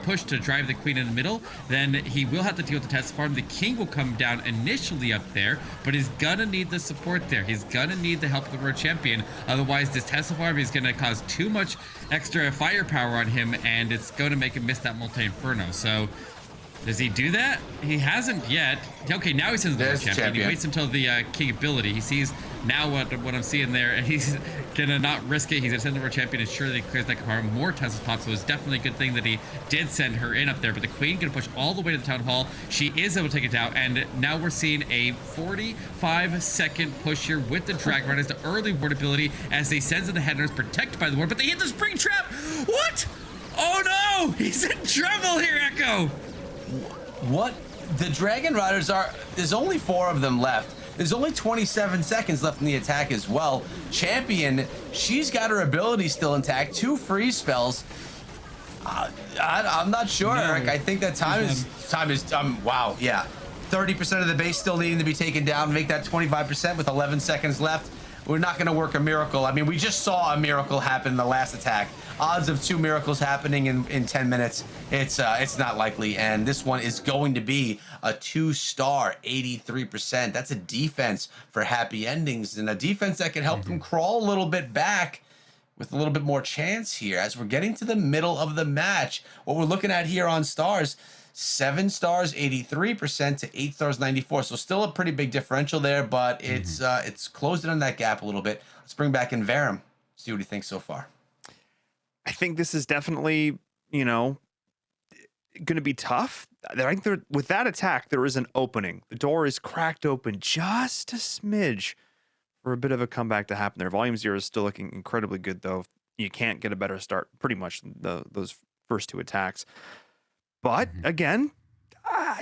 Speaker 8: push to drive the queen in the middle, then he will have to deal with the Tesla farm. The king will come down initially up there, but he's gonna need the support there. He's gonna need the help of the road champion. Otherwise, this Tesla farm is gonna cause too much extra firepower on him, and it's gonna make him miss that multi-inferno. So Does he do that? He hasn't yet. Okay, now he sends the champion. He waits until the king ability. He sees now what I'm seeing there, and he's gonna not risk it. He's gonna send the champion and sure that he clears that compartment. More Teslas pop, so it's definitely a good thing that he did send her in up there. But the queen gonna push all the way to the town hall. She is able to take it down, and now we're seeing a 45-second push here with the Dragon Riders, the early ward ability as they sends in the headers, protected by the ward, but they hit the spring trap. What? Oh no! He's in trouble here, Echo.
Speaker 2: What? The Dragon Riders are... There's only 4 of them left. There's only 27 seconds left in the attack as well. Champion, she's got her ability still intact. 2 freeze spells. I'm not sure, Eric. I think that time is... wow, yeah. 30% of the base still needing to be taken down. Make that 25% with 11 seconds left. We're not going to work a miracle. I mean, we just saw a miracle happen in the last attack. Odds of 2 miracles happening in 10 minutes, it's not likely. And this one is going to be a 2-star, 83%. That's a defense for happy endings, and a defense that can help them crawl a little bit back with a little bit more chance here. As we're getting to the middle of the match, what we're looking at here on stars, 7 stars, 83% to 8 stars, 94. So still a pretty big differential there, but it's closing on that gap a little bit. Let's bring back in Varum. See what he thinks so far.
Speaker 1: I think this is definitely, going to be tough. I think with that attack, there is an opening. The door is cracked open just a smidge for a bit of a comeback to happen there. Volume 0 is still looking incredibly good, though. You can't get a better start pretty much those first 2 attacks. But again,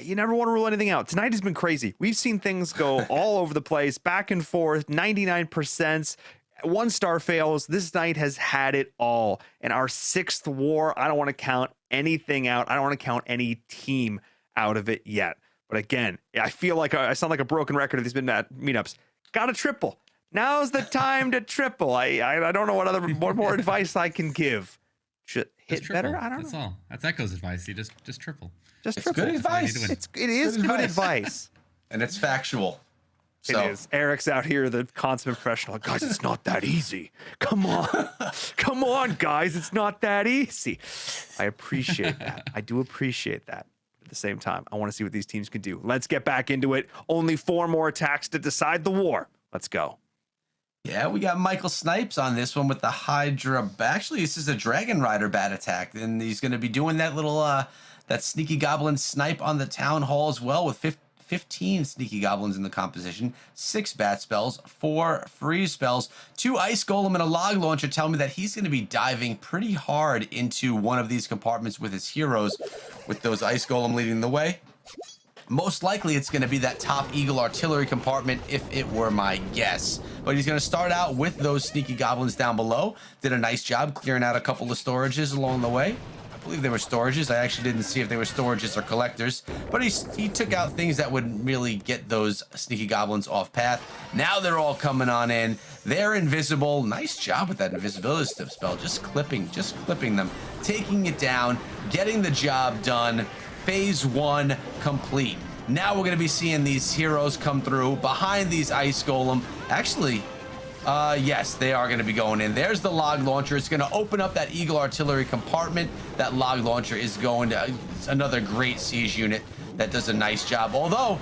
Speaker 1: you never want to rule anything out. Tonight has been crazy. We've seen things go all over the place, back and forth, 99%, 1-star fails. This night has had it all. And our 6th war, I don't want to count anything out. I don't want to count any team out of it yet. But again, I feel like I sound like a broken record of these meetups. Got to triple. Now's the time to triple. I don't know what more advice I can give. Should hit better? I don't know.
Speaker 8: That's all. That's Echo's advice. You just triple.
Speaker 2: It's good advice.
Speaker 1: It is good advice.
Speaker 2: And it's factual. So.
Speaker 1: It is. Eric's out here, the consummate professional. Guys, it's not that easy. Come on. Come on, guys. It's not that easy. I appreciate that. I do appreciate that. At the same time, I want to see what these teams can do. Let's get back into it. Only 4 more attacks to decide the war. Let's go.
Speaker 2: Yeah, we got Michael Snipes on this one with the Hydra. Actually, this is a Dragon Rider bat attack, and he's going to be doing that little that sneaky goblin snipe on the town hall as well, with 15 sneaky goblins in the composition, 6 bat spells, 4 freeze spells, 2 ice golem, and a log launcher. Tell me that he's going to be diving pretty hard into one of these compartments with his heroes, with those ice golem leading the way. Most likely it's going to be that top Eagle artillery compartment if it were my guess. But he's going to start out with those sneaky goblins down below. Did a nice job clearing out a couple of storages along the way. I believe they were storages. I actually didn't see if they were storages or collectors. But he took out things that would really get those sneaky goblins off path. Now they're all coming on in. They're invisible. Nice job with that invisibility spell. Just clipping them. Taking it down. Getting the job done. Phase 1 complete. Now we're going to be seeing these heroes come through behind these ice golem. Actually, yes, they are going to be going in. There's the log launcher. It's going to open up that Eagle artillery compartment. That log launcher is going to another great siege unit that does a nice job. Although,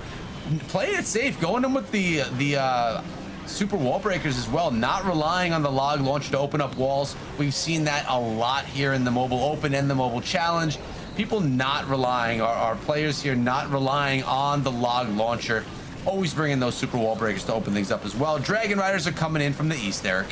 Speaker 2: playing it safe, going in with the super wall breakers as well, not relying on the log launcher to open up walls. We've seen that a lot here in the mobile open and the mobile challenge. People not relying, our players here not relying on the log launcher, always bringing those super wall breakers to open things up as well. Dragon Riders are coming in from the east, Eric.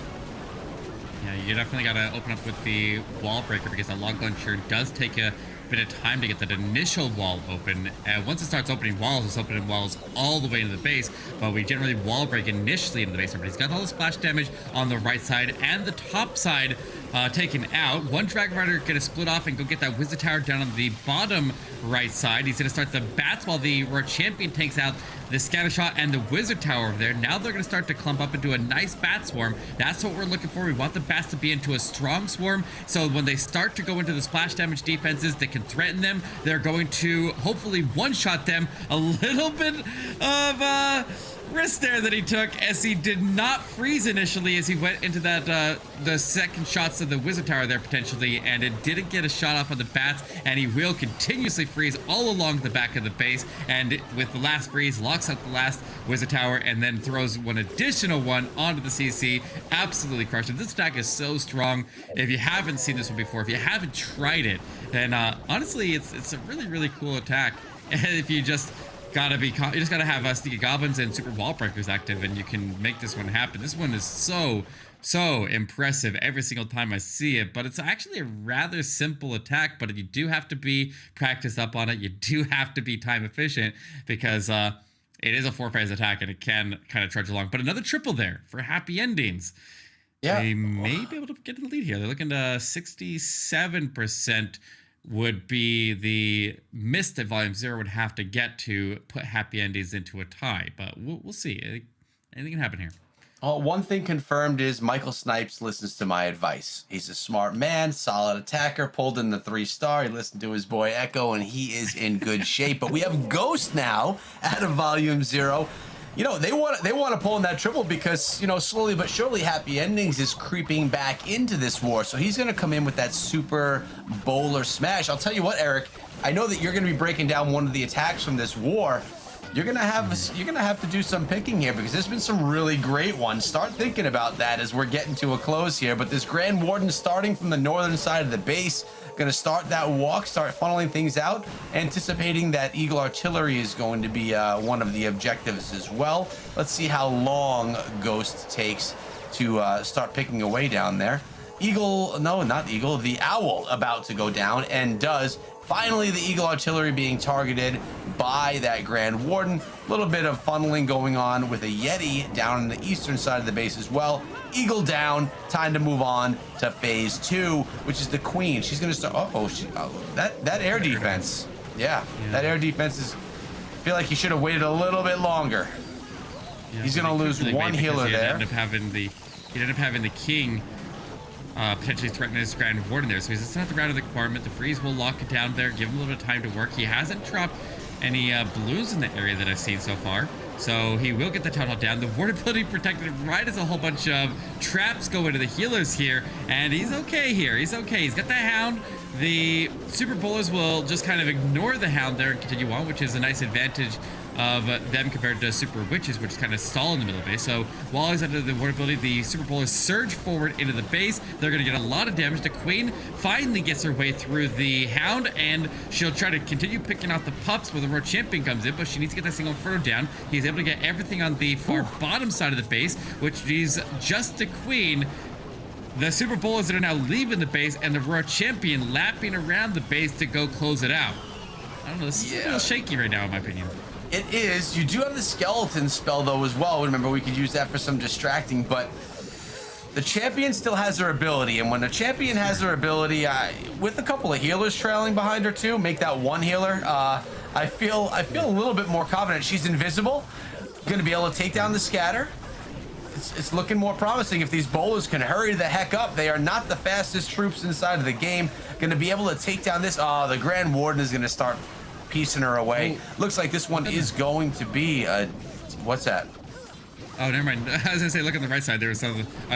Speaker 8: Yeah, you definitely got to open up with the wall breaker because the log launcher does take a bit of time to get that initial wall open. And once it starts opening walls, it's opening walls all the way into the base, but we didn't really wall break initially into the base. But he's got all the splash damage on the right side and the top side taken out. One Dragon Rider going to split off and go get that Wizard Tower down on the bottom right side. He's going to start the bats while the champion takes out the scatter shot and the wizard tower over there. Now they're going to start to clump up into a nice bat swarm. That's what we're looking for. We want the bats to be into a strong swarm, so when they start to go into the splash damage defenses that can threaten them, they're going to hopefully one-shot them. A little bit of risk there that he took, as he did not freeze initially as he went into that the second shots of the wizard tower there potentially, and it didn't get a shot off on the bats, and he will continuously freeze all along the back of the base, and with the last freeze locks up the last wizard tower and then throws one additional one onto the CC. Absolutely crushed it. This attack is so strong. If you haven't seen this one before, if you haven't tried it, then honestly it's a really cool attack. And if you just gotta have sneaky goblins and super wall breakers active, and you can make this one happen. This one is so impressive every single time I see it, but it's actually a rather simple attack, but you do have to be practiced up on it. You do have to be time efficient, because it is a 4-phase attack and it can kind of trudge along. But another triple there for happy endings.
Speaker 2: Yeah,
Speaker 8: they may be able to get in the lead here. They're looking to 67% would be the miss that Volume 0 would have to get to put happy endings into a tie, but we'll see. Anything can happen here.
Speaker 2: One thing confirmed is Michael Snipes listens to my advice. He's a smart man, solid attacker, pulled in the 3-star. He listened to his boy Echo, and he is in good shape. But we have Ghost now out of Volume 0. You know, they want to pull in that triple because, you know, slowly but surely Happy Endings is creeping back into this war. So he's going to come in with that super bowler smash. I'll tell you what, Eric, I know that you're going to be breaking down one of the attacks from this war. You're gonna have to do some picking here, because there's been some really great ones. Start thinking about that as we're getting to a close here. But this Grand Warden, starting from the northern side of the base, gonna start that walk, start funneling things out, anticipating that Eagle Artillery is going to be one of the objectives as well. Let's see how long Ghost takes to start picking away down there. Eagle, no, not Eagle, the Owl about to go down, and does. Finally, the Eagle Artillery being targeted by that Grand Warden. A little bit of funneling going on with a Yeti down on the eastern side of the base as well. Eagle down. Time to move on to phase 2, which is the Queen. She's going to start. That air defense. Yeah, that air defense is. I feel like he should have waited a little bit longer. Yeah, he's going to lose one healer there.
Speaker 8: He ended up having the King potentially threatening his Grand Warden there. So he's not the round of the compartment. The freeze will lock it down there, give him a little bit of time to work. He hasn't dropped any balloons in the area that I've seen so far, so he will get the Town Hall down. The ward ability protected right as a whole bunch of traps go into the healers here, and he's okay here. He's okay. He's got the Hound. The Super Bowlers will just kind of ignore the Hound there and continue on, which is a nice advantage of them compared to Super Witches, which is kind of stall in the middle of the base. So while he's under the ward ability, the Super Bowlers surge forward into the base. They're going to get a lot of damage. The Queen finally gets her way through the Hound, and she'll try to continue picking off the pups where the Road Champion comes in, but she needs to get that single Inferno down. He's able to get everything on the far bottom side of the base, which is just the Queen. The Super Bowlers that are now leaving the base, and the Road Champion lapping around the base to go close it out. I don't know, this is a little shaky right now in my opinion.
Speaker 2: It is. You do have the skeleton spell though as well. Remember, we could use that for some distracting, but the champion still has her ability, and when the champion has her ability, with a couple of healers trailing behind her too, make that one healer. I feel a little bit more confident. She's invisible, gonna be able to take down the scatter. It's looking more promising if these bowlers can hurry the heck up. They are not the fastest troops inside of the game. Gonna be able to take down this. The Grand Warden is gonna start piecing her away. Looks like this one is going to be what's that?
Speaker 8: Oh, never mind. I was gonna say, look on the right side. There was a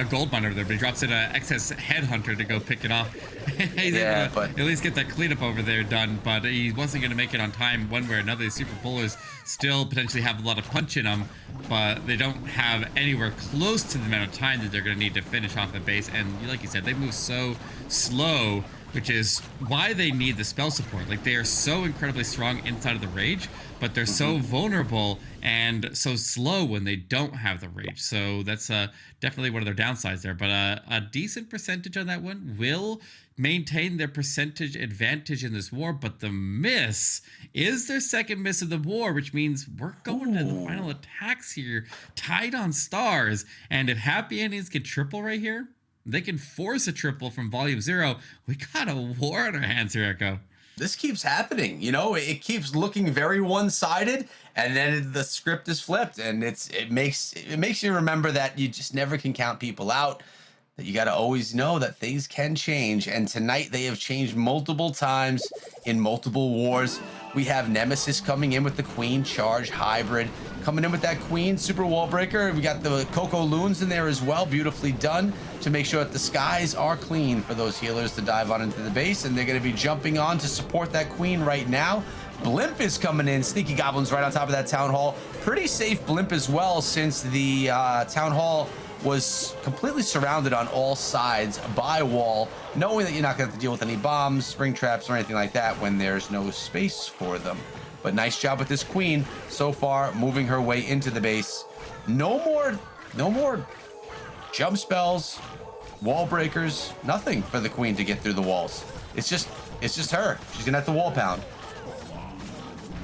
Speaker 8: gold mine over there, but he drops in an excess headhunter to go pick it off. He's able to at least get that cleanup over there done, but he wasn't gonna make it on time one way or another. These Super Bowlers still potentially have a lot of punch in them, but they don't have anywhere close to the amount of time that they're gonna need to finish off the base. And like you said, they move so slow, which is why they need the spell support. Like, they are so incredibly strong inside of the rage, but they're so vulnerable and so slow when they don't have the rage. So that's definitely one of their downsides there. But a decent percentage on that one will maintain their percentage advantage in this war. But the miss is their second miss of the war, which means we're going to the final attacks here, tied on stars. And if Happy Endings can triple right here, they can force a triple from Volume 0. We got a war on our hands here, Echo.
Speaker 2: this keeps happening. You know, it keeps looking very one-sided, and then the script is flipped, and it makes you remember that you just never can count people out. That you got to always know that things can change, and tonight they have changed multiple times in multiple wars. We have Nemesis coming in with the Queen Charge Hybrid, coming in with that Queen Super Wall Breaker. We got the Coco Loons in there as well, beautifully done to make sure that the skies are clean for those healers to dive on into the base, and they're going to be jumping on to support that Queen right now. Blimp is coming in, Sneaky Goblins right on top of that Town Hall. Pretty safe Blimp as well, since the Town Hall was completely surrounded on all sides by wall, knowing that you're not going to have to deal with any bombs, spring traps, or anything like that when there's no space for them. But nice job with this Queen so far, moving her way into the base. No more jump spells, wall breakers, nothing for the Queen to get through the walls. It's just her. She's gonna have to wall pound.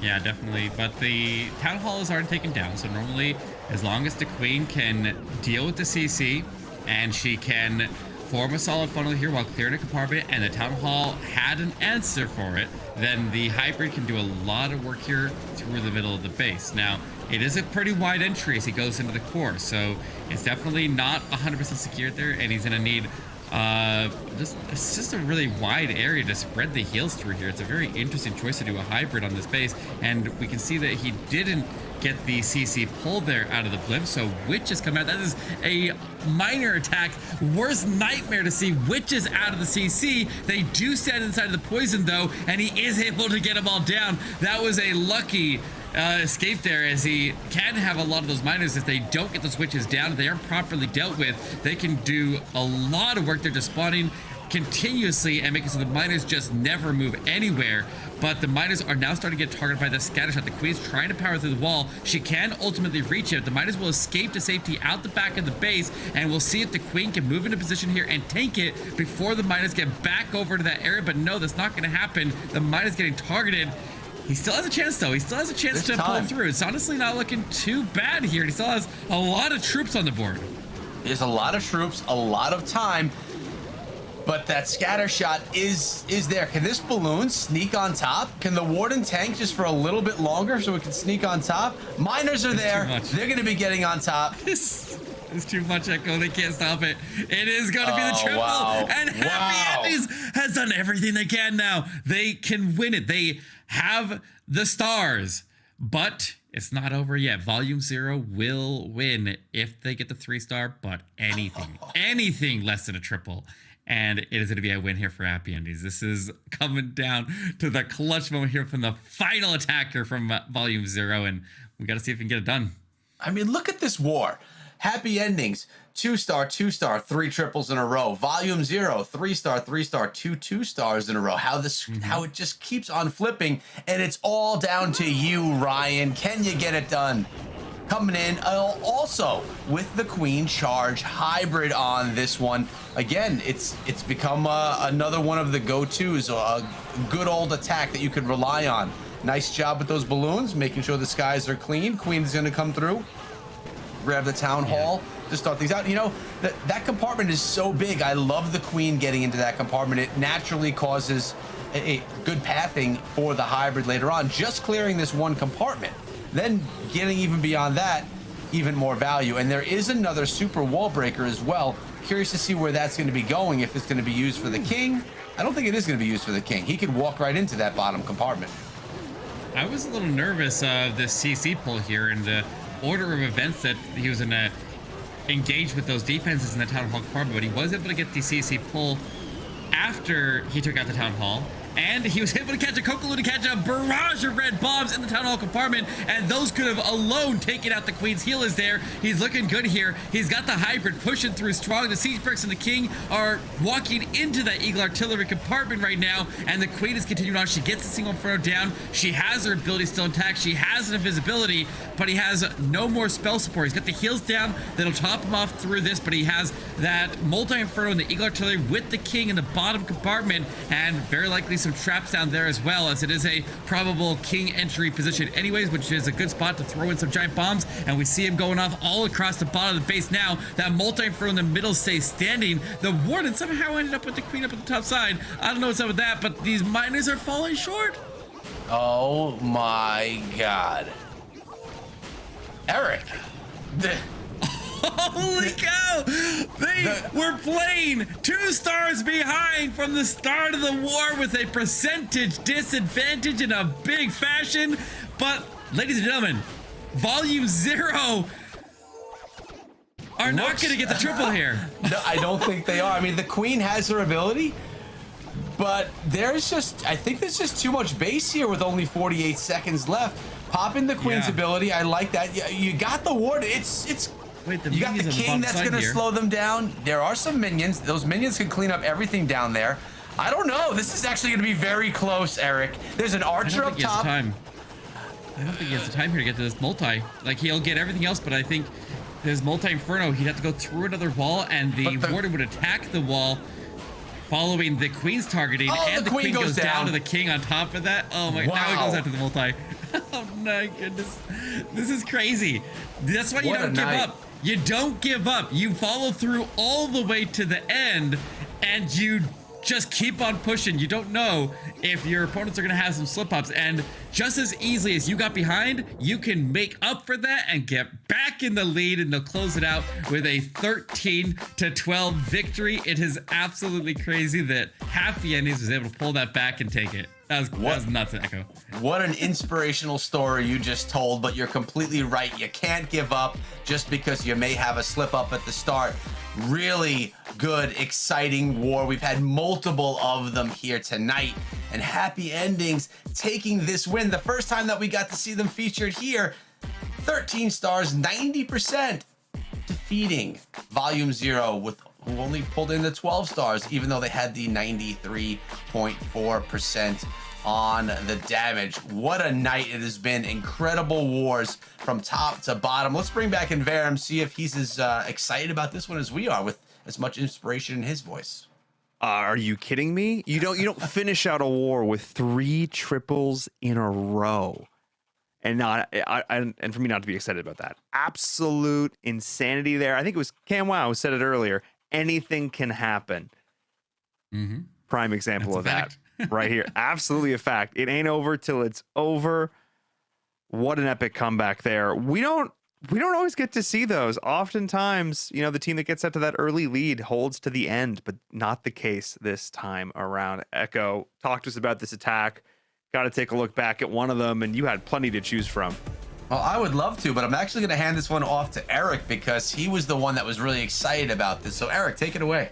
Speaker 8: Yeah, definitely. But the Town Hall is already taken down, so normally, as long as the Queen can deal with the CC and she can form a solid funnel here while clearing a compartment, and the Town Hall had an answer for it, then the Hybrid can do a lot of work here through the middle of the base. Now, it is a pretty wide entry as he goes into the core, so it's definitely not 100% secured there, and he's going to need it's just a really wide area to spread the heals through here. It's a very interesting choice to do a Hybrid on this base, and we can see that he didn't get the CC pull there out of the Blimp, so Witches come out. That is a minor attack. Worst nightmare to see Witches out of the CC. They do stand inside of the poison though, and he is able to get them all down. That was a lucky escape there, as he can have a lot of those miners. If they don't get those Witches down, if they aren't properly dealt with, they can do a lot of work. They're just spawning continuously and making so the miners just never move anywhere. But the miners are now starting to get targeted by the scatter shot. The Queen's trying to power through the wall. She can ultimately reach it. The miners will escape to safety out the back of the base, and we'll see if the Queen can move into position here and tank it before the miners get back over to that area. But no, that's not going to happen. The miners getting targeted. He still has a chance, though. He still has a chance to pull through. It's honestly not looking too bad here. He still has a lot of troops on the board.
Speaker 2: There's a lot of troops, a lot of time, but that scatter shot is there. Can this balloon sneak on top? Can the Warden tank just for a little bit longer so it can sneak on top? Miners are there. They're going to be getting on top.
Speaker 8: This is too much, Echo. They can't stop it. It is going to be the triple. Wow. And Happy Endings has done everything they can now. They can win it. They have the stars, but it's not over yet. Volume 0 will win if they get the 3-star, but anything less than a triple, and it is going to be a win here for Happy Endings. This is coming down to the clutch moment here from the final attacker from Volume 0, and we got to see if we can get it done.
Speaker 2: I mean, look at this war. Happy Endings, 2-star, 2-star, 3 triples in a row. Volume 0, 3-star, 3-star, 2 2-stars in a row. How it just keeps on flipping, and it's all down to you, Ryan. Can you get it done? Coming in also with the Queen Charge Hybrid on this one. Again, it's become another one of the go-tos, a good old attack that you could rely on. Nice job with those balloons, making sure the skies are clean. Queen's going to come through. Grab the Town Hall to start things out. You know, that compartment is so big. I love the Queen getting into that compartment. It naturally causes a good pathing for the Hybrid later on. Just clearing this one compartment, then getting even beyond that, even more value. And there is another super wall breaker as well. Curious to see where that's going to be going, if it's going to be used for the King. I don't think it is going to be used for the King. He could walk right into that bottom compartment.
Speaker 8: I was a little nervous of the CC pull here and the order of events that he was going to engage with those defenses in the Town Hall compartment, but he was able to get the CC pull after he took out the Town Hall, and he was able to catch a Coco to catch a barrage of red bombs in the Town Hall compartment, and those could have alone taken out the Queen's healers there. He's looking good here. He's got the Hybrid pushing through strong. The Siege Bricks and the King are walking into that Eagle Artillery compartment right now, and the Queen is continuing on. She gets the single inferno down. She has her ability still intact. She has an invisibility, but he has no more spell support. He's got the heals down that'll top him off through this, but he has that multi-inferno and the Eagle Artillery with the King in the bottom compartment, and very likely some traps down there as well, as it is a probable king entry position anyways, which is a good spot to throw in some giant bombs. And we see him going off all across the bottom of the base now. That multi-inferno in the middle stays standing. The warden somehow ended up with the queen up at the top side. I don't know what's up with that, but these miners are falling short.
Speaker 2: Oh my god. Eric.
Speaker 8: Holy cow! They were playing 2 stars behind from the start of the war with a percentage disadvantage in a big fashion. But, ladies and gentlemen, Volume 0 are not going to get the triple here.
Speaker 2: No, I don't think they are. I mean, the queen has her ability, but I think there's just too much base here with only 48 seconds left. Pop in the queen's ability. I like that. You got the ward.
Speaker 8: Wait,
Speaker 2: you got the king that's going to slow them down. There are some minions. Those minions can clean up everything down there. I don't know. This is actually going to be very close, Eric. There's an archer up top.
Speaker 8: I don't think he has the time here to get to this multi. Like, he'll get everything else, but I think his multi-inferno, he'd have to go through another wall, and the warden would attack the wall following the queen's targeting, and the queen goes down to the king on top of that. Oh my, now he goes after the multi. Oh my goodness. This is crazy. That's why you don't give up. You don't give up. You follow through all the way to the end, and you just keep on pushing. You don't know if your opponents are going to have some slip-ups, and just as easily as you got behind, you can make up for that and get back in the lead, and they'll close it out with a 13-12 victory. It is absolutely crazy that Happy Endings was able to pull that back and take it. That was nuts, Echo.
Speaker 2: What an inspirational story you just told, but you're completely right. You can't give up just because you may have a slip up at the start. Really good, exciting war. We've had multiple of them here tonight, and Happy Endings taking this win. The first time that we got to see them featured here, 13 stars, 90%, defeating Volume 0 who only pulled in the 12 stars, even though they had the 93.4% on the damage. What a night it has been. Incredible wars from top to bottom. Let's bring back Inverum, see if he's as excited about this one as we are, with as much inspiration in his voice.
Speaker 1: Are you kidding me? You don't finish out a war with 3 triples in a row. And for me not to be excited about that. Absolute insanity there. I think it was Camwow who said it earlier. Anything can happen. Prime example of that right here. Absolutely a fact. It ain't over till it's over. What an epic comeback there. We don't always get to see those. Oftentimes, the team that gets out to that early lead holds to the end, but not the case this time around. Echo, talk to us about this attack. Got to take a look back at one of them, and you had plenty to choose from.
Speaker 2: Well, I would love to, but I'm actually going to hand this one off to Eric because he was the one that was really excited about this. So, Eric, take it away.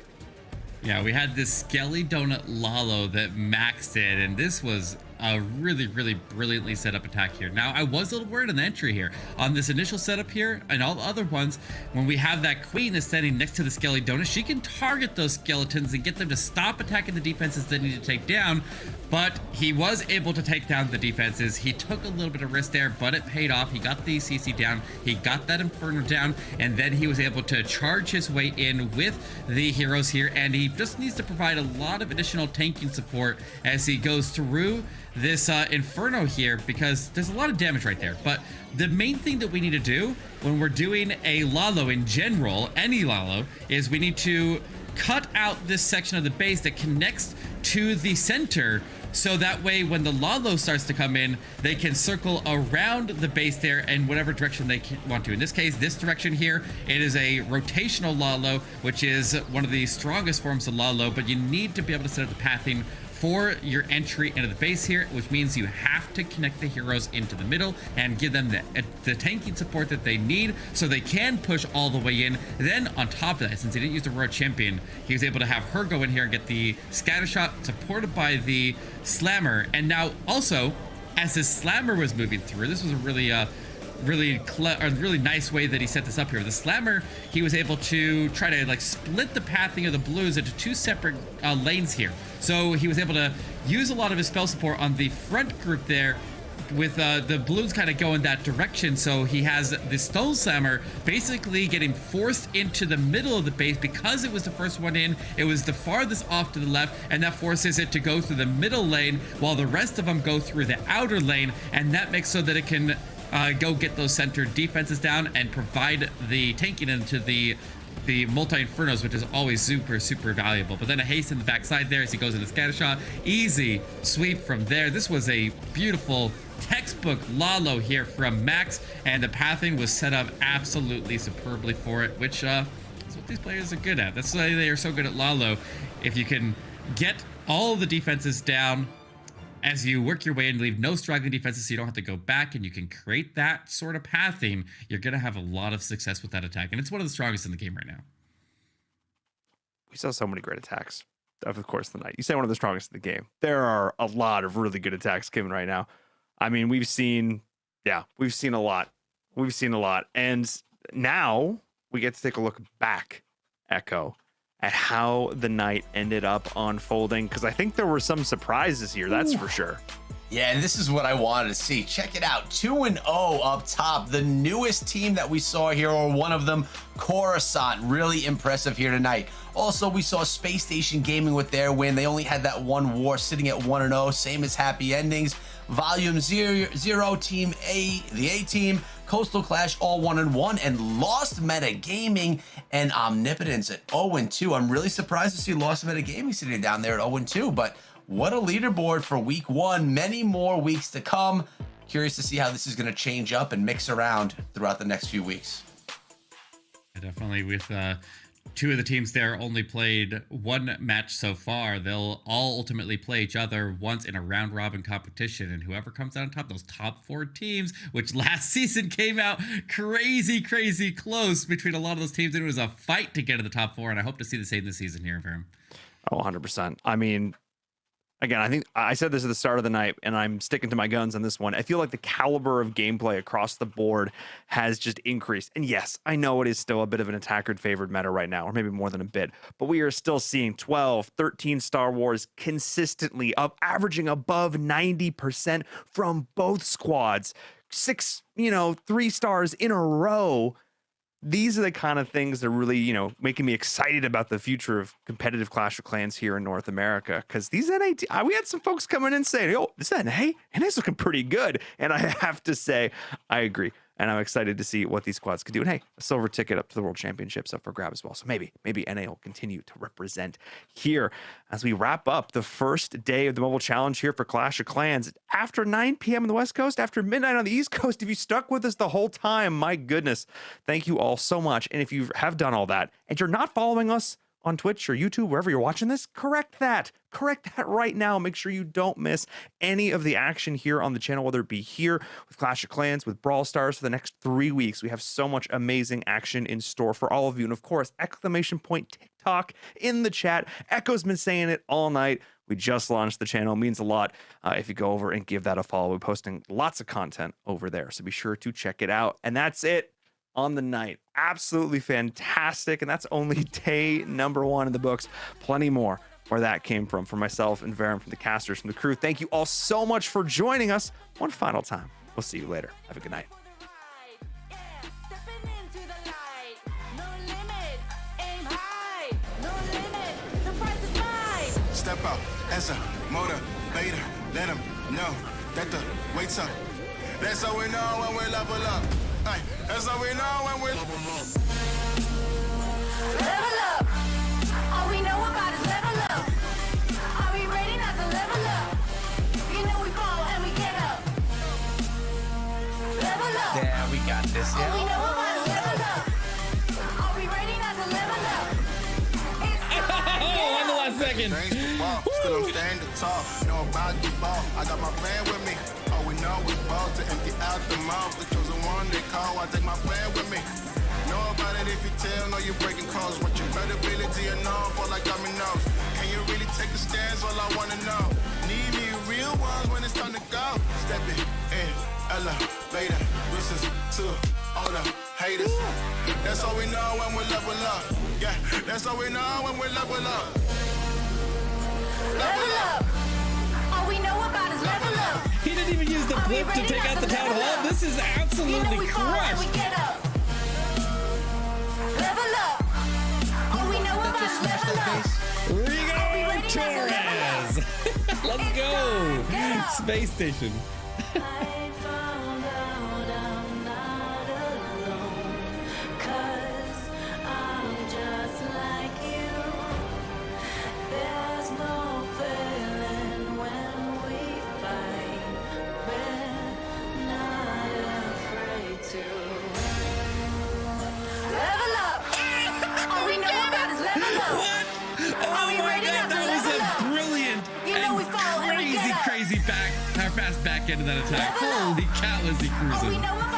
Speaker 8: Yeah, we had this Skelly Donut Lalo that maxed it, and this was a really, really brilliantly set up attack here. Now, I was a little worried on the entry here. On this initial setup here, and all the other ones, when we have that queen that's standing next to the Skelly Donut, she can target those skeletons and get them to stop attacking the defenses they need to take down. But he was able to take down the defenses. He took a little bit of risk there, but it paid off. He got the CC down, he got that Inferno down, and then he was able to charge his way in with the heroes here, and he just needs to provide a lot of additional tanking support as he goes through this Inferno here, because there's a lot of damage right there. But the main thing that we need to do when we're doing a Lalo in general, any Lalo, is we need to cut out this section of the base that connects to the center, so that way when the Lalo starts to come in, they can circle around the base there in whatever direction they want to. In this case, this direction here, it is a rotational Lalo, which is one of the strongest forms of Lalo, but you need to be able to set up the pathing for your entry into the base here, which means you have to connect the heroes into the middle and give them the tanking support that they need so they can push all the way in. Then on top of that, since he didn't use the Royal Champion, he was able to have her go in here and get the scatter shot supported by the Slammer. And now also, as the Slammer was moving through, this was a really nice way that he set this up here. The Slammer, he was able to try to split the pathing of the blues into 2 separate lanes here. So he was able to use a lot of his spell support on the front group there, with the balloons kind of going that direction. So he has the Stone Slammer basically getting forced into the middle of the base because it was the first one in. It was the farthest off to the left, and that forces it to go through the middle lane while the rest of them go through the outer lane, and that makes so that it can go get those center defenses down and provide the tanking into the multi-infernos, which is always super valuable. But then a haste in the backside there as he goes into scatter shot. Easy sweep from there. This was a beautiful textbook Lalo here from Max, and the pathing was set up absolutely superbly for it, which is what these players are good at. That's why they are so good at Lalo. If you can get all of the defenses down as you work your way and leave no struggling defenses so you don't have to go back, and you can create that sort of pathing, you're going to have a lot of success with that attack. And it's one of the strongest in the game right now.
Speaker 1: We saw so many great attacks over the course of the night. You say one of the strongest in the game. There are a lot of really good attacks given right now. I mean, we've seen a lot. We've seen a lot. And now we get to take a look back, Echo, at how the night ended up unfolding, because I think there were some surprises here, that's for sure.
Speaker 2: Yeah, and this is what I wanted to see. Check it out. 2-0 up top. The newest team that we saw here, or one of them, Coruscant. Really impressive here tonight. Also, we saw Space Station Gaming with their win. They only had that one war, sitting at 1-0, same as Happy Endings. Volume 0, Team A, the A team, Coastal Clash all 1-1, and Lost Meta Gaming and Omnipotence at 0-2. I'm really surprised to see Lost Meta Gaming sitting down there at 0-2, but what a leaderboard for week 1. Many more weeks to come. Curious to see how this is going to change up and mix around throughout the next few weeks.
Speaker 8: Definitely, with two of the teams there only played one match so far. They'll all ultimately play each other once in a round robin competition, and whoever comes out on top, those top 4 teams, which last season came out crazy close between a lot of those teams, and it was a fight to get to the top 4, and I hope to see the same this season here for him.
Speaker 1: Oh, 100%. I mean, again, I think I said this at the start of the night, and I'm sticking to my guns on this one. I feel like the caliber of gameplay across the board has just increased. And yes, I know it is still a bit of an attacker-favored meta right now, or maybe more than a bit, but we are still seeing 12, 13 Star Wars consistently up, averaging above 90% from both squads. 6, 3 stars in a row. These are the kind of things that are really, making me excited about the future of competitive Clash of Clans here in North America. Because these NA, we had some folks coming in saying, "Oh, this NA, NA's looking pretty good." And I have to say, I agree. And I'm excited to see what these squads can do. And hey, a silver ticket up to the World Championships up for grab as well. So maybe NA will continue to represent here as we wrap up the first day of the Mobile Challenge here for Clash of Clans. After 9 p.m. on the West Coast, after midnight on the East Coast, if you stuck with us the whole time, my goodness, thank you all so much. And if you have done all that and you're not following us on Twitch or YouTube, wherever you're watching this, correct that right now. Make sure you don't miss any of the action here on the channel, whether it be here with Clash of Clans, with Brawl Stars for the next 3 weeks. We have so much amazing action in store for all of you. And of course, exclamation point TikTok in the chat. Echo's been saying it all night. We just launched the channel. It means a lot if you go over and give that a follow. We're posting lots of content over there, so be sure to check it out. And that's it on the night. Absolutely fantastic. And that's only day number 1 in the books. Plenty more where that came from. For myself and Varen, from the casters, from the crew, thank you all so much for joining us one final time. We'll see you later. Have a good night.
Speaker 12: Step out as a motivator. Let them know that the weight's up. That's how we know when we level up. That's how we know when we level
Speaker 13: up. All we know about is level up. Are we ready not to level up? You know we fall and we get up. Level up.
Speaker 2: Yeah, we got this.
Speaker 13: All we know about is level up. Are we ready not to level up?
Speaker 8: On the last second.
Speaker 12: Still I'm standing tall. Know about the ball. I got my fan with me. All we know is ball to empty out the mouth. The chosen one they call. I take my fan with me. Know about it if you tell. Know you breaking calls. What your credibility and all for like dominoes. Can you really take the stands? All I wanna know. Need me real ones when it's time to go. Stepping in elevator. Listen to all the haters. That's all we know when we level up. Yeah, that's all we know when we level up.
Speaker 13: Level up. All we know about is level up.
Speaker 8: He didn't even use the blip to take out the town hall. This is absolutely crushed.
Speaker 13: Level up. All we know about is level up.
Speaker 8: Rigo Torres. Let's go. Space Station. Crazy fast back end of that attack. Holy cow, is he cruising?